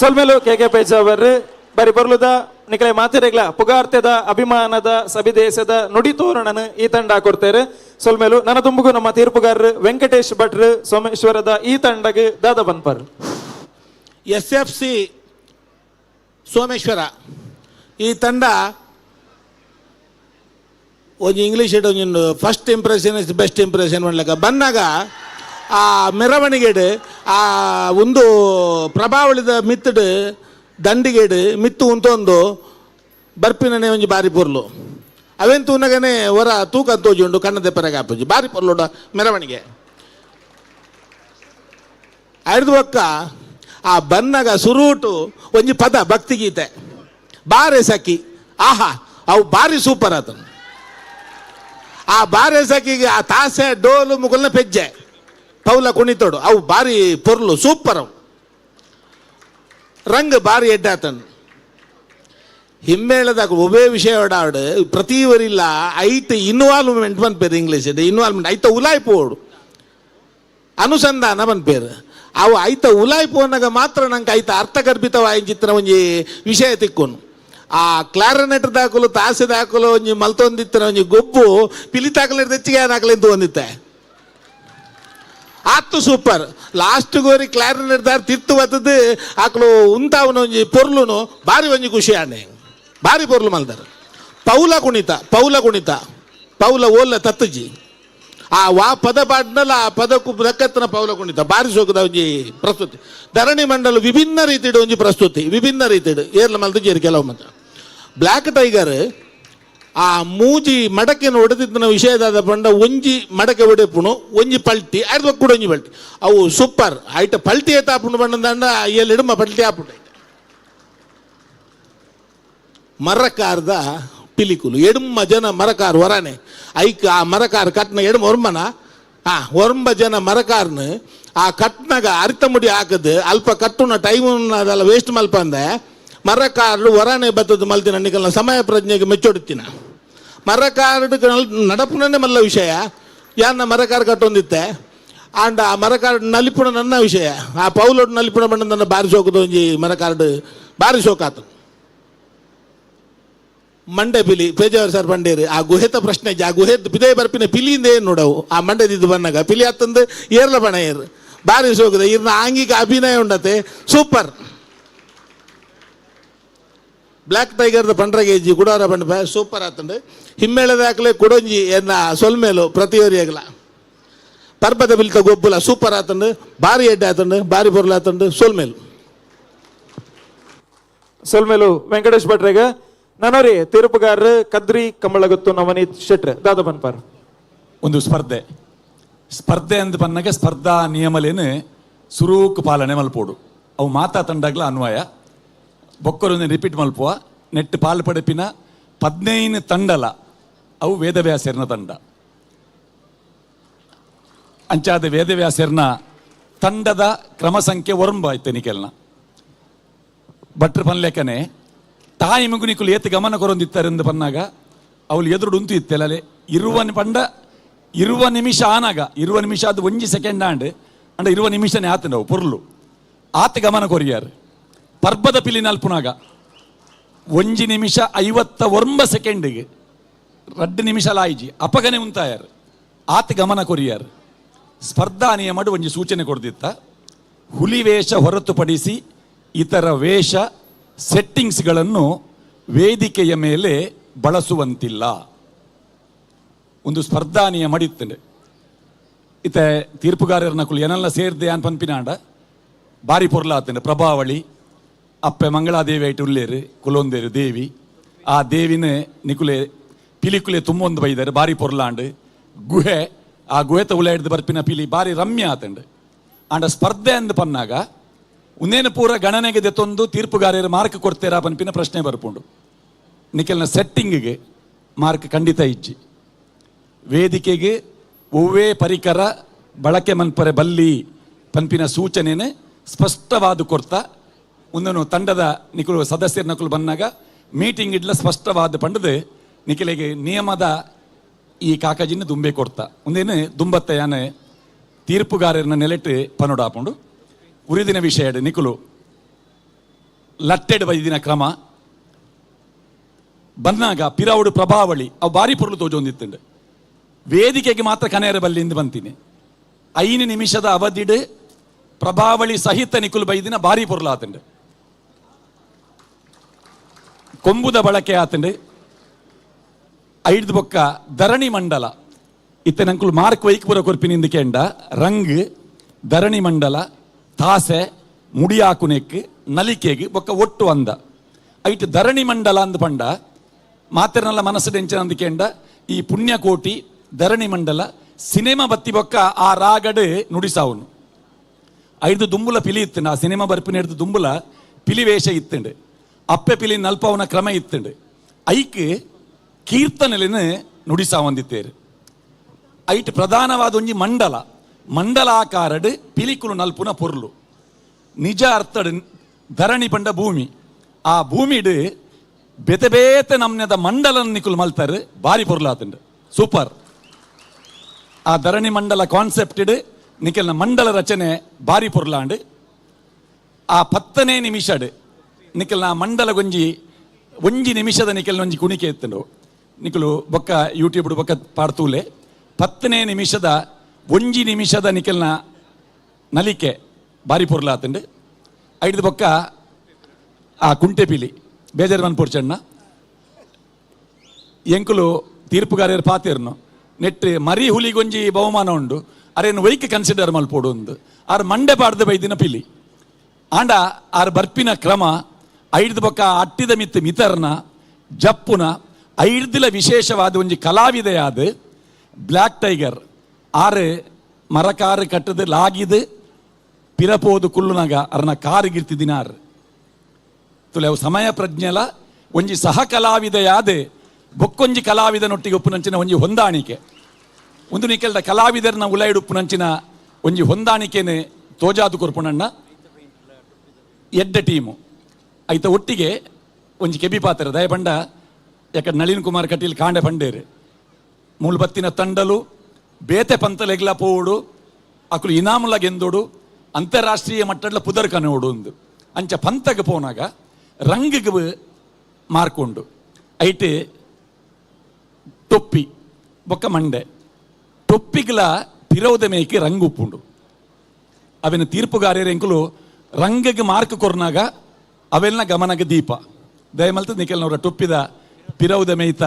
ಸೊಲ್ಮೇಲು 𝐾𝐶 ಬರಿ ಬರ್ಲುದ ನಿಕಲೆ ಮಾತಿರೆಗ್ಲ ಪುಗಾರ್ತೆದ ಅಭಿಮಾನದ ಸಬಿದೇಶದ ನುಡಿ ತೋರಣನ ಈ ತಂಡ ಕೊಡ್ತಾರೆ ಸೊಲ್ಮೇಲು ನನ್ನ ತುಂಬುಗು ನಮ್ಮ ತೀರ್ಪುಗಾರರು ವೆಂಕಟೇಶ್ ಭಟ್ರು ಸೋಮೇಶ್ವರದ ಈ ತಂಡಗೆ ದಾದ ಬನ್ಪರ್ SFC ಸೋಮೇಶ್ವರ ಈ ತಂಡ ಒಂದು ಇಂಗ್ಲೀಷ್ ಒಂದು first impression is best impression ಮಾಡ್ಲಿಕ್ಕೆ ಬಂದಾಗ ಆ ಮೆರವಣಿಗೆಡು ಆ ಒಂದು ಪ್ರಭಾವಳಿದ ಮಿತ್ತಡು ದಂಡಿಗೆಡು ಮಿತ್ತು ಉಂತೊಂದು ಬರ್ಪಿನೇ ಒಂಜಿ ಬಾರಿ ಪೊರ್ಲು ಅವೆಂತು ಉನ್ನಗನೆ ಹೊರ ತೂಕ ತೋಜುಂಡು ಕಣ್ಣದೆ ಪರಗೆ ಹಾಪುಜಿ ಬಾರಿ ಪೊರ್ಲುಡ ಮೆರವಣಿಗೆ ಐದು ಒಕ್ಕ ಆ ಬನ್ನಗ ಸುರೂಟು ಒಂಜಿ ಪದ ಭಕ್ತಿಗೀತೆ ಬಾರೆ ಸಖಿ ಆಹಾ ಅವು ಬಾರಿ ಸೂಪರ್ ಆತನು ಆ ಬಾರೆ ಸಖಿಗೆ ಆ ತಾಸೆ ಡೋಲು ಮುಗುಲ್ನ ಪೆಜ್ಜೆ ಪೌಲ ಕುಣಿತೋಡು ಅವು ಬಾರಿ ಪೊರ್ಲು ಸೂಪರ್ ಅವು ರಂಗ್ ಬಾರಿ ಎಡ್ಡಾತನು ಹಿಮ್ಮೇಳದಾಗ ಒಬ್ಬೇ ವಿಷಯ ಓಡಾಡು ಪ್ರತಿವರಿಲ್ಲ ಐಟ್ ಇನ್ವಾಲ್ವ್ಮೆಂಟ್ ಬಂದ್ಪೇರು ಇಂಗ್ಲೀಷ್ ಇನ್ವಾಲ್ವ್ಮೆಂಟ್ ಐತ ಉಲಾಯ್ಪೋಡು ಅನುಸಂಧಾನ ಬಂದ್ಪೇರು ಅವು ಐತ ಉಲಾಯಿ ಪೋನಾಗ ಮಾತ್ರ ನಂಗೆ ಐತ ಅರ್ಥಗರ್ಭಿತವಾಯಿನ ಒಂಜಿ ವಿಷಯ ತಿಕ್ಕೋನು. ಆ ಕ್ಲಾರನೆಟ್ ದಾಖಲು ತಾಸೆ ದಾಖಲು ಒಂಜಿ ಮಲ್ತೊಂದಿತ್ತಿನ ಒಂಜಿ ಗೊಬ್ಬು ಪಿಲಿ ತಾಕಲೆ ತೆಚ್ಚಿಗೆ ನಾಕಲೆಂದು ಹೊಂದಿತ್ತೆ ಆತು ಸೂಪರ್. ಲಾಸ್ಟ್ ಗೋರಿ ಕ್ಲಾರನೆಟ್ ದಾರ್ ತಿರ್ತು ಬತ್ತದು ಆಕಲು ಉಂತಾವನ ಒಂಜಿ ಪೊರ್ಲುನು ಭಾರಿ ಒಂಜಿ ಖುಷಿ ಆನೆ, ಭಾರಿ ಪೊರ್ಲು ಮಲ್ದಾರ. ಪೌಲ ಕುಣಿತ ಪೌಲ ಓಲ್ಲ ತತ್ತಜಿ ಆ ವಾ ಪದ ಪಾಡ್ನಲ್ಲ ಆ ಪದಕ್ಕೂ ದಕ್ಕತ್ತನ ಪೌಲ ಕುಣಿತ ಭಾರಿ ಸೋಕದ ಒಂಜಿ ಪ್ರಸ್ತುತಿ. ಧರಣಿ ಮಂಡಲ ವಿಭಿನ್ನ ರೀತಿಡು ಒಂಜಿ ಪ್ರಸ್ತುತಿ, ವಿಭಿನ್ನ ರೀತಿಡು ಏರ್ಲ ಮಲ್ತಜೇರಿ ಕೆಲವು ಮಾತ್ರ. ಬ್ಲ್ಯಾಕ್ ಟೈಗರ್ ಆ ಮೂಜಿ ಮಡಕೆಯನ್ನು ಹೊಡೆದಿದ್ದನ ವಿಷಯದಾದ ಪಂಡ ಒಂಜಿ ಮಡಕೆ ಹೊಡೆಪುಣು ಒಂಜಿ ಪಲ್ಟಿ ಐದು ಕೂಡ ಒಂಜಿ ಪಲ್ಟಿ ಅವು ಸೂಪರ್ ಐಟ ಪಲ್ಟಿ ಐತ ಆಪುಂಡು ಬಂದಂಡ ಎಲ್ಲಿ ಇಡುಮ ಪಲ್ಟಿ ಆಪುಂಡು. ಮರಕಾರದ ಪಿಲಿಕುಲು ಎಡುಮ್ಮ ಜನ ಮರಕಾರ್ ಹೊರನೆ ಐಕ್ ಆ ಮರಕಾರ್ ಕಟ್ನ ಎಡುಮ ಒರ್ಮನ ಒರ್ಂಬ ಜನ ಮರಕಾರ್ನ ಆ ಕಟ್ನಾಗ ಅರಿತ ಮುಡಿ ಹಾಕದು ಅಲ್ಪ ಕಟ್ಟುನ ಟೈಮ್ ಅದೆಲ್ಲ ವೇಸ್ಟ್ ಮಲ್ಪ ಅಂದೆ ಮರಕಾರ್ಡು ಹೊರನೆ ಬತ್ತದ ಮಲ್ತಿನ ನಿಕಲ್ನ ಸಮಯ ಪ್ರಜ್ಞೆಗೆ ಮೆಚ್ಚೊಡುತ್ತಿನ ಮರಕಾರ್ಡು ನಡಪುನೇ ಮಲ್ಲ ವಿಷಯ ಯಾನ ಮರಕಾರ್ ಕಟ್ಟೊಂದಿತ್ತೆ ಆಂಡ ಆ ಮರಕಾರ್ಡ್ ನಲಿಪುಣ ನನ್ನ ವಿಷಯ ಆ ಪೌಲೋಡ್ ನಲಿಪುಣ ಬಂಡ ನನ್ನ ಬಾರಿ ಸೋಕದ ಒಂಜಿ ಮರಕಾರ್ಡ್ ಬಾರಿ ಸೋಕಾತು. ಮಂಡೆ ಪಿಲಿ ಪೇಜಾವರ್ ಸರ್ ಬಂಡೇರಿ ಆ ಗುಹೆತ ಪ್ರಶ್ನೆ ಆ ಗುಹೆ ಪಿದೇ ಬರ್ಪಿನ ಪಿಲಿಯಿಂದ ಏನು ನೋಡವು ಆ ಮಂಡೆದಿದ್ದು ಬಂದಾಗ ಪಿಲಿ ಹತ್ತಂದು ಏರ್ಲ ಬಣ ಏರು ಬಾರಿ ಸೋಕದ ಇರ್ನ ಆಂಗಿಕ ಅಭಿನಯ ಉಂಡತೆ ಸೂಪರ್. ಬ್ಲ್ಯಾಕ್ ಟೈಗರ್ದ ಪಂಡ್ರಗೇಜಿ ಗುಡಾರ ಬಂಡ ಸೂಪರ್ ಆತಂಡು ಹಿಮ್ಮೇಳದಾಕಲೆ ಕುಡೊಂಜಿ ಎನ್ನ ಸೊಲ್ಮೇಲು ಪ್ರತಿಯೋರಿಯಾಗಲ ಪರ್ಬದ ಬಿಲ್ಕ ಗೊಬ್ಬುಲ ಸೂಪರ್ ಆತಂಡು ಭಾರಿ ಎಡ್ಡೆ ಆತಂಡು ಭಾರಿ ಬೊರ್ಲ ಆತಂಡು ಸೊಲ್ಮೇಲು ವೆಂಕಟೇಶ್ ಭಟ್ರೇಗ ನಾನೋರಿ ತೀರ್ಪುಗಾರರು ಕದ್ರಿ ಕಮಲಗುತ್ತು ನವನೀತ್ ಶೆಟ್ರ್ ದಾದ ಬನ್ಪಾರ್. ಒಂದು ಸ್ಪರ್ಧೆ ಅಂತ ಬಂದಾಗ ಸ್ಪರ್ಧಾ ನಿಯಮಲೇನು ಸುರೂಕು ಪಾಲನೆ ಮಲ್ಪೋಡು ಅವು ಮಾತಾತಂಡಾಗ್ಲ ಅನ್ವಯ ಬೊಕ್ಕರೊಂದು ರಿಪೀಟ್ ಮಲ್ಪುವ ನೆಟ್ ಪಾಲ್ಪಡೆಪಿನ 15 ತಂಡಲ ಅವು ವೇದವ್ಯಾಸರ್ನ ತಂಡ ಅಂಚಾದ ವೇದವ್ಯಾಸರ್ನ ತಂಡದ ಕ್ರಮ ಸಂಖ್ಯೆ ಒರಂಬ ಆಯ್ತು ನಿಕೆಲ್ನ ಭಟ್ರು ಪನ್ಲೆಕ್ಕನೆ ತಾಯಿ ಮಗುನಿಕುಲು ಏತ್ ಗಮನ ಕೊರೊಂದಿತ್ತಾರೆಂದು ಬಂದಾಗ ಅವಳು ಎದುರು ಉಂತು ಇತ್ತೆಲ್ಲೇ ಇರುವ ನಿಮಿಷ ಆನಾಗ ಇರುವ ನಿಮಿಷ ಅದು 1 ಸೆಕೆಂಡ್ ಅಂಡ್ 20 ನಿಮಿಷನೇ ಆತನವು ಪೊರ್ಲು ಆತ ಗಮನ ಕೊರಿಯಾರು. ಪರ್ಬದ ಪಿಲಿ ನಲ್ಪುನಾಗ 1 ನಿಮಿಷ 59 ಸೆಕೆಂಡಿಗೆ 2 ನಿಮಿಷ ಲಾಯ್ಜಿ ಅಪಗನೆ ಉಂತಾಯಾರು ಆತ ಗಮನ ಕೊರಿಯಾರು. ಸ್ಪರ್ಧಾ ನಿಯಮಡು ಒಂಜಿ ಸೂಚನೆ ಕೊಡ್ದಿತ್ತ ಹುಲಿ ವೇಷ ಹೊರತುಪಡಿಸಿ ಇತರ ವೇಷ ಸೆಟ್ಟಿಂಗ್ಸ್ಗಳನ್ನು ವೇದಿಕೆಯ ಮೇಲೆ ಬಳಸುವಂತಿಲ್ಲ. ಒಂದು ಸ್ಪರ್ಧಾ ನಿಯಮ ಇತ್ತಂಡೆ ಇತ್ತ ತೀರ್ಪುಗಾರರನ್ನ ಕುಲು ಏನೆಲ್ಲ ಸೇರ್ದೆ ಅನ್ ಪನ್ಪಿನಾಂಡ ಬಾರಿ ಪೊರ್ಲಾತಂಡೆ ಪ್ರಭಾವಳಿ ಅಪ್ಪೆ ಮಂಗಳಾದೇವಿ ಆಯ್ತು ಉಳ್ಳೇರು ಕುಲೊಂದೇರು ದೇವಿ ಆ ದೇವಿನ ನಿಕುಲೆ ಪಿಲಿಕುಲೆ ತುಂಬೊಂದು ಬೈದಾರೆ ಬಾರಿ ಪೊರ್ಲಾಂಡು ಗುಹೆ ಆ ಗುಹೆತ ಉಲ ಹಿಡ್ದು ಬರ್ಪಿನ ಪಿಲಿ ಬಾರಿ ರಮ್ಯ ಆತಂಡೆ ಆಂಡ ಸ್ಪರ್ಧೆ ಅಂದ್ ಪನ್ನಾಗ ಉನ್ನೇನು ಪೂರ ಗಣನೆಗೆ ದೆತ್ತೊಂದು ತೀರ್ಪುಗಾರರು ಮಾರ್ಕ್ ಕೊಡ್ತೇರಾ ಪನ್ಪಿನ ಪ್ರಶ್ನೆ ಬರ್ಪುಂಡು ನಿಖಲ್ನ ಸೆಟ್ಟಿಂಗಿಗೆ ಮಾರ್ಕ್ ಖಂಡಿತ ಇಜ್ಜಿ ವೇದಿಕೆಗೆ ಒವ್ವೇ ಪರಿಕರ ಬಳಕೆ ಮನ್ಪರೆ ಬಲ್ಲಿ ಪನ್ಪಿನ ಸೂಚನೆನೆ ಸ್ಪಷ್ಟವಾದ ಕೊಡ್ತಾ ಒಂದನ್ನು ತಂಡದ ನಿಖಲು ಸದಸ್ಯರ ನಕಲು ಬಂದಾಗ ಮೀಟಿಂಗ್ ಇಡ್ಲ ಸ್ಪಷ್ಟವಾದ ಪಂಡದು ನಿಖಿಲೆಗೆ ನಿಯಮದ ಈ ಕಾಕಜಿನ ದುಂಬೆ ಕೊಡ್ತಾ ಒಂದೇನು ದುಂಬತ್ತಯಾನೆ ತೀರ್ಪುಗಾರರನ್ನ ನೆಲೆಟ್ಟು ಪನೋಡಾಪುಂಡು ಉರಿದಿನ ವಿಷಯ ನಿಕುಲು ಲಟ್ಟೆಡ್ ಬೈದಿನ ಕ್ರಮ ಬಂದಾಗ ಪಿರಾವುಡು ಪ್ರಭಾವಳಿ ಅವು ಬಾರಿ ಪೊರ್ಲು ತೋಜೊಂದಿತ್ತಂಡು ವೇದಿಕೆಗೆ ಮಾತ್ರ ಕನೇರ ಬಲ್ಲಿಂದ ಬಂತೀನಿ 5 ನಿಮಿಷದ ಅವಧಿಡ್ ಪ್ರಭಾವಳಿ ಸಹಿತ ನಿಕುಲು ಬೈದಿನ ಬಾರಿ ಪೊರ್ಲು ಆತಂಡು ಕೊಂಬುದ ಬಳಕೆ ಆತಂಡು 5 ಬೊಕ್ಕ ಧರಣಿ ಮಂಡಲ ಇತ್ತೆ ನಂಕುಲು ಮಾರ್ಕ್ ವೈಕ್ ಪುರ ಕೊರ್ಪಿನಿಂದ ಕೆಂಡ ರಂಗ್ ಧರಣಿ ಮಂಡಲ ತಾಸೆ ಮುಡಿಯಾಕುನೆಕ್ ನಲಿಕೆಗೆ ಬೊಕ್ಕ ಒಟ್ಟು ಅಂದ ಐಟ್ ಧರಣಿ ಮಂಡಲ ಅಂದ ಪಂಡ ಮಾತೆರ್ನಲ್ಲ ಮನಸ್ಸು ಡೆಂಚನ ಅಂದಿಕೆಂಡ ಈ ಪುಣ್ಯಕೋಟಿ ಧರಣಿ ಮಂಡಲ ಸಿನಿಮಾ ಬತ್ತಿ ಬೊಕ್ಕ ಆ ರಾಗಡ್ ನುಡಿಸಾವನು 5 ದುಂಬುಲ ಪಿಲಿ ಇತ್ತಂಡು ಆ ಸಿನಿಮಾ ಬರ್ಪಿನ ಹಿಡಿದು ದುಂಬುಲ ಪಿಲಿ ವೇಷ ಇತ್ತಂಡು ಅಪ್ಪೆ ಪಿಲಿ ನಲ್ಪವನ ಕ್ರಮ ಇತ್ತಂಡು ಐಕ್ ಕೀರ್ತನೆಲಿನ ನುಡಿಸಾವಂದಿತ್ತೇರು ಐಟ್ ಪ್ರಧಾನವಾದ ಒಂಜಿ ಮಂಡಲಾಕಾರಡ್ ಪಿಲಿಕುಲು ನಲ್ಪುನ ಪೊರ್ಲು ನಿಜ ಅರ್ಥಡ್ ಧರಣಿ ಪಂಡ ಭೂಮಿ ಆ ಭೂಮಿಡ್ ಬೇತೆ ಬೇತೆ ನಮ್ನೆದ ಮಂಡಲ ನಿಕುಲು ಮಲ್ತಾರೆ ಬಾರಿ ಪೊರ್ಲಾತಂಡು ಸೂಪರ್ ಆ ಧರಣಿ ಮಂಡಲ ಕಾನ್ಸೆಪ್ಟ್ ನಿಖಲ್ನ ಮಂಡಲ ರಚನೆ ಬಾರಿ ಪೊರ್ಲಾಂಡ್ ಆ 10ನೇ ನಿಮಿಷಡ್ ನಿಖಲ್ನ ಮಂಡಲ ಒಂಜಿ ನಿಮಿಷದ ನಿಖಲ್ನ ಒಂಜಿ ಕುಣಿಕೆ ಎತ್ತಂಡು ನಿಖಲು ಬೊಕ್ಕ ಯೂಟ್ಯೂಬ್ ಬೊಕ್ಕ ಪಾಡ್ತೂಲೆ 10ನೇ ನಿಮಿಷದ ಒಂಜಿ ನಿಮಿಷದ ನಿಖಲ್ನ ನಲಿಕೆ ಬಾರಿ ಪೊರ್ಲಾತಂಡು ಐದು ಬೊಕ್ಕ ಆ ಕುಂಟೆ ಪಿಲಿ ಬೇಜಾರು ಮನ್ಪುರ್ಚಣ್ಣ ಎಂಕುಲು ತೀರ್ಪುಗಾರರು ಪಾತಿರ್ನು ನೆಟ್ ಮರಿ ಹುಲಿಗೊಂಜಿ ಬಹುಮಾನ ಉಂಡು ಅರೇನು ವೈಕ್ ಕನ್ಸಿಡರ್ ಮಲ್ಪೋಡು ಒಂದು ಆರು ಮಂಡೆ ಪಾಡ್ದು ಬೈದಿನ ಪಿಲಿ ಆಂಡ ಆರು ಬರ್ಪಿನ ಕ್ರಮ ಐದು ಬೊಕ್ಕ ಅಟ್ಟಿದ ಮಿತ್ ಮಿತರ್ನ ಜಪ್ಪುನ ಐಡ್ದಿಲ ವಿಶೇಷವಾದ ಒಂಜಿ ಕಲಾವಿದೆಯಾದ ಬ್ಲ್ಯಾಕ್ ಟೈಗರ್ ಆರು ಮರಕಾರು ಕಟ್ಟದು ಲಾಗಿದು ಪಿರಪೋದು ಕುಲ್ಲುನಾಗ ಅರ್ನ ಕಾರು ಗಿರ್ತಿದಿನಾರ್ ತುಲೆ ಅವು ಸಮಯ ಪ್ರಜ್ಞೆಲ ಒಂಜಿ ಸಹ ಕಲಾವಿದೆಯಾದ ಬೊಕ್ಕೊಂಜಿ ಕಲಾವಿದನೊಟ್ಟಿಗೆ ಉಪ್ಪುನಂಚಿನ ಒಂಜಿ ಹೊಂದಾಣಿಕೆ ಒಂದು ನಿಕೆಲ್ದ ಕಲಾವಿದರನ್ನ ಉಲಾಯ್ಡು ಉಪ್ಪುನಂಚಿನ ಒಂಜಿ ಹೊಂದಾಣಿಕೆನೆ ತೋಜಾದು ಕೊರ್ಪುನಣ್ಣ ಎಡ್ಡ ಟೀಮು ಐತ ಒಟ್ಟಿಗೆ ಒಂಜಿ ಕೆಬಿ ಪಾತ್ರ ದಯ ಪಂಡ ಯಾಕ ನಳಿನ್ ಕುಮಾರ್ ಕಟೀಲ್ ಕಾಂಡೆ ಪಂಡೇರು ಮೂಲ ಬತ್ತಿನ ತಂಡಲು ಬೇತೆ ಪಂತಲೆಗ್ಲ ಪೋಡು ಅಕುಲು ಇನಾಮುಲ ಗೆಂದೋಡು ಅಂತಾರಾಷ್ಟ್ರೀಯ ಮಟ್ಟಡ್ಲ ಪುದರ್ ಕನೋಡು ಒಂದು ಅಂಚ ಪಂತಗೆ ಪೋನಾಗ ರಂಗಿಗೆ ಮಾರ್ಕೊಂಡು ಐಟೆ ಟೊಪ್ಪಿ ಬೊಕ್ಕ ಮಂಡೆ ಟೊಪ್ಪಿಗ್ಲ ಪಿರೋದ ಮೇಕೆ ರಂಗು ಉಪ್ಪುಂಡು ಅವೆನ ತೀರ್ಪುಗಾರ್ಯರ ಎಂಕುಲು ರಂಗಿಗೆ ಮಾರ್ಕ್ ಕೊರ್ನಾಗ ಅವೆಲ್ಲ ಗಮನಗೆ ದೀಪ ದಯಮಲ್ತ ನಿಖಲ್ನವರ ಟೊಪ್ಪಿದ ಪಿರೌದ ಮೇಯ್ತ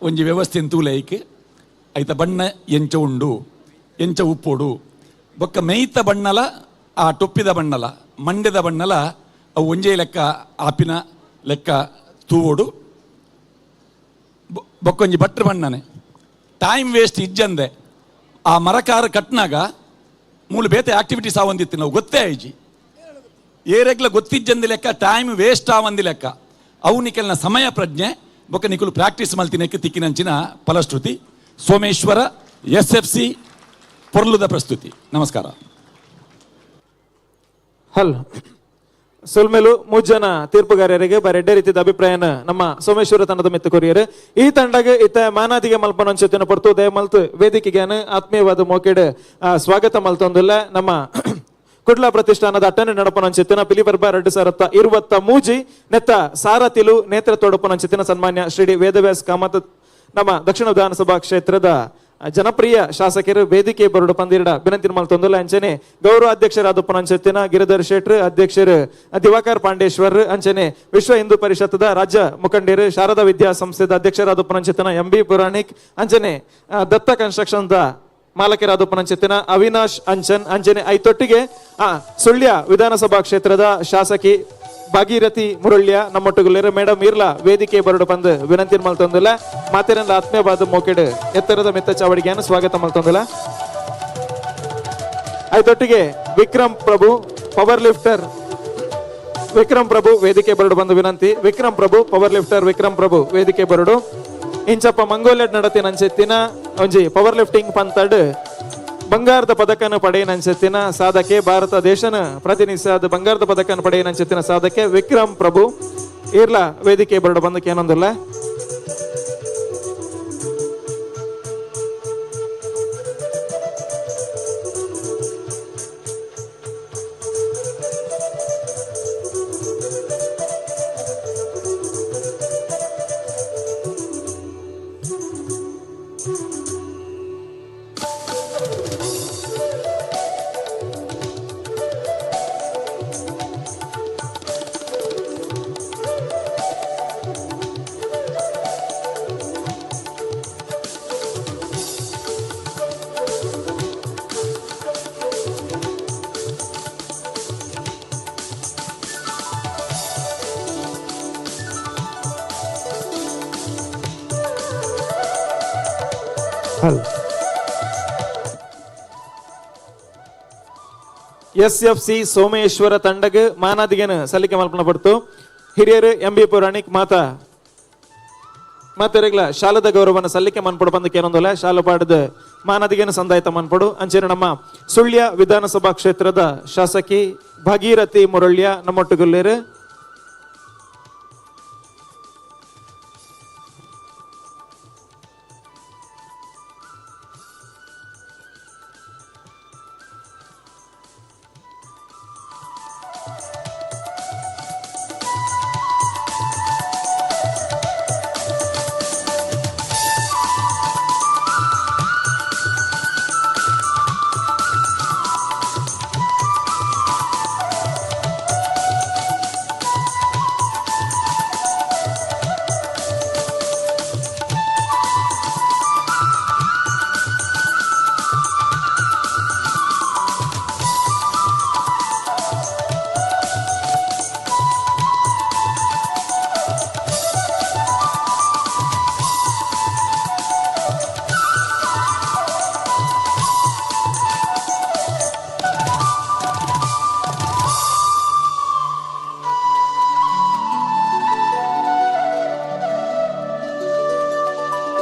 ಒಂಜಿ ವ್ಯವಸ್ಥೆ ತೂಲೈಕ್ ಐತ ಬಣ್ಣ ಎಂಚ ಉಂಡು ಎಂಚ ಉಪ್ಪೋಡು ಬೊಕ್ಕ ಮೇಯ್ತ ಬಣ್ಣಲ ಆ ಟೊಪ್ಪಿದ ಬಣ್ಣಲ ಮಂಡ್ಯದ ಬಣ್ಣಲ ಅವು ಒಂಜೇ ಲೆಕ್ಕ ಆಪಿನ ಲೆಕ್ಕ ತೂವೋಡು ಬೊಕ್ಕೊಂಜಿ ಬಟ್ರ ಬಣ್ಣನೆ ಟೈಮ್ ವೇಸ್ಟ್ ಇಜ್ಜಂದೆ ಆ ಮರಕಾರ ಕಟ್ನಾಗ ಮೂಲ ಬೇತೆ ಆಕ್ಟಿವಿಟೀಸ್ ಆವಂದಿತ್ತು ನಾವು ಗೊತ್ತೇ ಐಜಿ ಏರೆಗ್ಲ ಗೊತ್ತಿಜ್ಜಂದಿ ಲೆಕ್ಕ ಟೈಮ್ ವೇಸ್ಟ್ ಆವಂದಿ ಲೆಕ್ಕ ಅವು ನಿಖಲ್ನ ಸಮಯ ಪ್ರಜ್ಞೆ ಬೊಕ್ಕ ನಿಖಲು ಪ್ರಾಕ್ಟೀಸ್ ಮಲ್ತಿನಕ್ಕೆ ತಿಕ್ಕಿನಂಚಿನ ಫಲಶ್ರುತಿ ಸೋಮೇಶ್ವರ SFC ಪೊರ್ಲುದ ಪ್ರಸ್ತುತಿ. ನಮಸ್ಕಾರ. ಹಲ್ ಸುಲ್ಮೇಲು ಮೂಜನ ತೀರ್ಪುಗಾರರಿಗೆ ಬರೆಡ್ಡೆ ರೀತಿಯ ಅಭಿಪ್ರಾಯನ ನಮ್ಮ ಸೋಮೇಶ್ವರ ತಂಡದ ಮಿತ್ತು ಕೊರಿಯರು ಈ ತಂಡಗೆ ಇತ್ತ ಮಾನಾದಿಗೆ ಮಲ್ಪನ ಅನ್ಸುತ್ತಿನ ಪೊರ್ತು ದಯ ಮಲ್ತು ವೇದಿಕೆಗೆ ಆತ್ಮೀಯವಾದ ಮೋಕೆಡ್ ಸ್ವಾಗತ ಮಲ್ತೊಂದಿಲ್ಲ ನಮ್ಮ ಕುಡ್ಲ ಪ್ರತಿಷ್ಠಾನದ ಅಟ್ಟನೆ ನಡಪನ ಅನ್ಸುತ್ತಿನ ಪಿಲಿ ಪರ್ಬ 2023 ನೆತ್ತ ಸಾರತಿಲು ನೇತೃತ್ವಡಪನ ಅನ್ಸುತ್ತಿನ ಸನ್ಮಾನ್ಯ ಶ್ರೀ ವೇದವ್ಯಾಸ ಕಾಮತ್ ನಮ್ಮ ದಕ್ಷಿಣ ವಿಧಾನಸಭಾ ಕ್ಷೇತ್ರದ ಜನಪ್ರಿಯ ಶಾಸಕರು ವೇದಿಕೆ ಬರಡು ಪಂದಿರಡ ವಿನಂತಿ ಮಲ್ತೊಂದಲ್ಲ ಅಂಚನೆ ಗೌರವ ಅಧ್ಯಕ್ಷರಾದ ಪುನಂಚೆತ್ತಿನ ಗಿರಿಧರ್ ಶೆಟ್ರ್ ಅಧ್ಯಕ್ಷರು ದಿವಾಕರ್ ಪಾಂಡೇಶ್ವರ್ ಅಂಚನೆ ವಿಶ್ವ ಹಿಂದೂ ಪರಿಷತ್ದ ರಾಜ್ಯ ಮುಖಂಡರು ಶಾರದಾ ವಿದ್ಯಾಸಂಸ್ಥೆದ ಅಧ್ಯಕ್ಷರಾದ ಪುನಂಚೆತ್ತಿನ MB ಪುರಾಣಿಕ್ ಅಂಚನೆ ದತ್ತ ಕನ್ಸ್ಟ್ರಕ್ಷನ್ ದ ಮಾಲಕರಾದ ಪುನಂಚೆತ್ತಿನ ಅವಿನಾಶ್ ಅಂಚನ್ ಅಂಚನೆ ಐತೊಟ್ಟಿಗೆ ಸುಳ್ಯ ವಿಧಾನಸಭಾ ಕ್ಷೇತ್ರದ ಶಾಸಕಿ ಭಾಗೀರಥಿ ಮುರಳ್ಯ ನಮ್ಮೊಟ್ಟುಗುಲ್ಲೇರು ಮೇಡಮ್ ಇರ್ಲಾ ವೇದಿಕೆ ಬರಡು ಬಂದು ವಿನಂತಿ ಮಲ್ತೊಂದಿಲ್ಲ ಮಾತೆರಲ್ಲ ಆತ್ಮೀಯವಾದ ಮೋಕೆಡ್ ಎತ್ತರದ ಮಿತ್ತ ಚಾವಡಿಗೆಯನ್ನು ಸ್ವಾಗತ ಮಲ್ತೊಂದಿಲ್ಲ ಐತೊಟ್ಟಿಗೆ ವಿಕ್ರಮ್ ಪ್ರಭು ಪವರ್ ಲಿಫ್ಟರ್ ವಿಕ್ರಮ್ ಪ್ರಭು ವೇದಿಕೆ ಬರಡು ಬಂದು ವಿನಂತಿ ವಿಕ್ರಮ್ ಪ್ರಭು ಪವರ್ ಲಿಫ್ಟರ್ ವಿಕ್ರಮ್ ಪ್ರಭು ವೇದಿಕೆ ಬರಡು ಇಂಚಪ್ಪ ಮಂಗೋಲೆಡ್ ನಡತಿನ ಅಂಚೆತ್ತಿನ ಒಂಜಿ ಪವರ್ ಲಿಫ್ಟಿಂಗ್ ಪಂತಡ್ ಬಂಗಾರದ ಪದಕನ ಪಡೆಯನಂಚೆತ್ತಿನ ಸಾಧಕೆ ಭಾರತ ದೇಶನ ಪ್ರತಿನಿಧಿಸಿದ ಬಂಗಾರದ ಪದಕನ ಪಡೆಯನಂಚೆತ್ತಿನ ಸಾಧಕೆ ವಿಕ್ರಮ್ ಪ್ರಭು ಇರ್ಲ ವೇದಿಕೆ ಬರಡು ಬಂದಕ್ಕೆ ಏನೊಂದಿಲ್ಲ SFC ಸೋಮೇಶ್ವರ ತಂಡಗೆ ಮಾನಾದಿಗೆನ ಸಲ್ಲಿಕೆ ಮಲ್ಪನ ಪಡ್ತು ಹಿರಿಯರು MB ಪುರಾಣಿಕ್ ಮಾತೆರೆಗ್ಲ ಶಾಲದ ಗೌರವನ ಸಲ್ಲಿಕೆ ಮನ್ಪಡು ಬಂದಕ್ಕೆ ಏನೊಂದಲ್ಲ ಶಾಲೆ ಪಾಡದ ಮಾನದಿಗೆನ ಸಂದಾಯಿತ ಮನ್ಪಡು ಅಂಚೆನ ನಮ್ಮ ಸುಳ್ಯ ವಿಧಾನಸಭಾ ಕ್ಷೇತ್ರದ ಶಾಸಕಿ ಭಾಗೀರಥಿ ಮುರಳ್ಯ ನಮ್ಮೊಟ್ಟುಗುಲ್ಲೇರು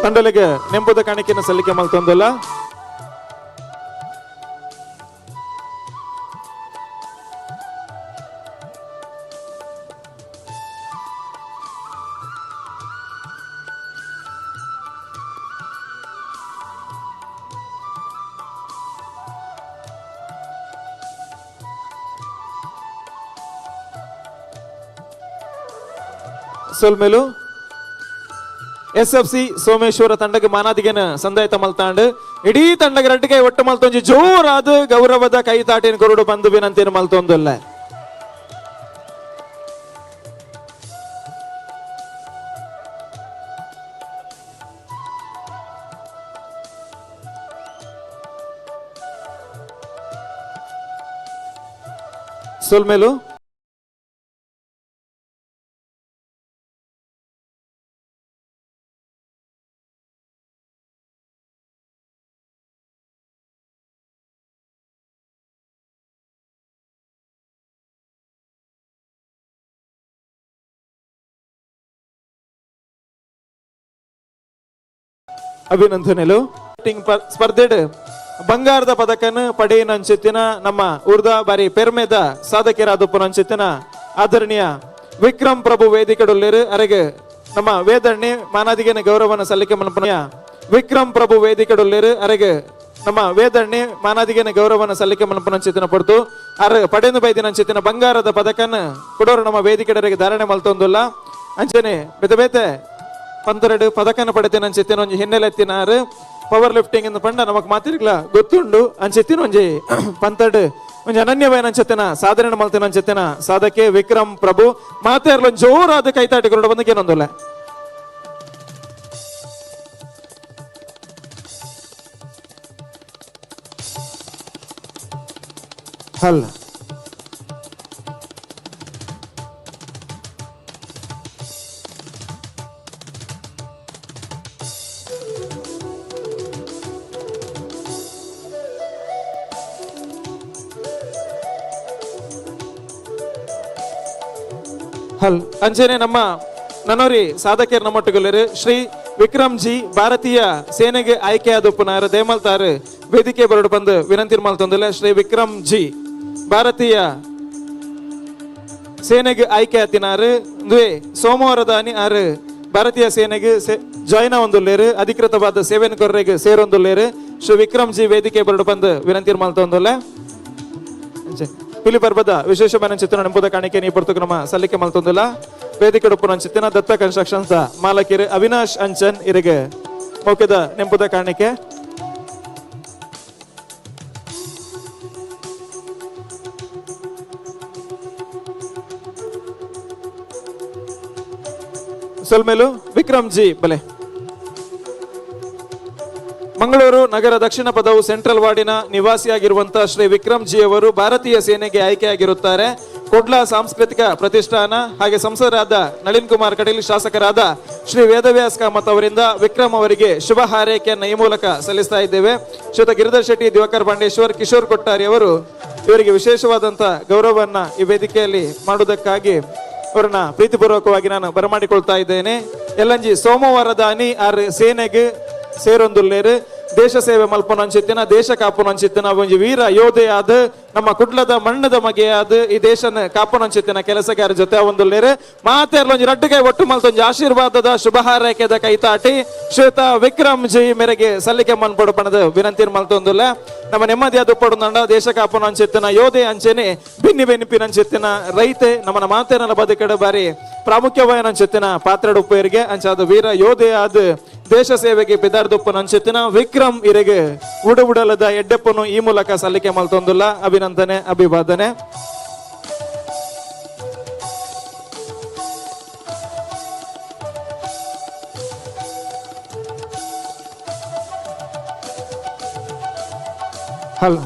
ತಂಡಲಿಗೆ ನೆಂಬುದ ಕಾಣಿಕೆಯನ್ನು ಸಲ್ಲಿಕೆ ಮಲ್ತೊಂದಲ್ಲ. ಸೋಲ್ಮೇಲು SFC ಸೋಮೇಶ್ವರ ತಂಡಗೆ ಮಾನಾದಿಗೆನ ಸಂದಾಯತ ಮಲ್ತಾಂಡ್ ಇಡೀ ತಂಡಗೆ ರಡ್ಡಿಗೆ ಒಟ್ಟು ಮಲ್ತೊಂಜಿ ಜೋರಾದ ಗೌರವದ ಕೈತಾಟಿನ ಕೊರಡು ಬಂದು ವಿನಂತಿನ ಮಲ್ತೊಂದಲ್ಲ. ಸೋಲ್ಮೇಲು ಅಭಿನಂದನೆಲು. ಸ್ಪರ್ಧೆಡ್ ಬಂಗಾರದ ಪದಕನ ಪಡೆಯಿನ ಅಂಚಿತ್ತಿನ ನಮ್ಮ ಊರ್ದ ಬಾರಿ ಪೆರ್ಮೆದ ಸಾಧಕರಾದಪ್ಪನ ಅಂಚಿತ್ತಿನ ಆದರಣೀಯ ವಿಕ್ರಮ್ ಪ್ರಭು ವೇದಿಕೆಡುಲ್ಲೇರು ಅರೆಗೆ ನಮ್ಮ ವೇದಣ್ಣೆ ಮಾನಾದಿಗೆನ ಗೌರವನ ಸಲ್ಲಿಕೆ ಮಲ್ಪನೆಯ ವಿಕ್ರಮ್ ಪ್ರಭು ವೇದಿಕೆಡುಲ್ಲೇರು ಅರೆಗೆ ನಮ್ಮ ವೇದಣ್ಣೆ ಮಾನಾದಿಗೆನ ಗೌರವನ ಸಲ್ಲಿಕೆ ಮಲ್ಪನ ಅಂಚಿತ್ತಿನ ಪಡ್ತು ಅರ ಪಡೆದು ಬೈದಿನ ಅಂಚಿತ್ತಿನ ಬಂಗಾರದ ಪದಕನ ಕೊಡೋರು ನಮ್ಮ ವೇದಿಕೆಡರಿಗೆ ಧಾರಣೆ ಮಲ್ತೊಂದಿಲ್ಲ. ಅಂಚನೆ ಬೇತೆ ಬೇತೆ 12 ಪದಕನ ಪಡೆತೇನೆ ಅಂಚಿತ್ತಿನ ಒಂಜಿ ಹಿನ್ನೆಲೆ ಎತ್ತಿನಾರು ಪವರ್ ಲಿಫ್ಟಿಂಗ್ ಇಂದ ಪಂಡ ನಮಕ್ ಮಾತಿರ್ಲ ಗೊತ್ತುಂಡು ಅಂಚಿತ್ತಿನ ಒಂಜಿ 12 ಒಂಜಿ ಅನನ್ಯವಾದ ಅಂಚತ್ತಿನ ಸಾಧನೆ ಮಲ್ತಿನ ಅಂಚಿತ್ತಿನ ಸಾಧಕೆ ವಿಕ್ರಮ್ ಪ್ರಭು ಮಾತೇರ್ಲ ಜೋರಾದ ಕೈತಾಟಿಗಳು ಬಂದಕ್ಕೆ ಏನೊಂದಲ್ಲ. ಹಲ್ಲ ಹಲ್ ಅಂಚನೆ ನಮ್ಮ ನನ್ನೋರಿ ಸಾಧಕರು ನಮ್ಮೊಟ್ಟಿಗೊಳ್ಳರು ಶ್ರೀ ವಿಕ್ರಮ್ ಜಿ ಭಾರತೀಯ ಸೇನೆಗೆ ಆಯ್ಕೆಯಾದಪ್ಪನಾರು ದೇಮಲ್ತಾರು ವೇದಿಕೆ ಬರಡು ಬಂದು ವಿನಂತಿ ಮಲ್ತೊಂದಿಲ್ಲ. ಶ್ರೀ ವಿಕ್ರಮ್ ಜಿ ಭಾರತೀಯ ಸೇನೆಗೆ ಆಯ್ಕೆ ಆತಿನಾರು ಸೋಮವಾರದ ಅನಿ ಆರು ಭಾರತೀಯ ಸೇನೆಗೆ ಜಾಯ್ನ ಒಂದುಲ್ಲೇರು ಅಧಿಕೃತವಾದ ಸೇವೆನ ಕೊರ್ರೆಗೆ ಸೇರೊಂದುಲ್ಲೇರು. ಶ್ರೀ ವಿಕ್ರಮ್ ಜಿ ವೇದಿಕೆ ಬರಡು ಬಂದು ವಿನಂತಿ ಮಲ್ತೊಂದಿಲ್ಲ. ಪಿಲಿ ಪರ್ಬದ ವಿಶೇಷమైన ಚಿತ್ರಣ ಎಂಬುದ ಕಾಣಿಕೆ ನೀ ಪುರ್ತಕ ನಮ್ಮ ಸಲ್ಲಿಕೆ ಮಲ್ತೊಂದಿಲ್ಲ. ವೇದಿಕೆ ಉಪ್ಪುನ ಚಿತ್ರಣ ದತ್ತ ಕನ್ಸ್ಟ್ರಕ್ಷನ್ಸ್ ಮಾಲಕಿರು ಅವಿನಾಶ್ ಅಂಚನ್ ಇರಿಗೆ ಮೌಕ್ಯದ ನೆಂಬುದ ಕಾಣಿಕೆ. ಸೊಲ್ಮೇಲು ವಿಕ್ರಮ್ ಜಿ ಬಲೆ. ಮಂಗಳೂರು ನಗರ ದಕ್ಷಿಣ ಪದವು ಸೆಂಟ್ರಲ್ ವಾರ್ಡಿನ ನಿವಾಸಿಯಾಗಿರುವಂತಹ ಶ್ರೀ ವಿಕ್ರಮ್ ಜಿ ಅವರು ಭಾರತೀಯ ಸೇನೆಗೆ ಆಯ್ಕೆಯಾಗಿರುತ್ತಾರೆ. ಕೊಡ್ಲಾ ಸಾಂಸ್ಕೃತಿಕ ಪ್ರತಿಷ್ಠಾನ ಹಾಗೆ ಸಂಸದರಾದ ನಳಿನ್ ಕುಮಾರ್ ಕಟೀಲ್, ಶಾಸಕರಾದ ಶ್ರೀ ವೇದವ್ಯಾಸ್ ಕಾಮತ್ ಅವರಿಂದ ವಿಕ್ರಮ್ ಅವರಿಗೆ ಶುಭ ಹಾರೈಕೆಯನ್ನು ಈ ಮೂಲಕ ಸಲ್ಲಿಸ್ತಾ ಇದ್ದೇವೆ. ಶ್ರೀಯುತ ಗಿರಿಧರ್ ಶೆಟ್ಟಿ, ದಿವಾಕರ್ ಪಾಂಡೇಶ್ವರ್, ಕಿಶೋರ್ ಕೊಟ್ಟಾರಿ ಅವರು ಇವರಿಗೆ ವಿಶೇಷವಾದಂತಹ ಗೌರವವನ್ನ ಈ ವೇದಿಕೆಯಲ್ಲಿ ಮಾಡುವುದಕ್ಕಾಗಿ ಅವರನ್ನ ಪ್ರೀತಿಪೂರ್ವಕವಾಗಿ ನಾನು ಬರಮಾಡಿಕೊಳ್ತಾ ಇದ್ದೇನೆ. ಎಲ್ಲಂಜಿ ಸೋಮವಾರದ ಅನಿ ಆರ್ ಸೇನೆಗೆ ಸೇರೊಂದುಲ್ಲೇರು ದೇಶ ಸೇವೆ ಮಲ್ಪನ ಅಂಚಿತ್ತಿನ ದೇಶ ಕಾಪುನ ಅಂಚಿತ್ತಿನ ಒಂಜಿ ವೀರ ಯೋಧೆಯಾದ ನಮ್ಮ ಕುಡ್ಲದ ಮಣ್ಣದ ಮಗೆಯಾದ ಈ ದೇಶನ ಕಾಪುನ ಅಂಚಿತ್ತಿನ ಕೆಲಸಗಾರ ಜೊತೆ ಒಂದುಲ್ಲೇರು ಮಾತೇರ್ಲ ಒಂಜಿ ರಡ್ಡುಗೆ ಒಟ್ಟು ಮಲ್ತೊಂಜಿ ಆಶೀರ್ವಾದದ ಶುಭ ಹಾರೈಕೆದ ಕೈತಾಟಿ ಶ್ರೀಯುತ ವಿಕ್ರಮ್ ಜಿ ಮೇರೆಗೆ ಸಲ್ಲಿಕೆ ಮನ್ಪಡು ಪಣದ ವಿನಂತಿ ಮಲ್ತೊಂದುಲ್ಲ. ನಮ್ಮ ನೆಮ್ಮದಿಯಾದ ಪಡುಂಡ ದೇಶ ಕಾಪುನ ಅಂಚಿತ್ತಿನ ಯೋಧೆ ಅಂಚೆನೆ ಬಿನ್ನಿ ಬೆನ್ನಿಪಿನ ಅಂಚಿತ್ತಿನ ರೈತೆ ನಮ್ಮನ ಮಾತೇರನ ಬದುಕಡೆ ಬಾರಿ ಪ್ರಾಮುಖ್ಯವಾದ ಅಂಚಿತ್ತಿನ ಪಾತ್ರಡ ಉಪ್ಪೇರಿಗೆ ಅಂಚಾದ ವೀರ ಯೋಧೆಯಾದ ದೇಶ ಸೇವೆಗೆ ಬೆದಾರ್ದೊಪ್ಪನ ಅಂಚಿತ್ತಿನ ವಿಕ್ರಮ್ ಇರೆಗೆ ಉಡಬುಡಲದ ಎಡ್ಡೆಪ್ಪನು ಈ ಮೂಲಕ ಸಲ್ಲಿಕೆ ಮಲ್ತೊಂದಿಲ್ಲ. ಅಭಿನಂದನೆ, ಅಭಿವಾದನೆ. ಹಲ್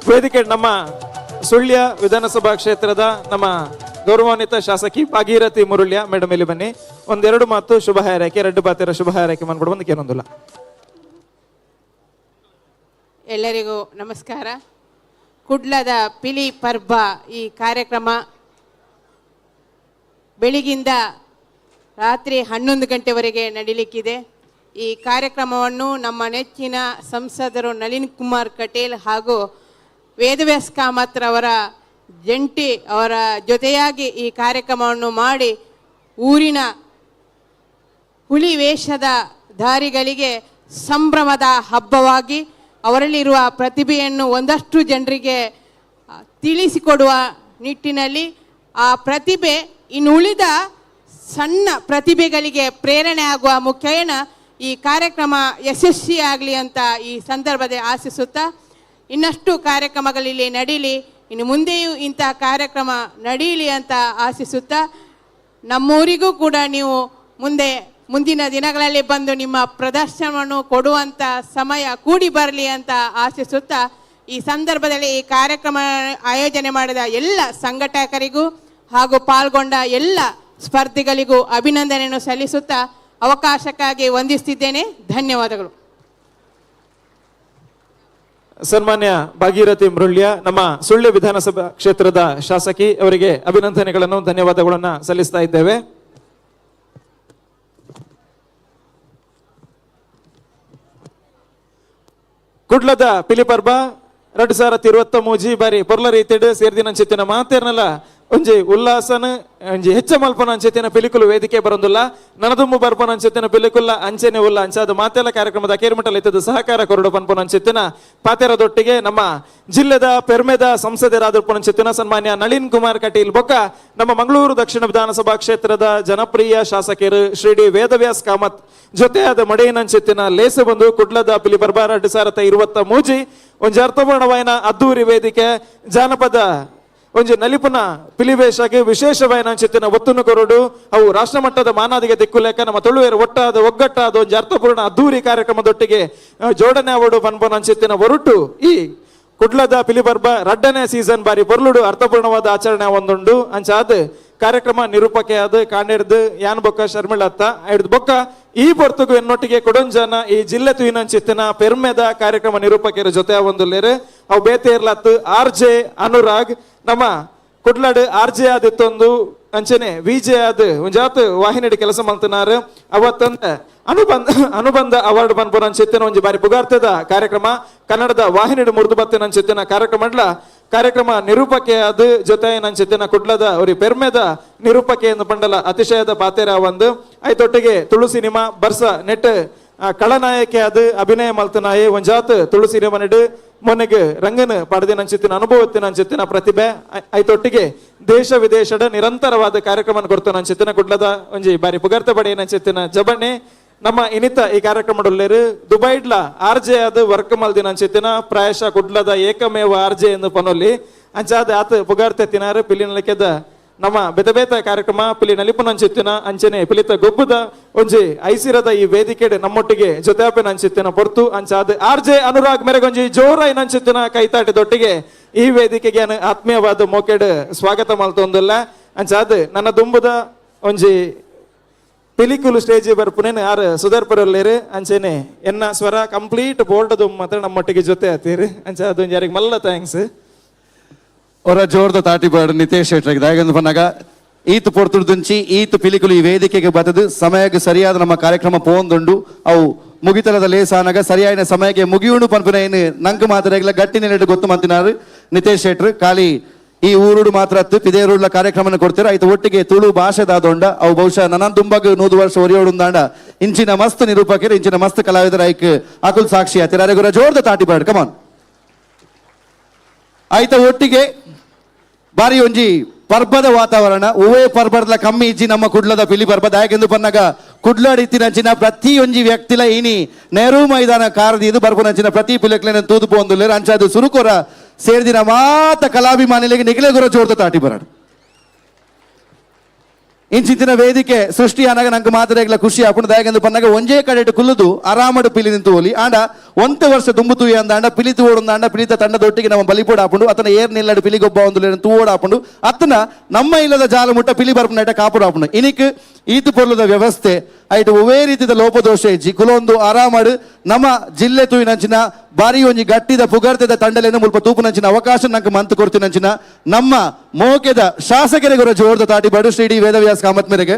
ವೇದಿಕೆ ನಮ್ಮ ಸುಳ್ಯ ವಿಧಾನಸಭಾ ಕ್ಷೇತ್ರದ ನಮ್ಮ ಗೌರವಾನ್ವಿತ ಶಾಸಕಿ ಭಾಗೀರಥಿ ಮುರುಳ್ಯ ಮೇಡಮ್ ಇಲ್ಲಿ ಬನ್ನಿ. ಒಂದೆರಡು ಮಾತು ಶುಭ ಹಾರೈಕೆ, ಎರಡು ಬಾತಿರ ಶುಭ ಹಾರೈಕೆ ಮಾಡ್ಬಿಡು ಬಂದಕ್ಕೆ ಏನೊಂದಿಲ್ಲ. ಎಲ್ಲರಿಗೂ ನಮಸ್ಕಾರ. ಕುಡ್ಲದ ಪಿಲಿ ಪರ್ಬ ಈ ಕಾರ್ಯಕ್ರಮ ಬೆಳಿಗಿಂದ ರಾತ್ರಿ 11 ಗಂಟೆವರೆಗೆ ನಡೀಲಿಕ್ಕಿದೆ. ಈ ಕಾರ್ಯಕ್ರಮವನ್ನು ನಮ್ಮ ನೆಚ್ಚಿನ ಸಂಸದರು ನಳಿನ್ ಕುಮಾರ್ ಕಟೀಲ್ ಹಾಗೂ ವೇದವ್ಯಾಸ್ ಕಾಮತ್ ಅವರ ಜಂಟಿ ಅವರ ಜೊತೆಯಾಗಿ ಈ ಕಾರ್ಯಕ್ರಮವನ್ನು ಮಾಡಿ ಊರಿನ ಹುಲಿ ವೇಷದ ಧಾರಿಗಳಿಗೆ ಸಂಭ್ರಮದ ಹಬ್ಬವಾಗಿ ಅವರಲ್ಲಿರುವ ಪ್ರತಿಭೆಯನ್ನು ಒಂದಷ್ಟು ಜನರಿಗೆ ತಿಳಿಸಿಕೊಡುವ ನಿಟ್ಟಿನಲ್ಲಿ ಆ ಪ್ರತಿಭೆ ಇನ್ನು ಉಳಿದ ಸಣ್ಣ ಪ್ರತಿಭೆಗಳಿಗೆ ಪ್ರೇರಣೆ ಆಗುವ ಮುಖೇನ ಈ ಕಾರ್ಯಕ್ರಮ ಯಶಸ್ವಿಯಾಗಲಿ ಅಂತ ಈ ಸಂದರ್ಭದಲ್ಲಿ ಆಶಿಸುತ್ತಾ ಇನ್ನಷ್ಟು ಕಾರ್ಯಕ್ರಮಗಳಲ್ಲಿ ನಡೀಲಿ, ಇನ್ನು ಮುಂದೆಯೂ ಇಂಥ ಕಾರ್ಯಕ್ರಮ ನಡೀಲಿ ಅಂತ ಆಶಿಸುತ್ತಾ ನಮ್ಮೂರಿಗೂ ಕೂಡ ನೀವು ಮುಂದಿನ ದಿನಗಳಲ್ಲಿ ಬಂದು ನಿಮ್ಮ ಪ್ರದರ್ಶನವನ್ನು ಕೊಡುವಂಥ ಸಮಯ ಕೂಡಿ ಬರಲಿ ಅಂತ ಆಶಿಸುತ್ತಾ ಈ ಸಂದರ್ಭದಲ್ಲಿ ಈ ಕಾರ್ಯಕ್ರಮ ಆಯೋಜನೆ ಮಾಡಿದ ಎಲ್ಲ ಸಂಘಟಕರಿಗೂ ಹಾಗೂ ಪಾಲ್ಗೊಂಡ ಎಲ್ಲ ಸ್ಪರ್ಧಿಗಳಿಗೂ ಅಭಿನಂದನೆಯನ್ನು ಸಲ್ಲಿಸುತ್ತಾ ಅವಕಾಶಕ್ಕಾಗಿ ವಂದಿಸುತ್ತಿದ್ದೇನೆ. ಧನ್ಯವಾದಗಳು. ಸನ್ಮಾನ್ಯ ಭಾಗೀರಥಿ ಮೃಳ್ಯ ನಮ್ಮ ಸುಳ್ಯ ವಿಧಾನಸಭಾ ಕ್ಷೇತ್ರದ ಶಾಸಕಿ ಅವರಿಗೆ ಅಭಿನಂದನೆಗಳನ್ನು ಧನ್ಯವಾದಗಳನ್ನು ಸಲ್ಲಿಸ್ತಾ ಇದ್ದೇವೆ. ಕುಡ್ಲದ ಪಿಲಿ ಪರ್ಬ 2023 ಬಾರಿ ಪೊರ್ಲ ರೀತಿಡ್ ಸೇರ್ದಿನ ಚಿತ್ತಿನ ಮಾತೇರ್ನಲ್ಲ ಒಂಜಿ ಉಲ್ಲಾಸನ ಒಂಜಿ ಹೆಚ್ಚ ಮಲ್ಪನ ಅಂಚೆತಿನ ಪಿಲಿಕುಲು ವೇದಿಕೆ ಬರೊಂದುಲ್ಲ ನನದುಂಬು ಬರ್ಪನ ಅಂಚೆತಿನ ಪಿಲಿಕುಲ್ಲ ಅಂಚೆನೆ ಉಲ್ಲ ಅಂಚಾದ ಮಾತೆಲ್ಲ ಕಾರ್ಯಕ್ರಮದ ಕೇರ್ಮಟಲ್ ಇತ್ತದ ಸಹಕಾರ ಕೊರಡು ಪನ್ಪನ ಅಂಚೆತಿನ ಪಾತೆರದೊಟ್ಟಿಗೆ ನಮ್ಮ ಜಿಲ್ಲೆದ ಪೆರ್ಮೆದ ಸಂಸದರಾದ ಅಂಚೆತಿನ ಸನ್ಮಾನ್ಯ ನಳಿನ್ ಕುಮಾರ್ ಕಟೀಲ್ ಬೊಕ್ಕ ನಮ್ಮ ಮಂಗಳೂರು ದಕ್ಷಿಣ ವಿಧಾನಸಭಾ ಕ್ಷೇತ್ರದ ಜನಪ್ರಿಯ ಶಾಸಕರು ಶ್ರೀ ಡಿ ವೇದವ್ಯಾಸ್ ಕಾಮತ್ ಜೊತೆಯಾದ ಮಡೆಯನಂಚೆತ್ತಿನ ಲೇಸು ಬಂದು ಕುಡ್ಲದ ಪಿಲಿ ಪರ್ಬ 2023 ಒಂಜಿ ಅರ್ಥಪೂರ್ಣವಾಯಿನ ಅದ್ದೂರಿ ವೇದಿಕೆ ಜಾನಪದ ಒಂಜಿ ನಲಿಪುನ ಪಿಲಿವೇಶಕ್ಕೆ ವಿಶೇಷವಾಯಿನ ಅಂಚಿತ್ತಿನ ಒತ್ತುನು ಕೊರಡು ಅವು ರಾಷ್ಟ್ರ ಮಟ್ಟದ ಮಾನಾದಿಗೆ ದಿಕ್ಕುಲೆಕ್ಕ ನಮ್ಮ ತುಳುವೇರು ಒಗ್ಗಟ್ಟಾದ ಒಂಜಿ ಅರ್ಥಪೂರ್ಣ ಅದ್ದೂರಿ ಕಾರ್ಯಕ್ರಮದೊಟ್ಟಿಗೆ ಜೋಡಣೆ ಆವಡು ಪನ್ಪನ ಅಂಚಿತ್ತಿನ ಹೊರಟು ಈ ಕುಡ್ಲದ ಪಿಲಿಪರ್ಬ 2ನೇ ಸೀಸನ್ ಬಾರಿ ಪೊರ್ಲುಡು ಅರ್ಥಪೂರ್ಣವಾದ ಆಚರಣೆ ಒಂದುಂಡು ಅಂಚಾದ ಕಾರ್ಯಕ್ರಮ ನಿರೂಪಕೆ ಆದ ಕಾಣಿಡ್ದು ಯಾನ್ ಬೊಕ್ಕ ಶರ್ಮಿಳತ್ತ ಹಿಡ್ದು ಬೊಕ್ಕ ಈ ಪೊರ್ತುಗು ಎನ್ನೊಟ್ಟಿಗೆ ಕೊಡೊಂಜನ ಈ ಜಿಲ್ಲೆ ತುಯಿನಂಚಿತ್ತಿನ ಪೆರ್ಮೆದ ಕಾರ್ಯಕ್ರಮ ನಿರೂಪಕರ ಜೊತೆ ಒಂದುಲ್ಲೇರು ಅವು ಬೇತೆ ಇರ್ಲತ್ತು 𝐅𝐸 ಅನುರಾಗ್ ನಮ್ಮ ಕುಡ್ಲಾಡ್ 𝐅𝐸 ಆದಿತ್ತೊಂದು ಅಂಚನೆ ವಿಜೆ ಆದ ಒಂಜಾತ್ ವಾಹಿನಿಡಿ ಕೆಲಸ ಮಲ್ತನಾರು ಅವತ್ತೊಂದ ಅನುಬಂಧ ಅವಾರ್ಡ್ ಪನ್ಪುರ ಅಂಚಿತ್ತಿನ ಒಂಜಿ ಬಾರಿ ಪುಗಾರ್ತದ ಕಾರ್ಯಕ್ರಮ ಕನ್ನಡದ ವಾಹಿನಿಡಿ ಮುರಿದು ಬತ್ತಿನ ಅಂಚಿತ್ತಿನ ಕಾರ್ಯಕ್ರಮ ನಿರೂಪಕೆ ಅದು ಜೊತೆ ನಂಚಿತ್ತಿನ ಕುಡ್ಲದ ಅವ್ರಿ ಪೆರ್ಮೆದ ನಿರೂಪಕೆ ಎಂದು ಪಂಡಲ ಅತಿಶಯದ ಪಾತೆರ ಒಂದು ಐತೊಟ್ಟಿಗೆ ತುಳು ಸಿನಿಮಾ ಬರ್ಸ ನೆಟ್ ಕಳನಾಯಕಿ ಅದು ಅಭಿನಯ ಮಲ್ತನಾಯಿ ಒಂಜಾತ್ ತುಳು ಸಿನಿಮಾ ನೆಡು ಮೊನ್ನೆಗೆ ರಂಗನ ಪಡೆದಿನ ಅಂಚಿತ್ತಿನ ಅನುಭವತ್ತಿನ ಅಂಚಿತ್ತಿನ ಪ್ರತಿಭೆ ಐತೊಟ್ಟಿಗೆ ದೇಶ ವಿದೇಶದ ನಿರಂತರವಾದ ಕಾರ್ಯಕ್ರಮ ಕೊಡ್ತಾನ ಅಂಚಿತ್ತಿನ ಕುಡ್ಲದ ಒಂಜಿ ಬಾರಿ ಪುಗಾರ್ತ ಪಡೆಯ ಅಂಚಿತ್ತಿನ ಜಬಣ್ಣೆ ನಮ್ಮ ಇನಿತ ಈ ಕಾರ್ಯಕ್ರಮದಲ್ಲೇರು ದುಬೈಡ್ಲ 𝐅𝐸 ಅದು ವರ್ಕ್ ಮಲ್ದಿನ ಅಂಚಿತ್ತಿನ ಪ್ರಾಯಶಃ ಕುಡ್ಲದ ಏಕಮೇವ 𝐅𝐸 ಎಂದು ಪನೊಲ್ಲಿ ಅಂಚಾದ ಆತ ಪುಗಾರ್ತೆ ತಿನಾರು ಪಿಲಿನಲಕೆದ ನಮ್ಮ ಬೆತಬೇತ ಕಾರ್ಯಕ್ರಮ ಪಿಲಿ ನಲಿಪುನ ಅಂಚಿತ್ತಿನ ಅಂಚನೆ ಪಿಲಿತ ಗೊಬ್ಬದ ಒಂಜಿ ಐಸಿರದ ಈ ವೇದಿಕೆ ನಮ್ಮೊಟ್ಟಿಗೆ ಜೊತೆಯಾಪಿನ ಅಂಚಿತ್ತಿನ ಪೊರ್ತು ಅಂಚಾದ 𝐅𝐸 ಅನುರಾಗ್ ಮೇರೆಗೊಂಜಿ ಜೋರಾಯಿನ ಅಂಚಿತ್ತಿನ ಕೈತಾಟದೊಟ್ಟಿಗೆ ಈ ವೇದಿಕೆಗೆ ಆತ್ಮೀಯವಾದ ಮೋಕೆಡ್ ಸ್ವಾಗತ ಮಲ್ತೊಂದಿಲ್ಲ ಅಂಚಾದ ನನ್ನ ದುಂಬದ ಒಂಜಿ ಪಿಲಿಕುಲು ಸ್ಟೇಜ್ ಬರ್ಪುನೇನು ಯಾರು ಸುಧಾರ್ಪುರಲ್ಲೇರು ಅಂಚೆನೆ ಎನ್ನ ಸ್ವರ ಕಂಪ್ಲೀಟ್ ಬೋಲ್ಡ್ ಮಾತ್ರ ನಮ್ಮೊಟ್ಟಿಗೆ ಜೊತೆ ಆತೀರಿ ಅಂಚೆ ಅದೊಂದು ಯಾರಿಗೆ ಮಲ್ಲ ಥ್ಯಾಂಕ್ಸ್ ಅವರ ಜೋರ್ದ ತಾಟಿಬಾಡು ನಿತೇಶ್ ಶೆಟ್ರಿಗೆ ದಾಯಗಂದು ಪನ್ನಾಗ ಈತ್ ಪೊರ್ತುಡ್ದುಂಚಿ ಈತ್ ಪಿಲಿಕುಲು ಈ ವೇದಿಕೆಗೆ ಬತ್ತದು ಸಮಯಕ್ಕೆ ಸರಿಯಾದ ನಮ್ಮ ಕಾರ್ಯಕ್ರಮ ಪೋಂದುಂಡು ಅವು ಮುಗಿತಲದ ಲೇಸಾನಾಗ ಸರಿಯಾದ ಸಮಯಕ್ಕೆ ಮುಗಿಯುಂಡು ಪನ್ಪುನ ಏನು ನಂಗೆ ಮಾತ್ರ ಗಟ್ಟಿ ನೆಲೆಡು ಗೊತ್ತು ಮಂತಿನಾರು ನಿತೇಶ್ ಶೆಟ್ರು ಖಾಲಿ ಈ ಊರುಡು ಮಾತ್ರ ಹತ್ತು ಪಿದೇರುಳ್ಳ ಕಾರ್ಯಕ್ರಮ ಕೊಡ್ತೀರ ಆಯ್ತು ಒಟ್ಟಿಗೆ ತುಳು ಭಾಷೆದಾದೊಂಡ ಅವು ಬಹುಶಃ ನನ್ನ ದುಂಬಗ್ 100 ವರ್ಷ ಒರಿಯೋಡುಂದಾಂಡ ಇಂಚಿನ ಮಸ್ತ್ ನಿರೂಪಕರು ಇಂಚಿನ ಮಸ್ತ್ ಕಲಾವಿದರ ಐಕ್ ಅಕುಲ್ ಸಾಕ್ಷಿ ಆತಿರ ಅರೆಗುರ ಜೋರ್ದ ತಾಟಿಬಾಡ್ ಕಮಾನ್ ಆಯ್ತ ಒಟ್ಟಿಗೆ ಬಾರಿ ಒಂಜಿ ಪರ್ಬದ ವಾತಾವರಣ ಉವೇ ಪರ್ಬರ್ಲ ಕಮ್ಮಿ ಇಜ್ಜಿ ನಮ್ಮ ಕುಡ್ಲದ ಪಿಲಿ ಪರ್ಬ ದಾಯಕೆಂದು ಪನ್ನಾಗ ಕುಡ್ಲಾಡಿತ್ತಿನಂಚಿನ ಪ್ರತಿ ಒಂಜಿ ವ್ಯಕ್ತಿಲ ಇನಿ ನೆಹರು ಮೈದಾನ ಕಾರದಿ ಇದು ಬರ್ಪುನಂಚಿನ ಪ್ರತಿ ಪಿಲಕ್ಲೆನ ತೂದು ಪೋಂದುಲ್ಲೇರು ಅಂಚಾದು ಸುರುಕೊರ ಸೇರ್ದಿನ ಮಾತ ಕಲಾಭಿಮಾನಿಗಳಿಗೆ ನಿಗಲೆಗೊರ ಜೋರ್ದ ತಾಟಿ ಬರಾಡು ಇಂಚಿನ ವೇದಿಕೆ ಸೃಷ್ಟಿ ಅನಾಗ ನಂಗೆ ಮಾತರೆಗ್ಲ ಖುಷಿ ಆಪುಂಡು ದಾಯಕೆಂದು ಪನ್ನಾಗ ಒಂಜೇ ಕಡೆ ಕುಲ್ಲುದು ಆರಾಮಡು ಪಿಲಿ ನಿಂತು ಹೋಲಿ ಆಂಡ 1 ವರ್ಷ ದುಂಬು ತೂಯಿ ಅಂದಾಂಡ ಪಿಲಿ ತೂವೋಡುಂದಾಂಡ ಪಿಲಿತ ತಂಡದೊಟ್ಟಿಗೆ ನಮ್ಮ ಬಲಿಪೋಡು ಆಪುಂಡು ಅತನ ಏರ್ ನಿಲ್ಲಡು ಪಿಲಿಗೊಬ್ಬ ಒಂದು ತೂವೋಡು ಆಪುಂಡು ಅತನ ನಮ್ಮ ಇಲ್ಲದ ಜಾಲ ಮುಟ್ಟ ಪಿಲಿ ಬರ್ಪುನ ಕಾಪುಡು ಆಪುಂಡು ಇನಿಕ್ ಈತು ಪೊರ್ಲದ ವ್ಯವಸ್ಥೆ ಐಟು ಒವೇ ರೀತಿಯ ಲೋಪದೋಷ ಇಜ್ಜಿ ಕುಲೊಂದು ಆರಾಮಡು ನಮ್ಮ ಜಿಲ್ಲೆ ತೂಯಿನಂಚಿನ ಬಾರಿ ಒಂಜಿ ಗಟ್ಟಿದ ಪುಗಾರ್ತದ ತಂಡಲೇನು ಮುಲ್ಪ ತೂಪುನಂಚಿನ ಅವಕಾಶ ನಂಗೆ ಮಂತು ಕೊಡ್ತೀನಂಚಿನ ನಮ್ಮ ಮೋಕೆದ ಶಾಸಕರಿಗೆ ಜೋರ್ದ ತಾಟಿಬಾಡು ಶ್ರೀ ಡಿ ವೇದವ್ಯಾಸ್ ಕಾಮತ್ ಮೇರೆಗೆ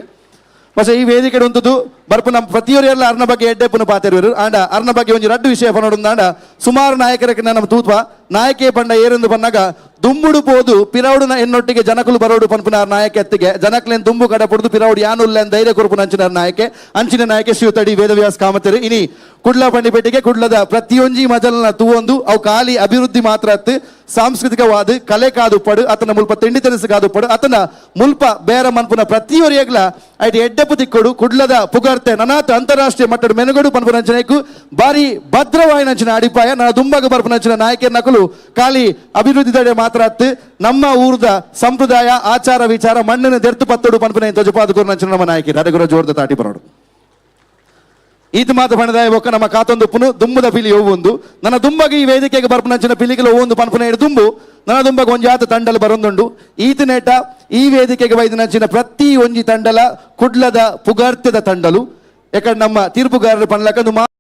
പക്ഷേ ಈ ವೇದಿಕೆ ಉಂಟುದು ಬರ್ಪು ನಮ್ಮ ಪ್ರತಿಯೊರು ಎಲ್ಲ ಅರ್ನ ಬಗ್ಗೆ ಎಡ್ಡೆಪ್ಪನು ಪಾತಿರುವರು ಆಂಡ ಅರ್ನ ಬಗ್ಗೆ ಒಂದು ರಡ್ಡು ವಿಷಯ ಪನ್ನೋಡು ಸುಮಾರು ನಾಯಕರಕ್ಕೆ ನಮ್ಮ ತೂತ್ವ ನಾಯಕೇ ಪಂಡ ಏರೆಂದು ಪನ್ನಾಗ ದುಂಬುಡು ಪೋದು ಪಿರೌಡುನ ಎನ್ನೊಟ್ಟಿಗೆ ಜನಕುಲು ಬರೋಡು ಪನ್ಪುನಾರ್ ನಾಯಕ ಎತ್ತಿಗೆ ಜನಕ್ಲೇನ್ ದುಂಬು ಕಡ ಪೊಡ್ದು ಪಿರೌಡು ಯಾನುಲ್ಲೆನ್ ಧೈರ್ಯ ಕೊರ್ಪುನ ಅಂಚಿನಾರ್ ನಾಯಕೆ ಅಂಚಿನ ನಾಯಕೆ ಶ್ರೀಯುತಡಿ ವೇದವ್ಯಾಸ ಕಾಮತರು ಇನಿ ಕುಡ್ಲ ಪಂಡಿಪೇಟೆಗೆ ಕುಡ್ಲದ ಪ್ರತಿಯೊಂಜಿ ಮಜಲ್ನ ತೂವೊಂದು ಅವು ಖಾಲಿ ಅಭಿವೃದ್ಧಿ ಮಾತ್ರ ಅತ್ತು ಸಾಂಸ್ಕೃತಿಕವಾದ ಕಲೆ ಕಾದು ಪಡು ಅತನ ಮುಲ್ಪ ತಿಂಡಿ ತಿನಿಸು ಕಾದು ಪಡು ಅತನ ಮುಲ್ಪ ಬೇರೆ ಮನ್ಪುನ ಪ್ರತಿಯೊರಿಯಗ್ಲ ಐಟಿ ಎಡ್ಡೆಪ್ಪು ತಿಕ್ಕೊಡು ಕುಡ್ಲದ ಪುಗರ್ತೆ ನನಾತ ಅಂತಾರಾಷ್ಟ್ರೀಯ ಮಟ್ಟದ ಮೆನುಗಡು ಪನ್ಪುನ ಅಂಚನೆಕು ಬಾರಿ ಭದ್ರವಾಯಿನಂಚಿನ ಅಡಿಪಾಯ ನನ್ನ ದುಂಬಗ ಬರ್ಪುನಂಚಿನ ನಾಯಕ ನಕಲು ಖಾಲಿ ಅಭಿವೃದ್ಧಿ ದಡೆ ಮಾತ್ರ ಅತ್ತು ನಮ್ಮ ಊರದ ಸಂಪ್ರದಾಯ ಆಚಾರ ವಿಚಾರ ಮಣ್ಣಿನ ದೆರ್ತು ಪತ್ತೋಡು ಪನ್ಪುನ ತೊಜಪಾದಕೂರು ನಂಚಿನ ನಮ್ಮ ನಾಯಕಿ ಅದಗುರ ಜೋರ್ದ ತಾಟಿ ಬರೋಡು ಈತ ಮಾತ ಪಣದಾಯ ಒಕ್ಕ ನಮ್ಮ ಕಾತೊಂದು ಪುನು ದುಂಬದ ಪಿಲಿ ಹೋಗುಂದು ನನ್ನ ದುಂಬಗೆ ಈ ವೇದಿಕೆಗೆ ಬರ್ಪನಂಚಿನ ಪಿಲಿಗೆಲ್ಲ ಹೋಗುಂದು ಪನ್ಪುನ ಹಿಡಿದು ದುಂಬು ನನ್ನ ದುಂಬಗ ಒಂಜಾತ ತಂಡಲು ಬರೊಂದುಂಡು ಈತ ನೇಟ ಈ ವೇದಿಕೆಗೆ ವೈದ್ಯನಂಚಿನ ಪ್ರತಿ ಒಂಜಿ ತಂಡಲ ಕುಡ್ಲದ ಪುಗಾರ್ತ್ಯದ ತಂಡಲು ಯಾಕಂದ್ರೆ ನಮ್ಮ ತೀರ್ಪುಗಾರರು ಪನ್ಲಕ್ಕ